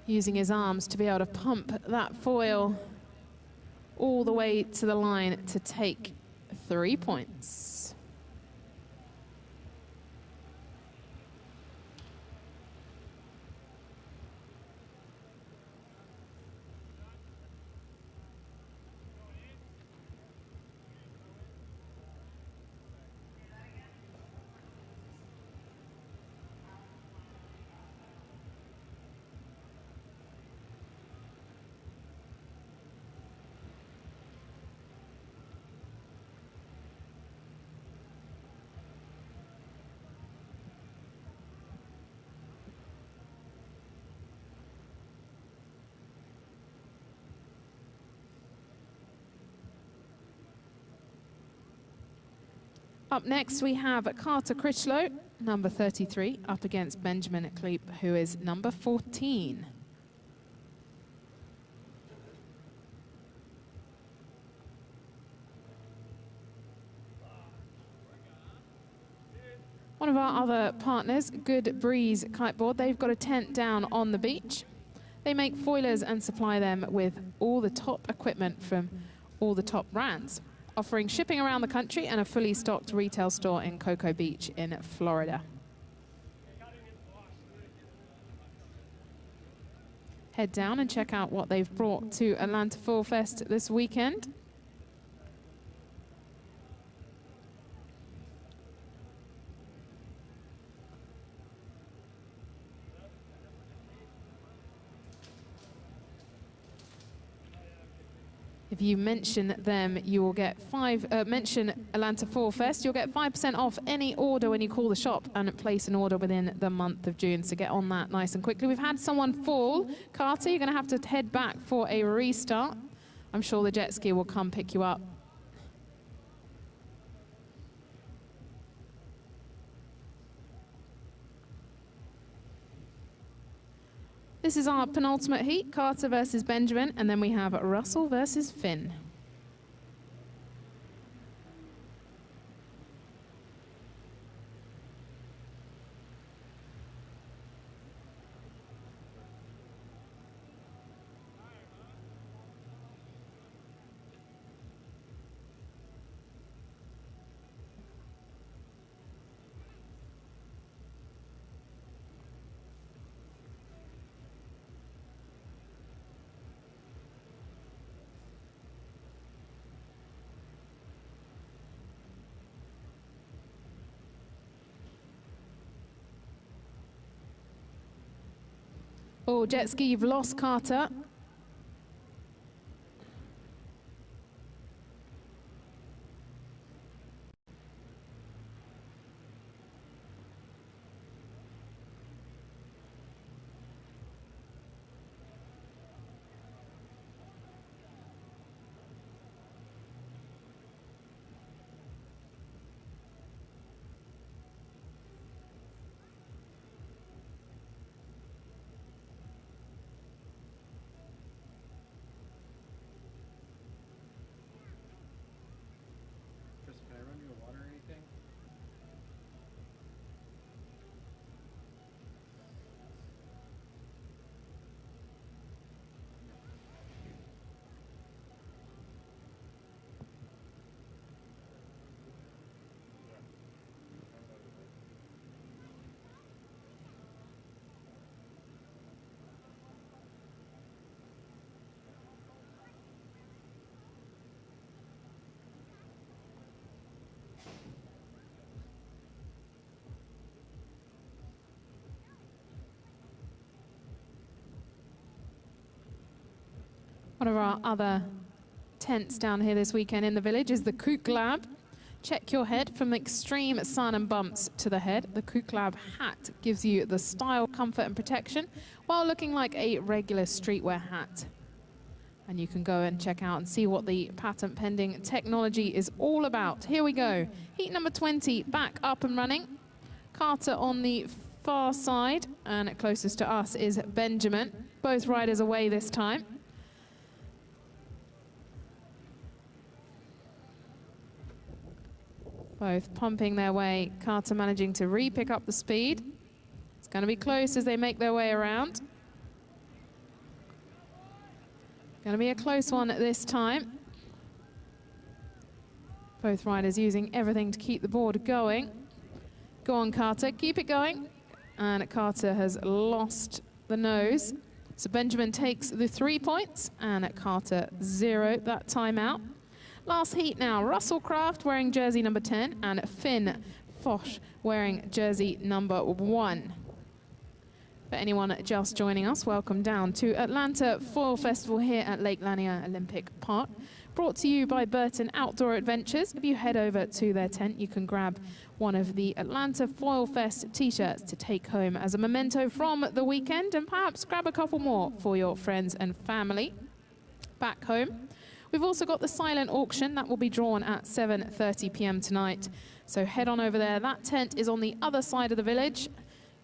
Using his arms to be able to pump that foil all the way to the line to take 3 points. Up next, we have Carter Critchlow, number 33, up against Benjamin Kleep, who is number 14. One of our other partners, Good Breeze Kiteboard, they've got a tent down on the beach. They make foilers and supply them with all the top equipment from all the top brands, offering shipping around the country and a fully stocked retail store in Cocoa Beach in Florida. Head down and check out what they've brought to Atlanta Fall Fest this weekend. If you mention them, you will get mention Atlanta Fall Fest, you'll get 5% off any order when you call the shop and place an order within the month of June. So get on that nice and quickly. We've had someone fall. Carter, you're going to have to head back for a restart. I'm sure the jet ski will come pick you up. This is our penultimate heat, Carter versus Benjamin, and then we have Russell versus Finn. Oh, jet ski, you've lost Carter. One of our other tents down here this weekend in the village is the Kook Lab. Check your head from extreme sun and bumps to the head. The Kook Lab hat gives you the style, comfort and protection while looking like a regular streetwear hat. And you can go and check out and see what the patent pending technology is all about. Here we go. Heat number 20 back up and running. Carter on the far side, and closest to us is Benjamin. Both riders away this time. Both pumping their way. Carter managing to re-pick up the speed. It's going to be close as they make their way around. Going to be a close one this time. Both riders using everything to keep the board going. Go on, Carter, keep it going. And Carter has lost the nose. So Benjamin takes the 3 points and Carter 0 that time out. Last heat now, Russell Kraft wearing jersey number 10 and Finn Foch wearing jersey number 1. For anyone just joining us, welcome down to Atlanta Foil Festival here at Lake Lanier Olympic Park. Brought to you by Burton Outdoor Adventures. If you head over to their tent, you can grab one of the Atlanta Foil Fest t-shirts to take home as a memento from the weekend, and perhaps grab a couple more for your friends and family back home. We've also got the silent auction that will be drawn at 7:30 p.m. tonight. So head on over there. That tent is on the other side of the village,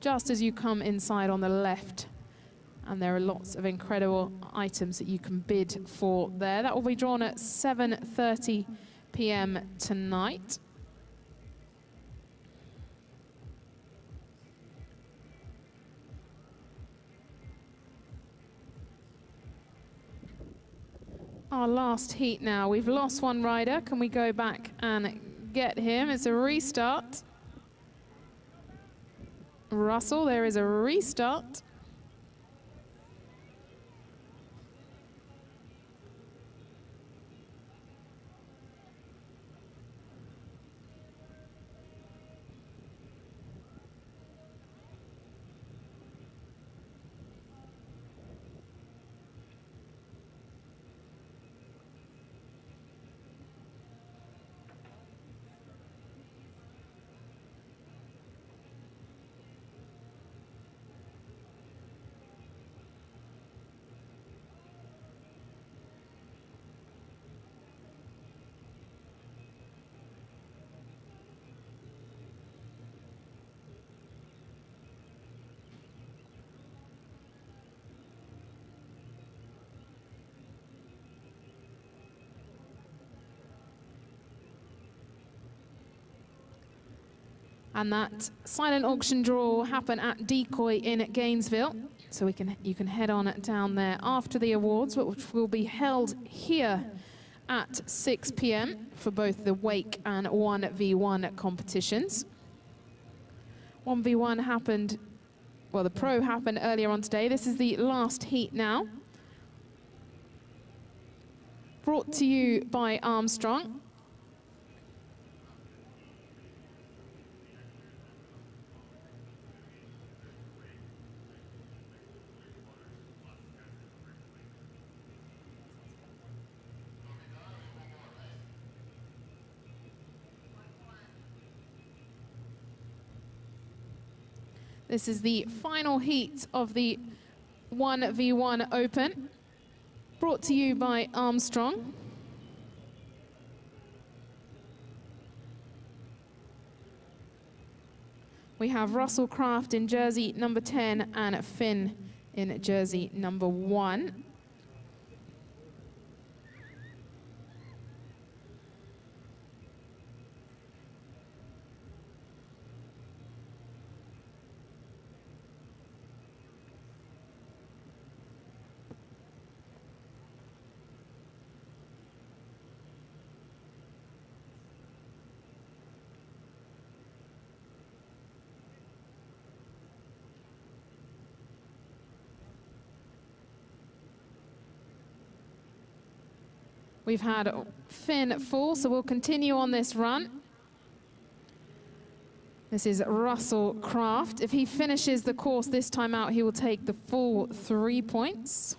just as you come inside on the left. And there are lots of incredible items that you can bid for there. That will be drawn at 7:30 p.m. tonight. Our last heat now. We've lost one rider. Can we go back and get him? It's a restart. Russell, there is a restart. And that silent auction draw will happen at Decoy in Gainesville. So you can head on down there after the awards, which will be held here at 6 p.m. for both the wake and 1v1 competitions. 1v1 happened, well, the pro happened earlier on today. This is the last heat now. Brought to you by Armstrong. This is the final heat of the 1v1 Open, brought to you by Armstrong. We have Russell Kraft in jersey number 10 and Finn in jersey number 1. We've had Finn full, so we'll continue on this run. This is Russell Kraft. If he finishes the course this time out, he will take the full 3 points.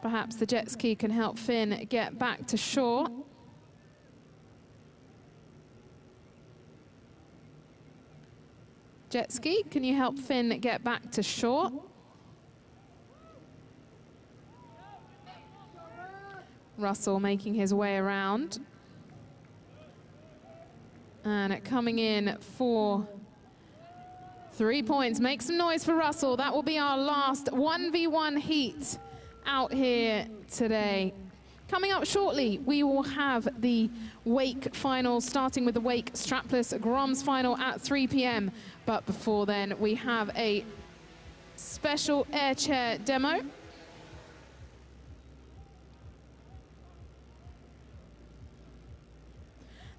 Perhaps the jet ski can help Finn get back to shore. Jet ski, can you help Finn get back to shore? Russell making his way around. And coming in for 3 points. Make some noise for Russell. That will be our last 1v1 heat out here today. Coming up shortly, we will have the wake final, starting with the wake strapless Groms final at 3 p.m. But before then, we have a special air chair demo.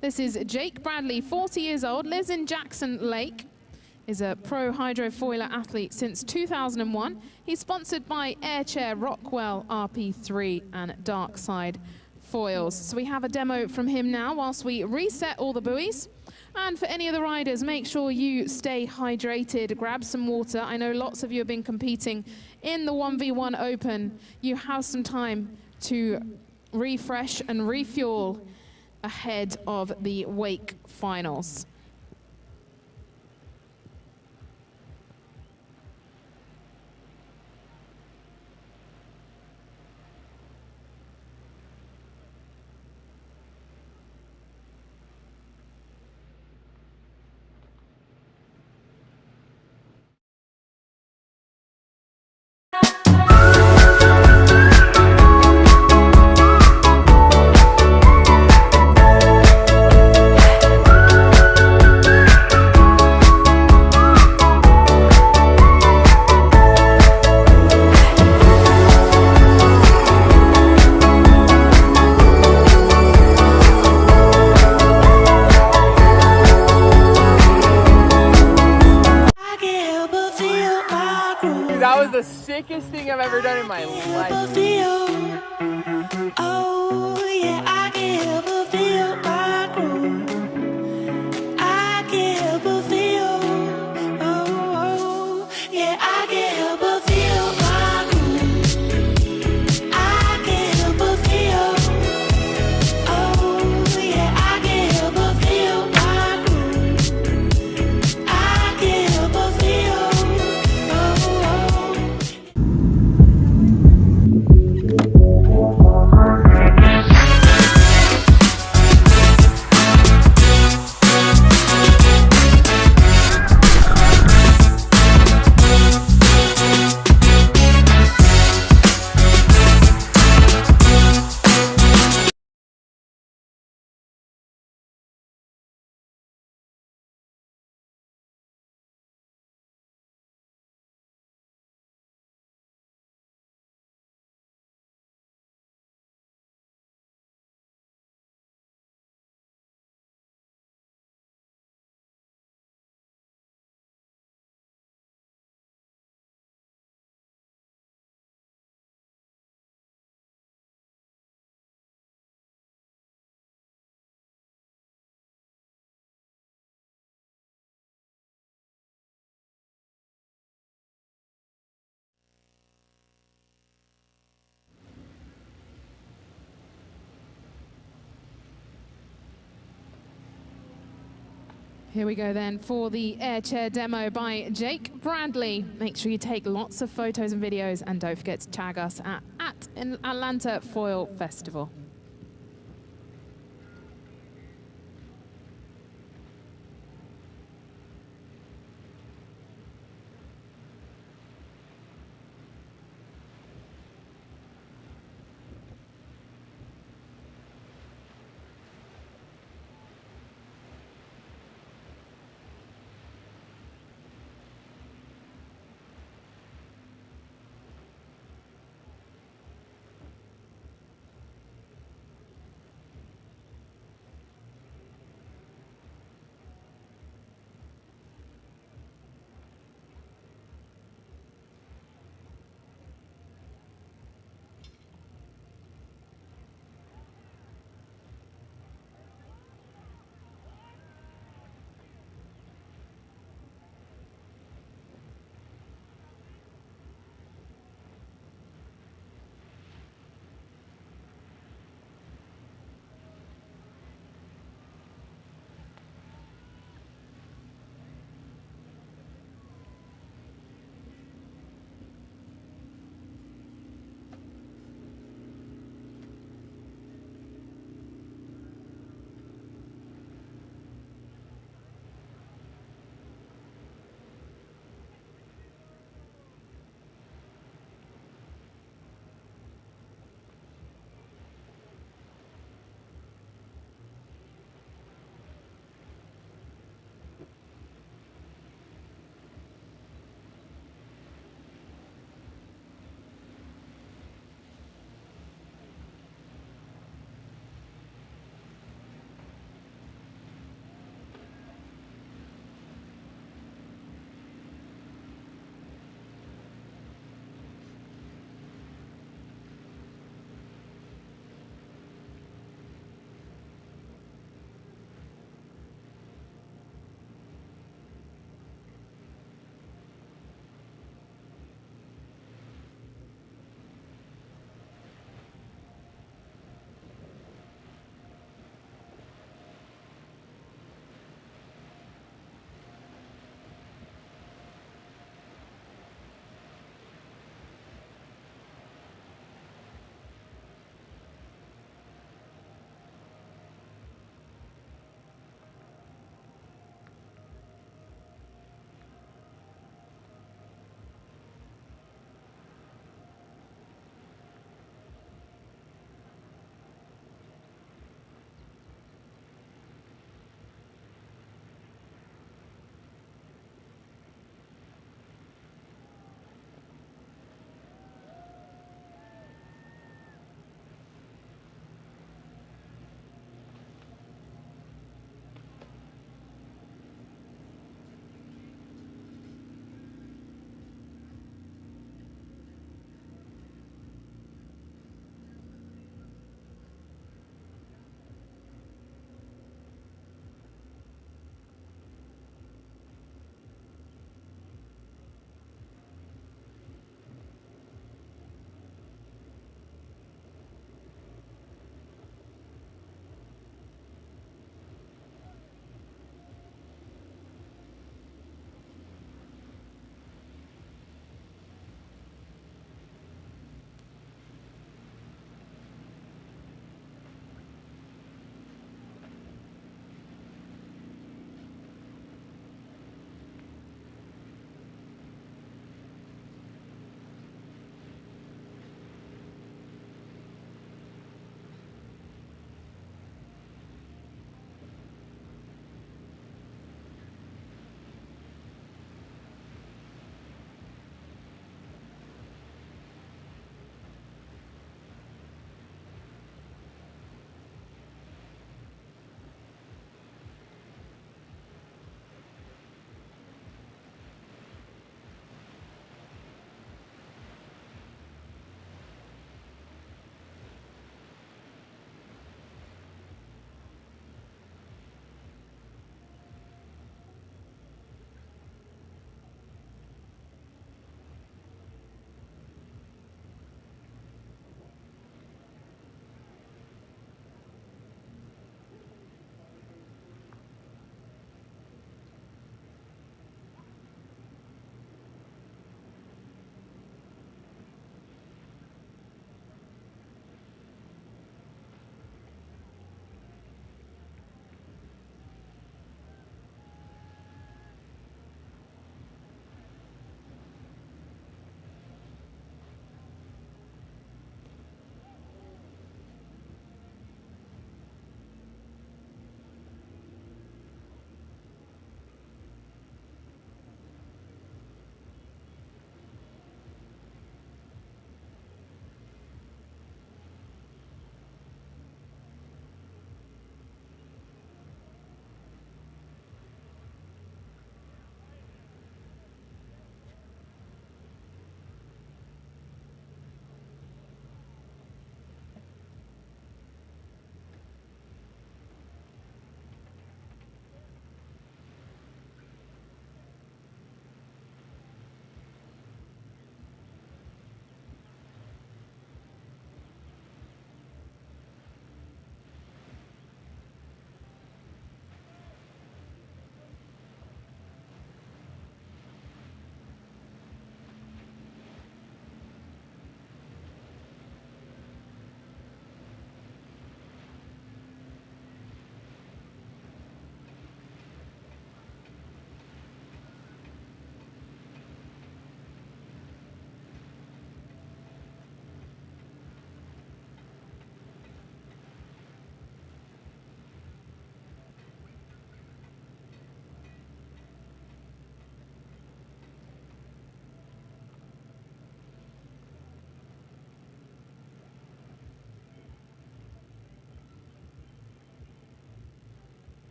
This is Jake Bradley, 40 years old, lives in Jackson Lake, is a pro hydrofoiler athlete since 2001. He's sponsored by Airchair, Rockwell, RP3, and Darkside Foils. So we have a demo from him now whilst we reset all the buoys. And for any of the riders, make sure you stay hydrated, grab some water. I know lots of you have been competing in the 1v1 Open. You have some time to refresh and refuel ahead of the wake finals. That was the sickest thing I've ever done in my life. Oh, yeah, I can't help but feel my groove. I can't help but feel. Oh, yeah, I can't help but feel my groove. I can't help but feel. Oh, yeah, I can't help but feel my groove. I can't help but feel. Here we go then for the air chair demo by Jake Bradley. Make sure you take lots of photos and videos, and don't forget to tag us at Atlanta Foil Festival.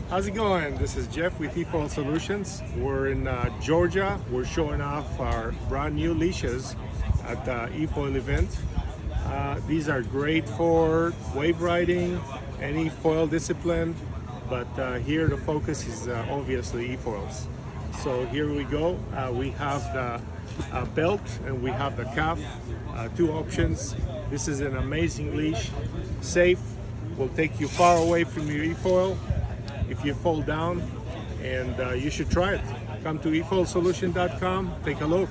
How's it going? This is Jeff with eFoil Solutions. We're in Georgia. We're showing off our brand new leashes at the eFoil event. These are great for wave riding, any foil discipline, but here the focus is obviously eFoils. So here we go. We have the belt and we have the cuff, two options. This is an amazing leash, safe, will take you far away from your eFoil if you fall down, and you should try it. Come to efoilsolution.com, take a look.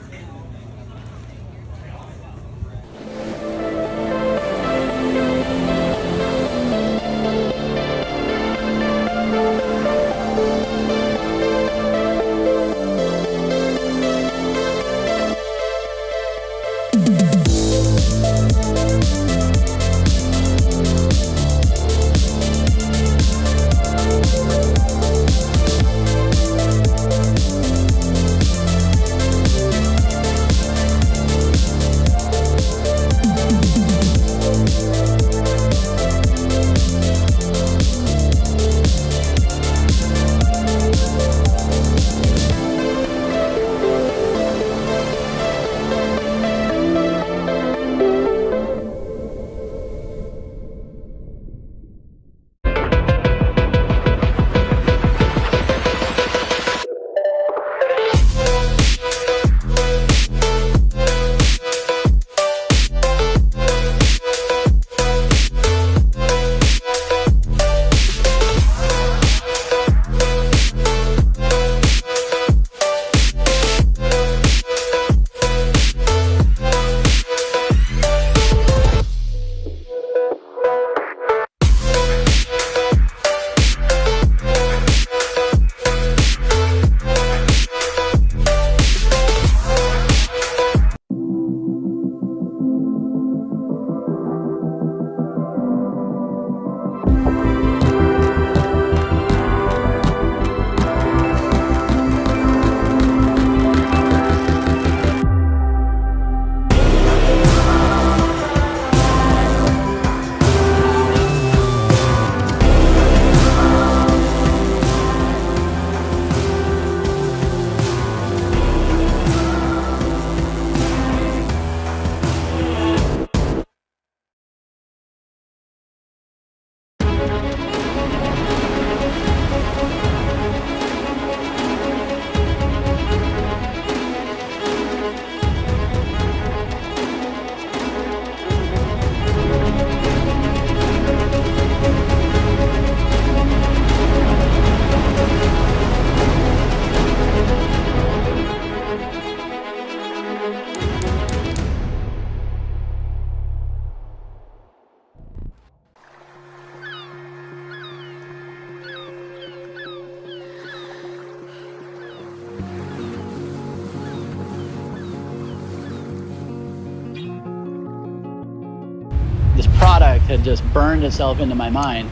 This product had just burned itself into my mind,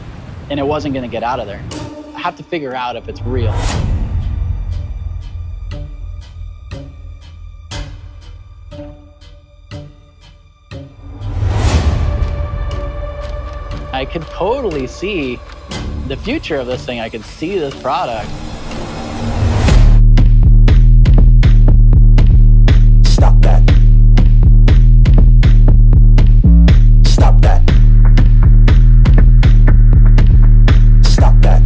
and it wasn't going to get out of there. I have to figure out if it's real. I could totally see the future of this thing. I could see this product. Stop that. Stop that. Stop that.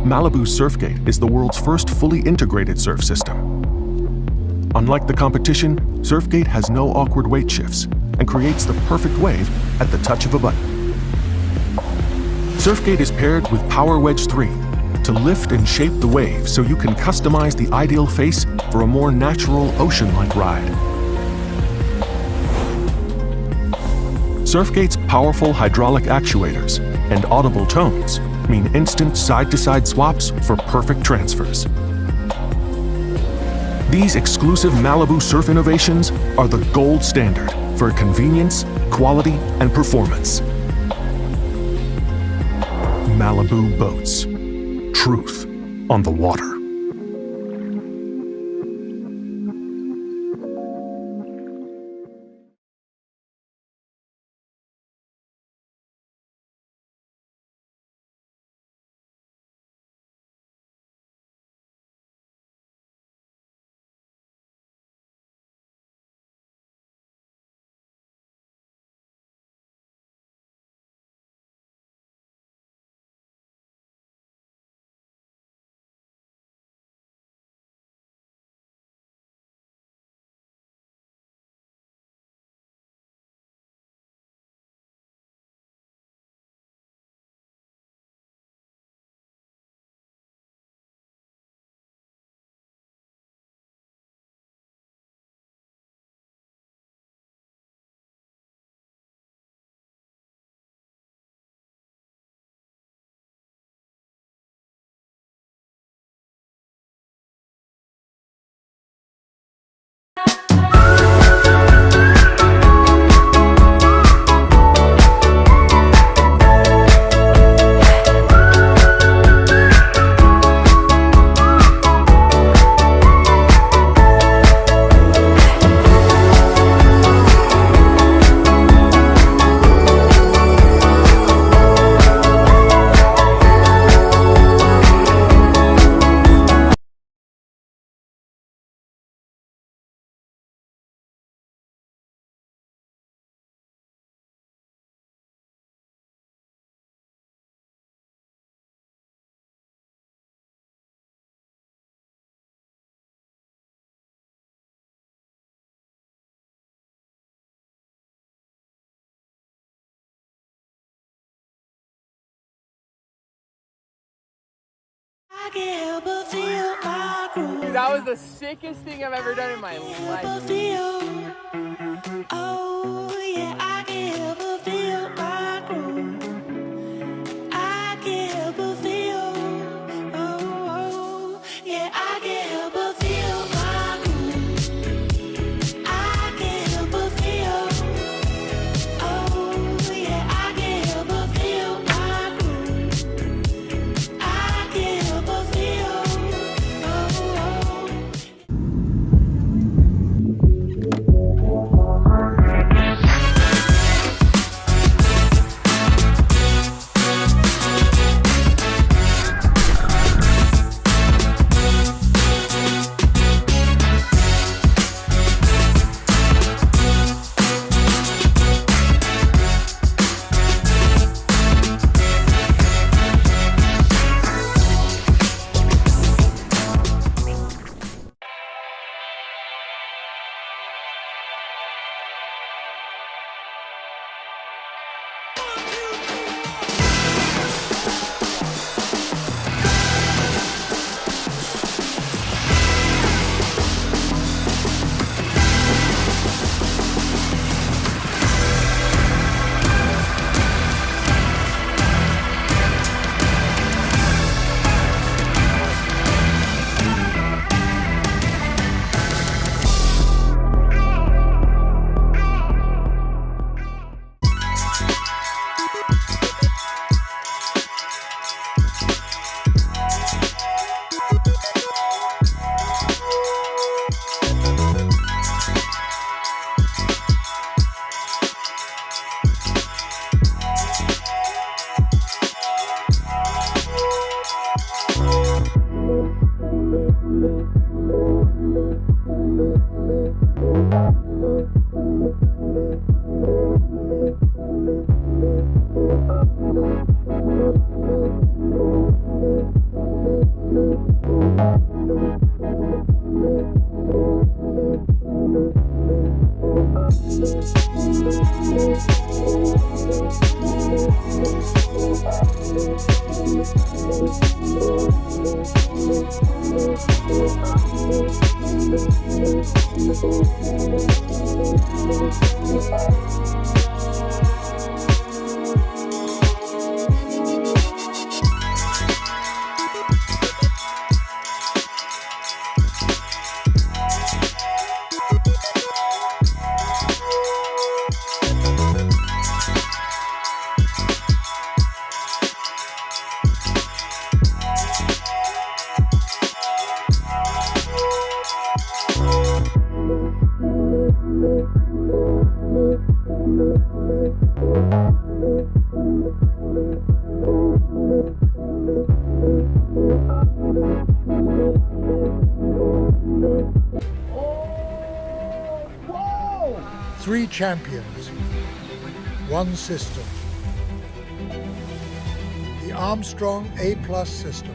Malibu Surfgate is the world's first fully integrated surf system. Unlike the competition, Surfgate has no awkward weight shifts and creates the perfect wave at the touch of a button. Surfgate is paired with Power Wedge 3 to lift and shape the wave so you can customize the ideal face for a more natural ocean-like ride. Surfgate's powerful hydraulic actuators and audible tones mean instant side-to-side swaps for perfect transfers. These exclusive Malibu surf innovations are the gold standard for convenience, quality, and performance. Malibu Boats. Truth on the water. I can't help but feel my groove. Dude, that was the sickest thing I've ever done in my life. Oh yeah, I can't help but feel my groove. I can't help but feel. Oh yeah, I can't help but feel my groove. I can't help but feel. Oh yeah, I can't help but feel my groove. I can't help but feel. Oh. Three champions, one system. The Armstrong A+ system.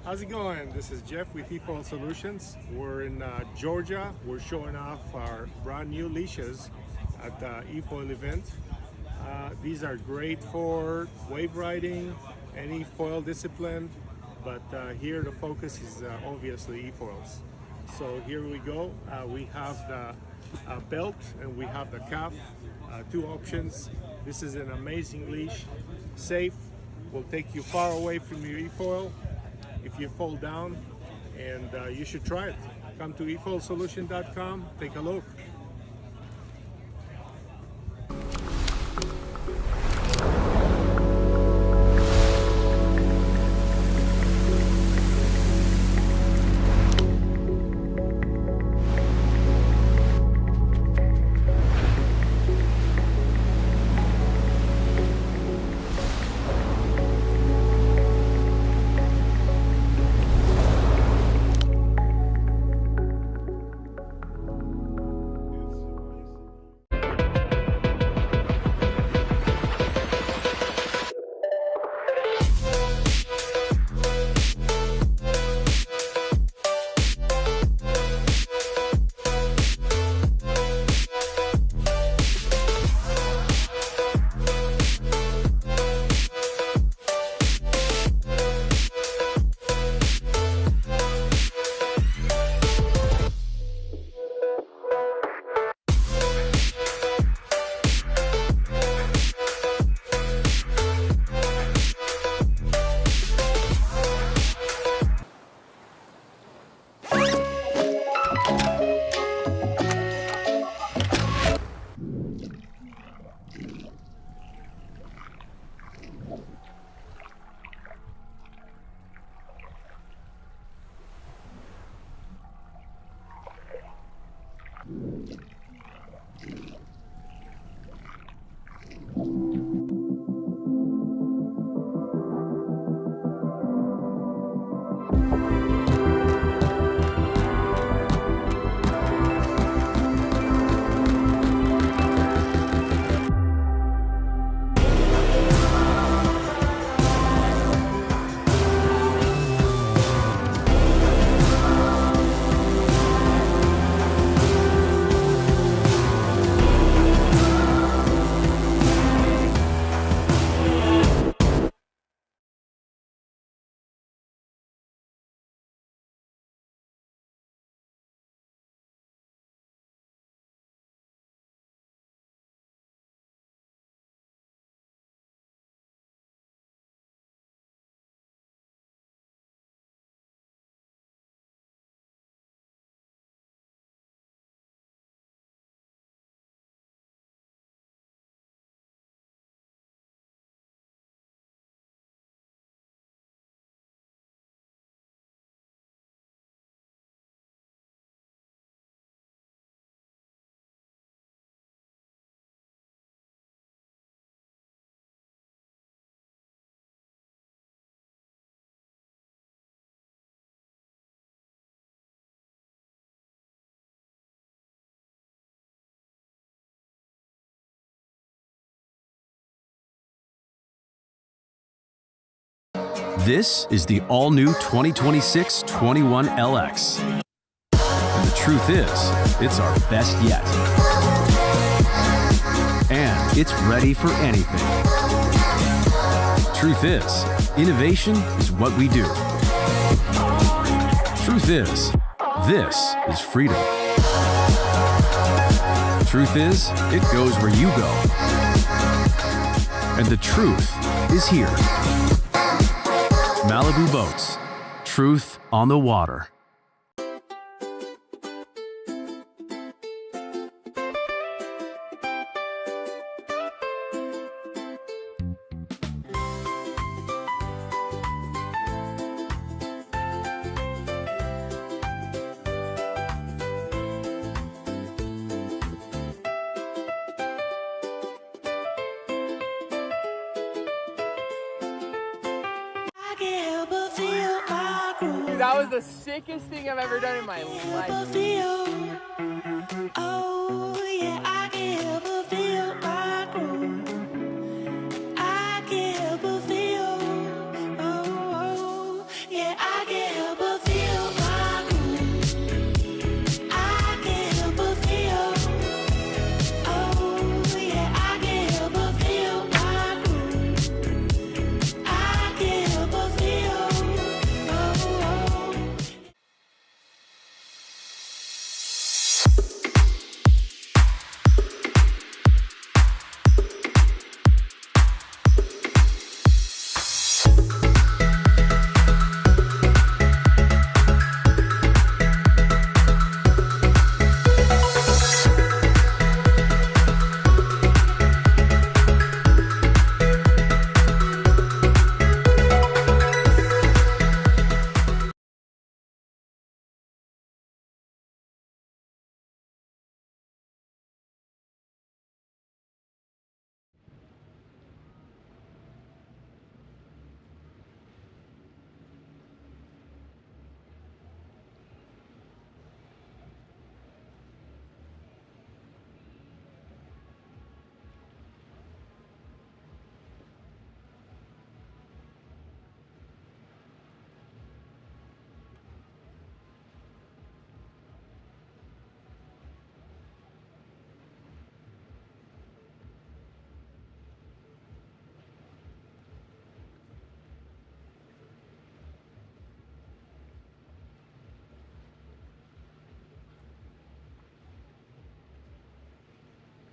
How's it going? This is Jeff with eFoil Solutions. We're in Georgia. We're showing off our brand new leashes at the eFoil event. These are great for wave riding, any foil discipline, but here the focus is obviously eFoils. So here we go. We have the belt and we have the calf, two options. This is an amazing leash, safe, will take you far away from your eFoil if you fall down, and you should try it. Come to efoilsolution.com, take a look. This is the all-new 2026 21LX. And the truth is, it's our best yet. And it's ready for anything. Truth is, innovation is what we do. Truth is, this is freedom. Truth is, it goes where you go. And the truth is here. Malibu Boats. Truth on the water. That was the sickest thing I've ever done in my life. Oh, yeah, I can't help but feel my groove. I can't help but feel. Oh, yeah, I can't help but feel my groove. I can't help but feel. Oh, yeah, I can't help but feel my groove. I can't help but feel.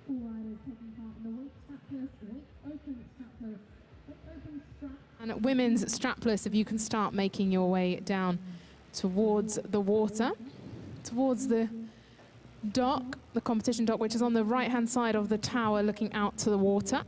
All riders taking part in the weight strapless, weight open strapless, weight open strap. And women's strapless, if you can start making your way down towards the water, towards the dock, the competition dock, which is on the right-hand side of the tower looking out to the water.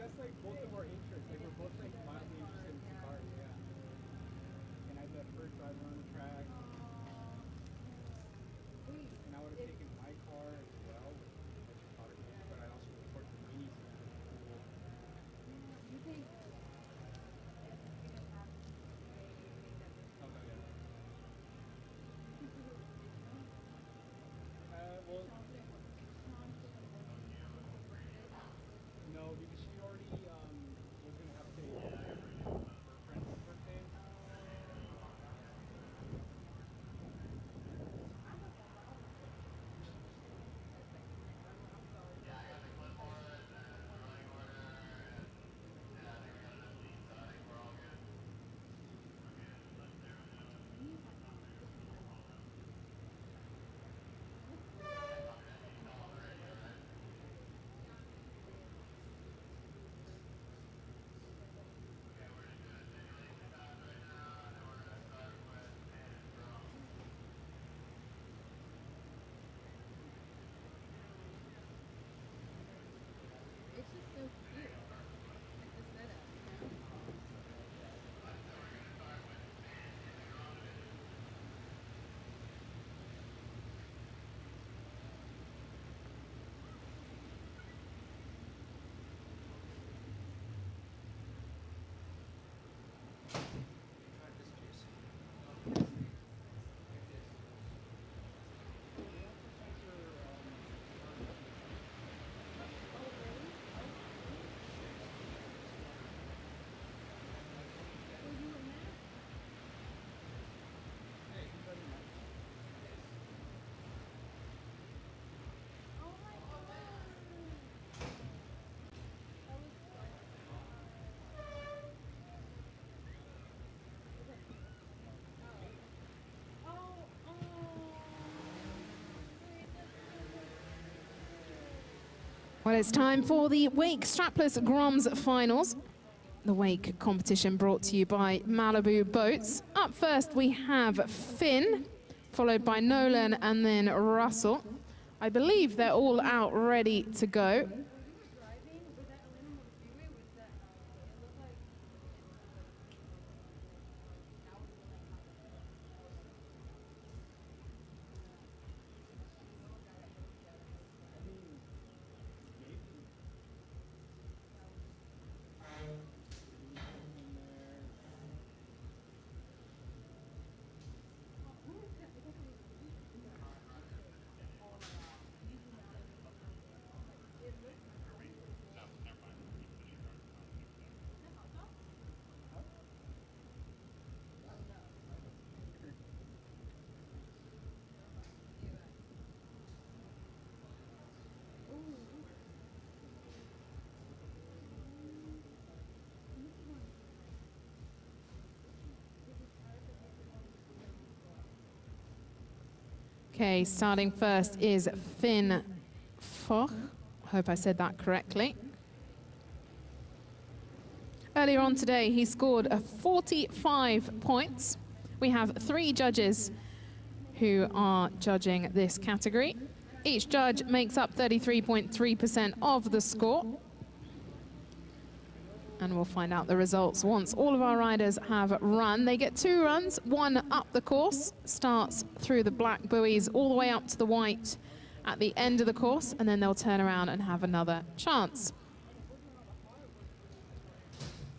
that's like both of our interests. Like we're both like mildly interested in cars, yeah. And I'm the first driver on the track. And I would have taken my car as well with photography, but I also report the minis and that's cool. You think? Oh no, yeah. Well, no, because she already was gonna have to her friend's birthday. It's just so cute. Like the setup, you know? Well, it's time for the Wake Strapless Groms Finals. The Wake competition brought to you by Malibu Boats. Up first, we have Finn, followed by Nolan and then Russell. I believe they're all out ready to go. Okay, starting first is Finn Foch. Hope I said that correctly. Earlier on today, he scored 45 points. We have 3 judges who are judging this category. Each judge makes up 33.3% of the score. And we'll find out the results once all of our riders have run. They get 2 runs, one up the course, starts through the black buoys all the way up to the white at the end of the course, and then they'll turn around and have another chance.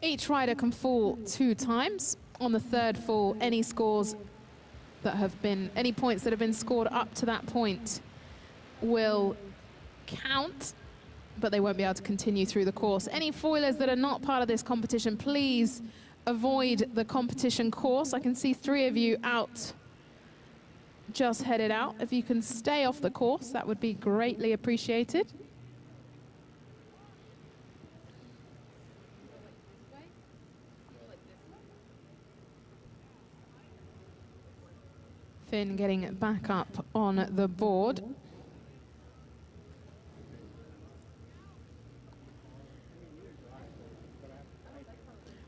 Each rider can fall 2 times. On the third fall, any scores that have been, any points that have been scored up to that point will count, but they won't be able to continue through the course. Any foilers that are not part of this competition, please avoid the competition course. I can see 3 of you out, just headed out. If you can stay off the course, that would be greatly appreciated. Finn getting back up on the board.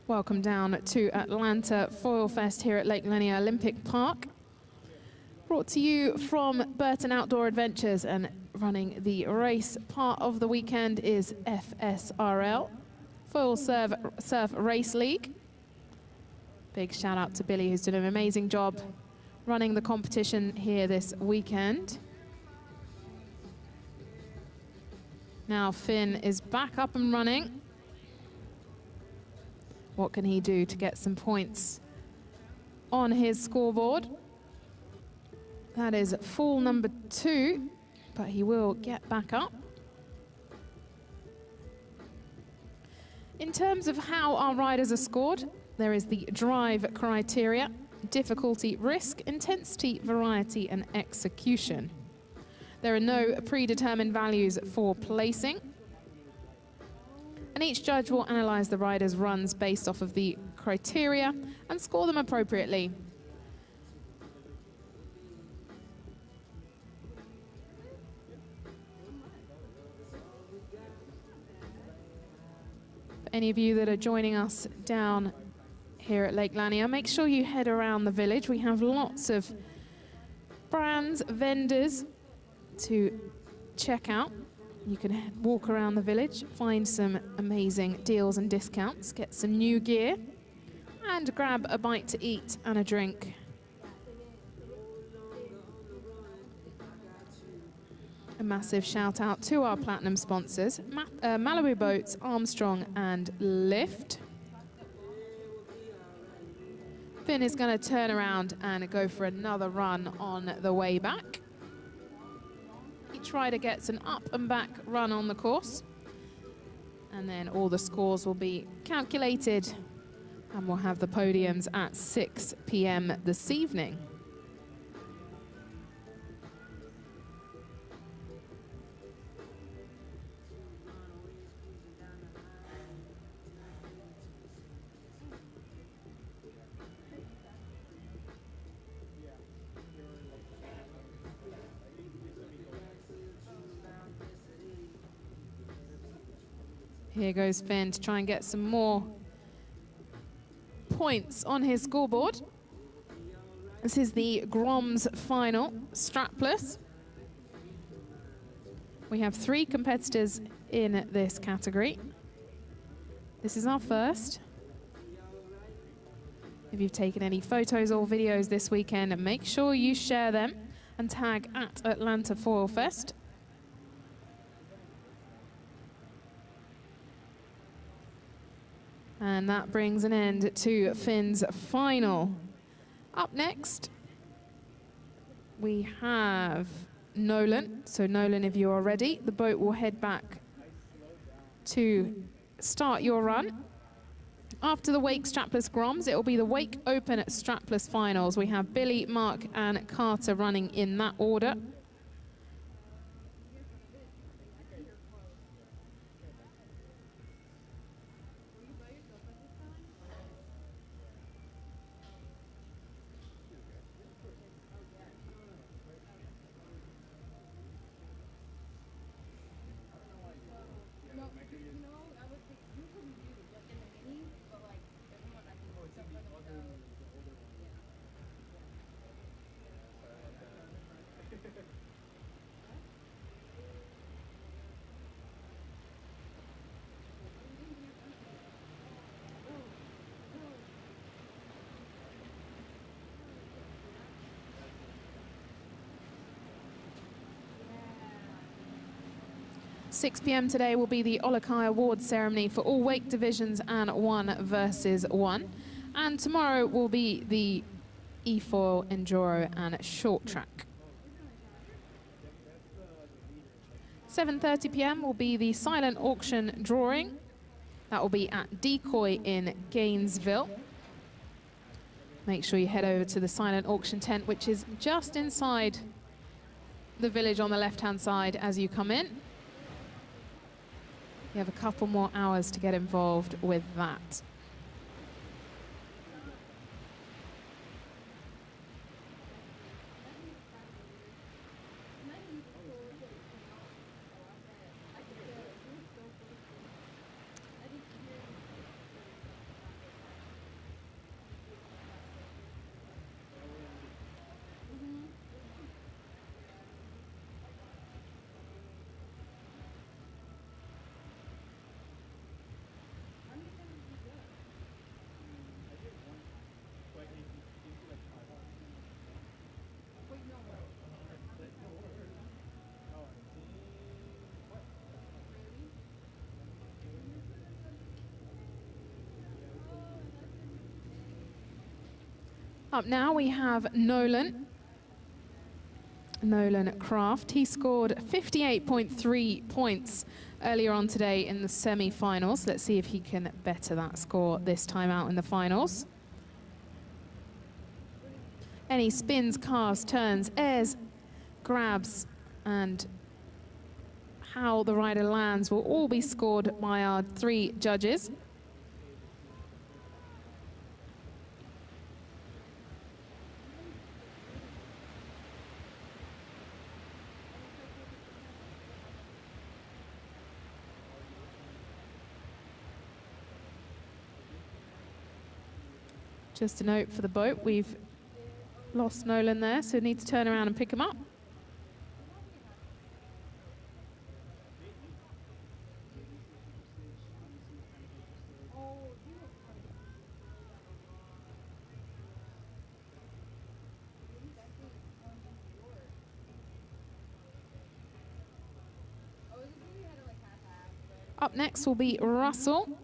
Welcome down to Atlanta Foil Fest here at Lake Lanier Olympic Park. Brought to you from Burton Outdoor Adventures, and running the race part of the weekend is FSRL. Foil Surf Race League. Big shout out to Billy, who's done an amazing job running the competition here this weekend. Now Finn is back up and running. What can he do to get some points on his scoreboard? That is fall number 2, but he will get back up. In terms of how our riders are scored, there is the drive criteria, difficulty, risk, intensity, variety, and execution. There are no predetermined values for placing. And each judge will analyze the rider's runs based off of the criteria and score them appropriately. For any of you that are joining us down here at Lake Lanier, make sure you head around the village. We have lots of brands, vendors to check out. You can walk around the village, find some amazing deals and discounts, get some new gear, and grab a bite to eat and a drink. A massive shout out to our platinum sponsors, Malibu Boats, Armstrong, and Lift. Finn is going to turn around and go for another run on the way back. Each rider gets an up and back run on the course, and then all the scores will be calculated, and we'll have the podiums at 6 p.m. this evening. Here goes Finn to try and get some more points on his scoreboard. This is the Groms final, strapless. We have 3 competitors in this category. This is our first. If you've taken any photos or videos this weekend, make sure you share them and tag at Atlanta Foil Fest. And that brings an end to Finn's final. Up next, we have Nolan. So Nolan, if you are ready, the boat will head back to start your run. After the Wake Strapless Groms, it will be the Wake Open Strapless Finals. We have Billy, Mark, and Carter running in that order. .6 p.m. today will be the Olokai Awards ceremony for all wake divisions and 1 versus 1. And tomorrow will be the E-foil, enduro, and short track. 7:30 p.m. will be the silent auction drawing. That will be at Decoy in Gainesville. Make sure you head over to the silent auction tent, which is just inside the village on the left-hand side as you come in. You have a couple more hours to get involved with that. Up now we have Nolan Kraft. He scored 58.3 points earlier on today in the semi-finals. Let's see if he can better that score this time out in the finals. Any spins, carves, turns, airs, grabs, and how the rider lands will all be scored by our 3 judges. Just a note for the boat, we've lost Nolan there, so need to turn around and pick him up. Up next will be Russell.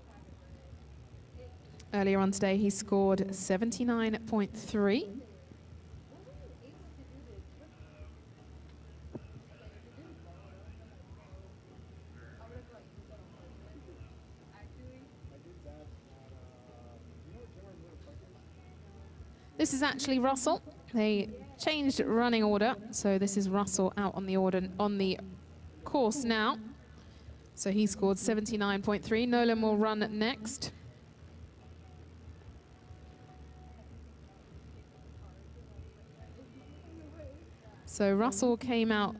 Earlier on today, he scored 79.3. This is actually Russell. They changed running order, so this is Russell out on the course now. So he scored 79.3. Nolan will run next. So Russell came out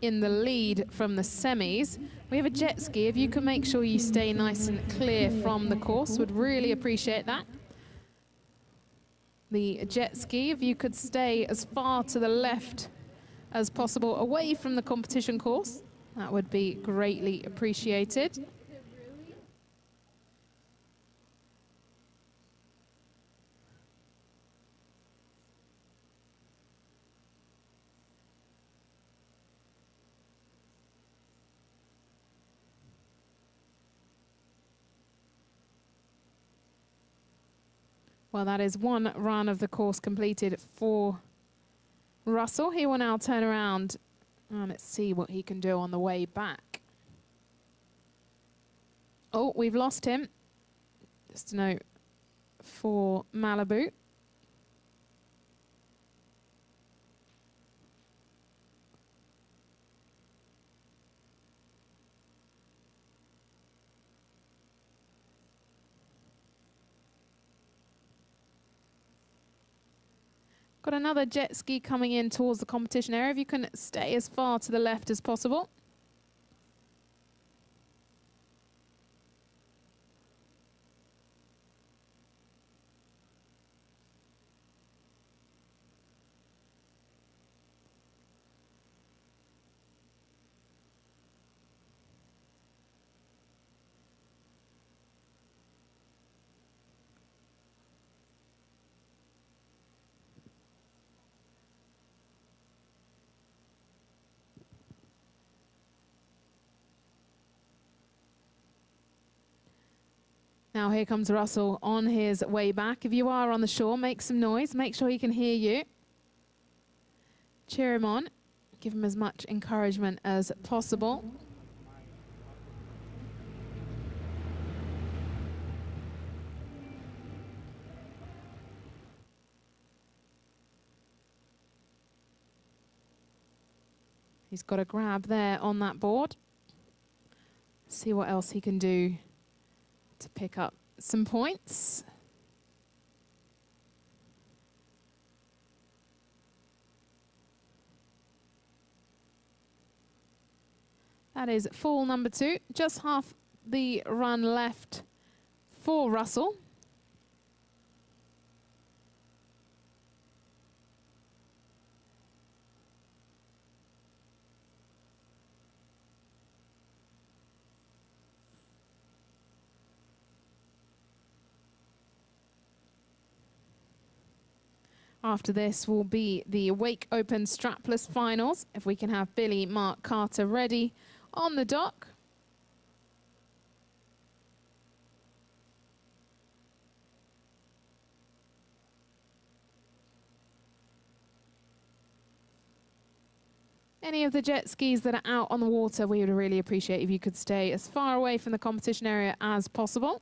in the lead from the semis. We have a jet ski. If you can make sure you stay nice and clear from the course, would really appreciate that. The jet ski, if you could stay as far to the left as possible, away from the competition course, that would be greatly appreciated. Well, that is one run of the course completed for Russell. He will now turn around and let's see what he can do on the way back. Oh, we've lost him. Just a note for Malibu. Got another jet ski coming in towards the competition area. If you can stay as far to the left as possible. Now here comes Russell on his way back. If you are on the shore, make some noise. Make sure he can hear you. Cheer him on. Give him as much encouragement as possible. He's got a grab there on that board. See what else he can do to pick up some points. That is full number 2. Just half the run left for Russell. After this will be the Wake Open strapless finals. If we can have Billy, Mark, Carter ready on the dock. Any of the jet skis that are out on the water, we would really appreciate if you could stay as far away from the competition area as possible.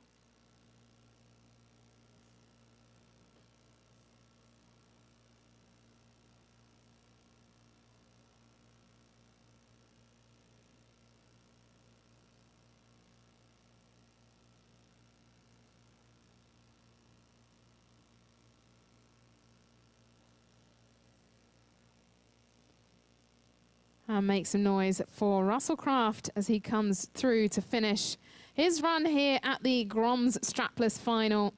And make some noise for Russell Kraft as he comes through to finish his run here at the Groms Strapless Final.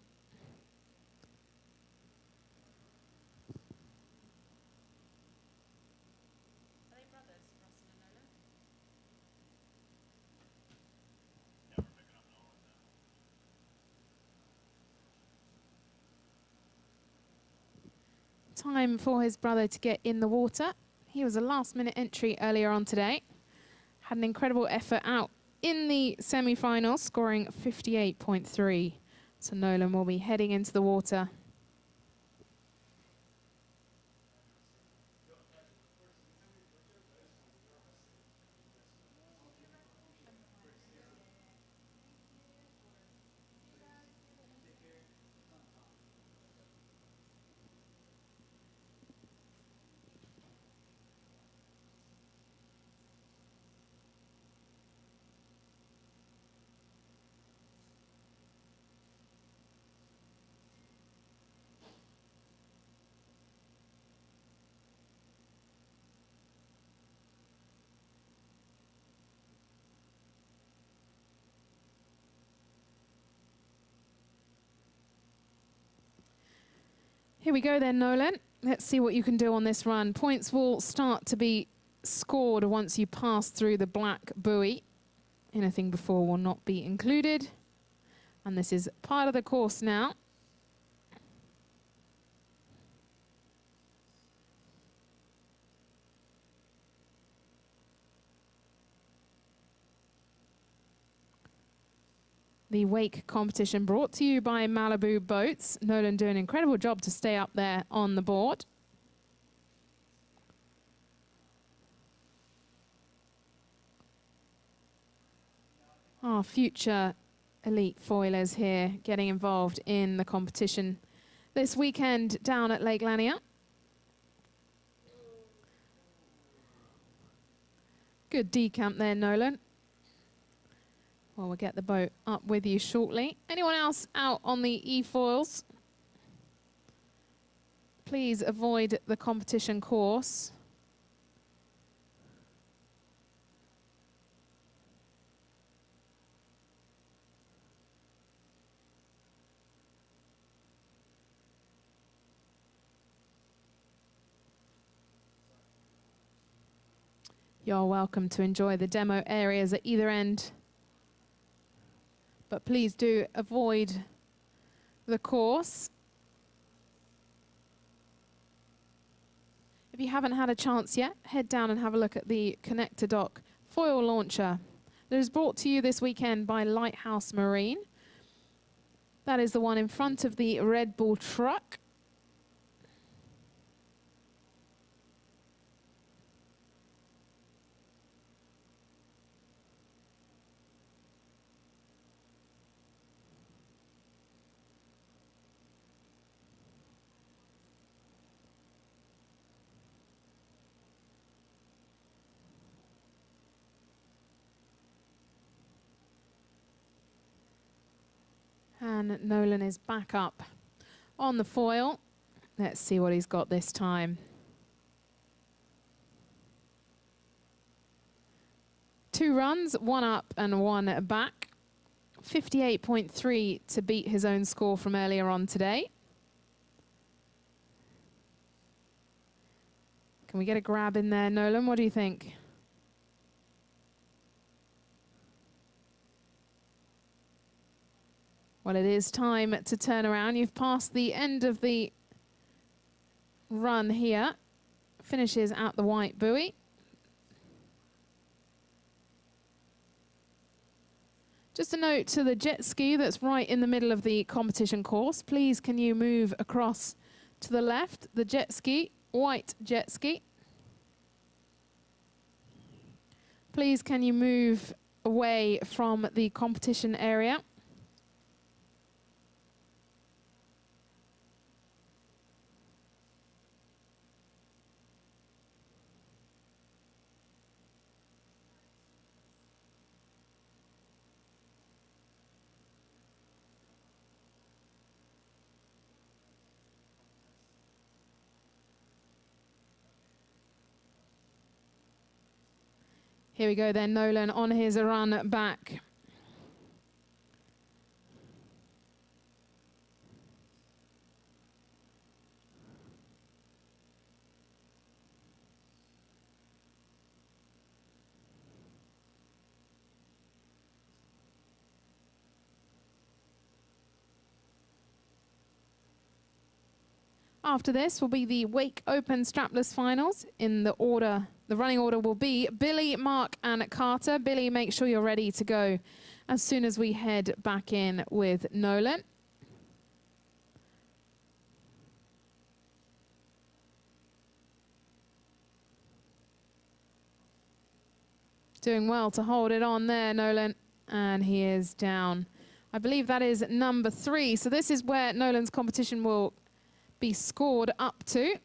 Time for his brother to get in the water. He was a last-minute entry earlier on today. Had an incredible effort out in the semi-final, scoring 58.3. So Nolan will be heading into the water. Here we go then, Nolan. Let's see what you can do on this run. Points will start to be scored once you pass through the black buoy. Anything before will not be included. And this is part of the course now. The wake competition brought to you by Malibu Boats. Nolan doing an incredible job to stay up there on the board. Our future elite foilers here getting involved in the competition this weekend down at Lake Lanier. Good decamp there, Nolan. Well, we'll get the boat up with you shortly. Anyone else out on the e-foils? Please avoid the competition course. You're welcome to enjoy the demo areas at either end. But please do avoid the course. If you haven't had a chance yet, head down and have a look at the Connector Dock foil launcher that is brought to you this weekend by Lighthouse Marine. That is the one in front of the Red Bull truck. And Nolan is back up on the foil. Let's see what he's got this time. 2 runs, 1 up and 1 back. 58.3 to beat his own score from earlier on today. Can we get a grab in there, Nolan? What do you think? Well, it is time to turn around. You've passed the end of the run here. Finishes at the white buoy. Just a note to the jet ski that's right in the middle of the competition course. Please, can you move across to the left? The jet ski, white jet ski. Please, can you move away from the competition area? Here we go then, Nolan on his run back. After this will be the Wake Open strapless finals. In the order, the running order will be Billy, Mark and Carter. Billy, make sure you're ready to go as soon as we head back in with Nolan. Doing well to hold it on there, Nolan. And he is down. I believe that is number 3. So this is where Nolan's competition will be scored up to.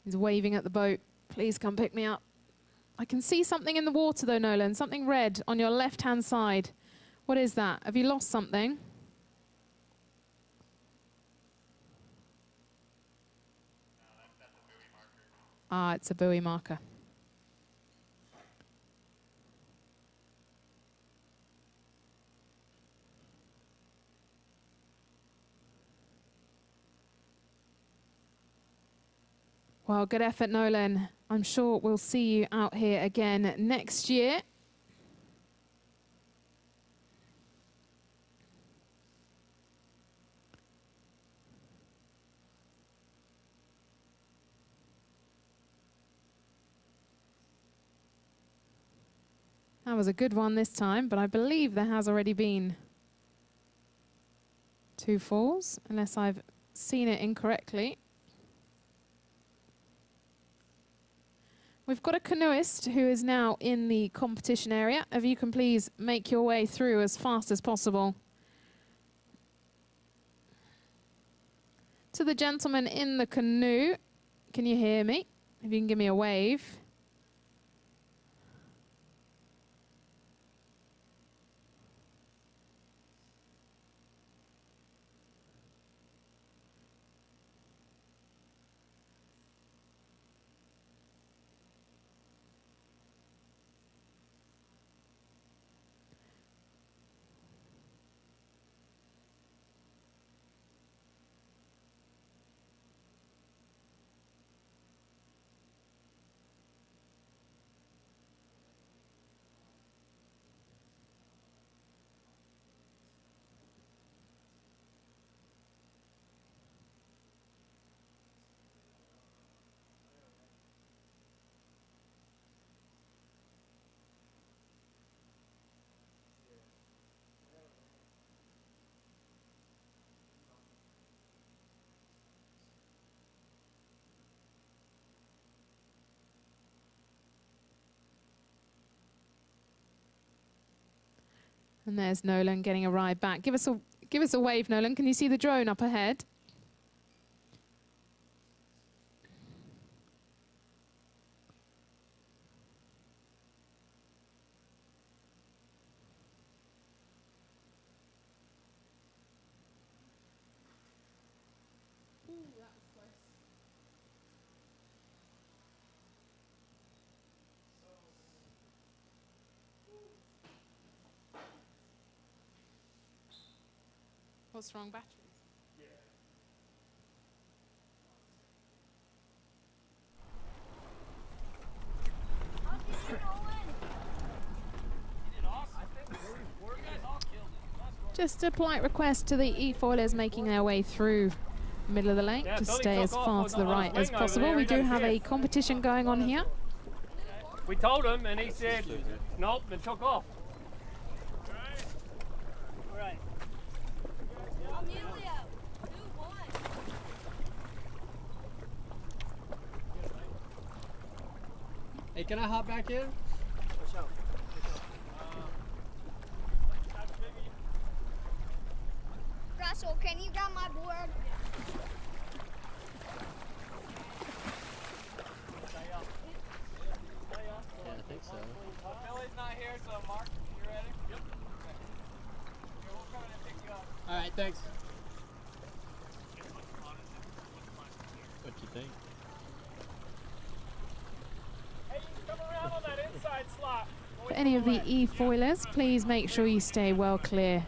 He's waving at the boat. Please come pick me up. I can see something in the water though, Nolan, something red on your left-hand side. What is that? Have you lost something? Ah, it's a buoy marker. Well, good effort, Nolan. I'm sure we'll see you out here again next year. That was a good one this time, but I believe there has already been 2 falls, unless I've seen it incorrectly. We've got a canoeist who is now in the competition area. If you can please make your way through as fast as possible. To the gentleman in the canoe, can you hear me? If you can give me a wave. And there's Nolan getting a ride back. Give us a wave, Nolan. Can you see the drone up ahead? What's wrong, batteries? Just a polite request to the e-foilers making their way through the middle of the lake to stay as far to the right as possible. We do have a competition going on here. We told him and he said, nope, and took off. Right. Hey, can I hop back in? Russell, can you grab my board? Yeah, I think so. Billy's not here, so Mark, you ready? Yep. Okay. Here, we'll come in and pick you up. All right, thanks. What you think? Hey, you can come around on that inside slot. For any of the e-foilers, please make sure you stay well clear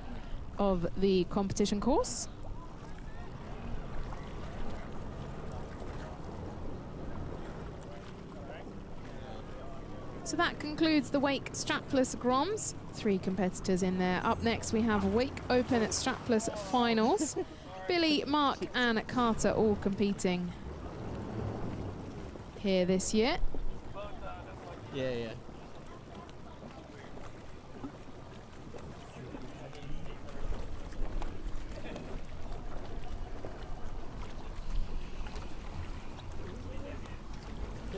of the competition course. So that concludes the wake strapless Groms. 3 competitors in there. Up next we have wake open strapless finals. Billy, Mark and Carter all competing here this year. Yeah, yeah.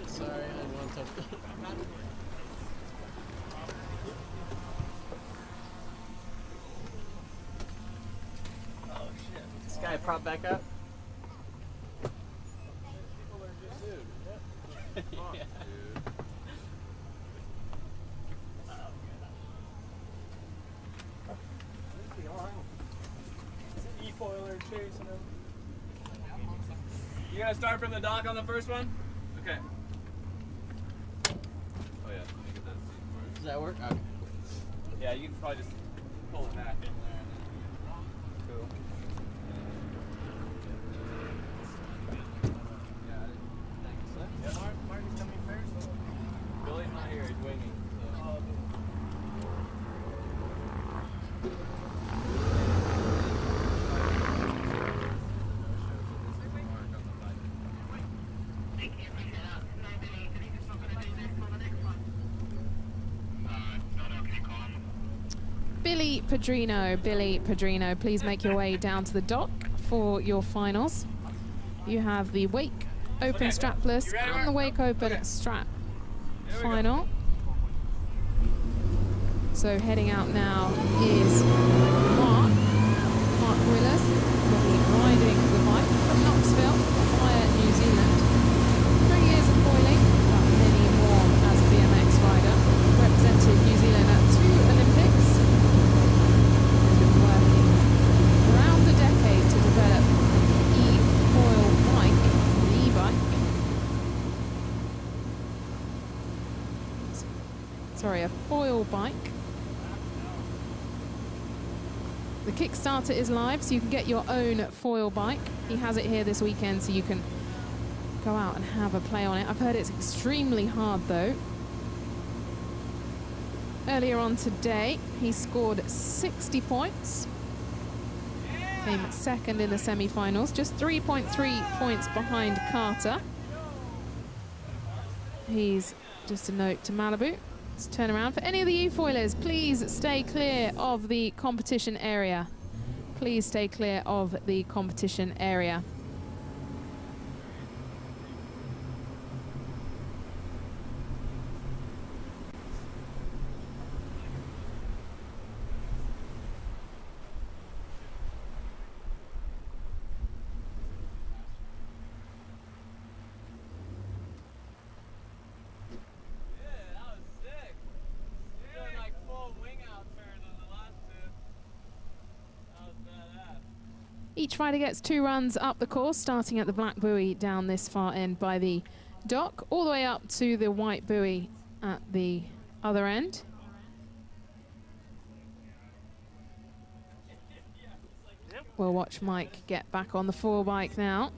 Sorry, I didn't want to. Oh shit. This guy prop back up? Yeah. E-foiler chasing him. You gonna start from the dock on the first one? Okay. Oh yeah, let me get that seat for it. Does that work? Okay. Yeah, you can probably just pull it back in there. Cool. Got it. Thanks. Yeah, Mark is coming first. Billy's not here, he's winging. So. Billy Padrino, please make your way down to the dock for your finals. You have the wake open strapless and the wake open strap final. So heading out now is Mark Willis, will be riding the bike from Knoxville via New Zealand. 3 years of foiling, but many more as a BMX rider. Represented New Zealand at 2 Olympics. Has been working around a decade to develop an e-foil bike, an e-bike. Sorry, a foil bike. The Kickstarter is live, so you can get your own foil bike. He has it here this weekend, so you can go out and have a play on it. I've heard it's extremely hard, though. Earlier on today, he scored 60 points. Came second in the semi-finals, just 3.3 points behind Carter. He's just a note to Malibu. Let's turn around. For any of the e-foilers, please stay clear of the competition area. Please stay clear of the competition area. Each rider gets 2 runs up the course, starting at the black buoy down this far end by the dock, all the way up to the white buoy at the other end. We'll watch Mike get back on the foil bike now.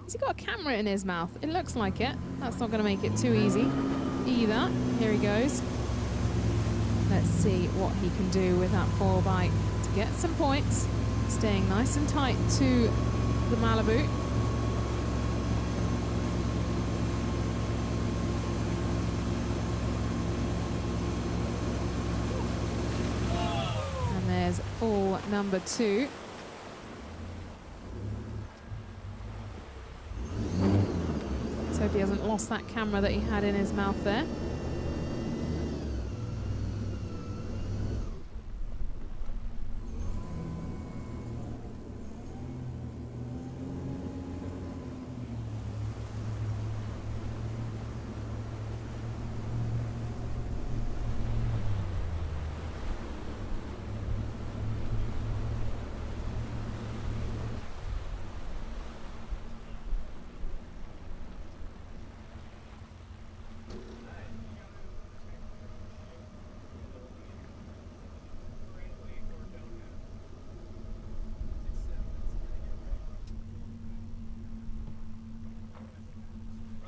Has he got a camera in his mouth? It looks like it. That's not going to make it too easy either. Here he goes. Let's see what he can do with that foil bike to get some points. Staying nice and tight to the Malibu. And there's is fall number 2. Let's hope he hasn't lost that camera that he had in his mouth there.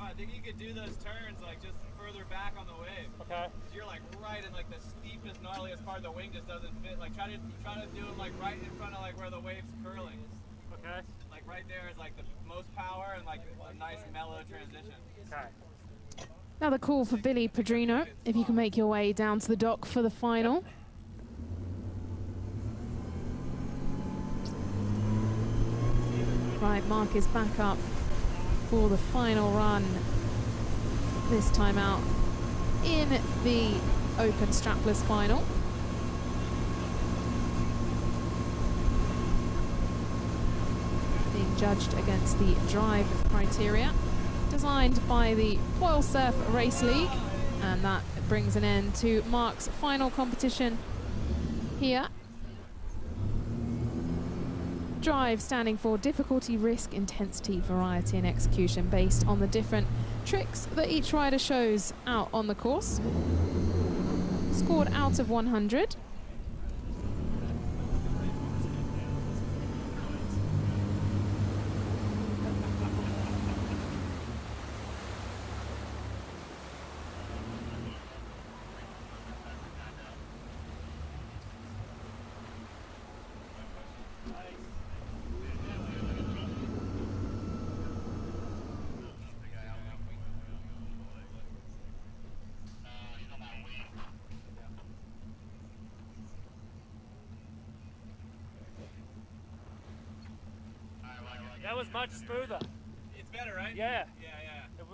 I think you could do those turns like just further back on the wave. Okay. Because you're like right in like the steepest, gnarliest part. The wing just doesn't fit. Like try to do them like right in front of like where the wave's curling. Okay. Like right there is like the most power and like a nice mellow transition. Okay. Another call for Billy Pedrino, if you can make your way down to the dock for the final. Right, Mark is back up for the final run, this time out in the open strapless final. Being judged against the drive criteria designed by the Foil Surf Race League, and that brings an end to Mark's final competition here. Drive standing for difficulty, risk, intensity, variety and execution, based on the different tricks that each rider shows out on the course. Scored out of 100. That was much smoother. It's better, right? Yeah. Yeah. It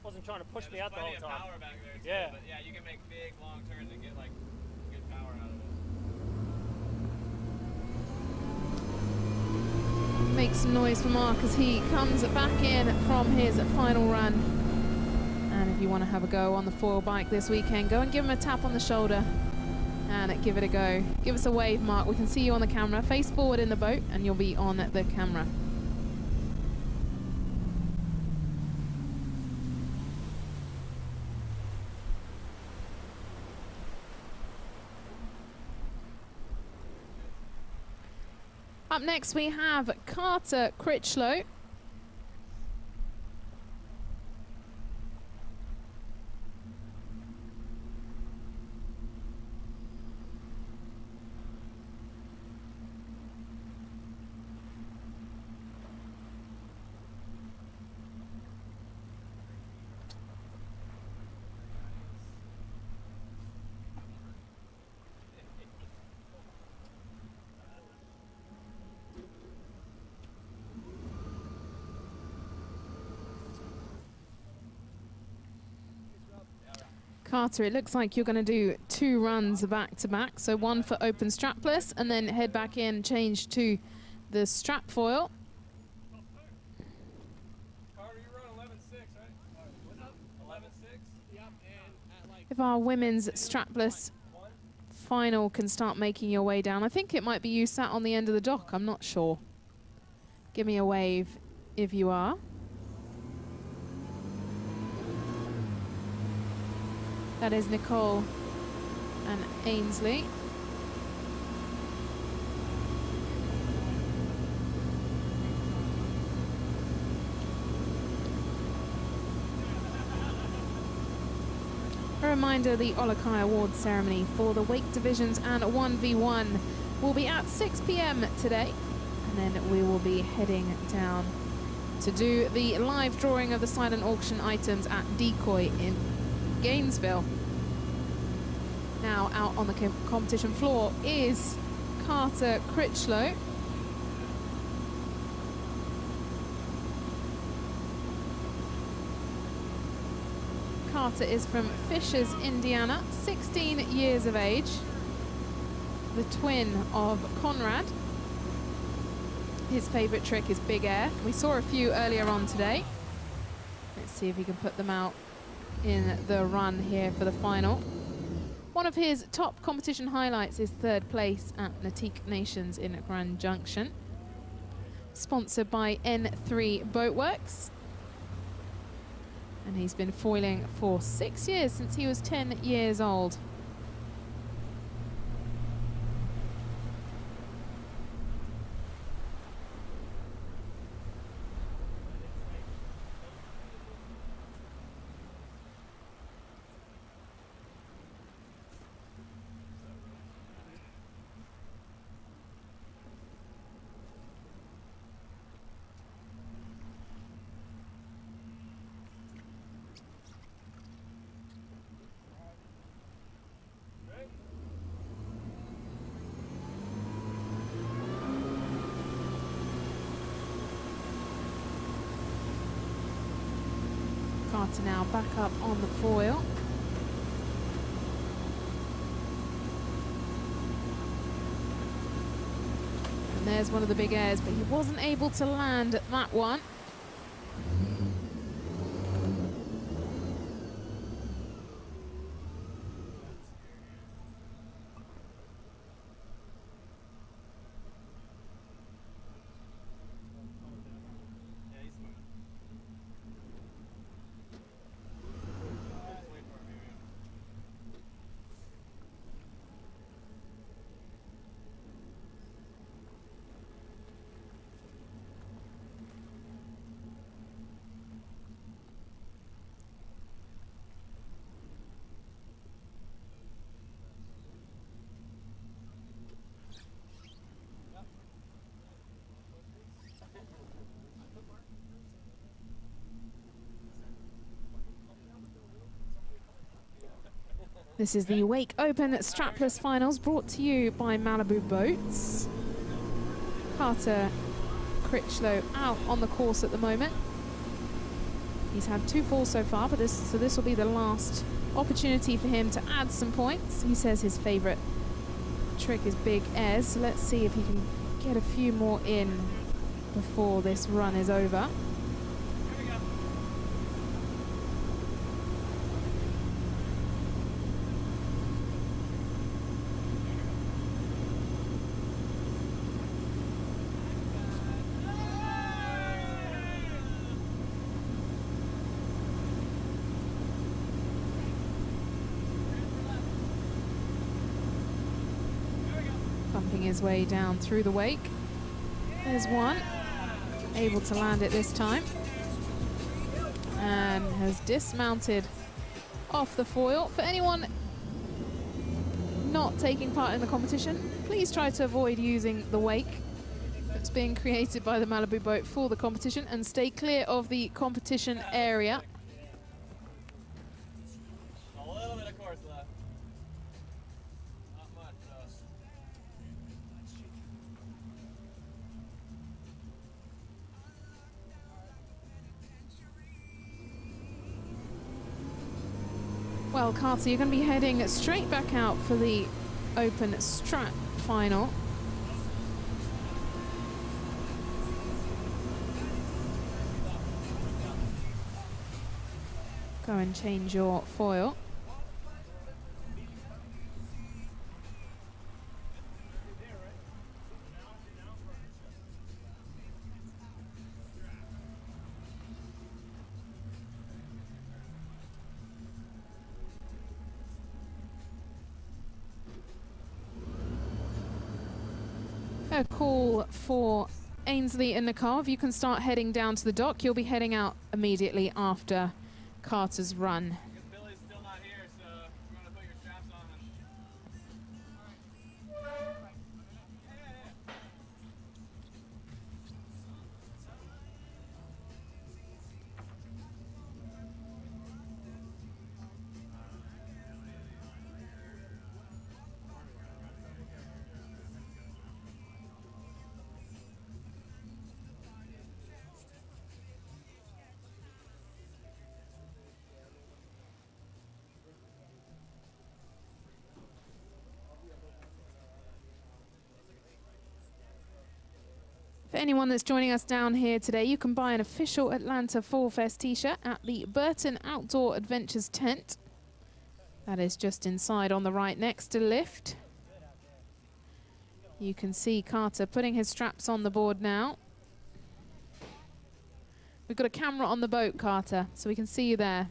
wasn't trying to push me out the whole Plenty of time. power back there too, Yeah. but yeah, you can make big long turns and get like good power out of it. Make some noise for Mark as he comes back in from his final run. And if you want to have a go on the foil bike this weekend, go and give him a tap on the shoulder and give it a go. Give us a wave, Mark. We can see you on the camera. Face forward in the boat and you'll be on the camera. Up next we have Carter Critchlow. Carter, it looks like you're going to do 2 runs back to back. So one for open strapless and then head back in, change to the strap foil. Carter, you run 11.6, right? What's up? 11.6? Yep, and If our women's strapless final can start making your way down. I think it might be you sat on the end of the dock. I'm not sure. Give me a wave if you are. That is Nicole and Ainsley. A reminder, the Olokai Awards ceremony for the wake divisions and 1v1 will be at 6 p.m. today. And then we will be heading down to do the live drawing of the silent auction items at Decoy in Gainesville. Now, now out on the competition floor is Carter Critchlow. Carter is from Fishers, Indiana, 16 years of age, the twin of Conrad. His favorite trick is big air. We saw a few earlier on today. Let's see if he can put them out in the run here for the final. One of his top competition highlights is third place at Nautique Nations in Grand Junction. Sponsored by N3 Boatworks. And he's been foiling for 6 years, since he was 10 years old. Carter now back up on the foil. And there's one of the big airs, but he wasn't able to land that one. This is the Wake Open Strapless Finals, brought to you by Malibu Boats. Carter Critchlow out on the course at the moment. He's had 2 falls so far, but this will be the last opportunity for him to add some points. He says his favorite trick is big airs, so let's see if he can get a few more in before this run is over. Bumping his way down through the wake. There's one, able to land it this time, and has dismounted off the foil. For anyone not taking part in the competition, please try to avoid using the wake that's being created by the Malibu boat for the competition, and stay clear of the competition area. A little bit of course left. Not much though. Well, Carter, you're going to be heading straight back out for the Open Strat final. Go and change your foil. A call for Ainsley and Nicole. If you can start heading down to the dock, you'll be heading out immediately after Carter's run. Billy's still not here, so you want to put your straps on and... For anyone that's joining us down here today, you can buy an official Atlanta Fall Fest t-shirt at the Burton Outdoor Adventures tent. That is just inside on the right next to lift. You can see Carter putting his straps on the board now. We've got a camera on the boat, Carter, so we can see you there.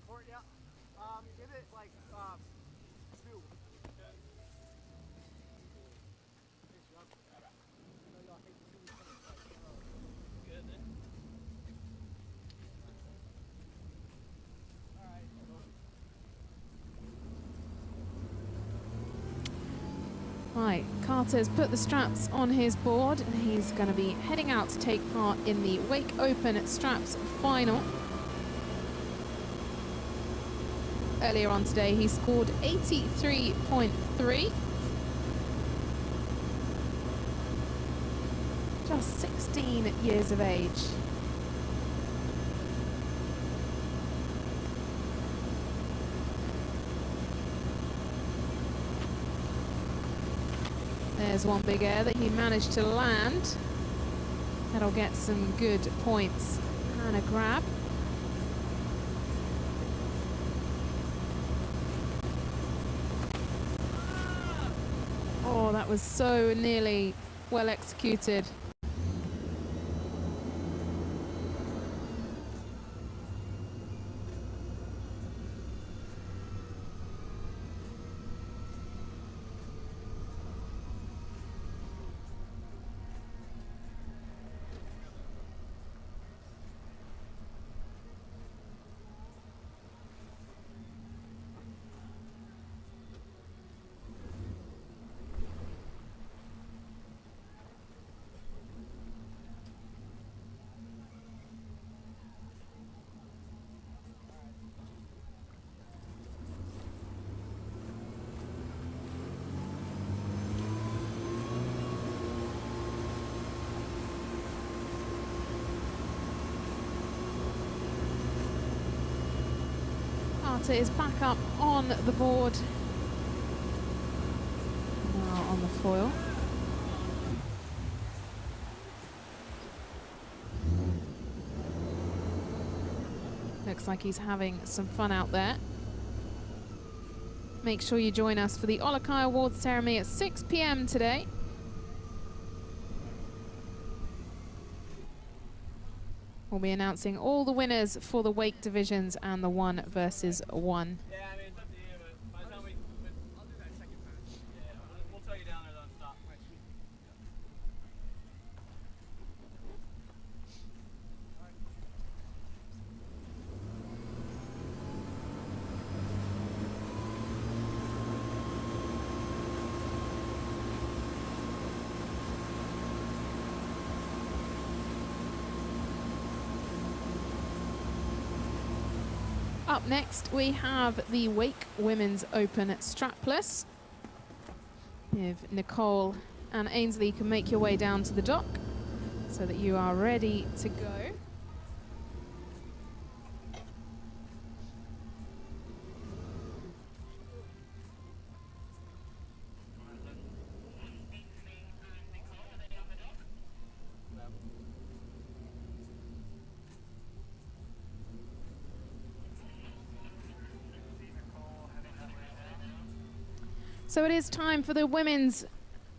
Port, yeah. Give it like 2. Right, Carter's put the straps on his board and he's going to be heading out to take part in the Wake Open Straps Final. Earlier on today, he scored 83.3. Just 16 years of age. There's one big air that he managed to land. That'll get some good points and a grab. Oh, that was so nearly well executed. Carter is back up on the board. Now on the foil. Looks like he's having some fun out there. Make sure you join us for the Olokai Awards ceremony at 6 p.m. today. We'll be announcing all the winners for the wake divisions and the 1 versus 1. Yeah, I mean, it's up to you, but by the time I'll do that second pass. Yeah, we'll tell you down there on stop. Right, sweet. Up next, we have the Wake Women's Open Strapless. If Nicole and Ainsley can make your way down to the dock so that you are ready to go. So it is time for the women's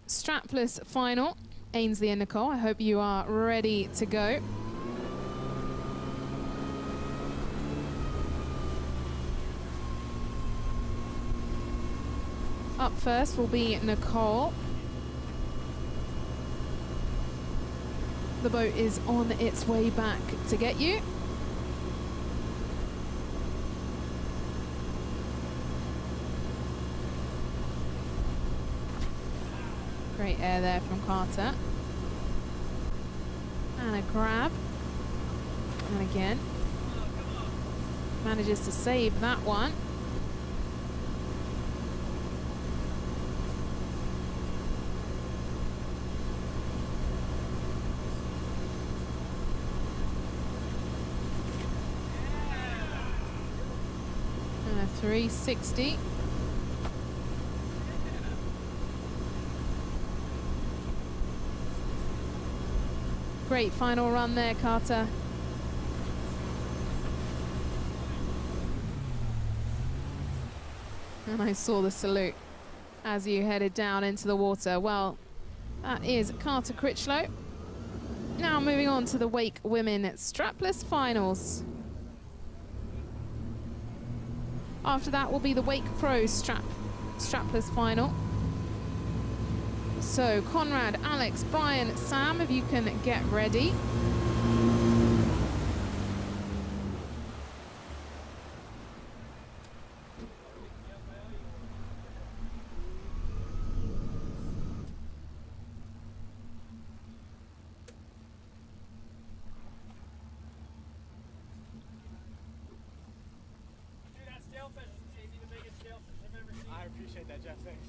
strapless final. Ainsley and Nicole, I hope you are ready to go. Up first will be Nicole. The boat is on its way back to get you. Great air there from Carter. And a grab. And again. Manages to save that one. And a 360. Great final run there, Carter. And I saw the salute as you headed down into the water. Well, that is Carter Critchlow. Now moving on to the Wake Women Strapless Finals. After that will be the Wake Pro Strapless Final. So Conrad, Alex, Brian, Sam, if you can get ready. I appreciate that, Jeff. Thanks.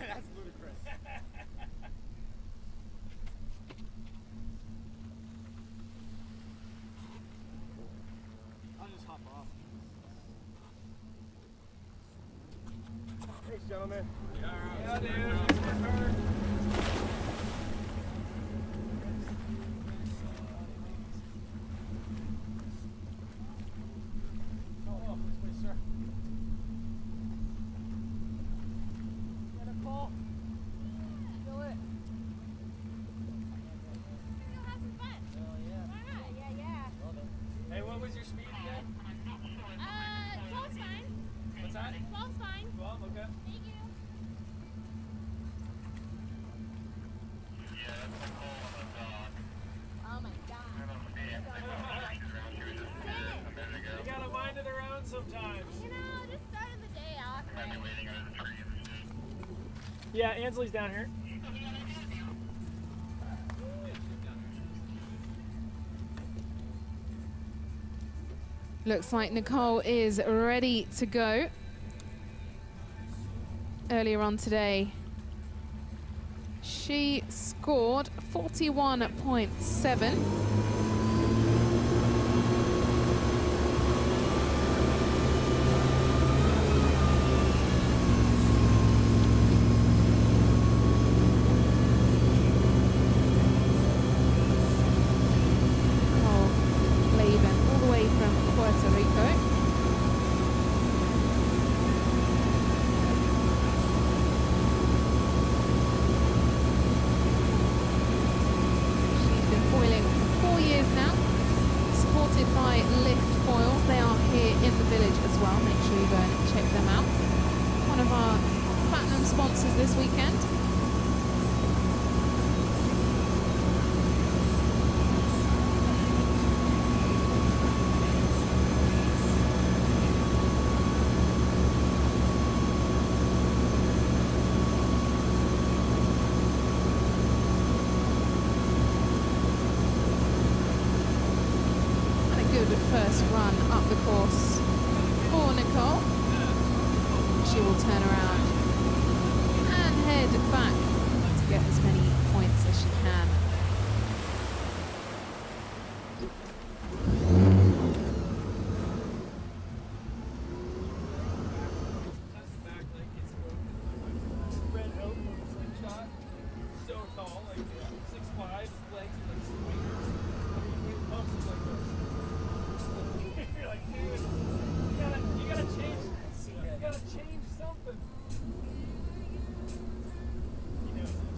That's ludicrous. I'll just hop off. Thanks, gentlemen. Yeah, dude. Oh, please, sir. Nicole. Feel it. Hey, what was your speed again? 12's fine. What's that? 12's fine. 12, okay. Thank you. Oh my god. You got a mind of their own sometimes. You know, just starting the day off. Yeah, Ansley's down here. Looks like Nicole is ready to go. Earlier on today, she scored 41.7. This weekend. And a good first run up the course for Nicole. She will turn around and head back to get as many points as she can. Red change something.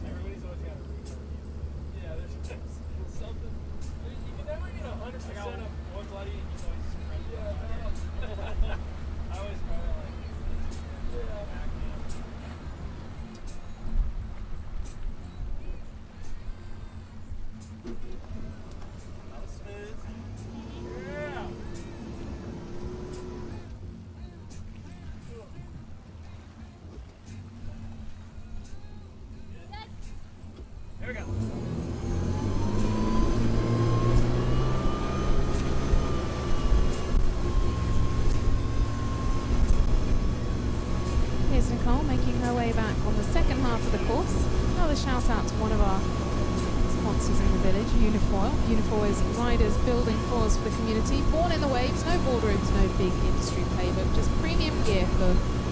Everybody's always got a reason. Yeah, there's something. You can never get 100% of one bloody and you always spread it. Yeah. I always try to like back in. That was smooth. Yeah. There we go. Here's Nicole making her way back on the second half of the course. Another shout out to one of our sponsors in the village, Unifoil. Unifoil is riders building foils for the community. Born in the waves, no boardrooms, no big industry playbook, just premium gear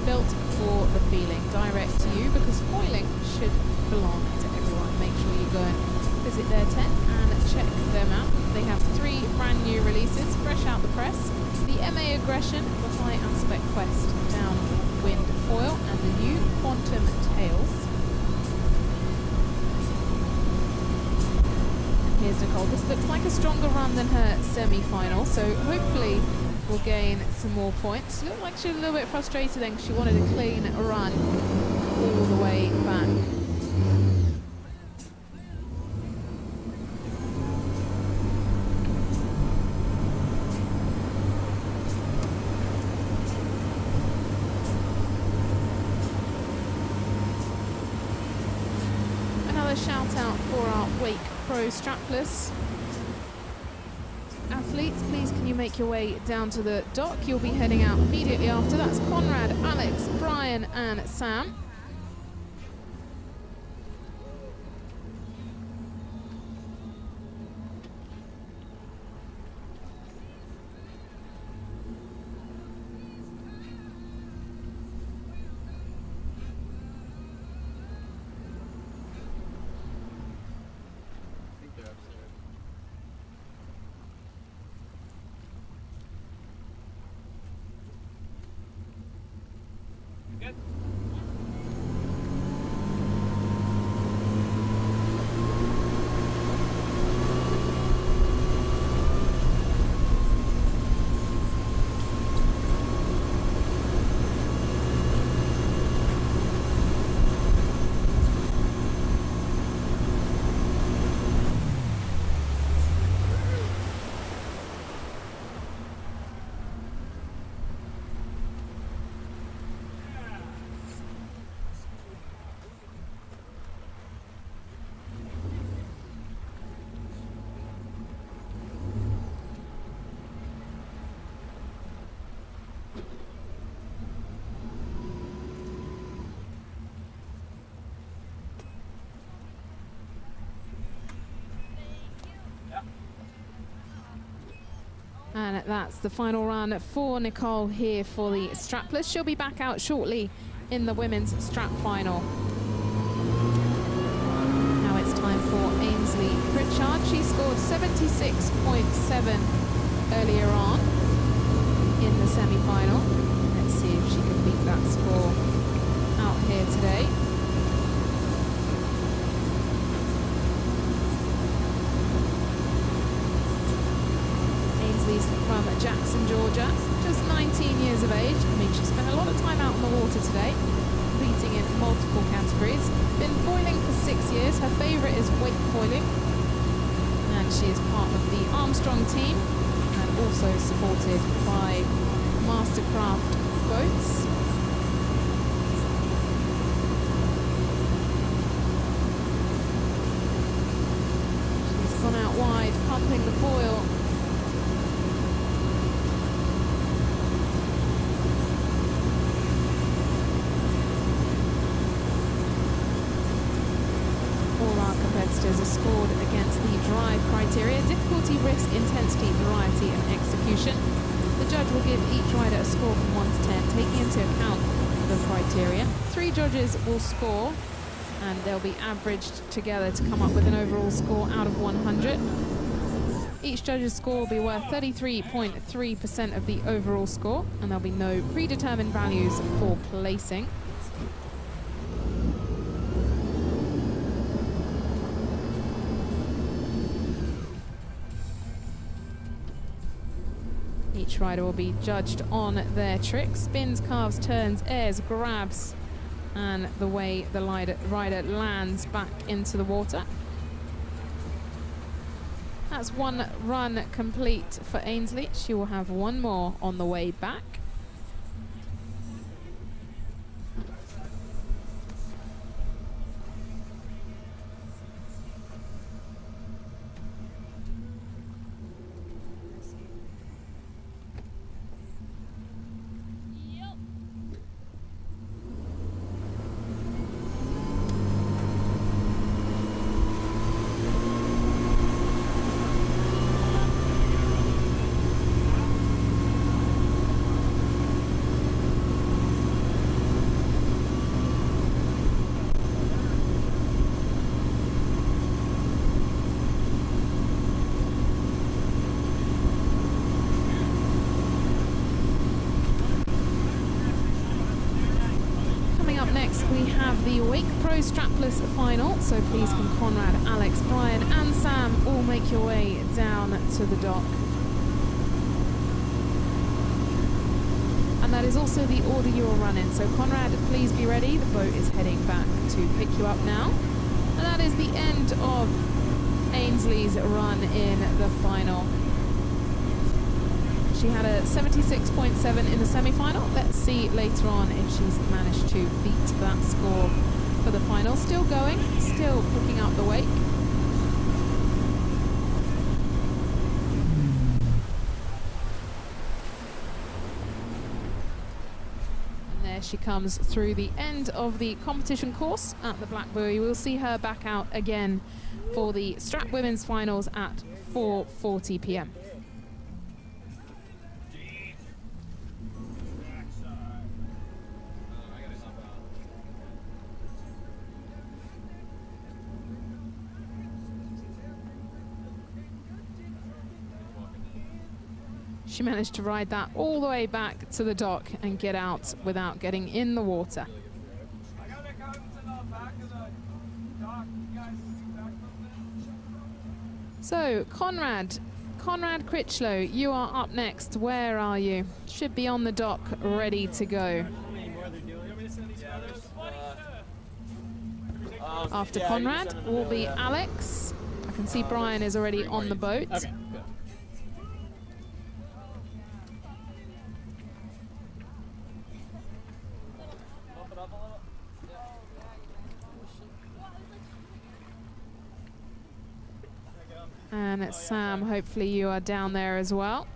built for the feeling. Direct to you because foiling should belong to everyone. Make sure you go and visit their tent and check them out. They have 3 brand new releases, fresh out the press. The MA Aggression, the High Aspect Quest Downwind Foil, and the new Quantum Tails. Here's Nicole. This looks like a stronger run than her semi-final, so hopefully we'll gain some more points. Looked like she was a little bit frustrated then because she wanted a clean run all the way back. Another shout out for our Wake Pro strapless athletes. Please can you make your way down to the dock? You'll be heading out immediately after. That's Conrad, Alex, Brian and Sam. Good. And that's the final run for Nicole here for the strapless. She'll be back out shortly in the women's strap final. Now it's time for Ainsley Pritchard. She scored 76.7 earlier on in the semi-final. Let's see if she can beat that score out here today. Ainsley's from Jackson, Georgia, just 19 years of age. I mean, she spent a lot of time out on the water today, competing in multiple categories. Been foiling for 6 years. Her favourite is wake foiling, and she is part of the Armstrong team and also supported by Mastercraft boats. She's gone out wide, pumping the foil. Competitors are scored against the drive criteria: difficulty, risk, intensity, variety and execution. The judge will give each rider a score from 1 to 10, taking into account the criteria. 3 judges will score and they'll be averaged together to come up with an overall score out of 100. Each judge's score will be worth 33.3% of the overall score, and there'll be no predetermined values for placing. Each rider will be judged on their tricks, spins, carves, turns, airs, grabs, and the way the rider lands back into the water. That's one run complete for Ainsley. She will have one more on the way back. We have the Wake Pro Strapless final, so please can Conrad, Alex, Brian and Sam all make your way down to the dock. And that is also the order you will run in. So Conrad, please be ready. The boat is heading back to pick you up now. And that is the end of Ainsley's run in the final. She had a 76.7 in the semi-final. Let's see later on if she's managed to beat that score for the final. Still going, still picking up the wake. And there she comes through the end of the competition course at the Black Buoy. We'll see her back out again for the Strap Women's Finals at 4:40 p.m. She managed to ride that all the way back to the dock and get out without getting in the water. So, Conrad Critchlow, you are up next. Where are you? Should be on the dock, ready to go. After Conrad will be Alex. I can see Brian is already on the boat. Okay. And Sam, hopefully you are down there as well.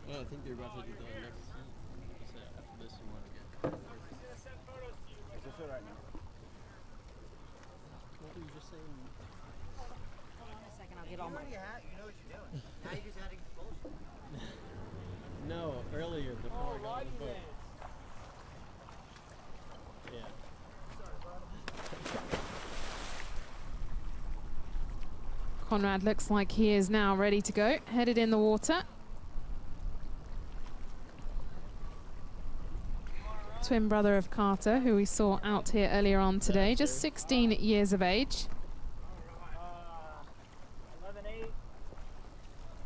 I think they're about to do the next heat. So after this, you want to get. Is this it right now? What were you just saying? Hold on a second, I'll get all my. You know what you're doing. Now you're just adding bullshit. No, earlier before I got on the boat. Yeah. Conrad looks like he is now ready to go, headed in the water. Twin brother of Carter, who we saw out here earlier on today, just 16 years of age. 11.8.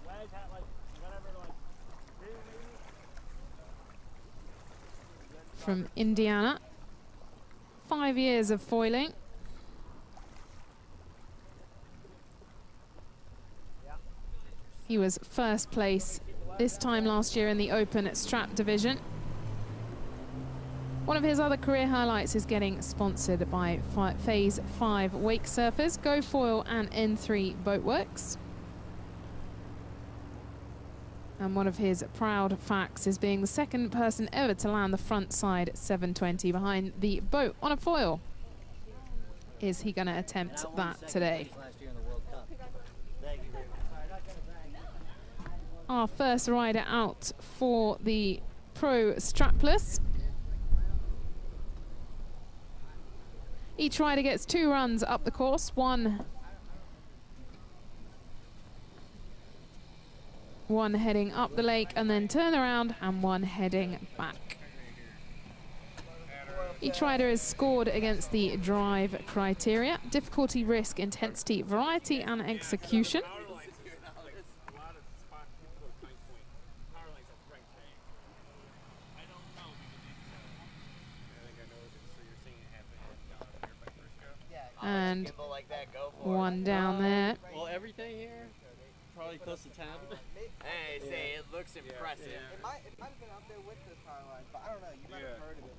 Wedge had like whatever, like 2 maybe. From Indiana. 5 years of foiling. He was first place this time last year in the Open Strap division. One of his other career highlights is getting sponsored by Phase 5 Wake Surfers, GoFoil and N3 Boatworks. And one of his proud facts is being the second person ever to land the front side 720 behind the boat on a foil. Is he going to attempt that today? Our first rider out for the Pro Strapless. Each rider gets 2 runs up the course, one heading up the lake and then turn around, and one heading back. Each rider is scored against the drive criteria: difficulty, risk, intensity, variety, and execution. And one down there. Well, everything here, probably close to 10. Hey, say it looks impressive. Yeah. It might have been up there with the power line, but I don't know. You might have heard of it.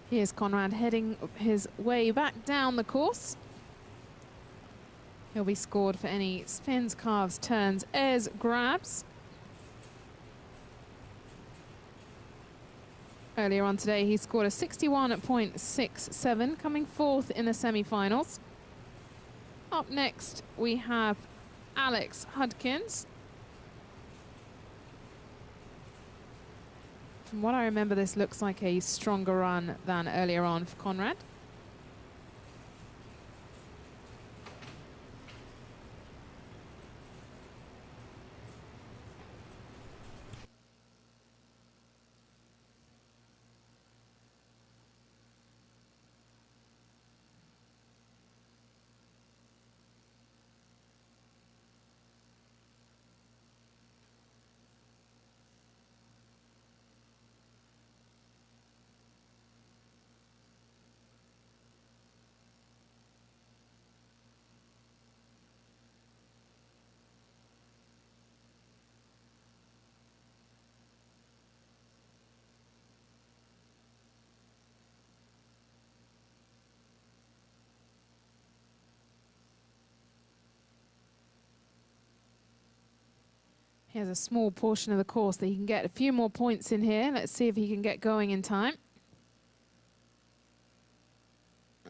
Here's Conrad heading his way back down the course. He'll be scored for any spins, carves, turns, airs, grabs. Earlier on today, he scored a 61.67, coming 4th in the semi-finals. Up next, we have Alex Hudkins. From what I remember, this looks like a stronger run than earlier on for Conrad. He has a small portion of the course that he can get a few more points in here. Let's see if he can get going in time.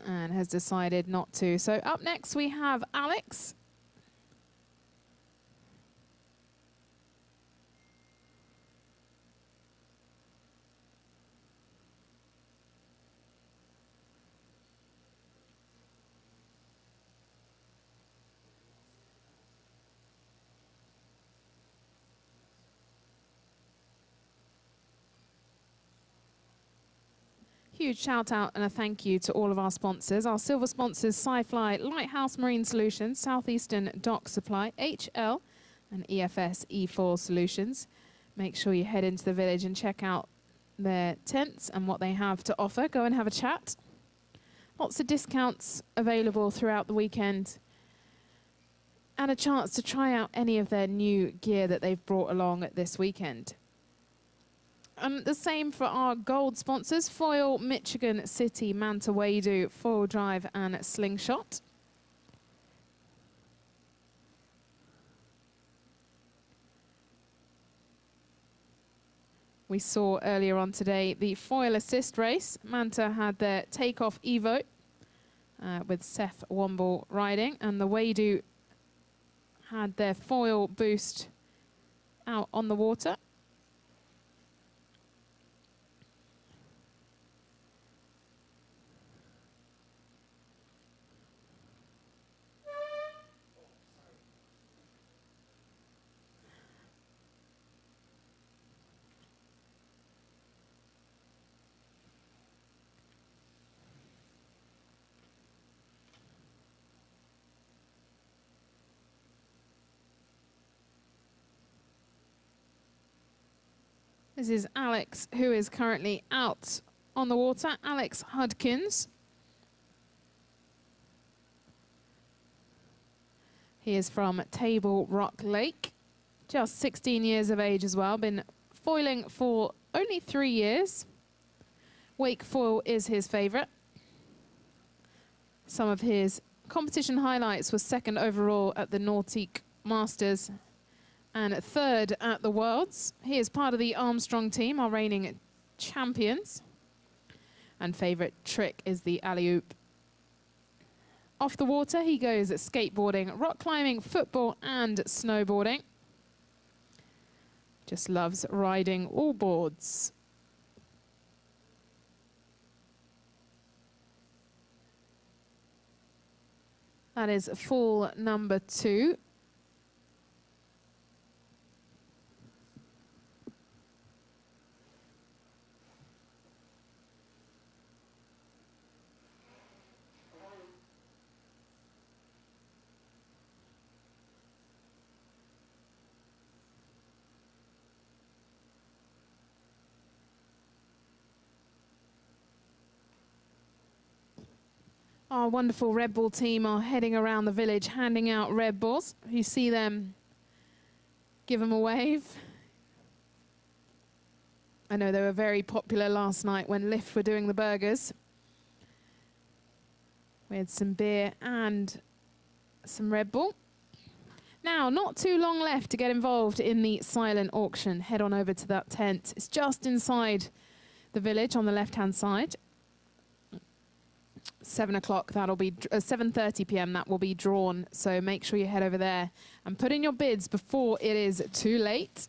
And has decided not to. So up next we have Alex. huge shout out and a thank you to all of our sponsors. Our silver sponsors, Sci-Fly, Lighthouse Marine Solutions, Southeastern Dock Supply, HL, and EFS E4 Solutions. Make sure you head into the village and check out their tents and what they have to offer. Go and have a chat. Lots of discounts available throughout the weekend, and a chance to try out any of their new gear that they've brought along this weekend. The same for our gold sponsors, Foil, Michigan City, Manta Wadu, Foil Drive and Slingshot. We saw earlier on today the foil assist race. Manta had their takeoff Evo with Seth Womble riding, and the Wadu had their foil boost out on the water. This is Alex, who is currently out on the water. Alex Hudkins. He is from Table Rock Lake, just 16 years of age as well. Been foiling for only 3 years. Wake foil is his favorite. Some of his competition highlights was second overall at the Nautique Masters and third at the Worlds. He is part of the Armstrong team, our reigning champions. And favorite trick is the alley-oop. Off the water, he goes at skateboarding, rock climbing, football, and snowboarding. Just loves riding all boards. That is full number 2. Our wonderful Red Bull team are heading around the village handing out Red Bulls. You see them, give them a wave. I know they were very popular last night when Lyft were doing the burgers. We had some beer and some Red Bull. Now, not too long left to get involved in the silent auction. Head on over to that tent. It's just inside the village on the left-hand side. 7 o'clock, that'll be 7:30 p.m. that will be drawn, so make sure you head over there and put in your bids before it is too late.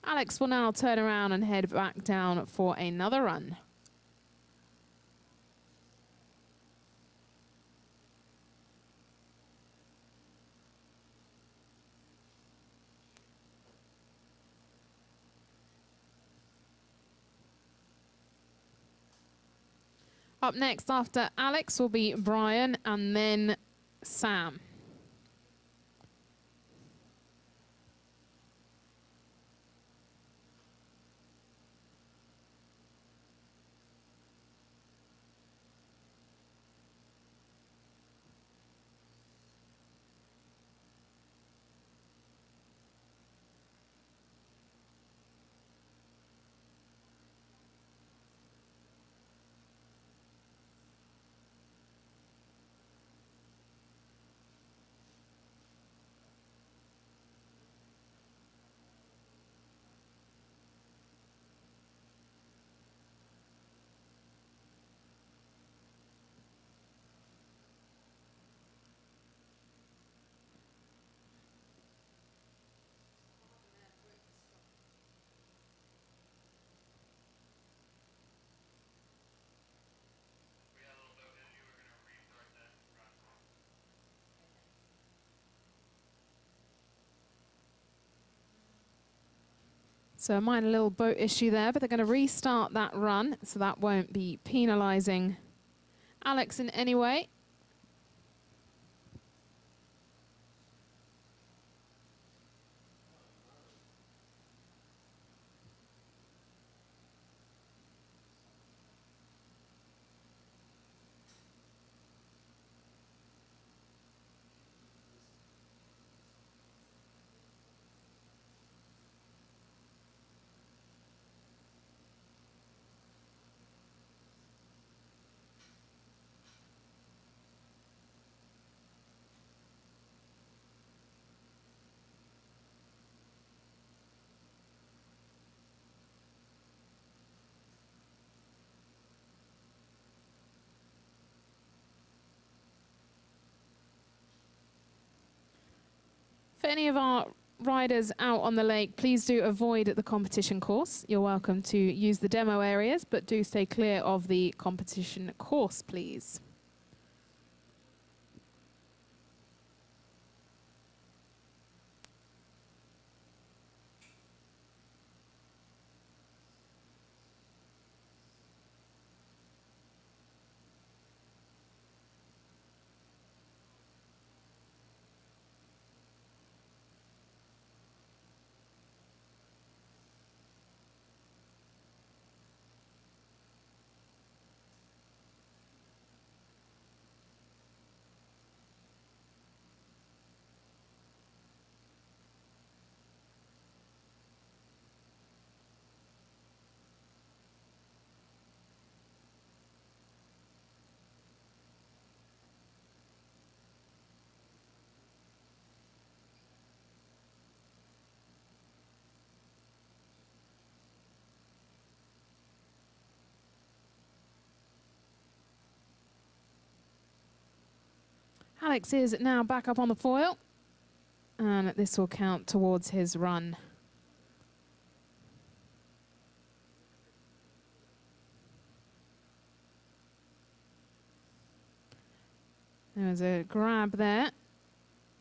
Alex will now turn around and head back down for another run. Up next after Alex will be Brian and then Sam. So a minor little boat issue there, but they're going to restart that run, so that won't be penalising Alex in any way. For any of our riders out on the lake, please do avoid the competition course. You're welcome to use the demo areas, but do stay clear of the competition course, please. Alex is now back up on the foil, and this will count towards his run. There was a grab there,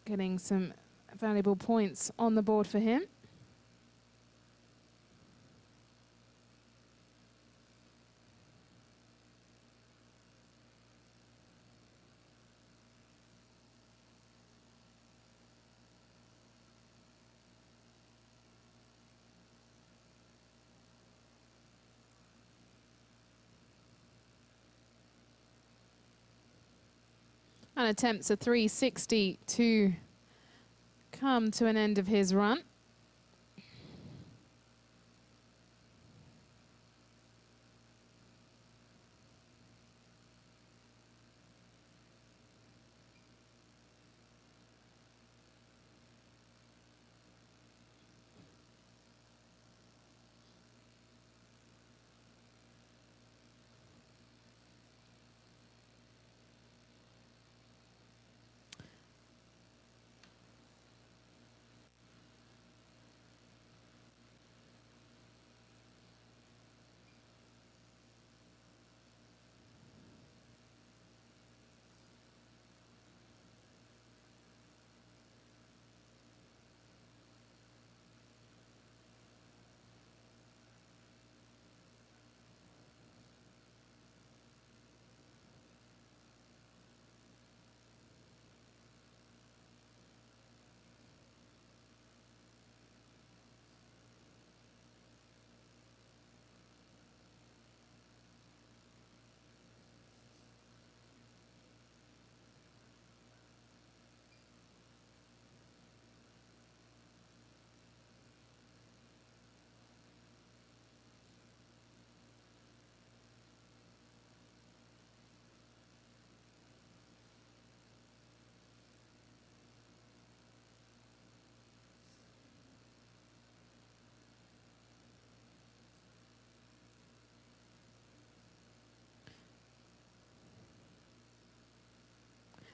getting some valuable points on the board for him. And attempts a 360 to come to an end of his run.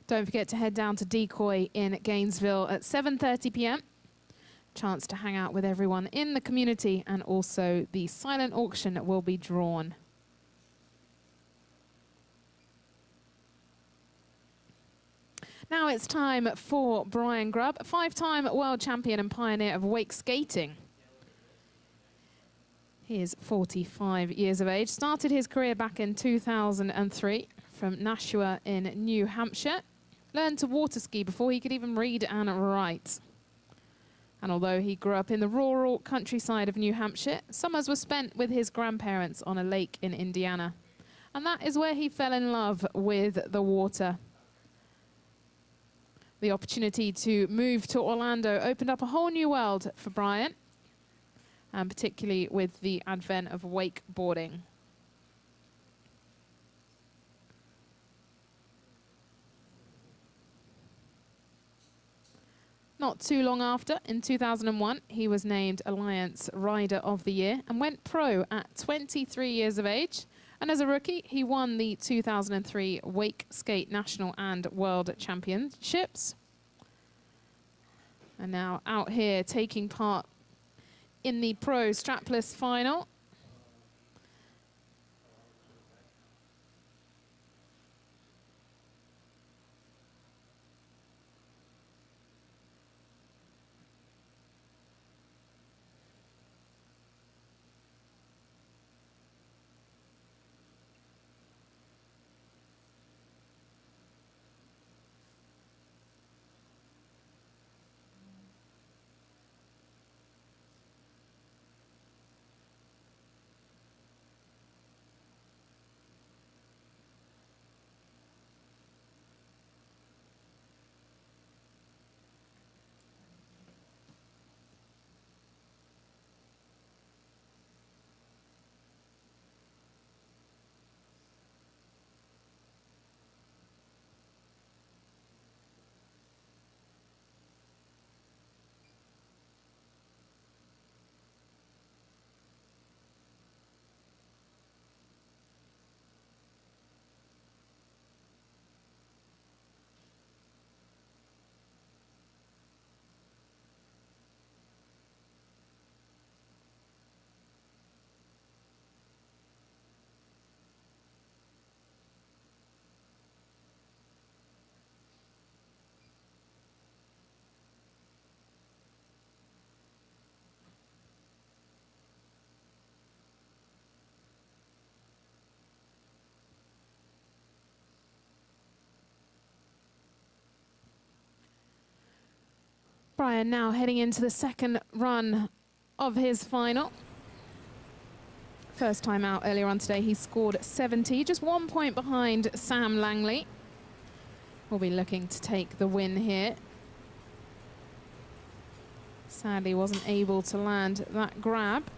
Don't forget to head down to Decoy in Gainesville at 7:30 p.m. Chance to hang out with everyone in the community, and also the silent auction will be drawn. Now it's time for Brian Grubb, 5-time world champion and pioneer of wake skating. He is 45 years of age. Started his career back in 2003 from Nashua in New Hampshire. Learned to water ski before he could even read and write. And although he grew up in the rural countryside of New Hampshire, summers were spent with his grandparents on a lake in Indiana. And that is where he fell in love with the water. The opportunity to move to Orlando opened up a whole new world for Brian, and particularly with the advent of wakeboarding. Not too long after, in 2001, he was named Alliance Rider of the Year and went pro at 23 years of age. And as a rookie, he won the 2003 Wake Skate National and World Championships. And now out here taking part in the pro strapless final. Brian now heading into the second run of his final. First time out earlier on today, he scored 70, just 1 point behind Sam Langley. Will be looking to take the win here. Sadly wasn't able to land that grab.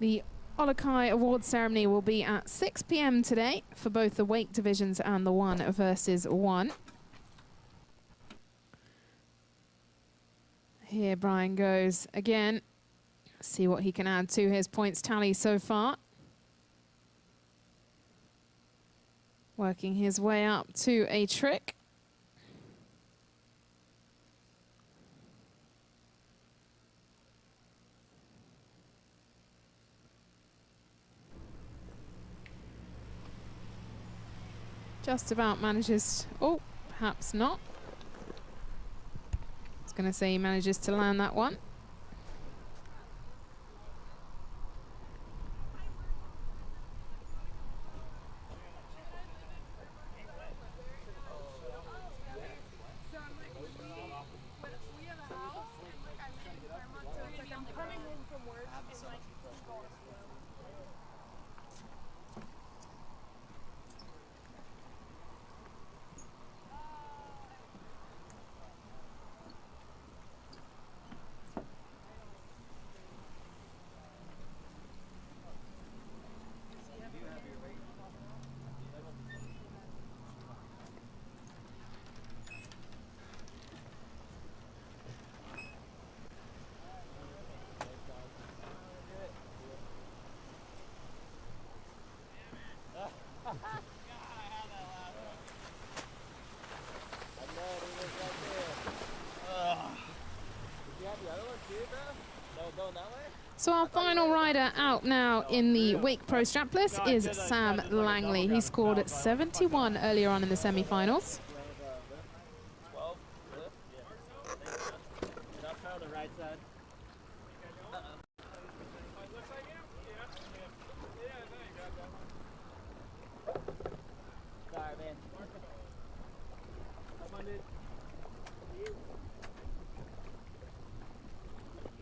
The Olokai Award ceremony will be at 6 p.m. today for both the wake divisions and the 1 versus 1. Here Brian goes again. See what he can add to his points tally so far. Working his way up to a trick. Just about manages, oh, perhaps not. I was going to say he manages to land that one. So our final rider out now in the Wake Pro Strapless is Sam Langley. He scored at 71 earlier on in the semi-finals. 12 lift? Yeah. Not found the right side. Sorry, man. Come on, dude.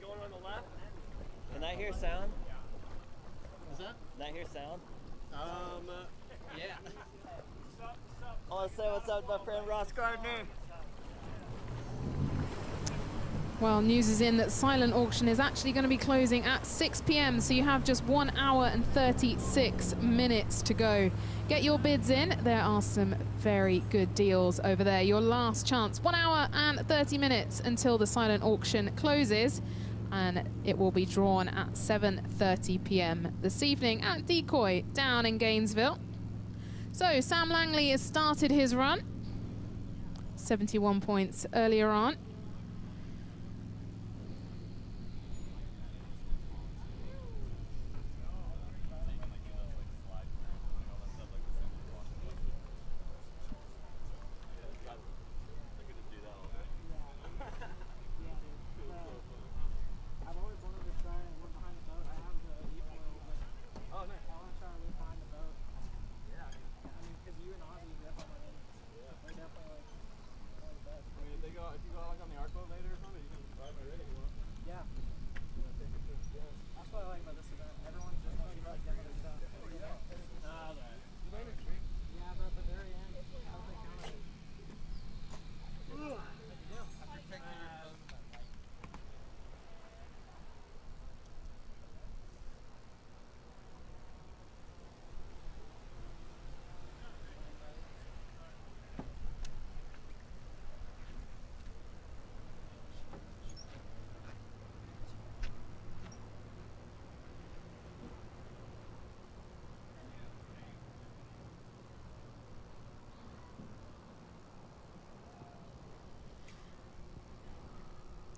Going on the left? Can I hear sound? What's that? Can I hear sound? Yeah. I want to say what's up to my friend Ross Gardner. Well, news is in that silent auction is actually going to be closing at 6 p.m. So you have just 1 hour and 36 minutes to go. Get your bids in. There are some very good deals over there. Your last chance, 1 hour and 30 minutes until the silent auction closes. And it will be drawn at 7:30 p.m. this evening at Decoy down in Gainesville. So Sam Langley has started his run. 71 points earlier on.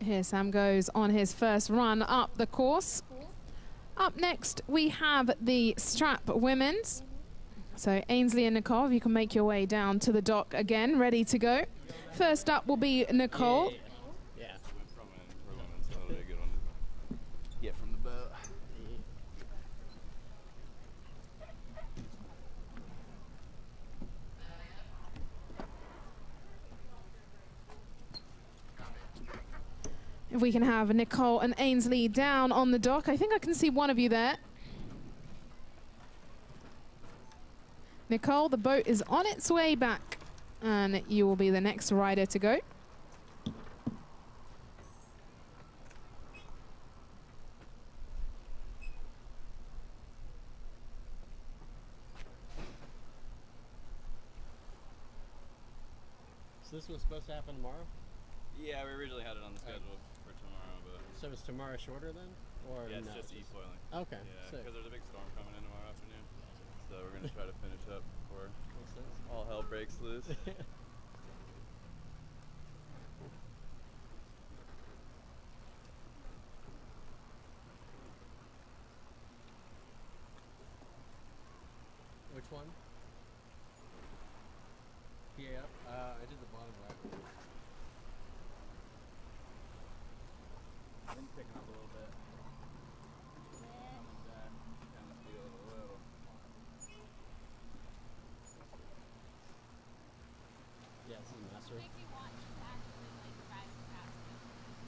Here Sam goes on his first run up the course. Up next, we have the strap women's. So Ainsley and Nicole, if you can make your way down to the dock again, ready to go. First up will be Nicole. Yeah. Get from the boat. If we can have Nicole and Ainsley down on the dock. I think I can see one of you there. Nicole, the boat is on its way back, and you will be the next rider to go. So this was supposed to happen tomorrow? Yeah, we originally had it on the schedule for tomorrow, but So is tomorrow shorter then? Or yeah, it's no, just e-foiling. Okay, Yeah, sick. because there's a big storm coming in tomorrow afternoon, so we're gonna try to finish up before all hell breaks loose. Which one? Yeah, I did the bottom right. Been picking up a little bit. Kind of feel it a little. Yeah, this is master. Make me want to actually like ride the craft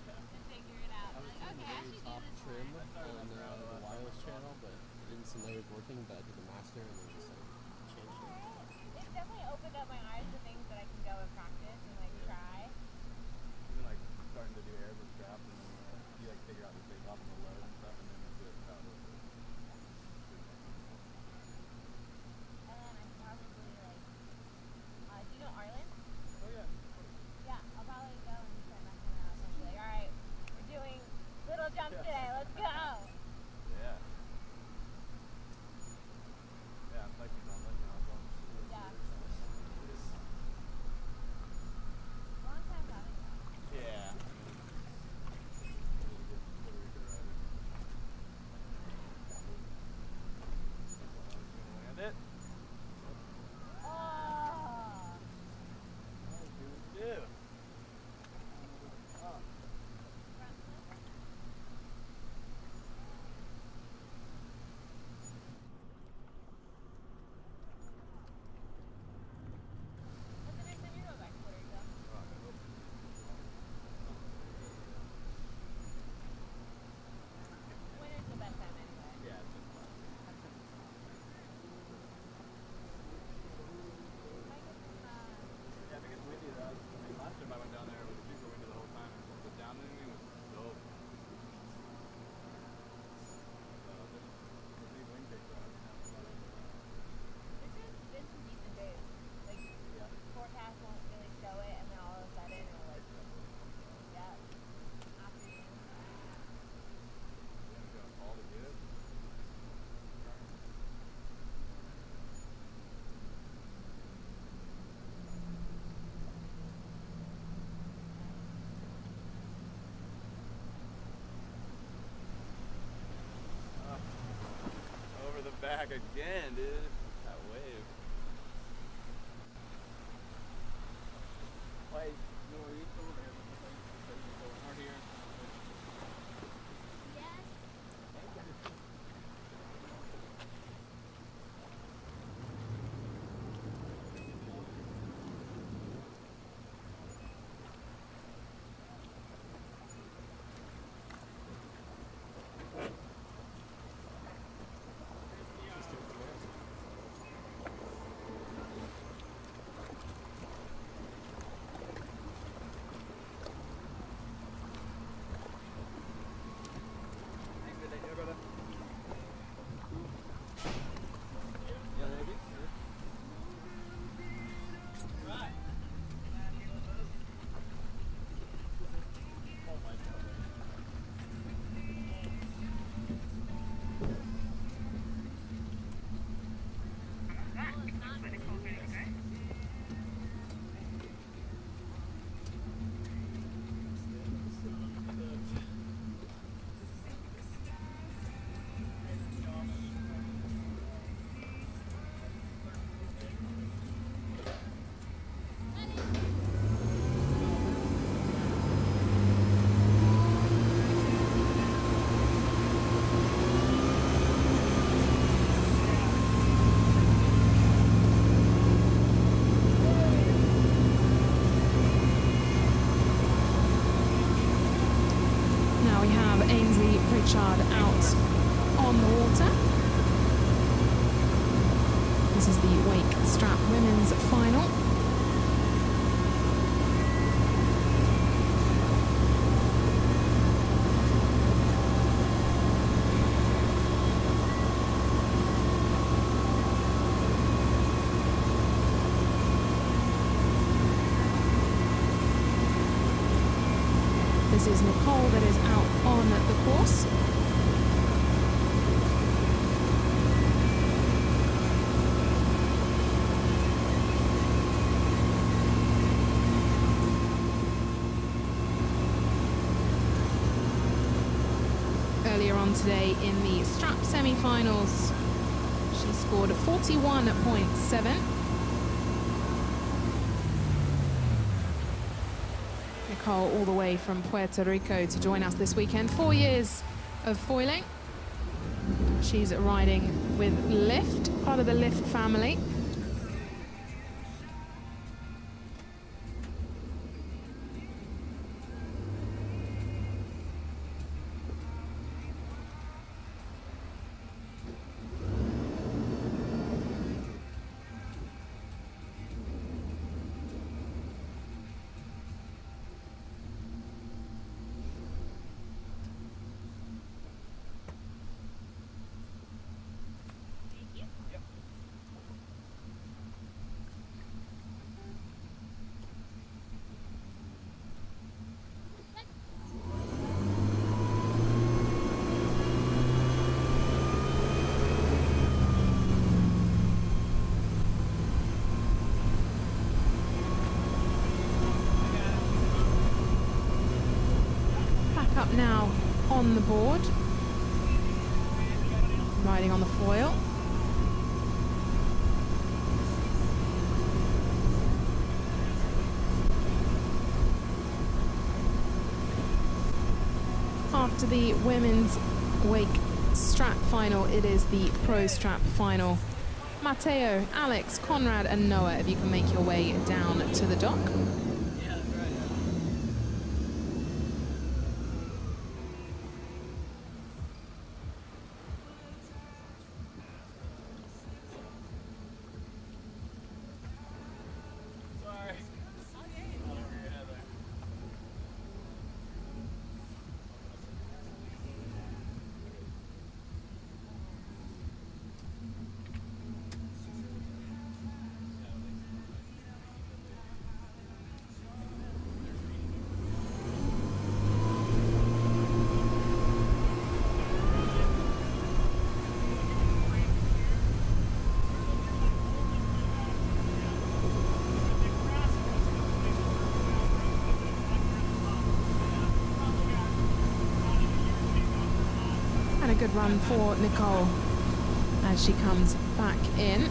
and figure it out. I was Like, doing okay, I the should do top this trim more. on the wireless channel, but it didn't seem like it was working, but I did the master and then just like changed it. It's definitely opened up my eyes to things that I can go and practice and like try. Even like starting to do air with strap, and then you like figure out the takeoff and the load and stuff, and then you do it without it. And then I probably like, do you know Arlen? Oh yeah. Yeah, I'll probably go and start messing around and be like, all right, we're doing little jumps today, let's go. Yeah. Yeah, I'm like on that now as well. Yeah. Long time coming. Yeah. back again, dude. That wave. Wait, you want to read some? Right here. Pritchard out on the water. This is the wake strap women's final. This is Nicole that is out on the course. Earlier on today in the strap semi-finals, she scored 41.7. Nicole all the way from Puerto Rico to join us this weekend. 4 years of foiling. She's riding with Lift, part of the Lift family. Up now on the board, riding on the foil. After the women's wake strap final, it is the pro strap final. Matteo, Alex, Conrad and Noah, if you can make your way down to the dock. And a good run for Nicole. as she comes back in.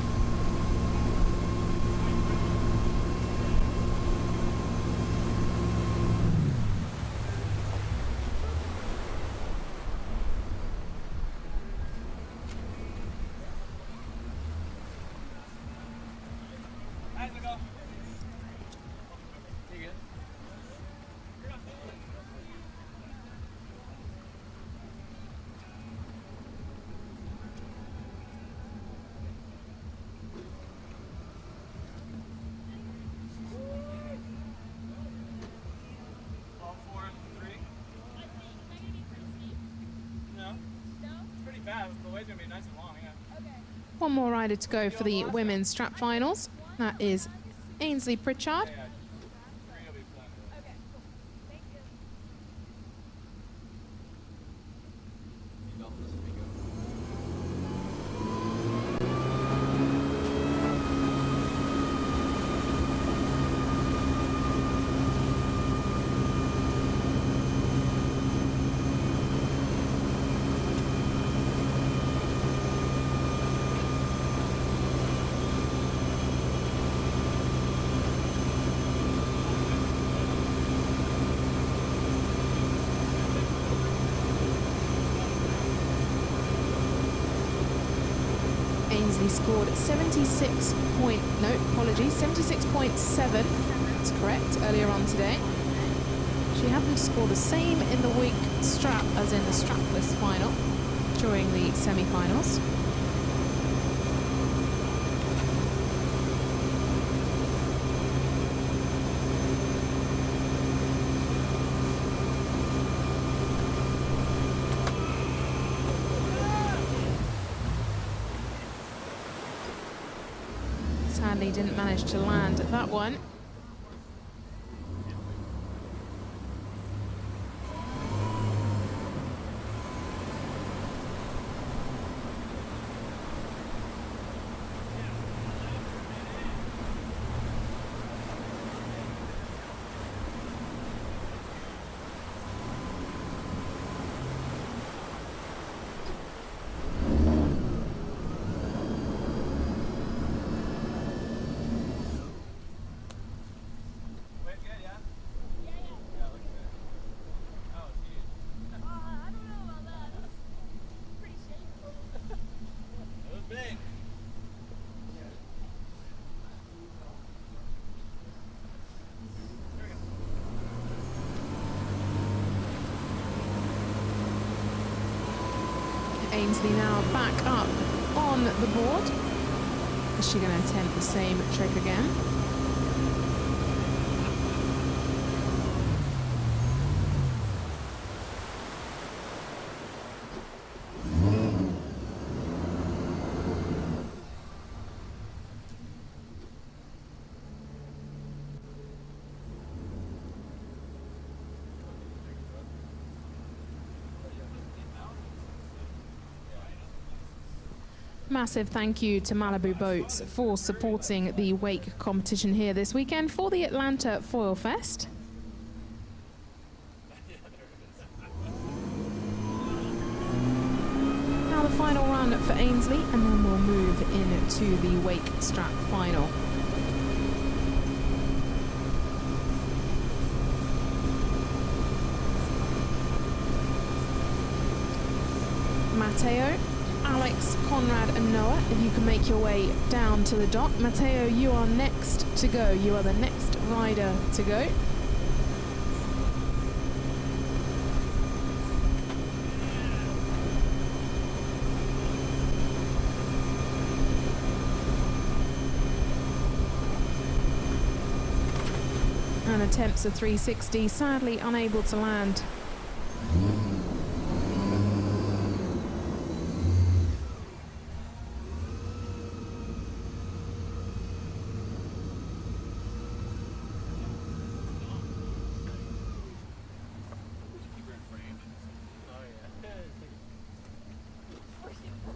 All 4 and 3. No. It's pretty fast. The way's gonna be nice and long, yeah. Okay. One more rider to go for the women's strap finals. That is Ainsley Pritchard. Ainsley scored 76.7. That's correct, earlier on today. She happened to score the same in the wig strap as in the strapless final during the semi-finals. Sadly didn't manage to land that one. Ainsley now back up on the board. Is she going to attempt the same trick again? Massive thank you to Malibu Boats for supporting the wake competition here this weekend for the Atlanta Foil Fest. Now the final run for Ainsley, and then we'll move into the wake strap final. Matteo, Alex, Conrad and Noah, if you can make your way down to the dock. Matteo, you are next to go. You are the next rider to go. And attempts a 360, sadly unable to land.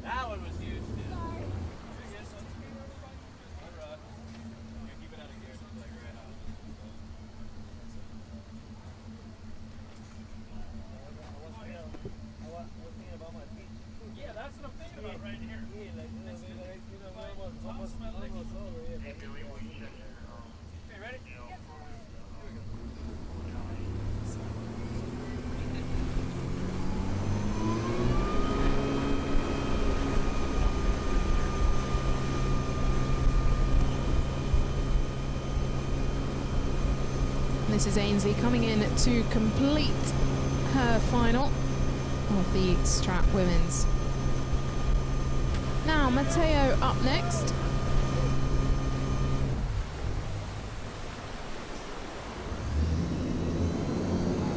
That one was huge, dude. Keep it out of gear, like right now. I was thinking about my feet. Yeah, that's what I'm thinking about right here. Yeah, like this is Ainsley coming in to complete her final of the strap women's. Now Matteo up next.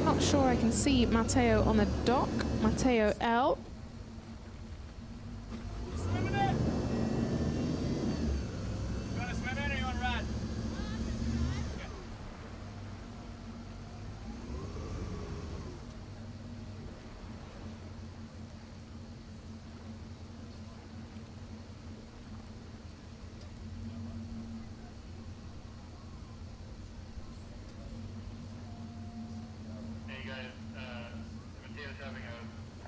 Not sure I can see Matteo on the dock. Matteo L. Hey guys, Mateo's having a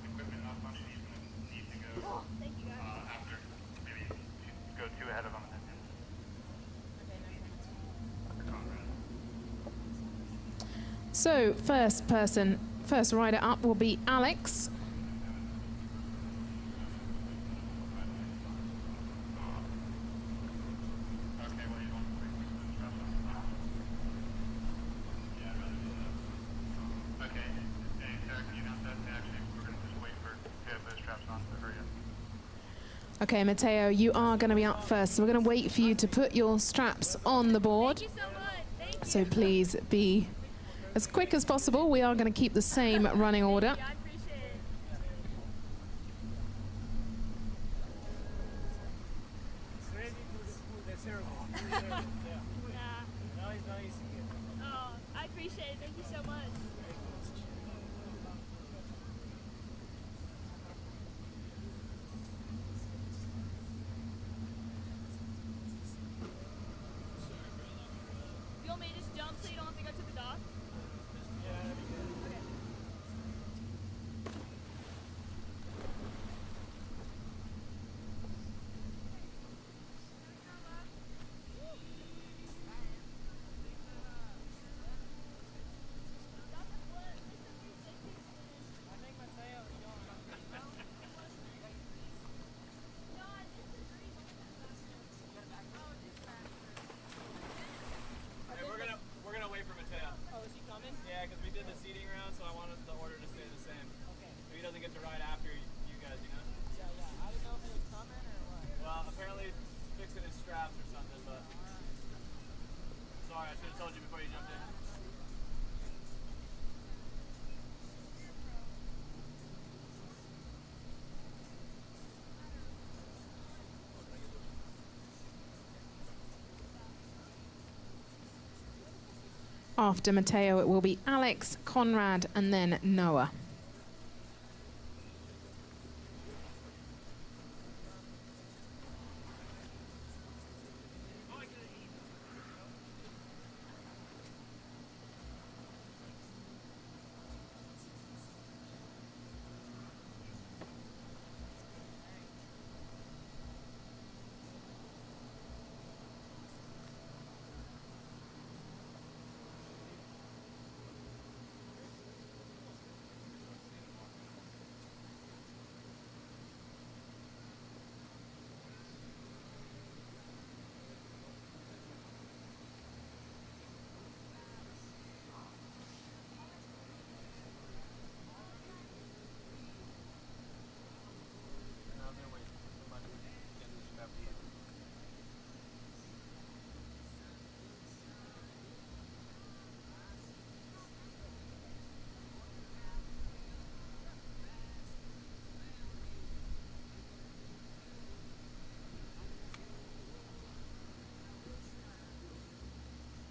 equipment malfunction. He's gonna need to go after. Maybe go 2 ahead of him and then So first rider up will be Alex. Okay, Matteo, you are going to be up first, so we're going to wait for you to put your straps on the board. Thank you so much. Thank So please be as quick as possible. We are going to keep the same running order. you. I appreciate it. It's ready to the ceremony. Yeah. Now it's nice again. Oh, I appreciate it. Thank you so much. You want me to just jump so you don't have to go to the dock? Yeah, that'd be good. Okay. Hey, we're gonna wait for Mateo. Oh, is he coming? Yeah, because we did the seating round, so I wanted the order to stay the same. Okay. So he doesn't get to ride after you guys, you know? Yeah. I didn't know if he was coming or what. Well, apparently he's fixing his straps or something, but sorry, I should have told you before you jumped in. After Matteo, it will be Alex, Conrad, and then Noah.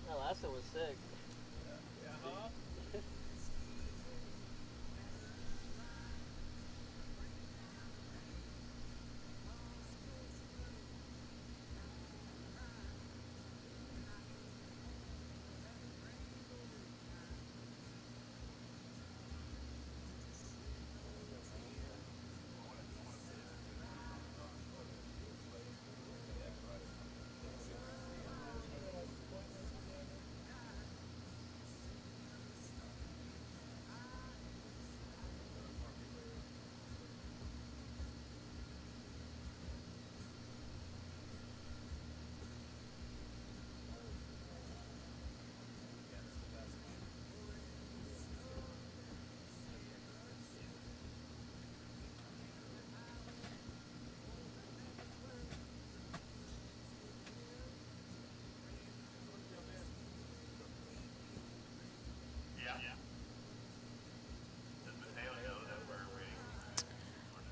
That last one was sick.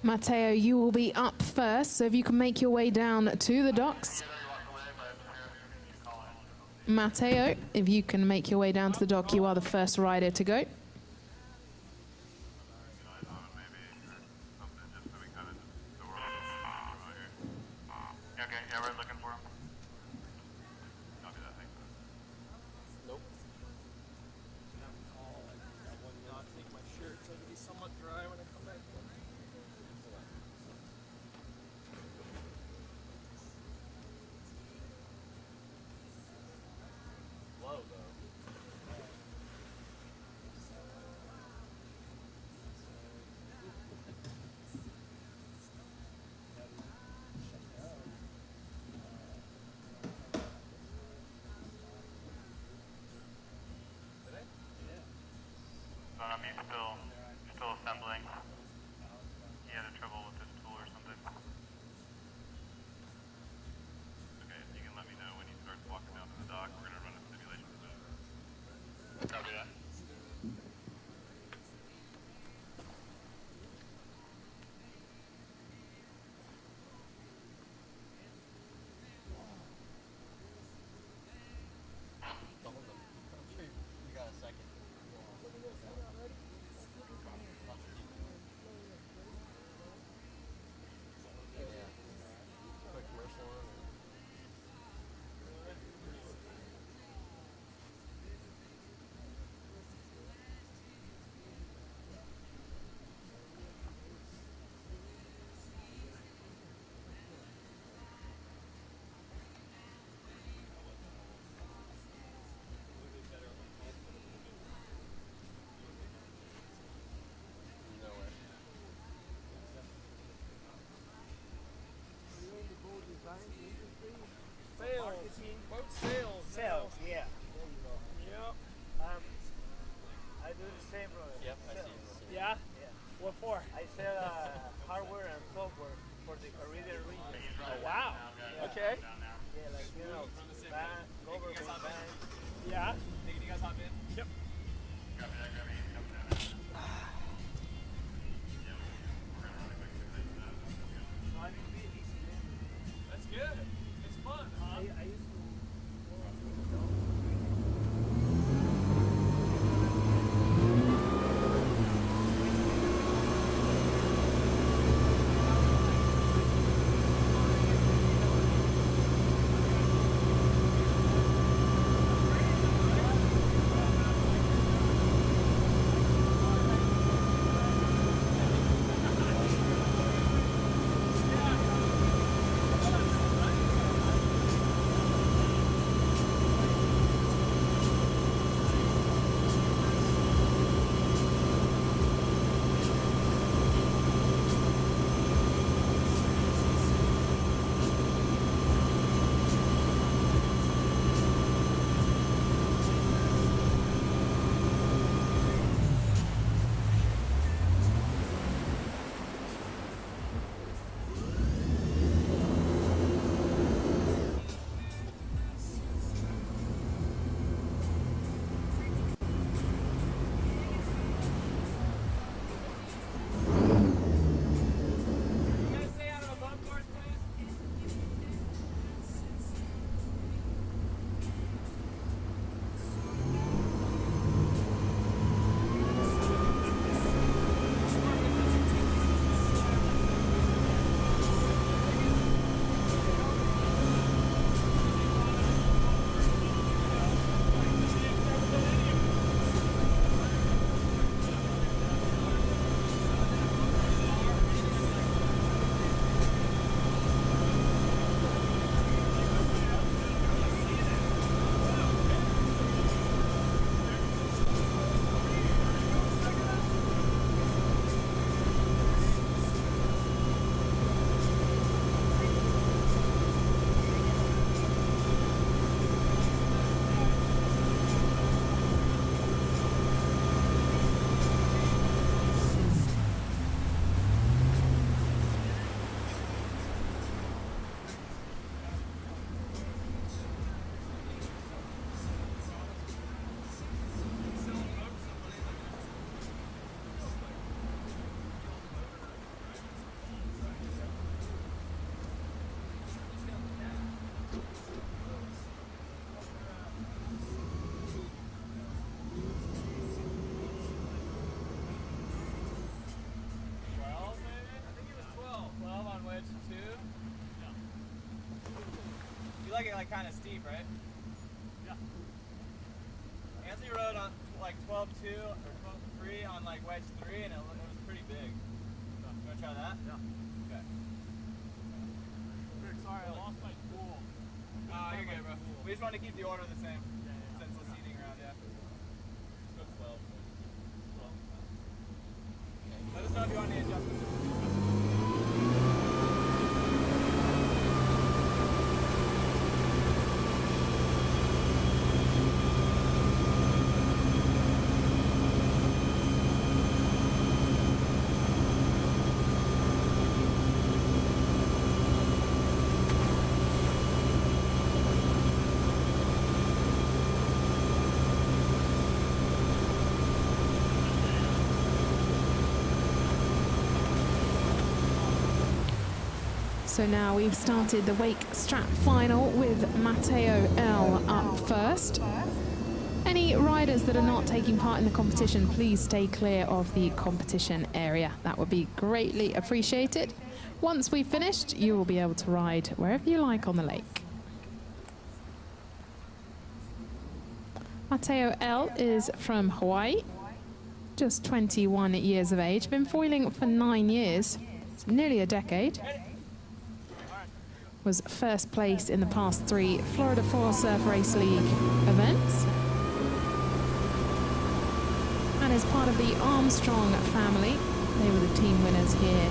Matteo, you will be up first, so if you can make your way down to the docks. Matteo, if you can make your way down to the dock, you are the first rider to go. Okay, yeah, we're looking for him. Copy that, thanks. Nope. I'll take my shirt so I can be somewhat dry when I come back. Low though. He's still assembling. He had trouble with his tool or something. Okay, if you can let me know when he starts walking down to the dock, we're gonna run a simulation for that. Copy that. You got a second. Quick commercial on. Sales. Sales, yeah. There you go. Yep. I do the same, brother. Yep, I Sales. see. Yeah? Yeah. What for? I sell hardware and software for the Caribbean region. Oh, wow. Yeah. Okay. Yeah, like, you know, bank, government bank. Yeah. Thinking you guys hop in? Yep. That's good. It's fun, huh? I used to like it like kind of steep, right? Yeah. Anthony rode on like 12.2 or 12.3 on like wedge 3, and it was pretty big. You wanna try that? Yeah. Okay. Sorry, I lost my tool. You're good, bro. We just want to keep the order the same since the seating round, yeah. Let's go 12. Let us know if you want any adjustments. So now we've started the wake strap final with Matteo L up first. Any riders that are not taking part in the competition, please stay clear of the competition area. That would be greatly appreciated. Once we've finished, you will be able to ride wherever you like on the lake. Matteo L is from Hawaii, just 21 years of age, been foiling for 9 years, nearly a decade. Was first place in the past 3 Florida 4 Surf Race League events. And is part of the Armstrong family. They were the team winners here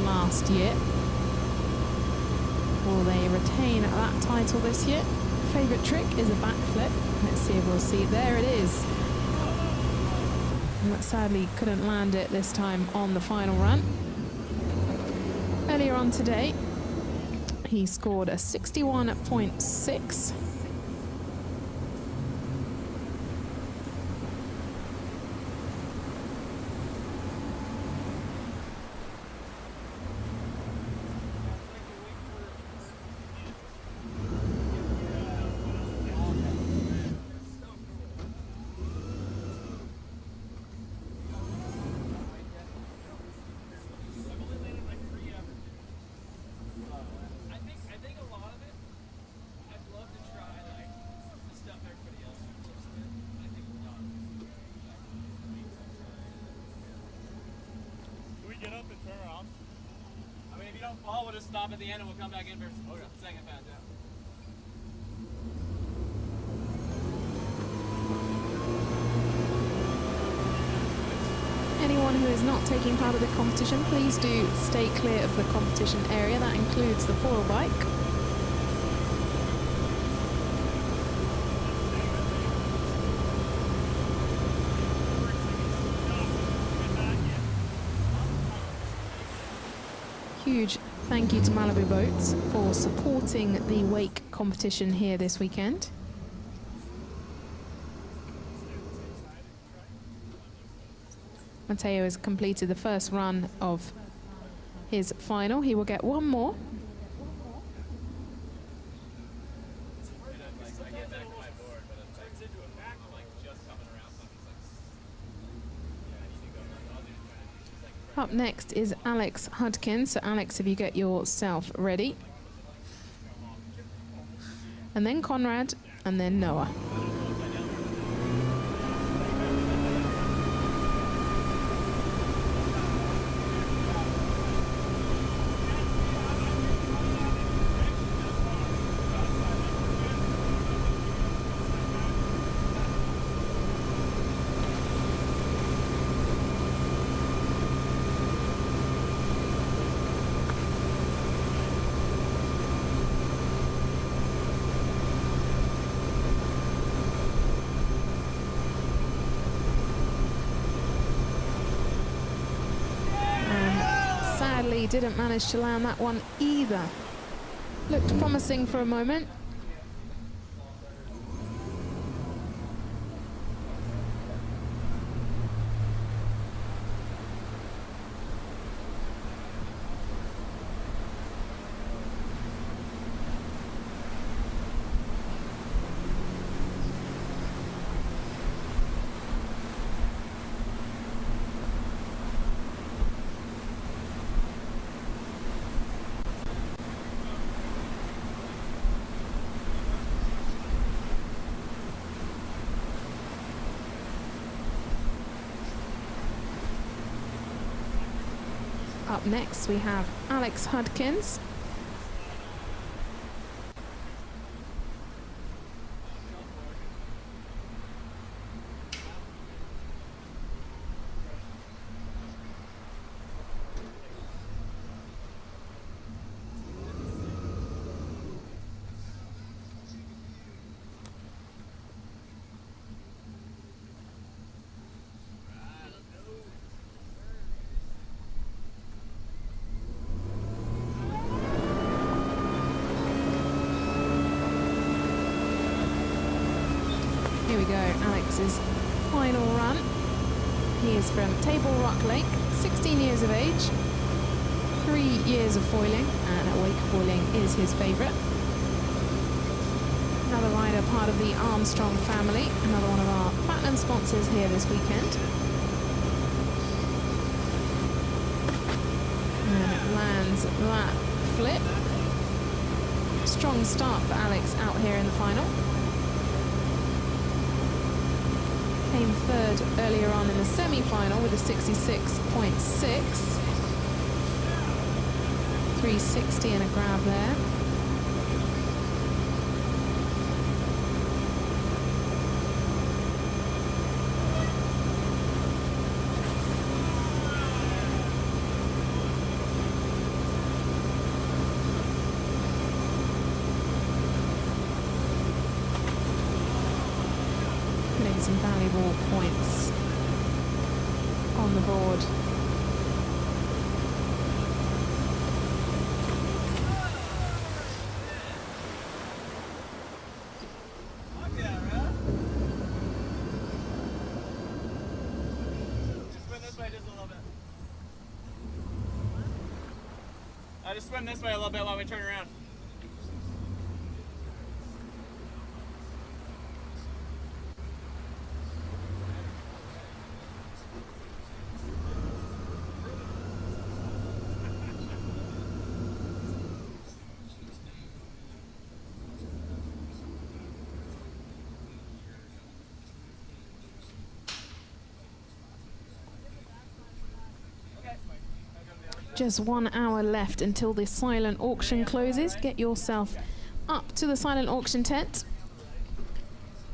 last year. Will they retain that title this year? Favorite trick is a backflip. Let's see if we'll see. There it is. And sadly couldn't land it this time on the final run. Earlier on today, he scored a 61.6. We'll just stop at the end and we'll come back in for second pass, yeah. Anyone who is not taking part of the competition, please do stay clear of the competition area. That includes the foil bike. Huge thank you to Malibu Boats for supporting the wake competition here this weekend. Matteo has completed the first run of his final. He will get one more. Up next is Alex Hudkins. So Alex, if you get yourself ready. And then Conrad, and then Noah. Didn't manage to land that one either. Looked promising for a moment. Up next, we have Alex Hudkins. Here we go, Alex's final run. He is from Table Rock Lake, 16 years of age, 3 years of foiling, and wake foiling is his favourite. Another rider, part of the Armstrong family, another one of our platinum sponsors here this weekend. And it lands that flip. Strong start for Alex out here in the final. Came third earlier on in the semi-final with a 66.6. 360 and a grab there. Some valuable points on the board. Just swim this way just a little bit. Just swim this way a little bit while we turn around. Just 1 hour left until the silent auction closes. Get yourself up to the silent auction tent.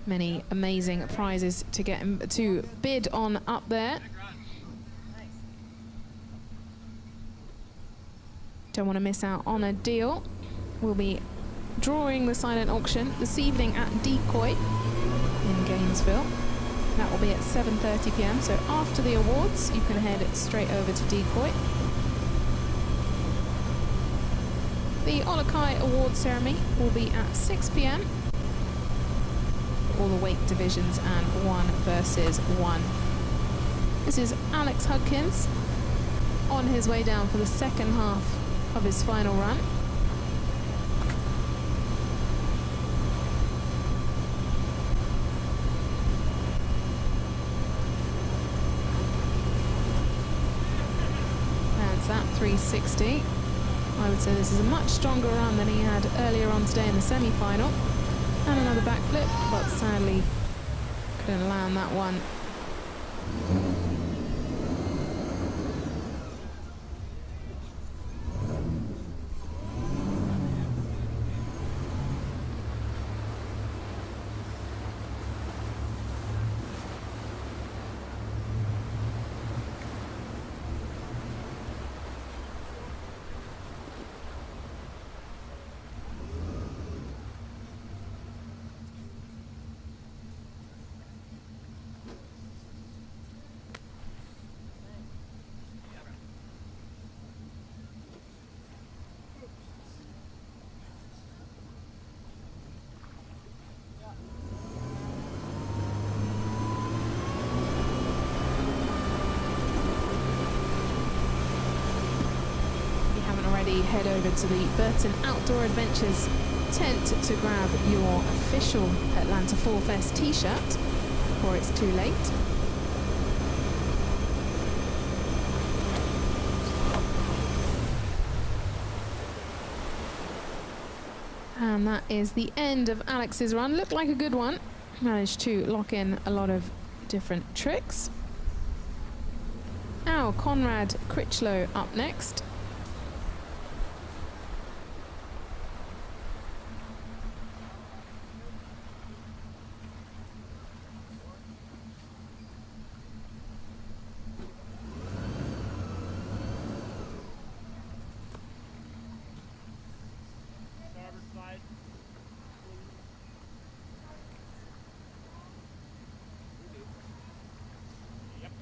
Many amazing prizes to get to bid on up there. Don't want to miss out on a deal. We'll be drawing the silent auction this evening at Decoy in Gainesville. That will be at 7:30 p.m. So after the awards, you can head straight over to Decoy. The Olokai Award ceremony will be at 6 p.m. for all the weight divisions and 1 versus 1. This is Alex Hudkins on his way down for the second half of his final run. That's that 360. I would say this is a much stronger run than he had earlier on today in the semi-final. And another backflip, but sadly couldn't land that one. Head over to the Burton Outdoor Adventures tent to grab your official Atlanta Fall Fest t-shirt before it's too late. And that is the end of Alex's run. Looked like a good one. Managed to lock in a lot of different tricks. Out Now, Conrad Critchlow up next. Starboard side. Yep.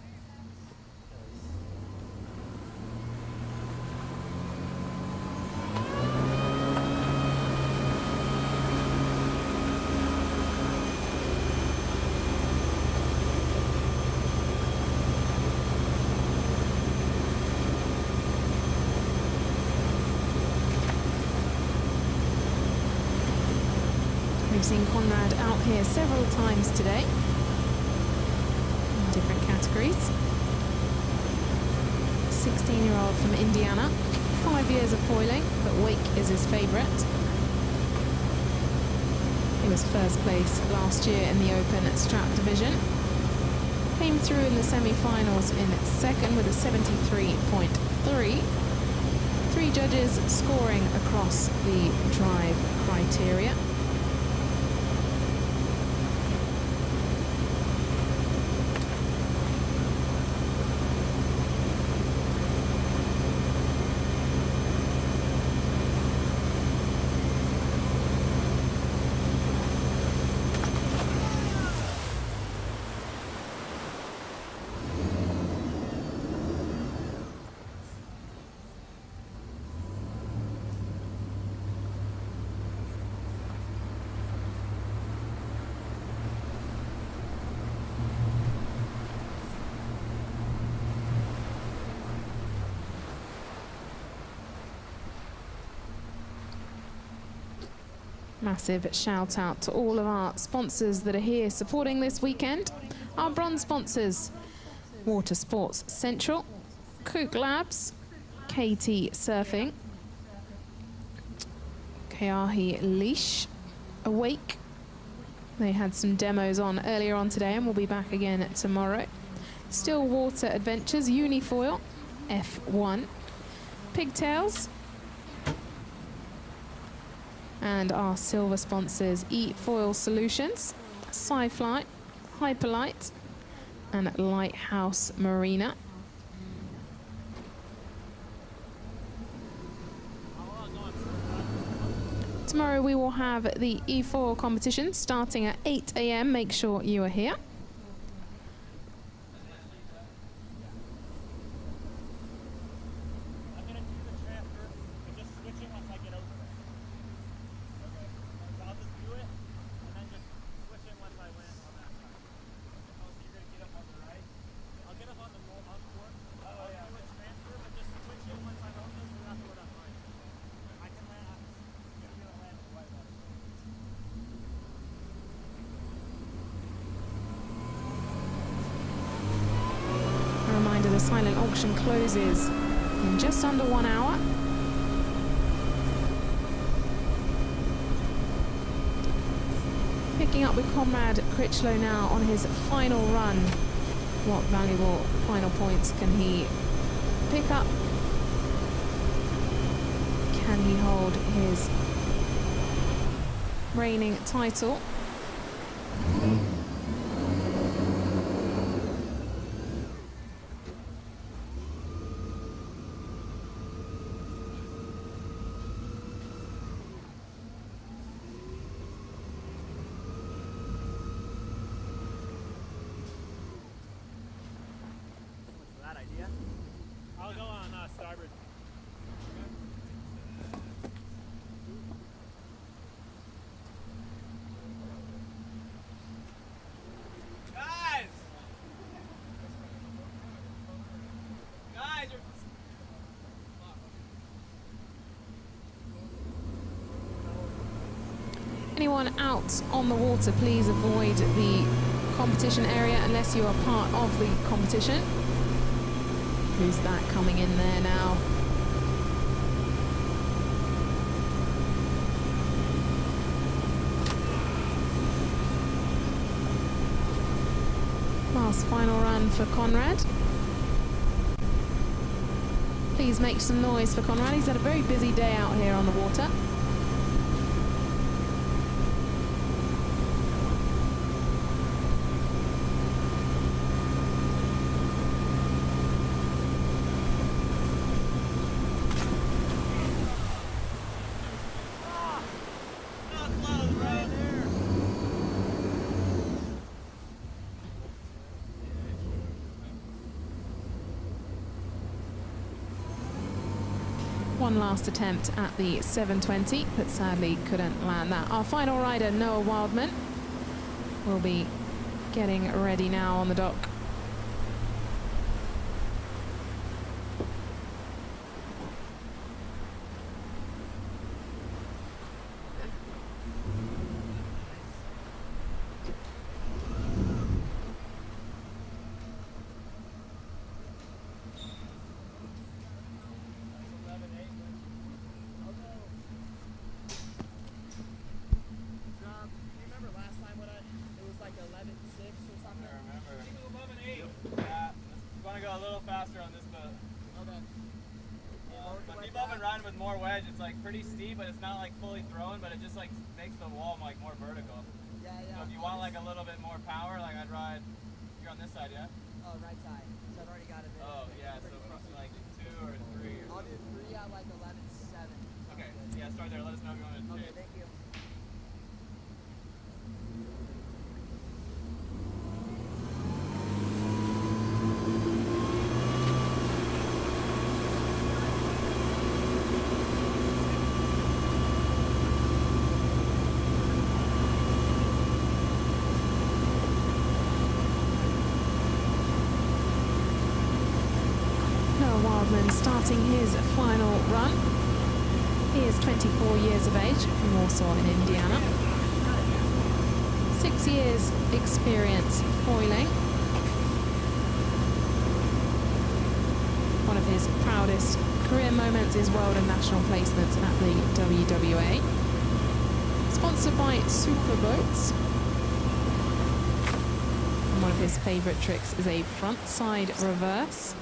We've seen Conrad out here several times today in different categories. 16-year-old from Indiana, 5 years of foiling, but wake is his favourite. He was first place last year in the Open Strap division. Came through in the semi-finals in second with a 73.3. 3 judges scoring across the drive criteria. Massive shout out to all of our sponsors that are here supporting this weekend. Our bronze sponsors: Water Sports Central, Kook Labs, KT Surfing, Keahi Leash, Awake. They had some demos on earlier on today and will be back again tomorrow. Still Water Adventures, Unifoil, F1, Pigtails, and our silver sponsors: E-Foil Solutions, Sci-Fly, Hyperlight, and Lighthouse Marina. Tomorrow we will have the E-Foil competition starting at 8 AM. Make sure you are here. The silent auction closes in just under 1 hour. Picking up with Conrad Critchlow now on his final run. What valuable final points can he pick up? Can he hold his reigning title? I'll go on starboard. Guys! Guys, Anyone out on the water, please avoid the competition area unless you are part of the competition. Who's that coming in there now? Last final run for Conrad. Please make some noise for Conrad. He's had a very busy day out here on the water. One last attempt at the 720, but sadly couldn't land that. Our final rider, Noah Wildman, will be getting ready now on the dock. Pretty steep, but it's not like fully thrown, but it just like makes the wall like more vertical. Yeah, yeah. So if you want like a little bit more power, like I'd ride. You're on this side, yeah? Oh, right side. So I've already got it. Oh, yeah. So probably like 2 or 3. I'll do 3 at like 11.7. Okay. Yeah, start there. Let us know if you want to change. Okay, thank you. Starting his final run. He is 24 years of age from Warsaw in Indiana. 6 years experience foiling. One of his proudest career moments is world and national placements at the WWA. Sponsored by Superboats. And one of his favorite tricks is a front side reverse.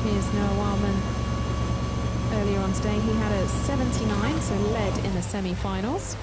Here's Noah Wildman. Earlier on today, he had a 79, so led in the semi-finals.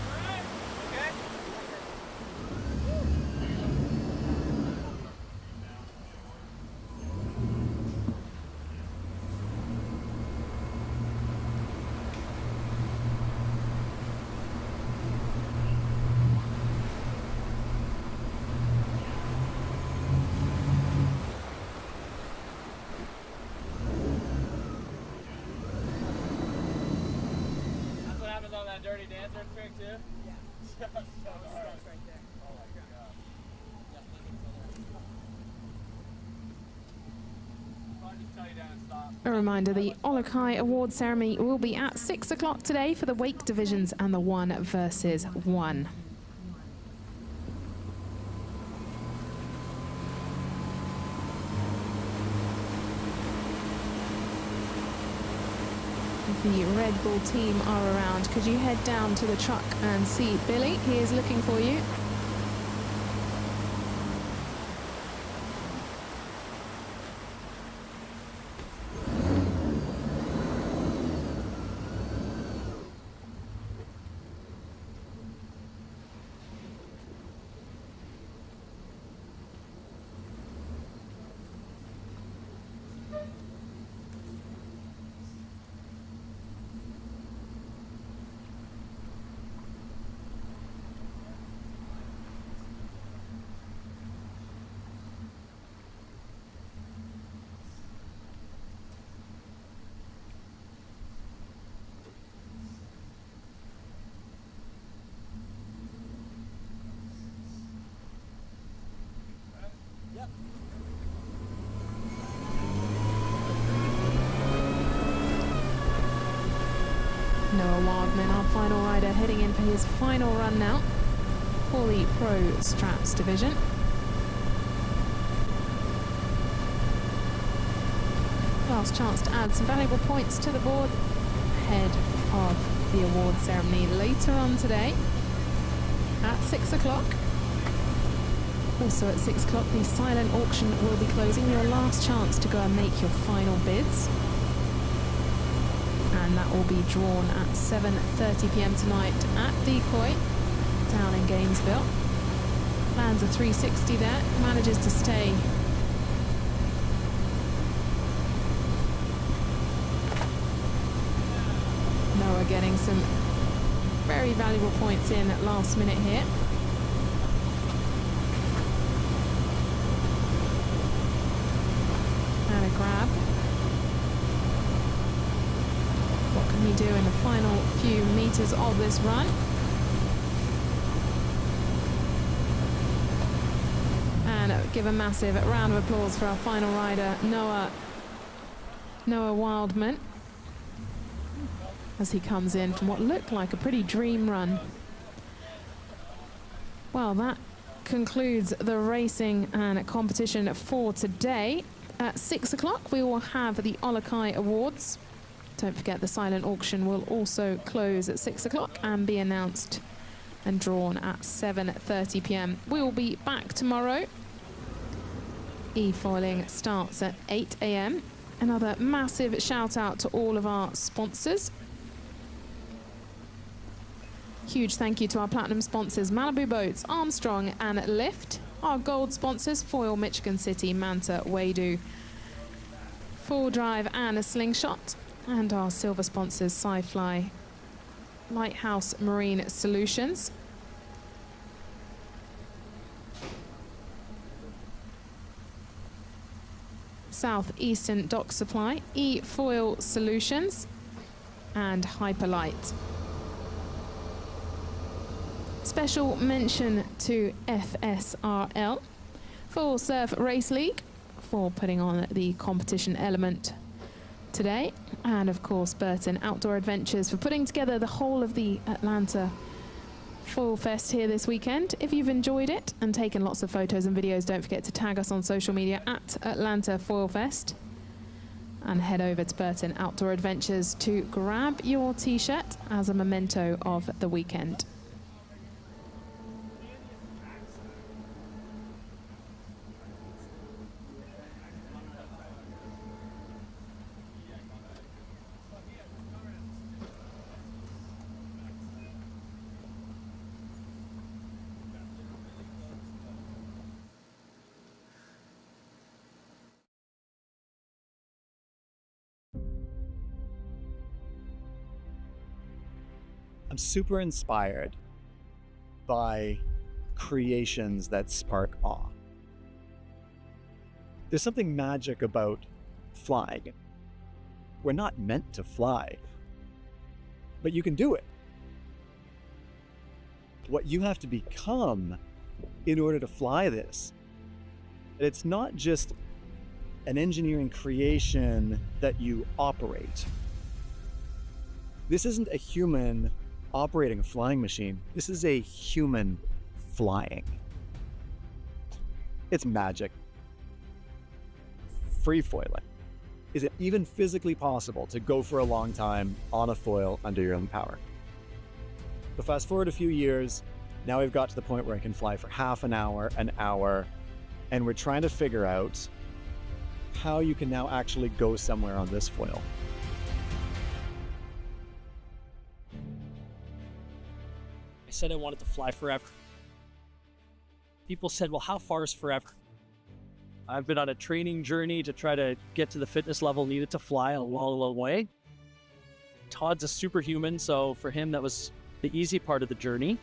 Dirty dancer trick too? Yeah. So right there. Oh my god. I'll just tell you down and stop. A reminder, the Olokai Award ceremony will be at 6 o'clock today for the wake divisions and the 1 versus 1. The Red Bull team are around. Could you head down to the truck and see Billy? He is looking for you. Noah Wildman, our final rider, heading in for his final run now for the Pro Straps division. Last chance to add some valuable points to the board ahead of the award ceremony later on today at 6 o'clock. Also at 6 o'clock, the silent auction will be closing. Your last chance to go and make your final bids. And that will be drawn at 7:30 p.m. tonight at Decoy, down in Gainesville. Lands a 360 there, manages to stay. Noah getting some very valuable points in at last minute here. And a grab. What can he do in the final few meters of this run? And give a massive round of applause for our final rider, Noah Wildman, as he comes in from what looked like a pretty dream run. Well, that concludes the racing and competition for today. At 6 o'clock, we will have the Olokai Awards. Don't forget the silent auction will also close at 6 o'clock and be announced and drawn at 7:30 p.m. We will be back tomorrow. E-foiling starts at 8 a.m. Another massive shout out to all of our sponsors. Huge thank you to our platinum sponsors, Malibu Boats, Armstrong and Lift. Our gold sponsors, Foil, Michigan City, Manta, Wadu, Full Drive and a Slingshot. And our silver sponsors, Sci-Fly, Lighthouse Marine Solutions. Southeastern Dock Supply, E-Foil Solutions, and Hyperlight. Special mention to FSRL, Full Surf Race League, for putting on the competition element today, and of course Burton Outdoor Adventures for putting together the whole of the Atlanta Foil Fest here this weekend. If you've enjoyed it and taken lots of photos and videos, don't forget to tag us on social media at Atlanta Foil Fest, and head over to Burton Outdoor Adventures to grab your t-shirt as a memento of the weekend. I'm super inspired by creations that spark awe. There's something magic about flying. We're not meant to fly, but you can do it. What you have to become in order to fly this, it's not just an engineering creation that you operate. This isn't a human operating a flying machine. This is a human flying. It's magic. Free foiling. Is it even physically possible to go for a long time on a foil under your own power? But fast forward a few years, now we've got to the point where I can fly for half an hour, and we're trying to figure out how you can now actually go somewhere on this foil. I said I wanted to fly forever. People said, well, how far is forever? I've been on a training journey to try to get to the fitness level needed to fly a long, long way. Todd's a superhuman, so for him, that was the easy part of the journey.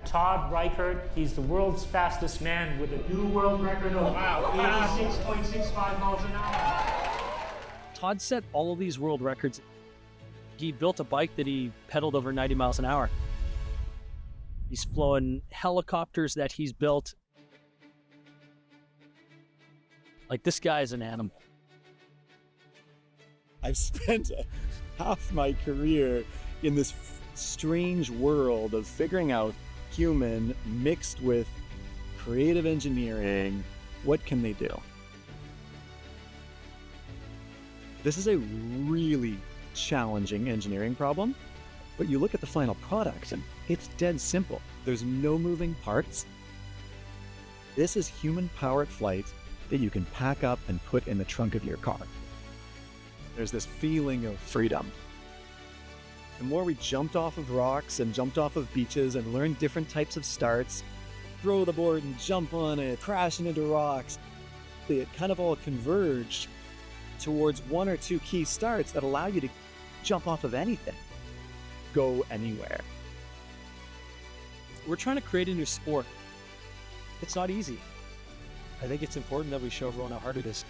Todd Reichert, he's the world's fastest man with a new world record of 86.65 miles an hour. Todd set all of these world records. He built a bike that he pedaled over 90 miles an hour. He's flown helicopters that he's built. Like, this guy is an animal. I've spent half my career in this strange world of figuring out human mixed with creative engineering. What can they do? This is a really challenging engineering problem, but you look at the final product and it's dead simple. There's no moving parts. This is human-powered flight that you can pack up and put in the trunk of your car. There's this feeling of freedom. The more we jumped off of rocks and jumped off of beaches and learned different types of starts, throw the board and jump on it, crashing into rocks, it kind of all converged towards one or two key starts that allow you to jump off of anything, go anywhere. We're trying to create a new sport. It's not easy. I think it's important that we show everyone how hard it is.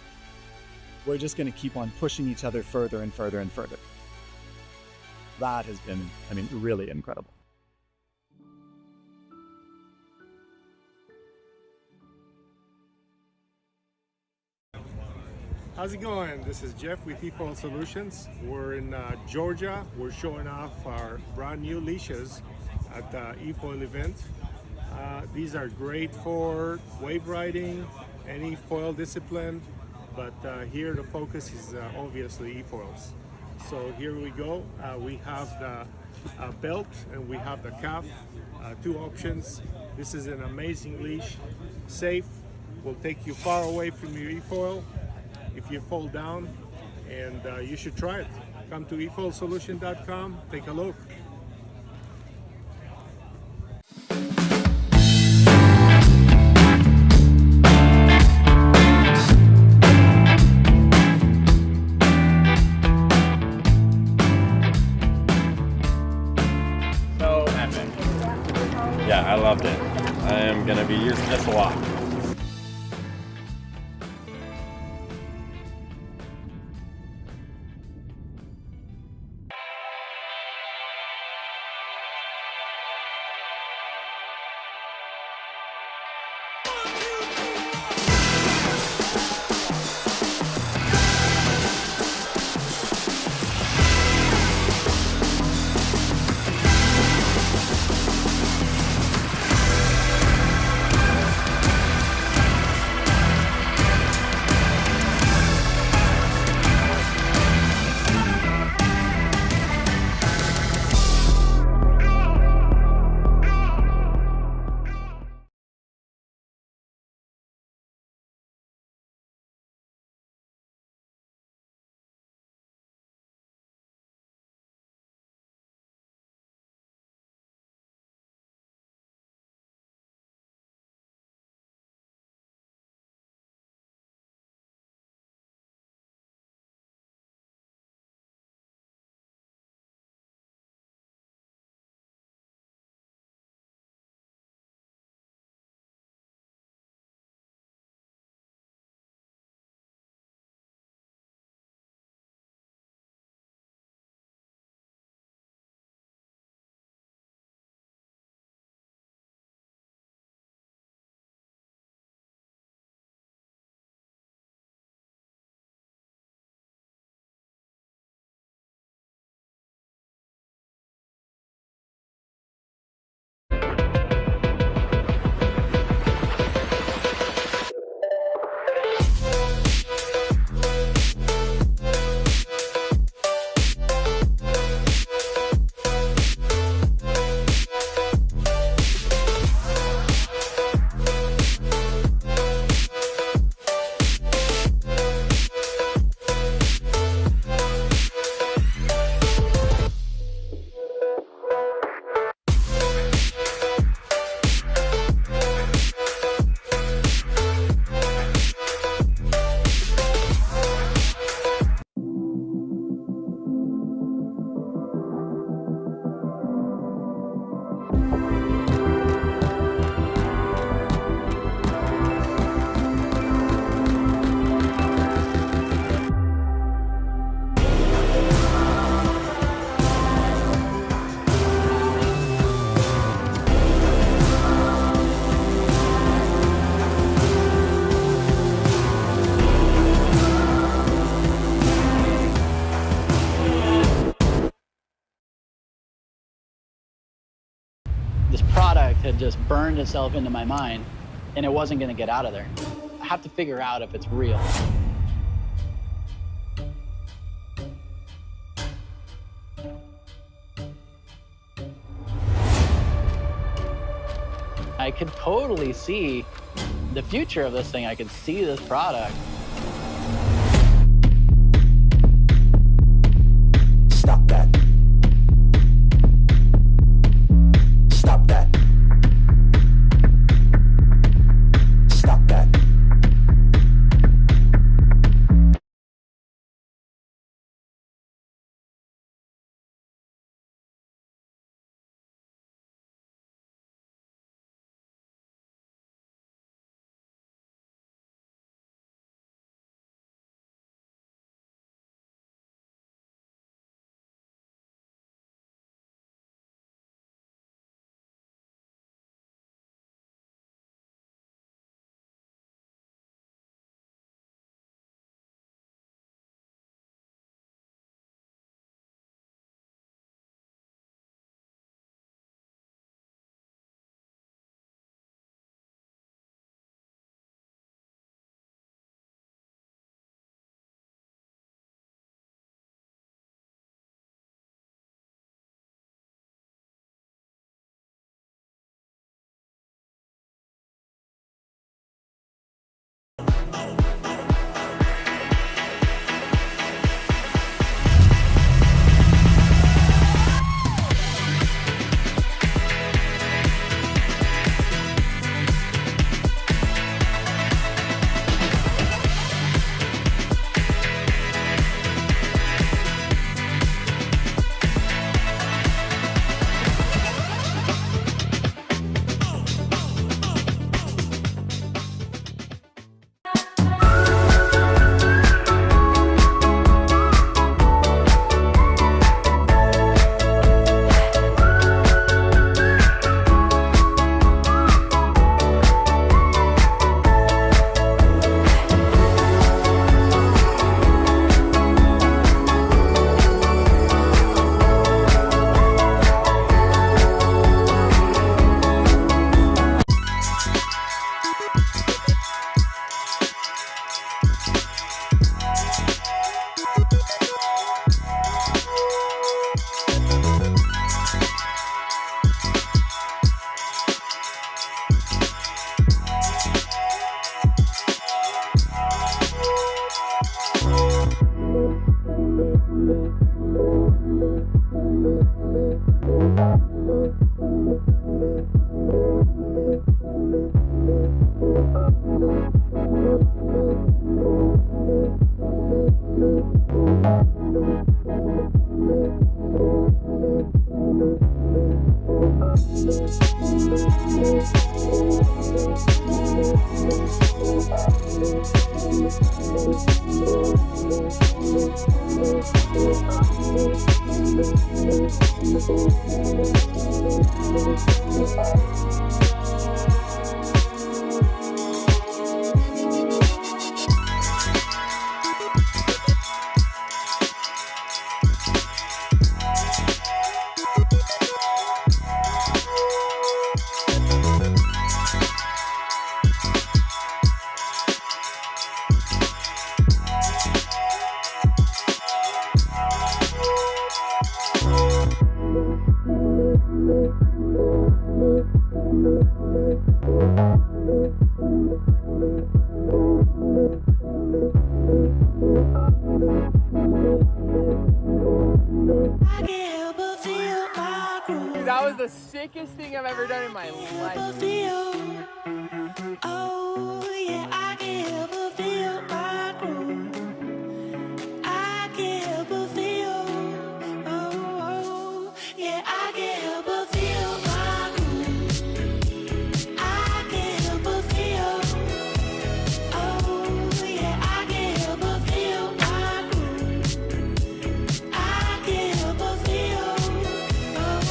We're just going to keep on pushing each other further and further and further. That has been, really incredible. How's it going? This is Jeff with eFoil Solutions. We're in Georgia. We're showing off our brand new leashes at the eFoil event. These are great for wave riding, any foil discipline, but here the focus is obviously eFoils. So here we go. We have the belt and we have the cuff, two options. This is an amazing leash, safe, will take you far away from your eFoil if you fall down, and you should try it. Come to efoilsolution.com, take a look. So epic. Yeah, I loved it. I am gonna be using this a lot. had just burned itself into my mind, and it wasn't going to get out of there. I have to figure out if it's real. I could totally see the future of this thing. I could see this product. Stop that. Stop that. Stop that. That was the sickest thing I've ever done in my life. Oh, yeah, I can't help but feel my groove. I can't help but feel. Oh, yeah, I can't help but feel my groove. I can't help but feel. Oh, yeah, I can't help but feel my groove. I can't help but feel. Oh.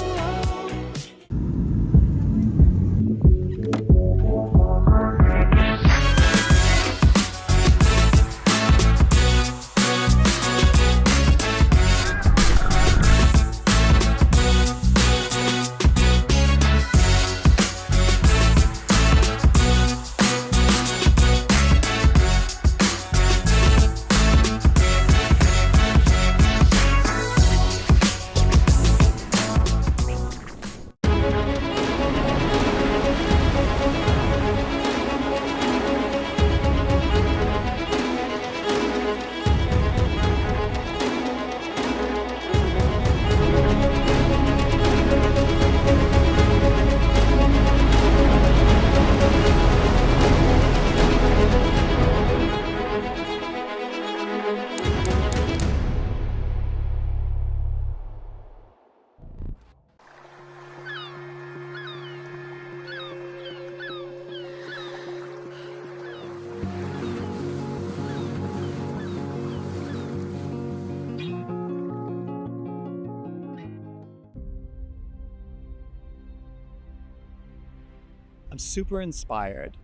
I'm super inspired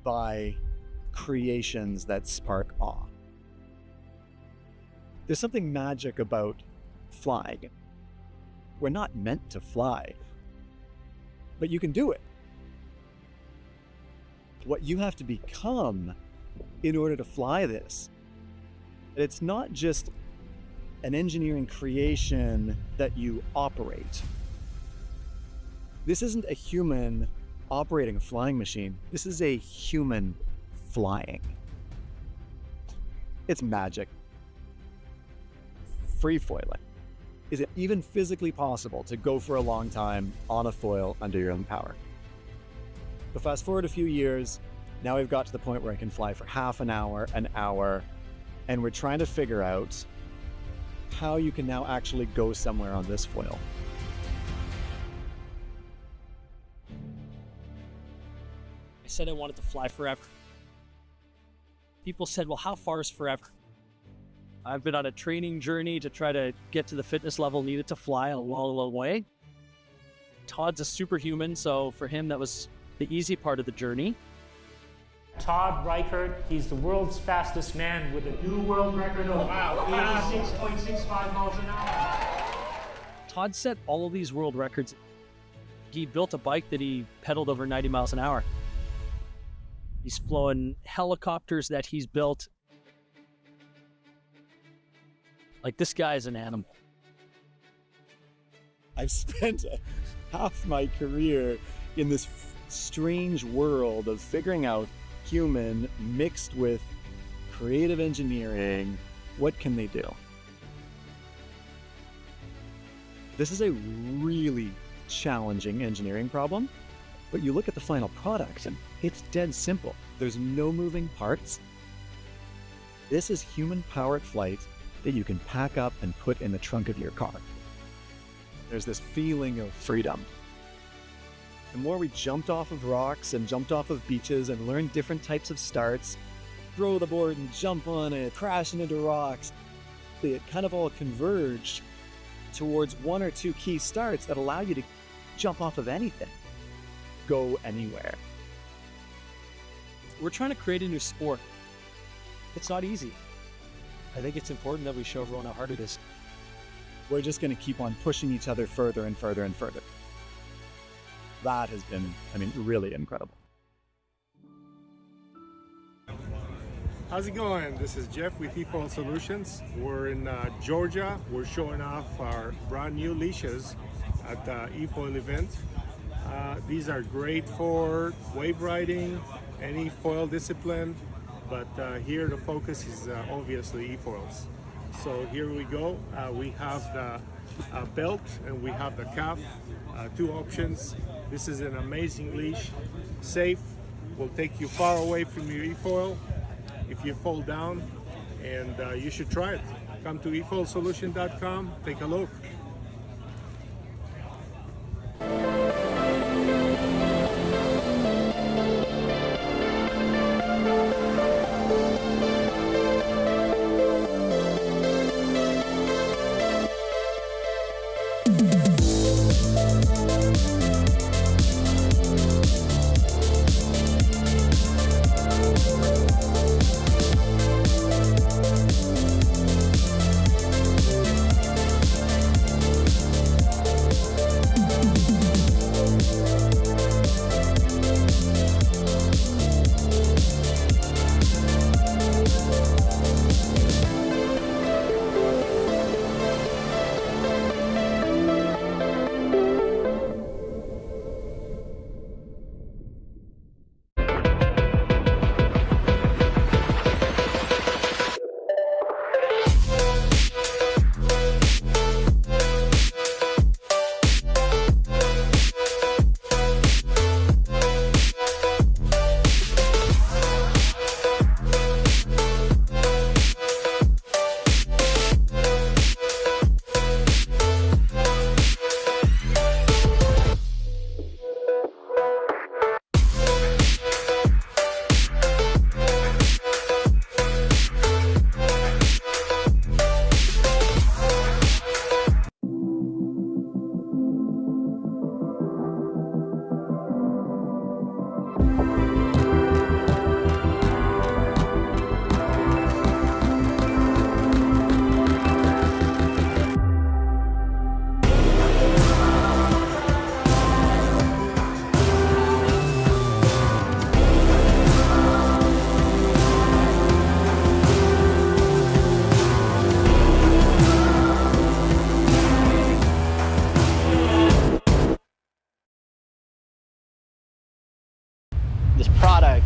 by creations that spark awe. There's something magic about flying. We're not meant to fly, but you can do it. What you have to become in order to fly this, it's not just an engineering creation that you operate. This isn't a human operating a flying machine. This is a human flying. It's magic. Free foiling. Is it even physically possible to go for a long time on a foil under your own power? But fast forward a few years, now we've got to the point where I can fly for half an hour, and we're trying to figure out how you can now actually go somewhere on this foil. I said I wanted to fly forever. People said, well, how far is forever? I've been on a training journey to try to get to the fitness level needed to fly a long, long way. Todd's a superhuman, so for him, that was the easy part of the journey. Todd Reichert, he's the world's fastest man with a new world record of 86.65 miles an hour. Todd set all of these world records. He built a bike that he pedaled over 90 miles an hour. He's flown helicopters that he's built. Like, this guy is an animal. I've spent half my career in this strange world of figuring out human mixed with creative engineering. What can they do? This is a really challenging engineering problem, but you look at the final product and it's dead simple. There's no moving parts. This is human-powered flight that you can pack up and put in the trunk of your car. There's this feeling of freedom. The more we jumped off of rocks and jumped off of beaches and learned different types of starts, throw the board and jump on it, crashing into rocks, it kind of all converged towards one or two key starts that allow you to jump off of anything, go anywhere. We're trying to create a new sport. It's not easy. I think it's important that we show everyone how hard it is. We're just going to keep on pushing each other further and further and further. That has been, really incredible. How's it going? This is Jeff with eFoil Solutions. We're in Georgia. We're showing off our brand new leashes at the eFoil event. These are great for wave riding, any foil discipline, but here the focus is obviously eFoils. So here we go. We have the belt and we have the cuff, two options. This is an amazing leash, safe, will take you far away from your eFoil if you fall down, and you should try it. Come to efoilsolution.com, take a look.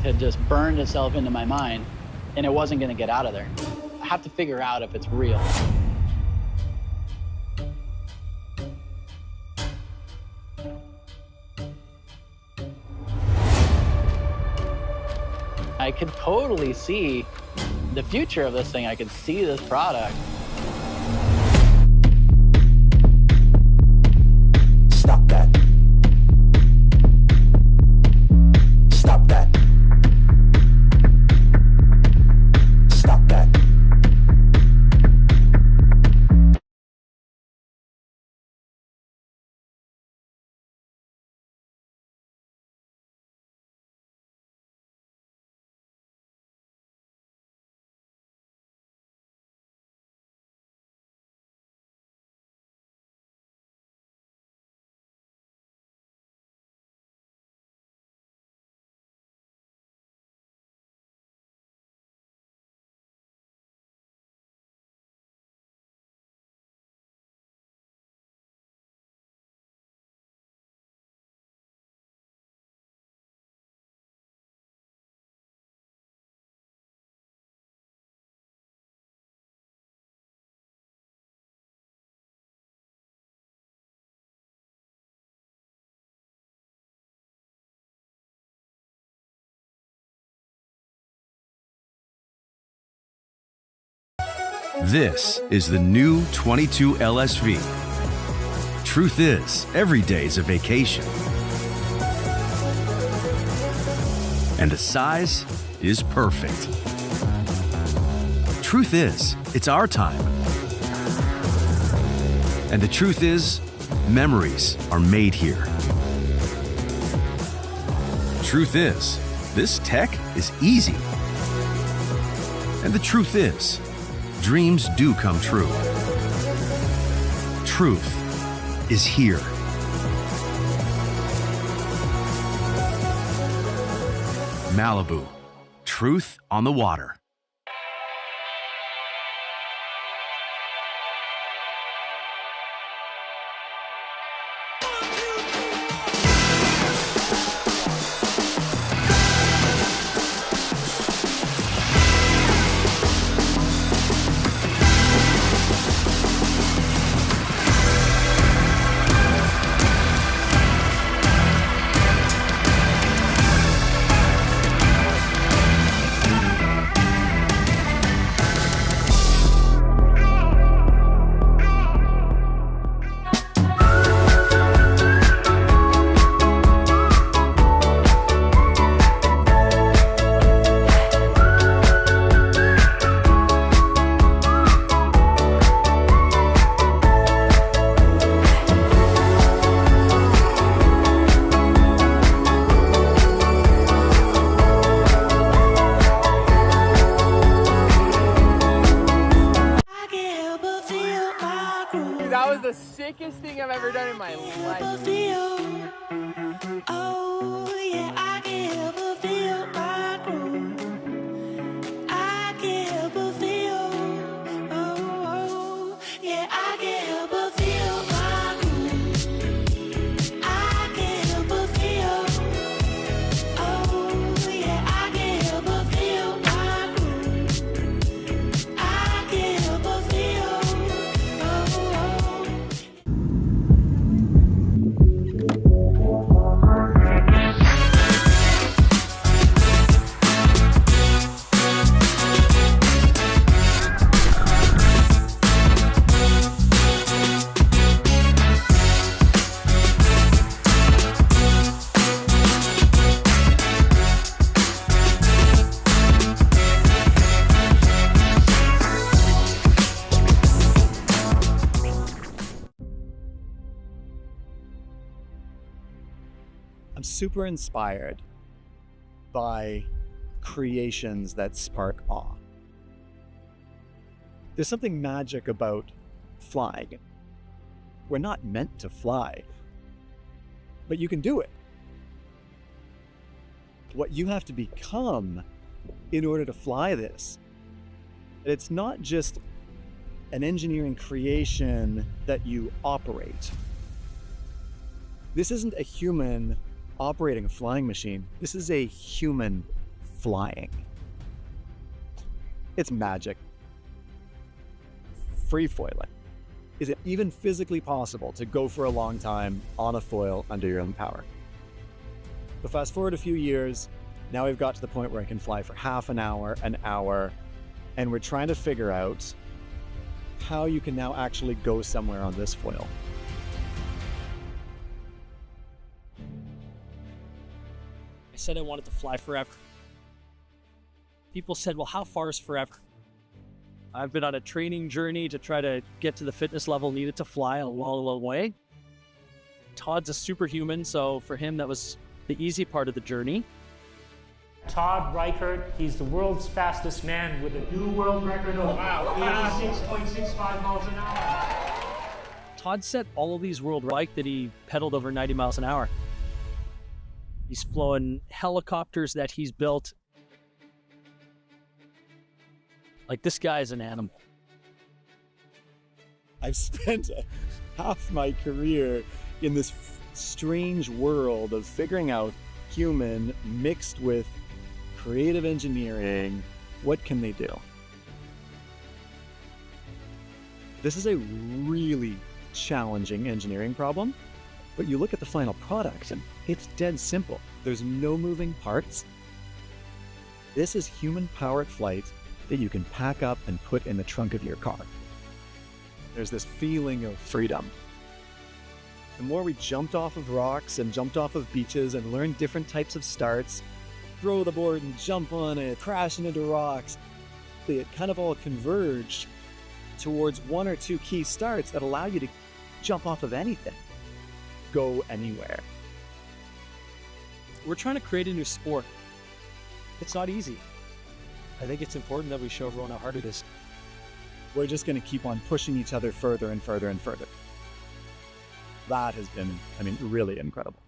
had just burned itself into my mind, and it wasn't going to get out of there. I have to figure out if it's real. I could totally see the future of this thing. I could see this product. Stop that. Stop that. Stop that. This is the new 22 LSV. Truth is, every day is a vacation. And the size is perfect. Truth is, it's our time. And the truth is, memories are made here. Truth is, this tech is easy. And the truth is, dreams do come true. Truth is here. Malibu, truth on the water. That was the sickest thing I've ever done in my life. Oh, yeah, I can't help but feel my groove. I can't help but feel. Oh, yeah, I can't help but feel my groove. I can't help but feel. Oh, yeah, I can't help but feel my groove. I can't help but feel. I'm super inspired by creations that spark awe. There's something magic about flying. We're not meant to fly, but you can do it. What you have to become in order to fly this, it's not just an engineering creation that you operate. This isn't a human operating a flying machine. This is a human flying. It's magic. Free foiling. Is it even physically possible to go for a long time on a foil under your own power? But fast forward a few years, now we've got to the point where I can fly for half an hour, and we're trying to figure out how you can now actually go somewhere on this foil. I said I wanted to fly forever. People said, well, how far is forever? I've been on a training journey to try to get to the fitness level needed to fly a long, long way. Todd's a superhuman, so for him, that was the easy part of the journey. Todd Reichert, he's the world's fastest man with a new world record of 86.65 miles an hour. Todd set all of these world records that he pedaled over 90 miles an hour. He's flown helicopters that he's built. Like, this guy is an animal. I've spent half my career in this strange world of figuring out human mixed with creative engineering. What can they do? This is a really challenging engineering problem, but you look at the final product and it's dead simple. There's no moving parts. This is human-powered flight that you can pack up and put in the trunk of your car. There's this feeling of freedom. The more we jumped off of rocks and jumped off of beaches and learned different types of starts, throw the board and jump on it, crashing into rocks, it kind of all converged towards one or two key starts that allow you to jump off of anything, go anywhere. We're trying to create a new sport. It's not easy. I think it's important that we show everyone how hard it is. We're just going to keep on pushing each other further and further and further. That has been, really incredible.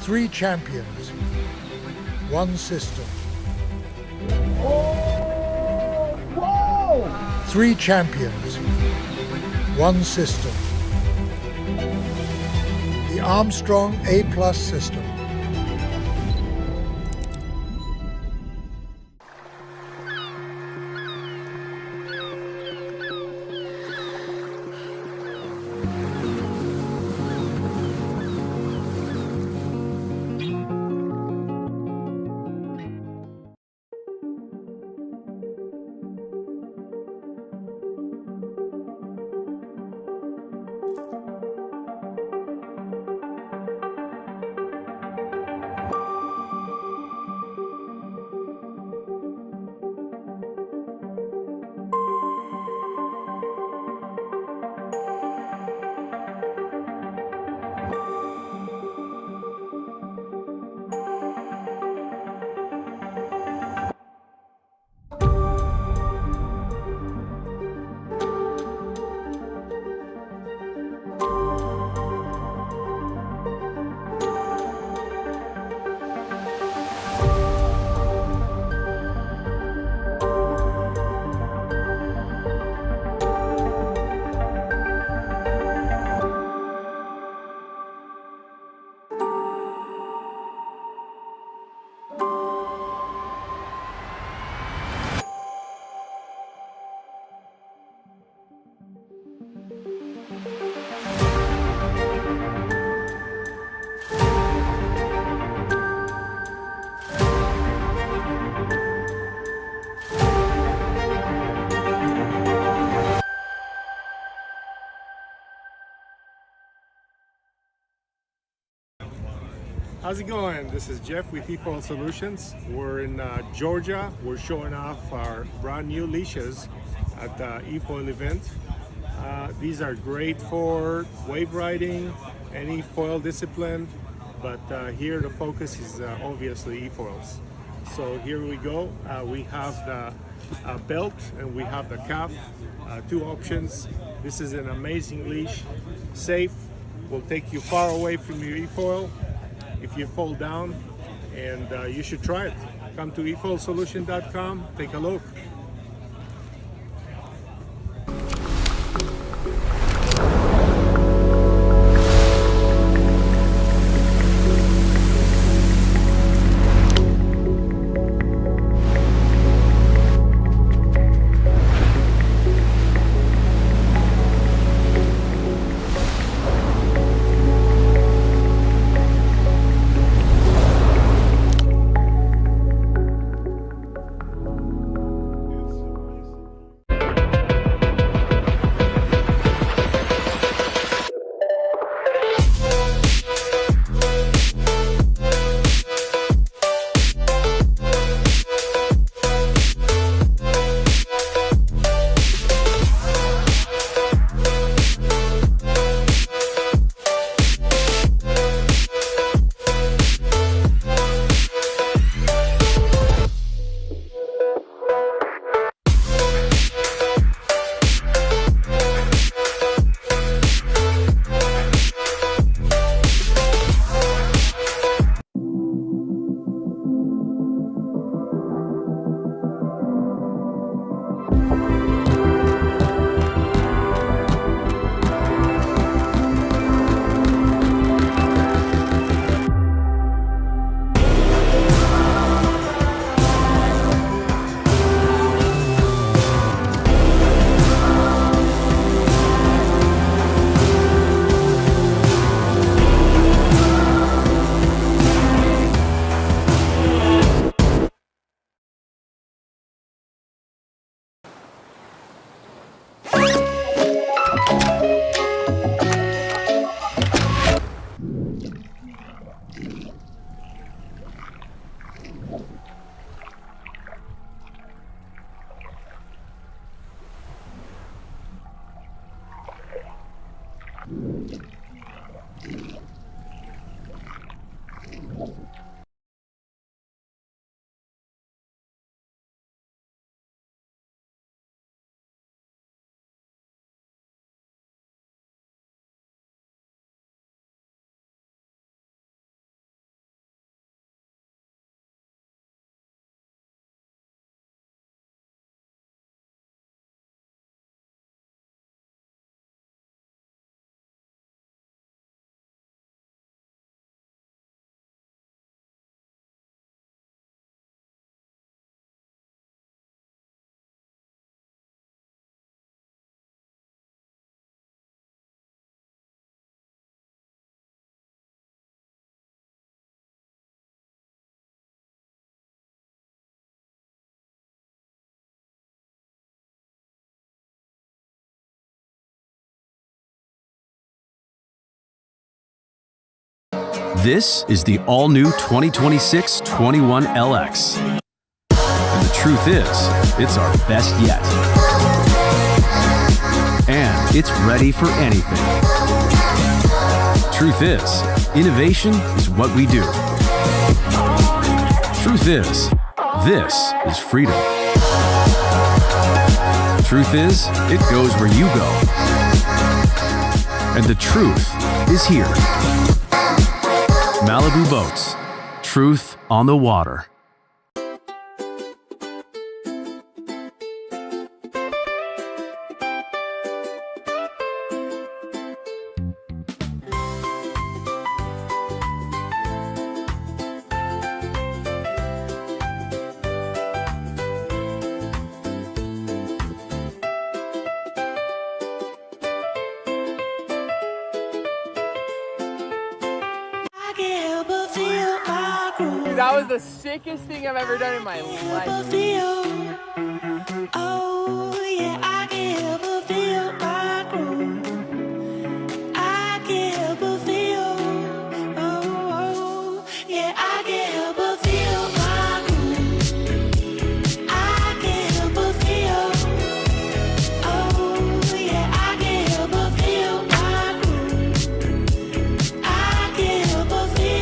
3 champions, 1 system. Whoa! 3 champions, 1 system. The Armstrong A+ system. How's it going? This is Jeff with eFoil Solutions. We're in Georgia. We're showing off our brand new leashes at the eFoil event. These are great for wave riding, any foil discipline, but here the focus is obviously eFoils. So here we go. We have the belt and we have the calf, 2 options. This is an amazing leash, safe, will take you far away from your eFoil if you fall down, and you should try it. Come to efoilsolution.com, take a look. This is the all-new 2026 21LX. And the truth is, it's our best yet. And it's ready for anything. Truth is, innovation is what we do. Truth is, this is freedom. Truth is, it goes where you go. And the truth is here. Malibu Boats. Truth on the water. That was the sickest thing I've ever done in my life. Oh, yeah, I can't help but feel my groove. I can't help but feel. Oh, yeah, I can't help but feel my groove. I can't help but feel. Oh, yeah, I can't help but feel my groove. I can't help but feel.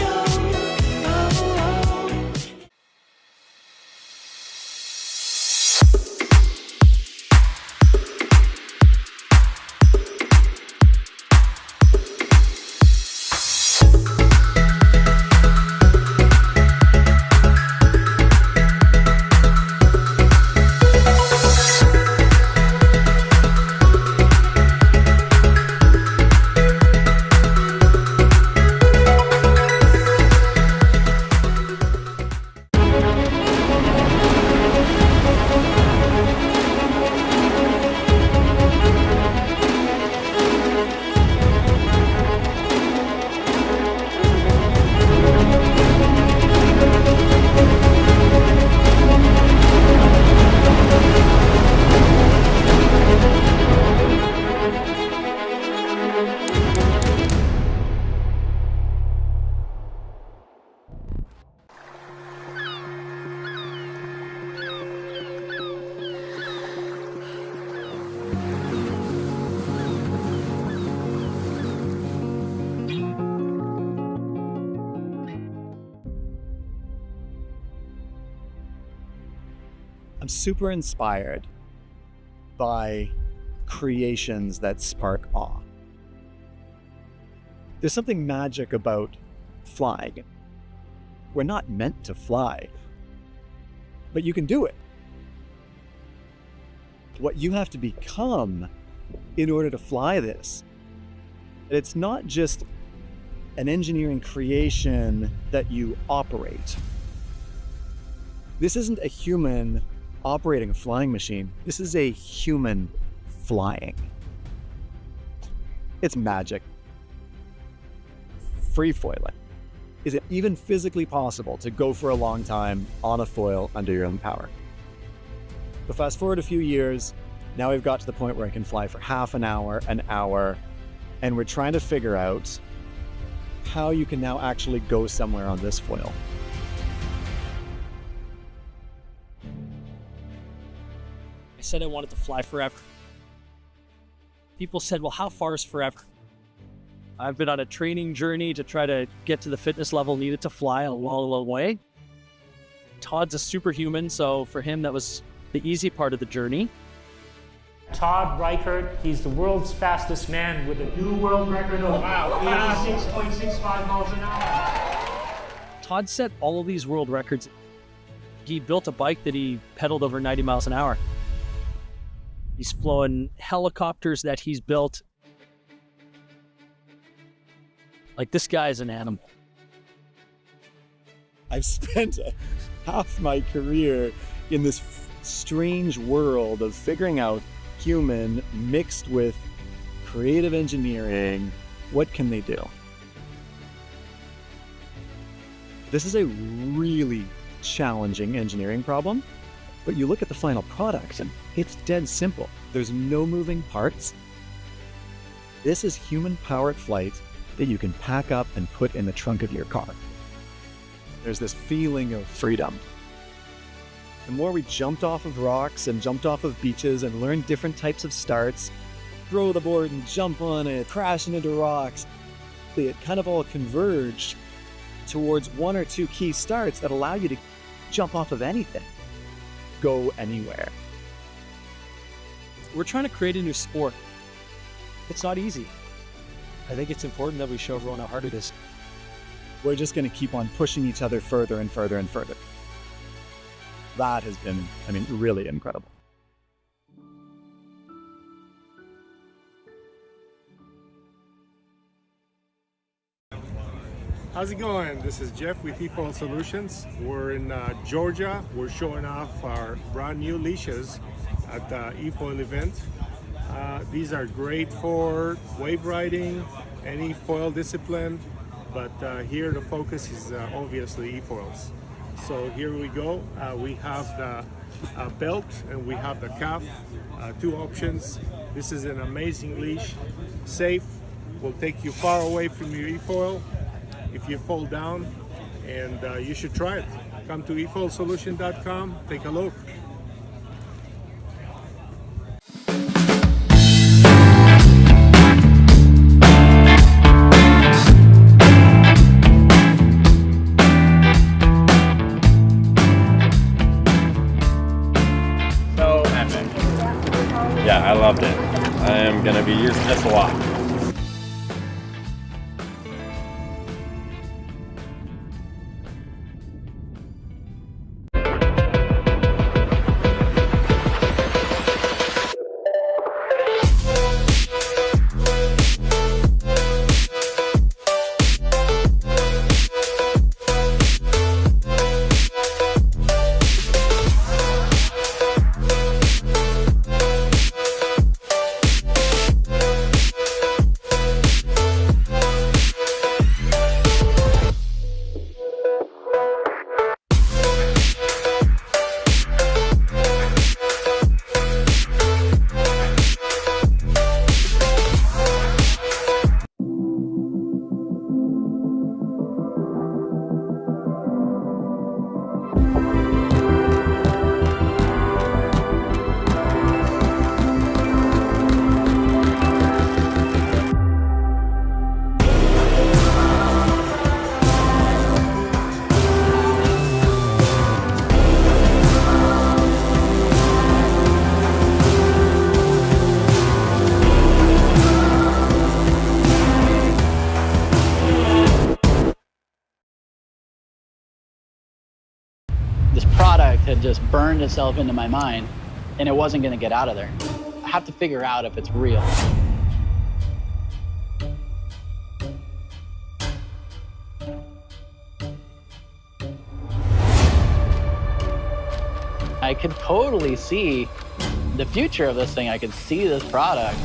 I'm super inspired by creations that spark awe. There's something magic about flying. We're not meant to fly, but you can do it. What you have to become in order to fly this, it's not just an engineering creation that you operate. This isn't a human operating a flying machine. This is a human flying. It's magic. Free foiling. Is it even physically possible to go for a long time on a foil under your own power? But fast forward a few years, now we've got to the point where I can fly for half an hour, and we're trying to figure out how you can now actually go somewhere on this foil. I said I wanted to fly forever. People said, well, how far is forever? I've been on a training journey to try to get to the fitness level needed to fly a long, long way. Todd's a superhuman, so for him, that was the easy part of the journey. Todd Reichert, he's the world's fastest man with a new world record of 86.65 miles an hour. Todd set all of these world records. He built a bike that he pedaled over 90 miles an hour. He's flown helicopters that he's built. Like, this guy is an animal. I've spent half my career in this strange world of figuring out human mixed with creative engineering. What can they do? This is a really challenging engineering problem, but you look at the final product and it's dead simple. There's no moving parts. This is human-powered flight that you can pack up and put in the trunk of your car. There's this feeling of freedom. The more we jumped off of rocks and jumped off of beaches and learned different types of starts, throw the board and jump on it, crashing into rocks, it kind of all converged towards one or two key starts that allow you to jump off of anything, go anywhere. We're trying to create a new sport. It's not easy. I think it's important that we show everyone how hard it is. We're just going to keep on pushing each other further and further and further. That has been, really incredible. How's it going? This is Jeff with eFoil Solutions. We're in Georgia. We're showing off our brand new leashes at the eFoil event. These are great for wave riding, any foil discipline, but here the focus is obviously eFoils. So here we go. We have the belt and we have the cuff, two options. This is an amazing leash, safe, will take you far away from your eFoil if you fall down, and you should try it. Come to efoilsolution.com, take a look. So epic. Yeah, I loved it. I am gonna be using this a lot. This product had just burned itself into my mind, and it wasn't going to get out of there. I have to figure out if it's real. I could totally see the future of this thing. I could see this product.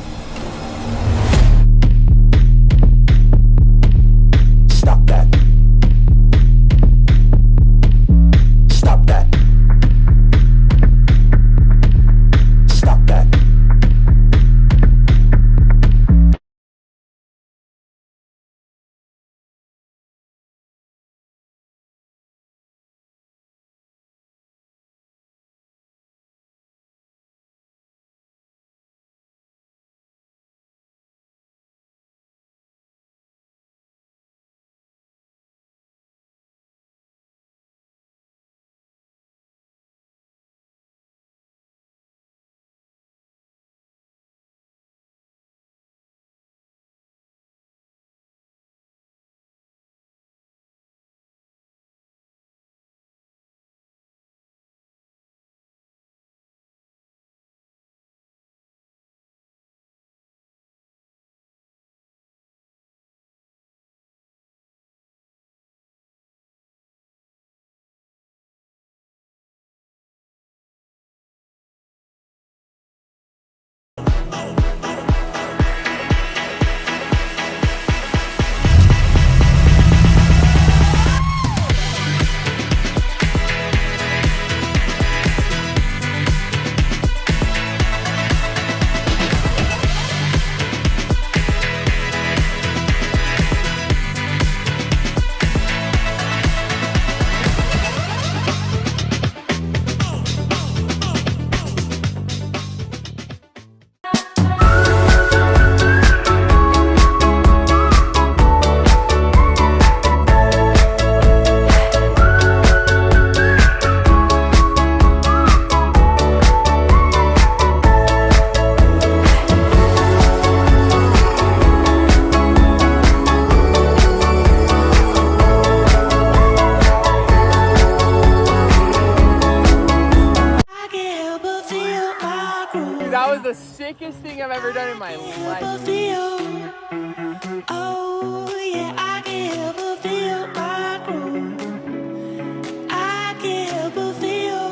that was the sickest thing I've ever done in my life. Oh, yeah, I can't help but feel my groove. I can't help but feel.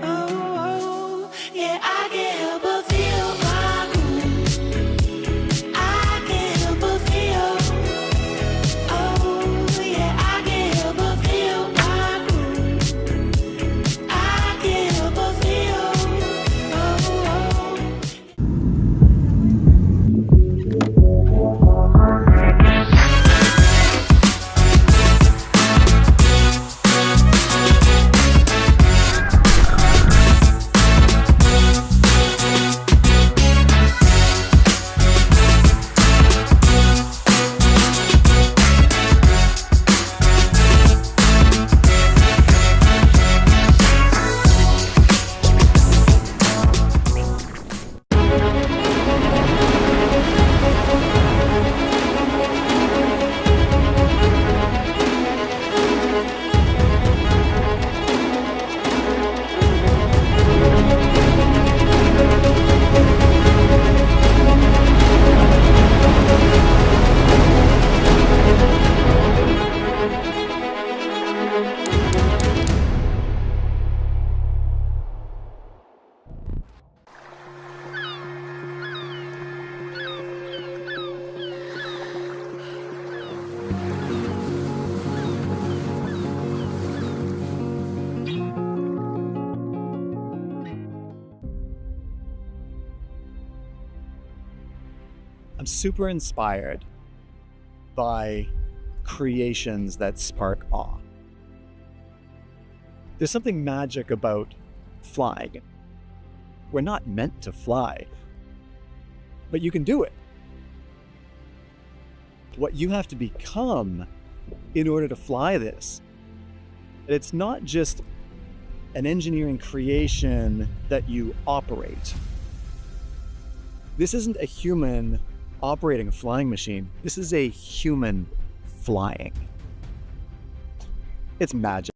Oh, yeah, I can't help but feel my groove. I can't help but feel. Oh, yeah, I can't help but feel my groove. I can't help but feel. I'm super inspired by creations that spark awe. There's something magic about flying. We're not meant to fly, but you can do it. What you have to become in order to fly this, it's not just an engineering creation that you operate. This isn't a human operating a flying machine. This is a human flying. It's magic.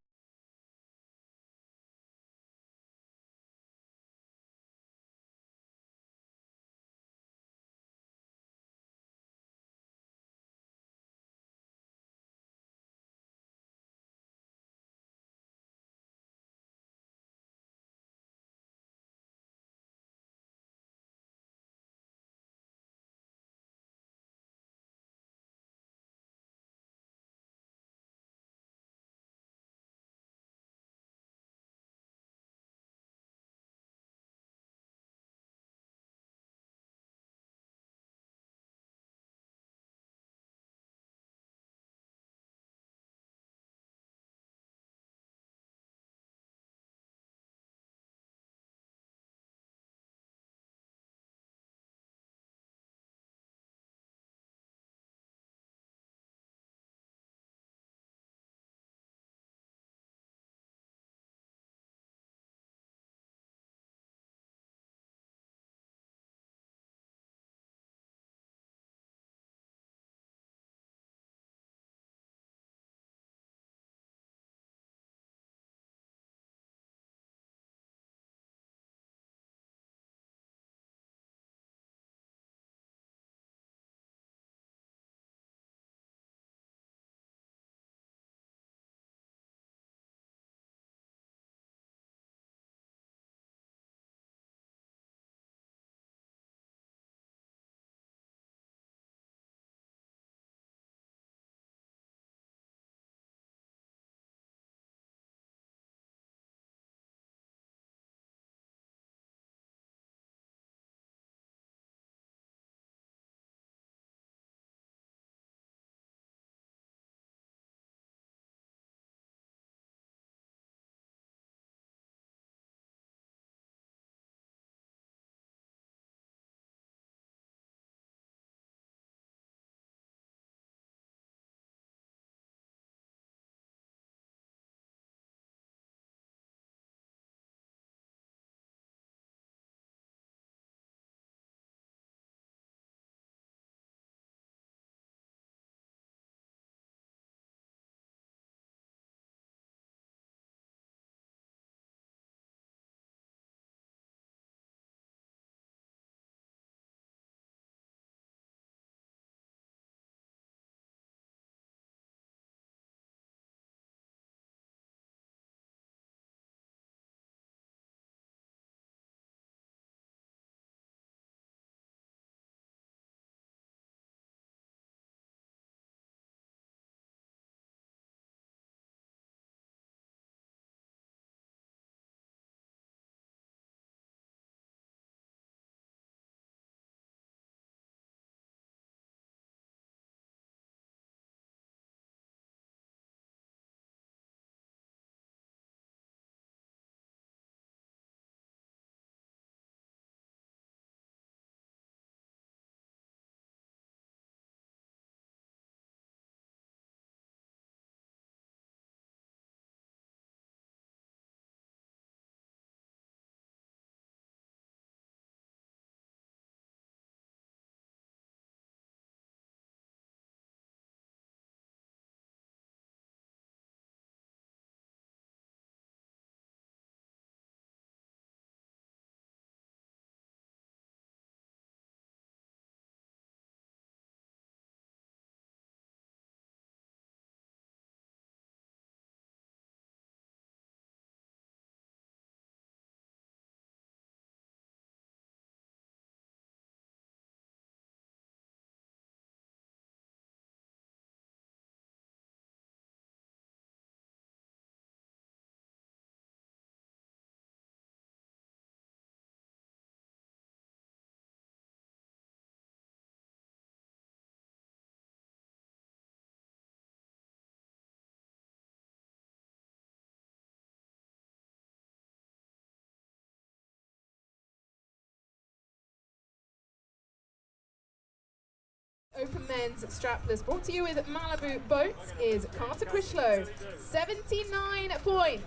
Open men's strapless brought to you with Malibu Boats is Carter Critchlow, 79 points.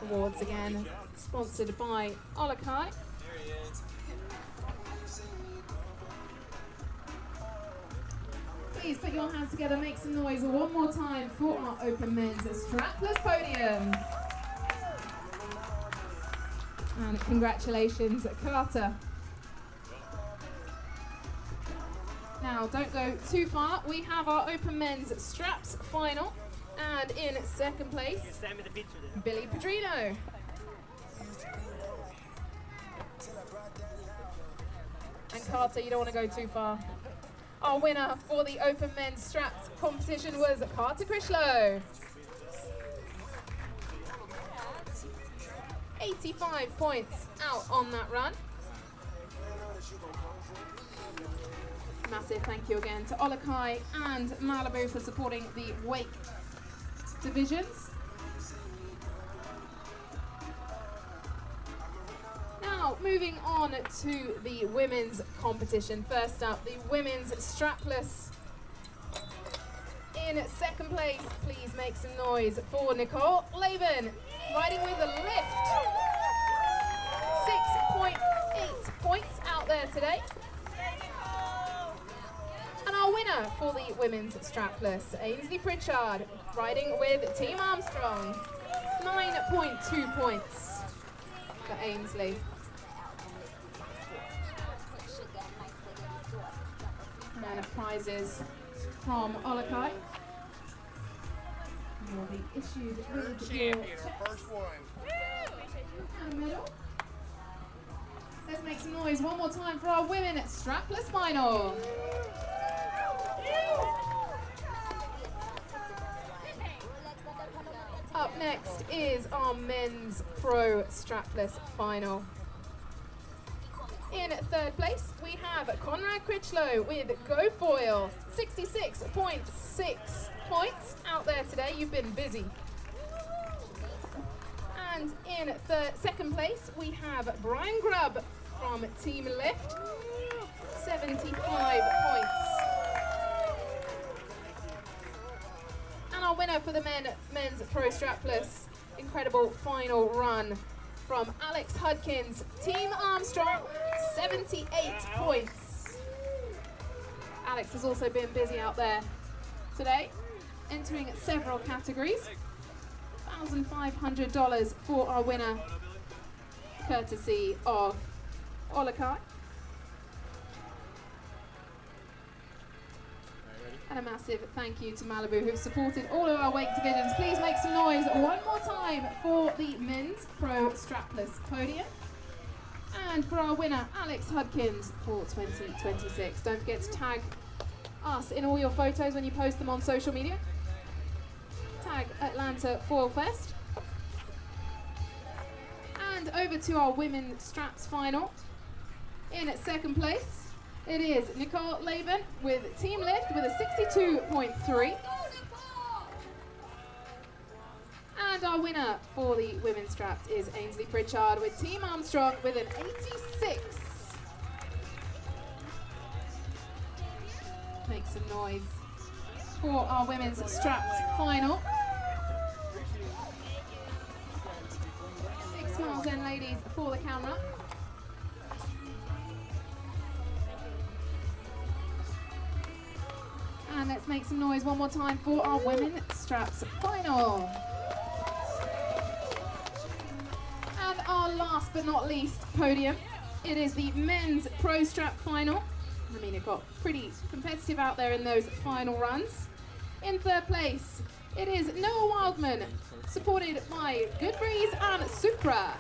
Awards again sponsored by Olakai. Please put your hands together, make some noise one more time for our open men's strapless podium. And congratulations, Carter. Now, don't go too far. We have our open men's straps final. And in second place, Billy Pedrino. And Carter, you don't want to go too far. Our winner for the open men's straps competition was Carter Critchlow. 85 points out on that run. Massive thank you again to Olakai and Malibu for supporting the wake divisions. Now, moving on to the women's competition. First up, the women's strapless. In second place, please make some noise for Nicole Laban, riding with a lift. 6.8 points out there today. And our winner for the women's strapless, Ainsley Pritchard, riding with Team Armstrong. 9.2 points for Ainsley. And prizes from Olakai will be issued with your First one. and a medal. Let's make some noise one more time for our women strapless final. Up next is our men's pro strapless final. In third place, we have Conrad Critchlow with Go Foil, 66.6 points out there today. You've been busy. And in second place, we have Brian Grubb from Team Lift, 75 points. And our winner for the men's pro strapless, incredible final run from Alex Hudkins, Team Armstrong, 78 points. Alex has also been busy out there today, entering several categories. $1,500 for our winner, courtesy of Olakai. And a massive thank you to Malibu, who've supported all of our wake divisions. Please make some noise one more time for the men's pro strapless podium. And for our winner, Alex Hudkins, for 2026. Don't forget to tag us in all your photos when you post them on social media. Tag Atlanta Foil Fest. And over to our women's straps final. In at second place, it is Nicole Laban with Team Lift with a 62.3. And our winner for the women's straps is Ainsley Pritchard with Team Armstrong with an 86. Make some noise for our women's straps final. 6 miles in, ladies, for the camera. And let's make some noise one more time for our women's straps final. And our last but not least podium, it is the men's pro strap final. I mean, it got pretty competitive out there in those final runs. In third place, it is Noah Wildman, supported by Good Breeze and Supra.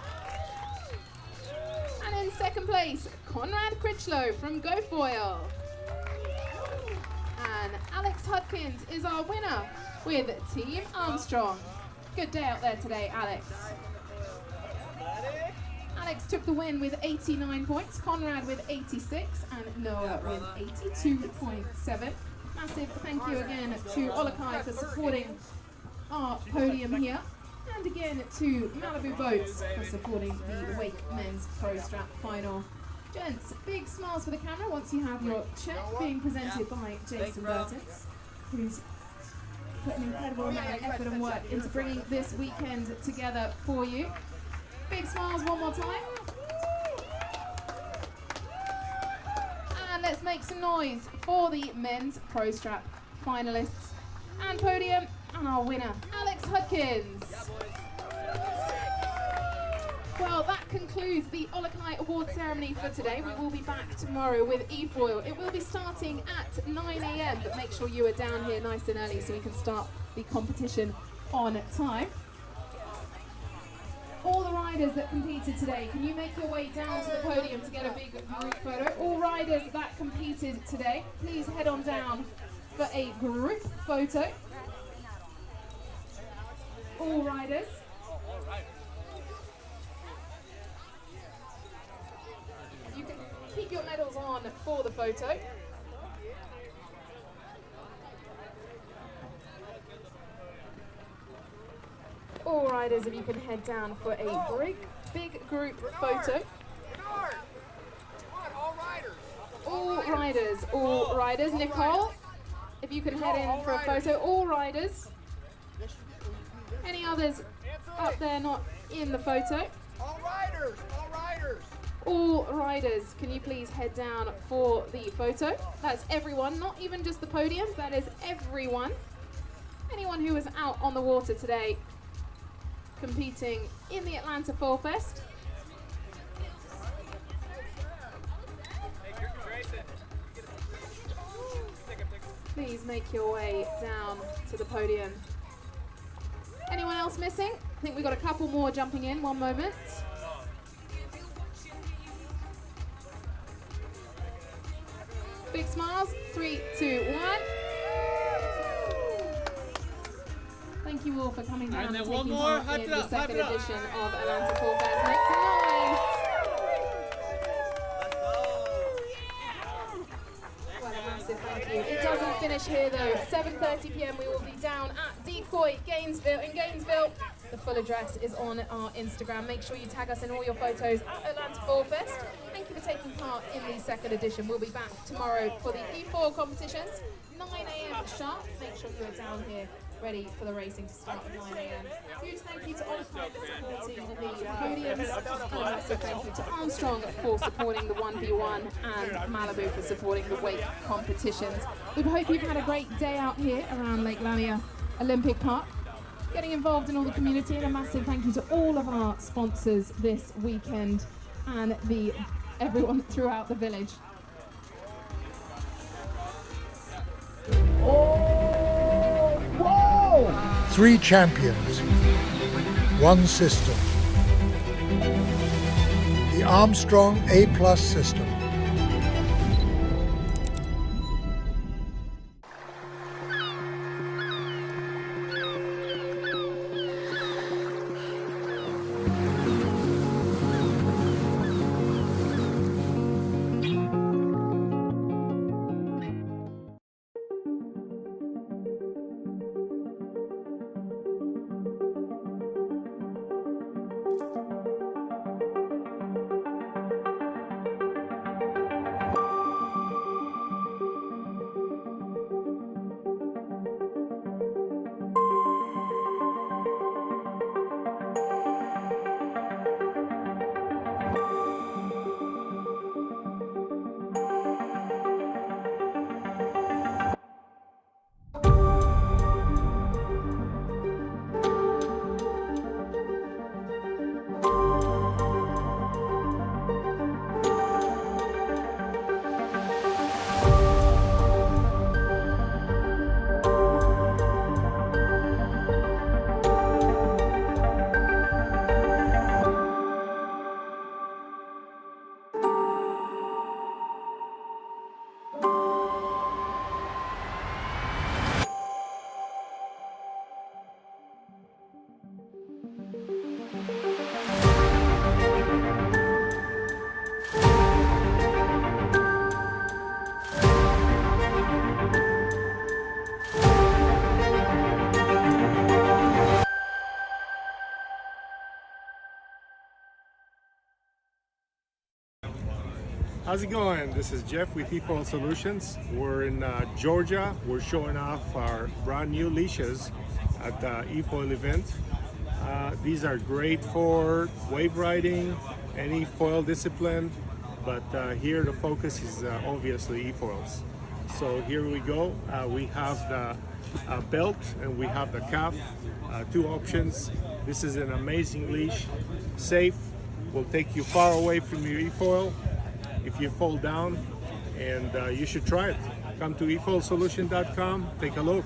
And in second place, Conrad Critchlow from Go Foil. And Alex Hudkins is our winner with Team Armstrong. Good day out there today, Alex. Alex took the win with 89 points, Conrad with 86, and Noah with 82.7. Massive thank you again to Olakai for supporting our podium here. And again to Malibu Boats for supporting the Wake Men's Pro Strap Final. Gents, big smiles for the camera once you have your check being presented by Jason Burtons, who's put an incredible amount of effort and work into bringing this weekend together for you. Big smiles one more time. And let's make some noise for the men's Pro Strap finalists and podium and our winner, Alex Hudkins. Well, that concludes the Olakai Award ceremony for today. We will be back tomorrow with eFoil. It will be starting at 9 AM, but make sure you are down here nice and early so we can start the competition on time. All the riders that competed today, can you make your way down to the podium to get a big group photo? All riders that competed today, please head on down for a group photo. All riders. You can keep your medals on for the photo. All riders, if you can head down for a big group photo. All riders. Nicole, if you can head in for a photo. All riders. Any others up there not in the photo? All riders. All riders, can you please head down for the photo? That's everyone, not even just the podiums, that is everyone. Anyone who was out on the water today competing in the Atlanta Fall Fest. Please make your way down to the podium. Anyone else missing? I think we've got a couple more jumping in, one moment. Big smiles, 3, 2, 1. Thank you all for coming down and taking part in the second edition of Atlanta Fall Fest. Make some noise. Well, a massive thank you. It doesn't finish here though. 7:30 PM we will be down at Decoy Gainesville in Gainesville. The full address is on our Instagram. Make sure you tag us in all your photos at Atlanta Fall Fest. Thank you for taking part in the second edition. We'll be back tomorrow for the E4 competitions, 9 AM sharp. Make sure you're down here ready for the racing to start at 9 AM. Huge thank you to Oliver for supporting the podiums, and a massive thank you to Armstrong for supporting the 1v1 and Malibu for supporting the wake competitions. We hope you've had a great day out here around Lake Lanier Olympic Park, getting involved in all the community, and a massive thank you to all of our sponsors this weekend and everyone throughout the village. Whoa! 3 champions, 1 system. The Armstrong A+ system. How's it going? This is Jeff with eFoil Solutions. We're in Georgia. We're showing off our brand new leashes at the eFoil event. These are great for wave riding, any foil discipline, but here the focus is obviously eFoils. So here we go. We have the belt and we have the calf, two options. This is an amazing leash, safe, will take you far away from your eFoil if you fall down, and you should try it. Come to efoilsolution.com, take a look.